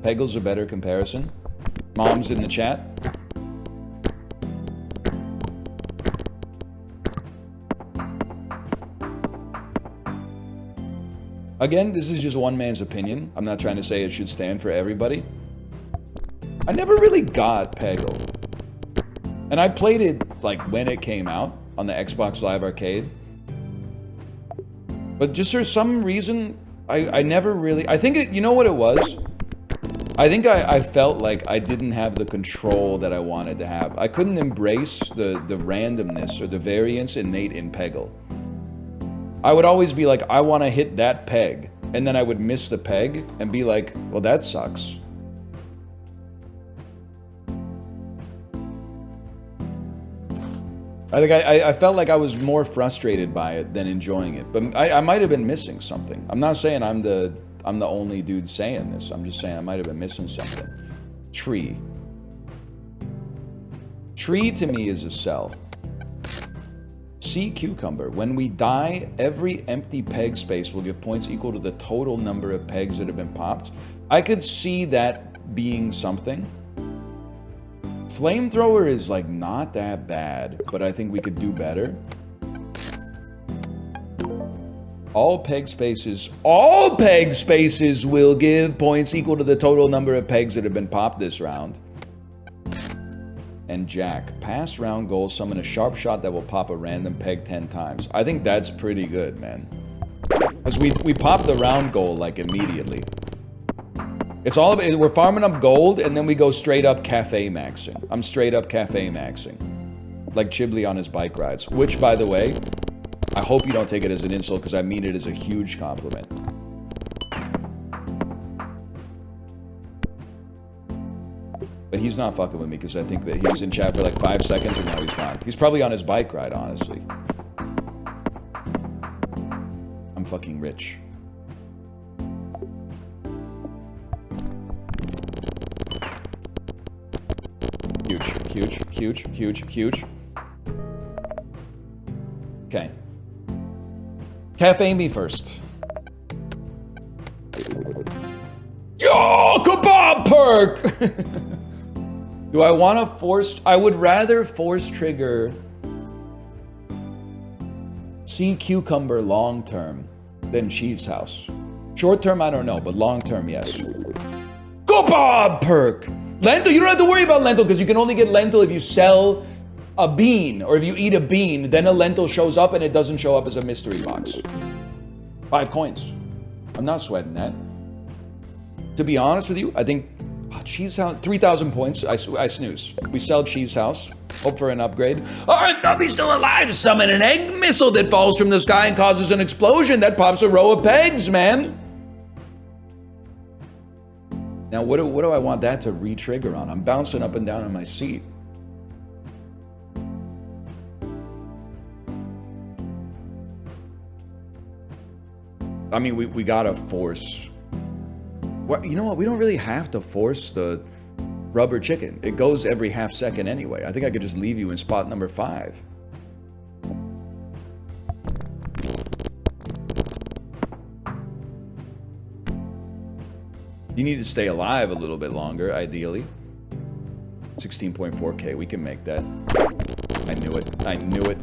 Peggle's a better comparison. Mom's in the chat. Again, this is just one man's opinion. I'm not trying to say it should stand for everybody. I never really got Peggle. And I played it like when it came out on the Xbox Live Arcade. But just for some reason, I never really... I think you know what it was? I think I felt like I didn't have the control that I wanted to have. I couldn't embrace the randomness or the variance innate in Peggle. I would always be like, I want to hit that peg. And then I would miss the peg and be like, well, that sucks. I think I felt like I was more frustrated by it than enjoying it. But I might have been missing something. I'm not saying I'm the only dude saying this. I'm just saying I might have been missing something. Tree. Tree to me is a cell. Sea cucumber. When we die, every empty peg space will give points equal to the total number of pegs that have been popped. I could see that being something. Flamethrower is like not that bad, but I think we could do better. All peg spaces will give points equal to the total number of pegs that have been popped this round. And Jack, pass round goal, summon a sharp shot that will pop a random peg 10 times. I think that's pretty good, man. Because we pop the round goal like immediately. It's all about, we're farming up gold and then we go straight up cafe maxing. I'm straight up cafe maxing. Like Chibli on his bike rides. Which, by the way, I hope you don't take it as an insult, because I mean it as a huge compliment. But he's not fucking with me, because I think that he was in chat for like 5 seconds and now he's gone. He's probably on his bike ride, honestly. I'm fucking rich. Huge, huge, huge, huge, huge. Okay. Cafe me first. Yo, kebab perk! Do I want to force... I would rather force trigger sea cucumber long term than cheese house. Short term, I don't know, but long term, yes. Kebab perk! Lentil, you don't have to worry about lentil, because you can only get lentil if you sell a bean, or if you eat a bean, then a lentil shows up and it doesn't show up as a mystery box. 5 coins. I'm not sweating that. To be honest with you, I think Cheese House, 3,000 points. I snooze. We sell Cheese House. Hope for an upgrade. Alright, Nubby's still alive. Summon an egg missile that falls from the sky and causes an explosion that pops a row of pegs, man. Now, what do I want that to re-trigger on? I'm bouncing up and down in my seat. I mean, we gotta force... Well, you know what? We don't really have to force the rubber chicken. It goes every half second anyway. I think I could just leave you in spot number 5. You need to stay alive a little bit longer, ideally. 16.4K, we can make that. I knew it. I knew it.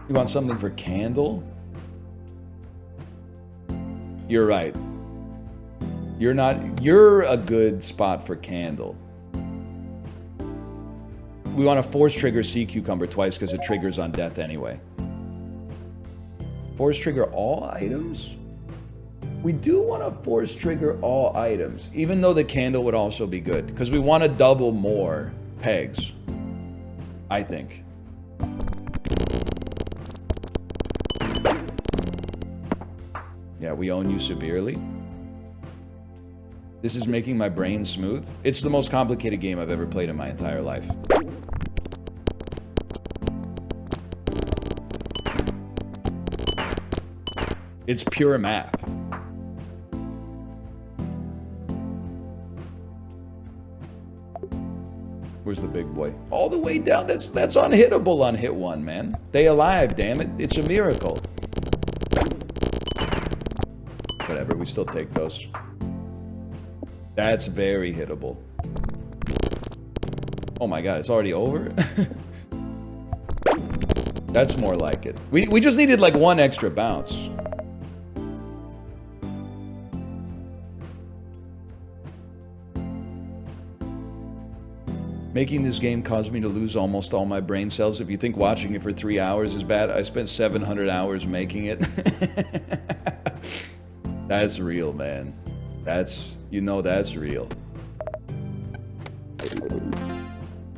You want something for candle? You're right. You're a good spot for candle. We want to force trigger sea cucumber twice because it triggers on death anyway. Force trigger all items? We do want to force trigger all items, even though the candle would also be good, because we want to double more pegs, I think. Yeah, we own you severely. This is making my brain smooth. It's the most complicated game I've ever played in my entire life. It's pure math. Where's the big boy? All the way down. That's unhittable on hit 1, man. Stay alive, damn it. It's a miracle. Whatever, we still take those. That's very hittable. Oh my god, it's already over? That's more like it. We just needed like 1 extra bounce. Making this game caused me to lose almost all my brain cells. If you think watching it for 3 hours is bad, I spent 700 hours making it. That's real, man. That's, you know that's real.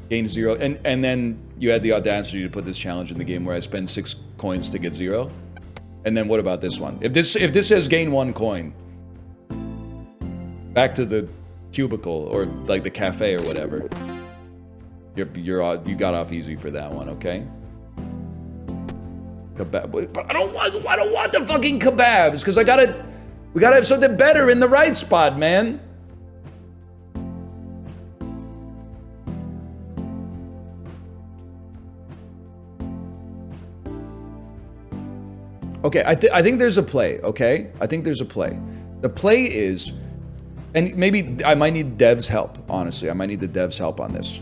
Gain 0, and then you had the audacity to put this challenge in the game where I spend 6 coins to get 0. And then what about this one? If this says gain 1 coin, back to the cubicle or like the cafe or whatever. You got off easy for that one, okay? Kebab, but I don't want the fucking kebabs because we gotta have something better in the right spot, man. Okay, I think there's a play, okay? I think there's a play. The play is, and maybe I might need devs' help, honestly. I might need the devs' help on this.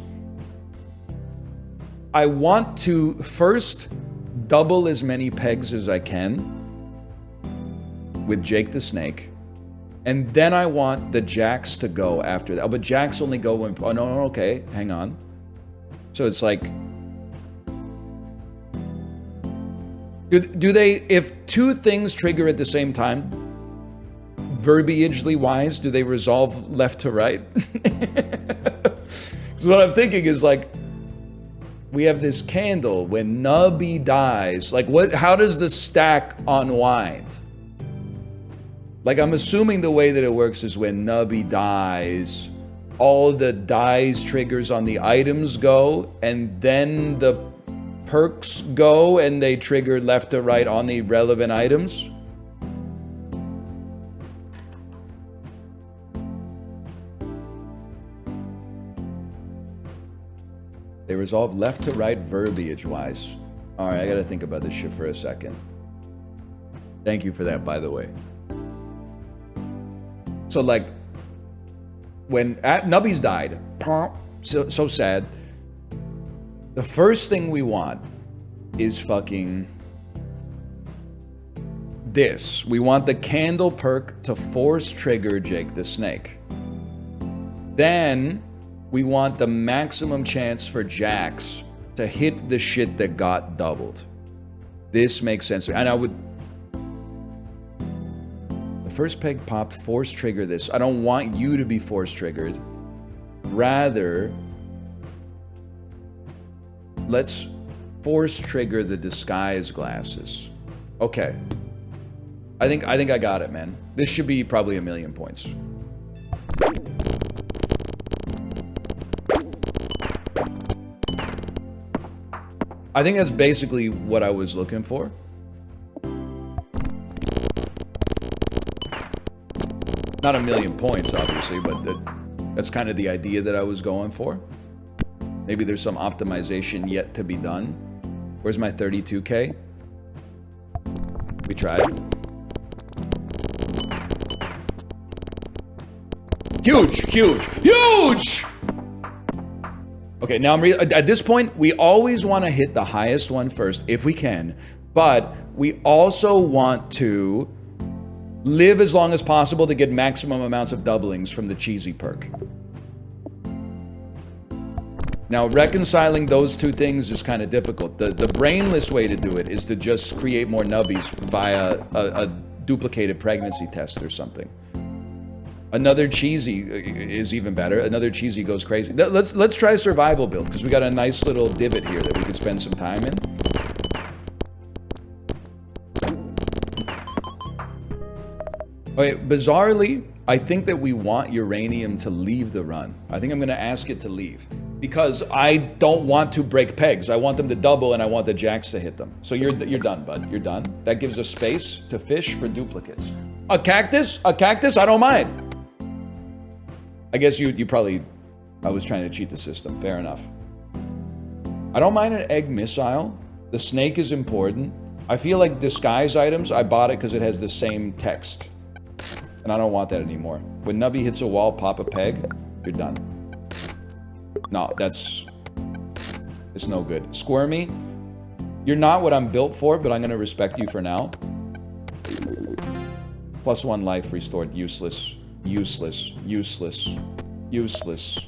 I want to first double as many pegs as I can with Jake the Snake, and then I want the jacks to go after that. Oh, but jacks only go when... Oh, no, okay, hang on. So it's like... Do they... If 2 things trigger at the same time, verbiagely wise, do they resolve left to right? So what I'm thinking is like... we have this candle. When Nubby dies, like what? How does the stack unwind? Like I'm assuming the way that it works is when Nubby dies, all the dies triggers on the items go, and then the perks go, and they trigger left to right on the relevant items. They resolve left to right verbiage-wise. All right, I gotta think about this shit for a second. Thank you for that, by the way. So, like, when Nubby's died, so sad. The first thing we want is fucking this. We want the candle perk to force trigger Jake the Snake. Then we want the maximum chance for Jax to hit the shit that got doubled. This makes sense. And I would... The first peg popped, force trigger this. I don't want you to be force triggered. Rather, let's force trigger the disguise glasses. Okay. I think I got it, man. This should be probably 1,000,000 points. I think that's basically what I was looking for. Not 1,000,000 points, obviously, but that's kind of the idea that I was going for. Maybe there's some optimization yet to be done. Where's my 32K? We tried. Huge, huge, huge! Okay, now at this point, we always want to hit the highest one first, if we can. But we also want to live as long as possible to get maximum amounts of doublings from the cheesy perk. Now, reconciling those two things is kind of difficult. The brainless way to do it is to just create more nubbies via a duplicated pregnancy test or something. Another cheesy is even better. Another cheesy goes crazy. Let's try a survival build, because we got a nice little divot here that we could spend some time in. Okay, bizarrely, I think that we want uranium to leave the run. I think I'm going to ask it to leave, because I don't want to break pegs. I want them to double, and I want the jacks to hit them. So you're done, bud. You're done. That gives us space to fish for duplicates. A cactus? A cactus? I don't mind. I guess you probably... I was trying to cheat the system. Fair enough. I don't mind an egg missile. The snake is important. I feel like disguise items, I bought it because it has the same text. And I don't want that anymore. When Nubby hits a wall, pop a peg, you're done. No, it's no good. Squirmy, you're not what I'm built for, but I'm going to respect you for now. +1 life restored. Useless. Useless. Useless. Useless.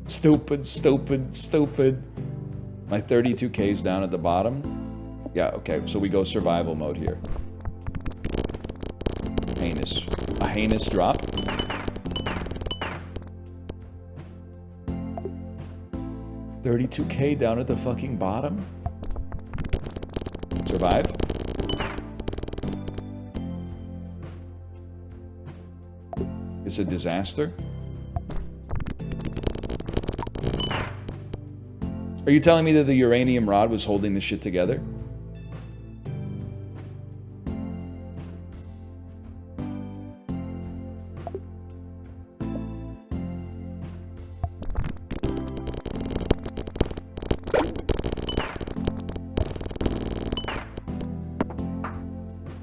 Stupid, stupid, stupid. My 32K is down at the bottom. Yeah, okay, so we go survival mode here. Heinous. A heinous drop. $32K down at the fucking bottom. Survive. It's a disaster. Are you telling me that the uranium rod was holding this shit together?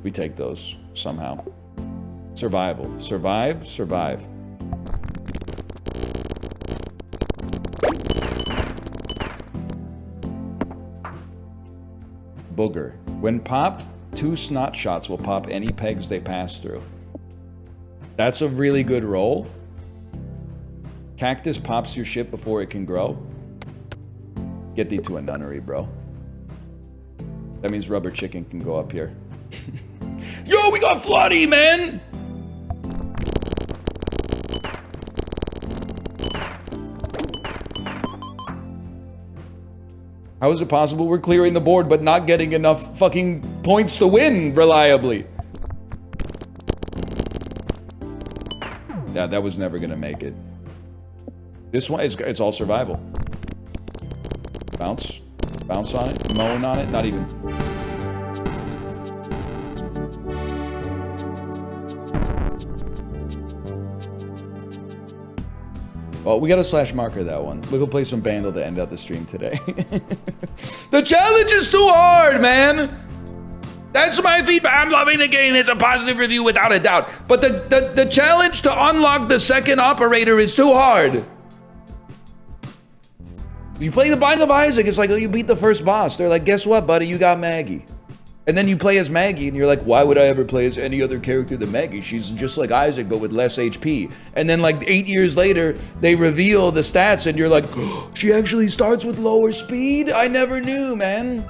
We take those somehow. Survival. Survive, survive. Booger. When popped, 2 snot shots will pop any pegs they pass through. That's a really good roll. Cactus pops your shit before it can grow. Get thee to a nunnery, bro. That means rubber chicken can go up here. Yo, we got Floody, man! How is it possible we're clearing the board but not getting enough fucking points to win reliably? Yeah, that was never gonna make it. This one, it's all survival. Bounce. Bounce on it. Moan on it. Not even. Well, we got a slash marker that one. We'll go play some Bandle to end out the stream today. The challenge is too hard, man! That's my feedback. I'm loving the game. It's a positive review without a doubt. But the challenge to unlock the second operator is too hard. You play the Binding of Isaac, it's like, oh, you beat the first boss. They're like, guess what, buddy? You got Maggie. And then you play as Maggie, and you're like, why would I ever play as any other character than Maggie? She's just like Isaac, but with less HP. And then like 8 years later, they reveal the stats, and you're like, oh, she actually starts with lower speed? I never knew, man.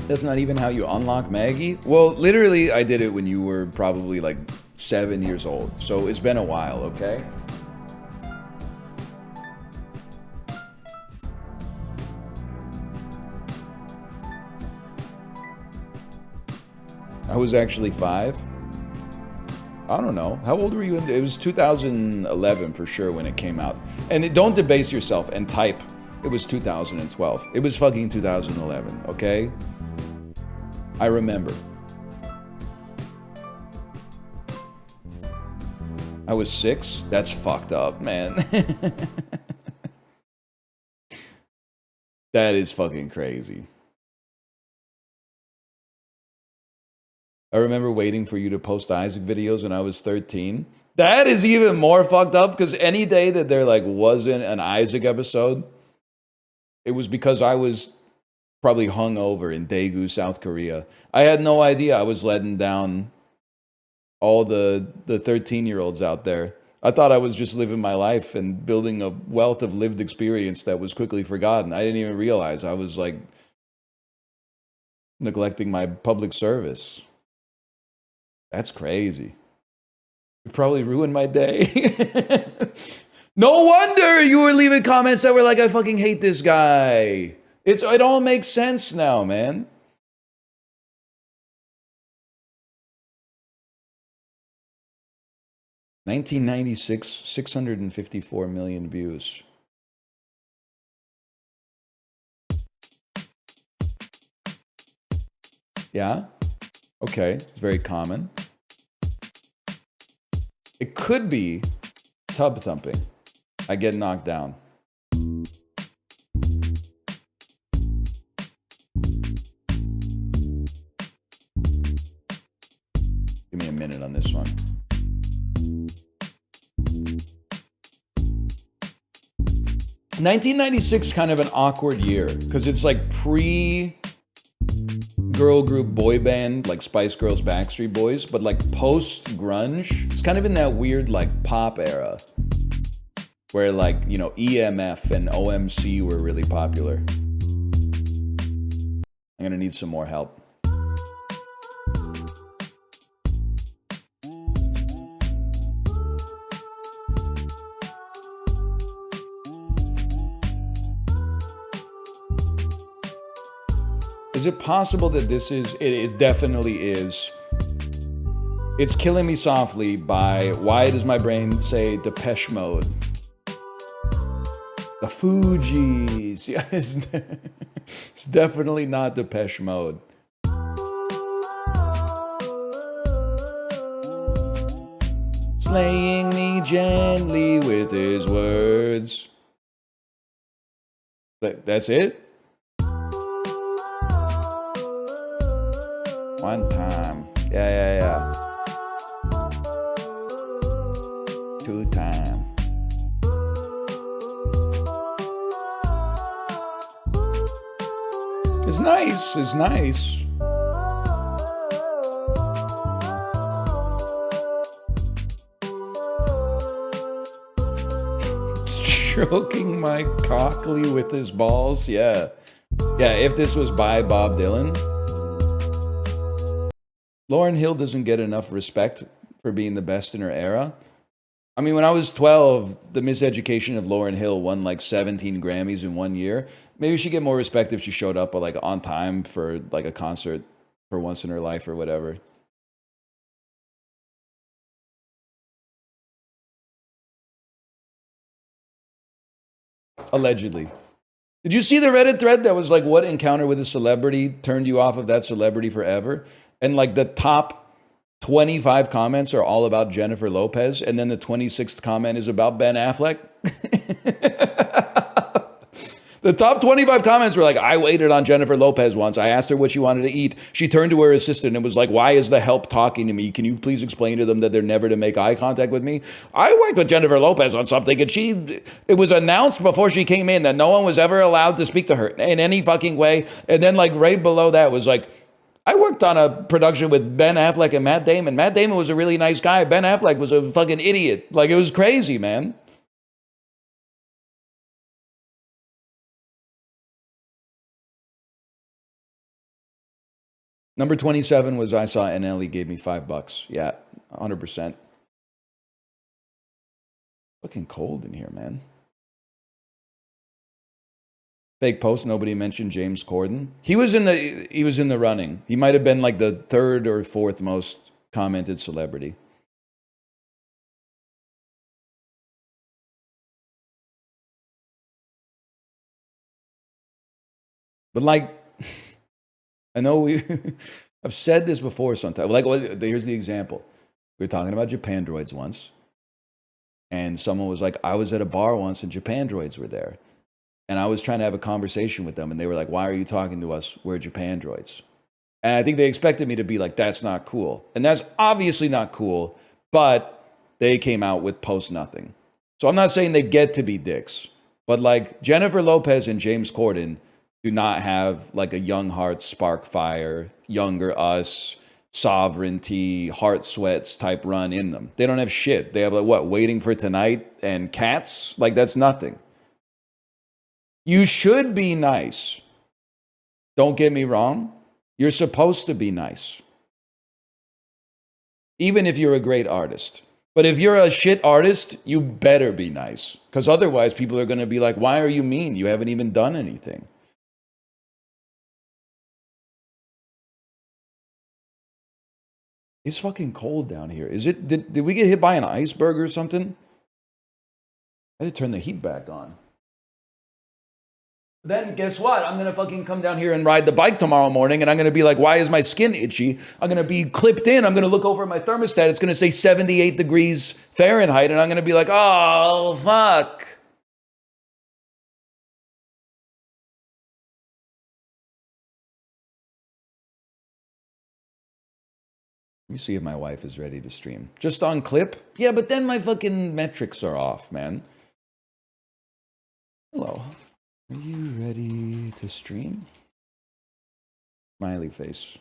That's not even how you unlock Maggie? Well, literally, I did it when you were probably like 7 years old. So it's been a while, okay? I was actually 5. I don't know. How old were you? It was 2011 for sure when it came out. And don't debase yourself and type, it was 2012. It was fucking 2011, okay? I remember. I was 6? That's fucked up, man. That is fucking crazy. I remember waiting for you to post Isaac videos when I was 13. That is even more fucked up, because any day that there like wasn't an Isaac episode, it was because I was probably hungover in Daegu, South Korea. I had no idea I was letting down all the 13-year-olds out there. I thought I was just living my life and building a wealth of lived experience that was quickly forgotten. I didn't even realize I was like neglecting my public service. That's crazy. It probably ruined my day. No wonder you were leaving comments that were like, I fucking hate this guy. It all makes sense now, man. $1996, 654 million views. Yeah? Okay, it's very common. It could be tub thumping. I get knocked down. Give me a minute on this one. $1996 kind of an awkward year because it's like pre-girl group boy band, like Spice Girls, Backstreet Boys, but like post-grunge. It's kind of in that weird like pop era where like, you know, EMF and OMC were really popular. I'm gonna need some more help. Is it possible that this is, it definitely is, It's Killing Me Softly by, why does my brain say Depeche Mode? The Fugees. Yeah, it's definitely not Depeche Mode. Slaying me gently with his words. That's it? One time. Yeah. Two time. It's nice. It's nice. Stroking my cockly with his balls. Yeah. Yeah, if this was by Bob Dylan. Lauryn Hill doesn't get enough respect for being the best in her era. I mean, when I was 12, the Miseducation of Lauryn Hill won like 17 Grammys in 1 year. Maybe she'd get more respect if she showed up like on time for like a concert for once in her life or whatever. Allegedly. Did you see the Reddit thread that was like, what encounter with a celebrity turned you off of that celebrity forever? And like the top 25 comments are all about Jennifer Lopez. And then the 26th comment is about Ben Affleck. The top 25 comments were like, I waited on Jennifer Lopez once. I asked her what she wanted to eat. She turned to her assistant and was like, why is the help talking to me? Can you please explain to them that they're never to make eye contact with me? I worked with Jennifer Lopez on something and it was announced before she came in that no one was ever allowed to speak to her in any fucking way. And then like right below that was like, I worked on a production with Ben Affleck and Matt Damon. Matt Damon was a really nice guy. Ben Affleck was a fucking idiot. Like it was crazy, man. Number 27 was I saw NL, gave me $5. Yeah, 100%. Fucking cold in here, man. Fake post, nobody mentioned James Corden. He was in the running. He might have been like the third or fourth most commented celebrity. But like, I know I've said this before sometimes. Like, here's the example. We were talking about Japandroids once, and someone was like, I was at a bar once and Japandroids were there. And I was trying to have a conversation with them, and they were like, why are you talking to us? We're Japandroids. And I think they expected me to be like, that's not cool. And that's obviously not cool, but they came out with post nothing. So I'm not saying they get to be dicks, but like Jennifer Lopez and James Corden do not have like a Young Hearts, Spark Fire, Younger Us, Sovereignty, Heart Sweats type run in them. They don't have shit. They have like what, Waiting for Tonight and Cats? Like that's nothing. You should be nice. Don't get me wrong. You're supposed to be nice. Even if you're a great artist. But if you're a shit artist, you better be nice. Because otherwise people are going to be like, why are you mean? You haven't even done anything. It's fucking cold down here. Is it? Did we get hit by an iceberg or something? I had to turn the heat back on. Then guess what? I'm gonna fucking come down here and ride the bike tomorrow morning, and I'm gonna be like, why is my skin itchy? I'm gonna be clipped in. I'm gonna look over at my thermostat. It's gonna say 78 degrees Fahrenheit, and I'm gonna be like, oh fuck. Let me see if my wife is ready to stream. Just on clip? Yeah, but then my fucking metrics are off, man. Hello. Are you ready to stream? Smiley face.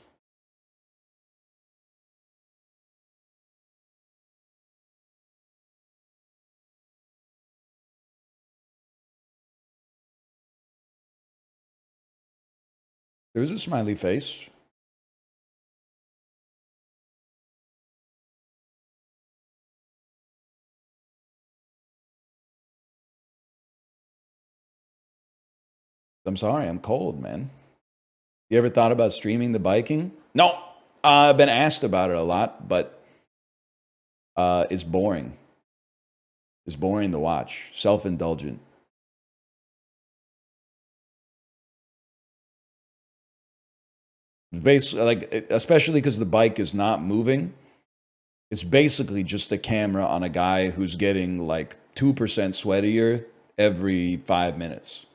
There's a smiley face. I'm sorry, I'm cold, man. You ever thought about streaming the biking? No. I've been asked about it a lot, but it's boring. It's boring to watch. Self-indulgent. Basically, like, especially because the bike is not moving. It's basically just a camera on a guy who's getting like 2% sweatier every 5 minutes.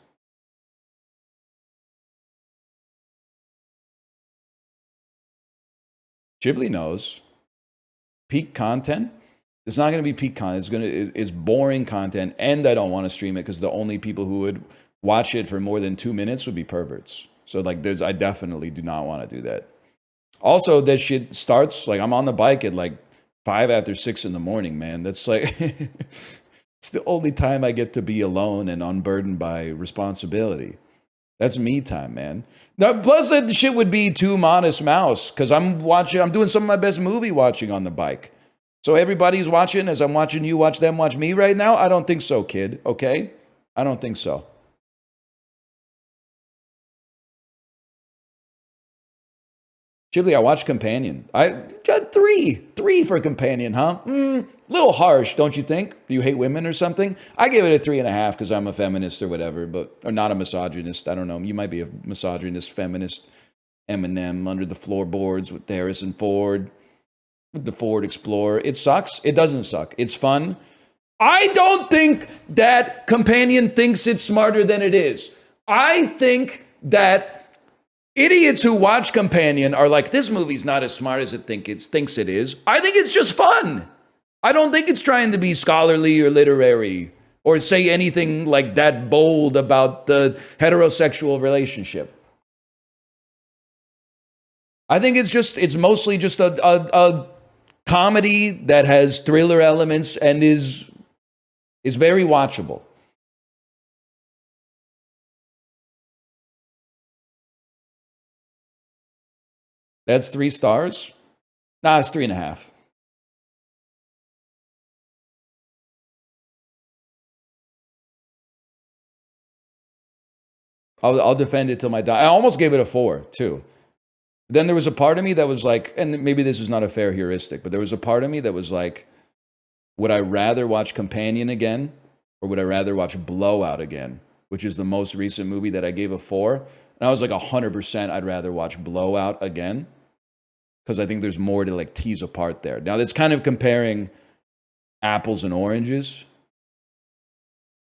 Ghibli knows. Peak content. It's not going to be peak content. It's boring content, and I don't want to stream it because the only people who would watch it for more than 2 minutes would be perverts. So like, I definitely do not want to do that. Also, that shit starts like I'm on the bike at like 5 after 6 in the morning, man. That's like it's the only time I get to be alone and unburdened by responsibility. That's me time, man. Now, plus that shit would be too Modest Mouse because I'm doing some of my best movie watching on the bike. So everybody's watching as I'm watching you watch them watch me right now? I don't think so, kid, okay? I don't think so. Ghibli, I watched Companion. I got three for Companion, huh? Little harsh, don't you think? You hate women or something? I give it a 3.5 because I'm a feminist or whatever, or not a misogynist. I don't know. You might be a misogynist, feminist. Eminem under the floorboards with Harrison Ford, with the Ford Explorer. It sucks. It doesn't suck. It's fun. I don't think that Companion thinks it's smarter than it is. I think that idiots who watch Companion are like, this movie's not as smart as it thinks it is. I think it's just fun. I don't think it's trying to be scholarly or literary or say anything like that bold about the heterosexual relationship. I think it's mostly just a comedy that has thriller elements and is very watchable. That's 3 stars? Nah, it's 3.5. I'll defend it till my die. I almost gave it a 4, too. Then there was a part of me that was like, and maybe this is not a fair heuristic, but there was a part of me that was like, would I rather watch Companion again, or would I rather watch Blowout again, which is the most recent movie that I gave a 4? And I was like 100% I'd rather watch Blowout again, because I think there's more to like tease apart there. Now, that's kind of comparing apples and oranges.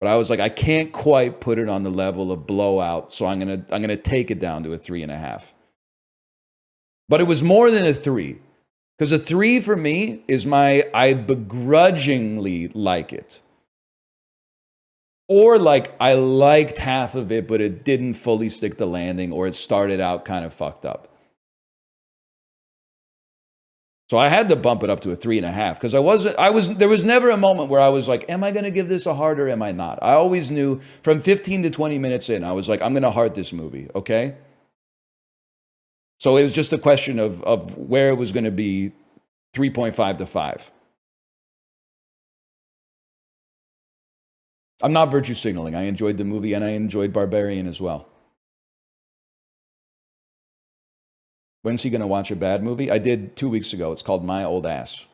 But I was like, I can't quite put it on the level of Blowout, so I'm gonna take it down to a 3.5. But it was more than a 3, because a 3 for me is I begrudgingly like it, or like I liked half of it, but it didn't fully stick the landing, or it started out kind of fucked up. So I had to bump it up to a 3.5 because there was never a moment where I was like, am I going to give this a heart or am I not? I always knew from 15 to 20 minutes in, I was like, I'm going to heart this movie, okay? So it was just a question of where it was going to be 3.5 to 5. I'm not virtue signaling. I enjoyed the movie and I enjoyed Barbarian as well. When's he going to watch a bad movie? I did 2 weeks ago. It's called My Old Ass.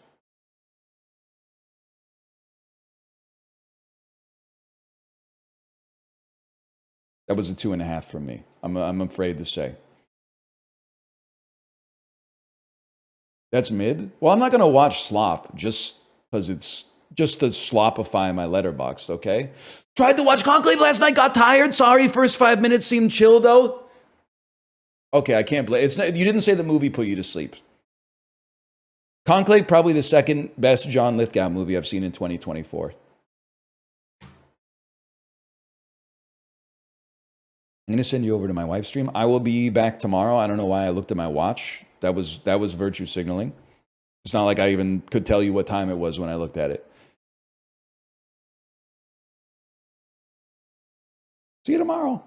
That was a 2.5 from me. I'm afraid to say. That's mid? Well, I'm not going to watch Slop just because it's just to slopify my letterbox, okay? Tried to watch Conclave last night, got tired. Sorry, first 5 minutes seemed chill though. Okay, I can't blame. You didn't say the movie put you to sleep. Conclave, probably the second best John Lithgow movie I've seen in 2024. I'm going to send you over to my wife's stream. I will be back tomorrow. I don't know why I looked at my watch. That was virtue signaling. It's not like I even could tell you what time it was when I looked at it. See you tomorrow.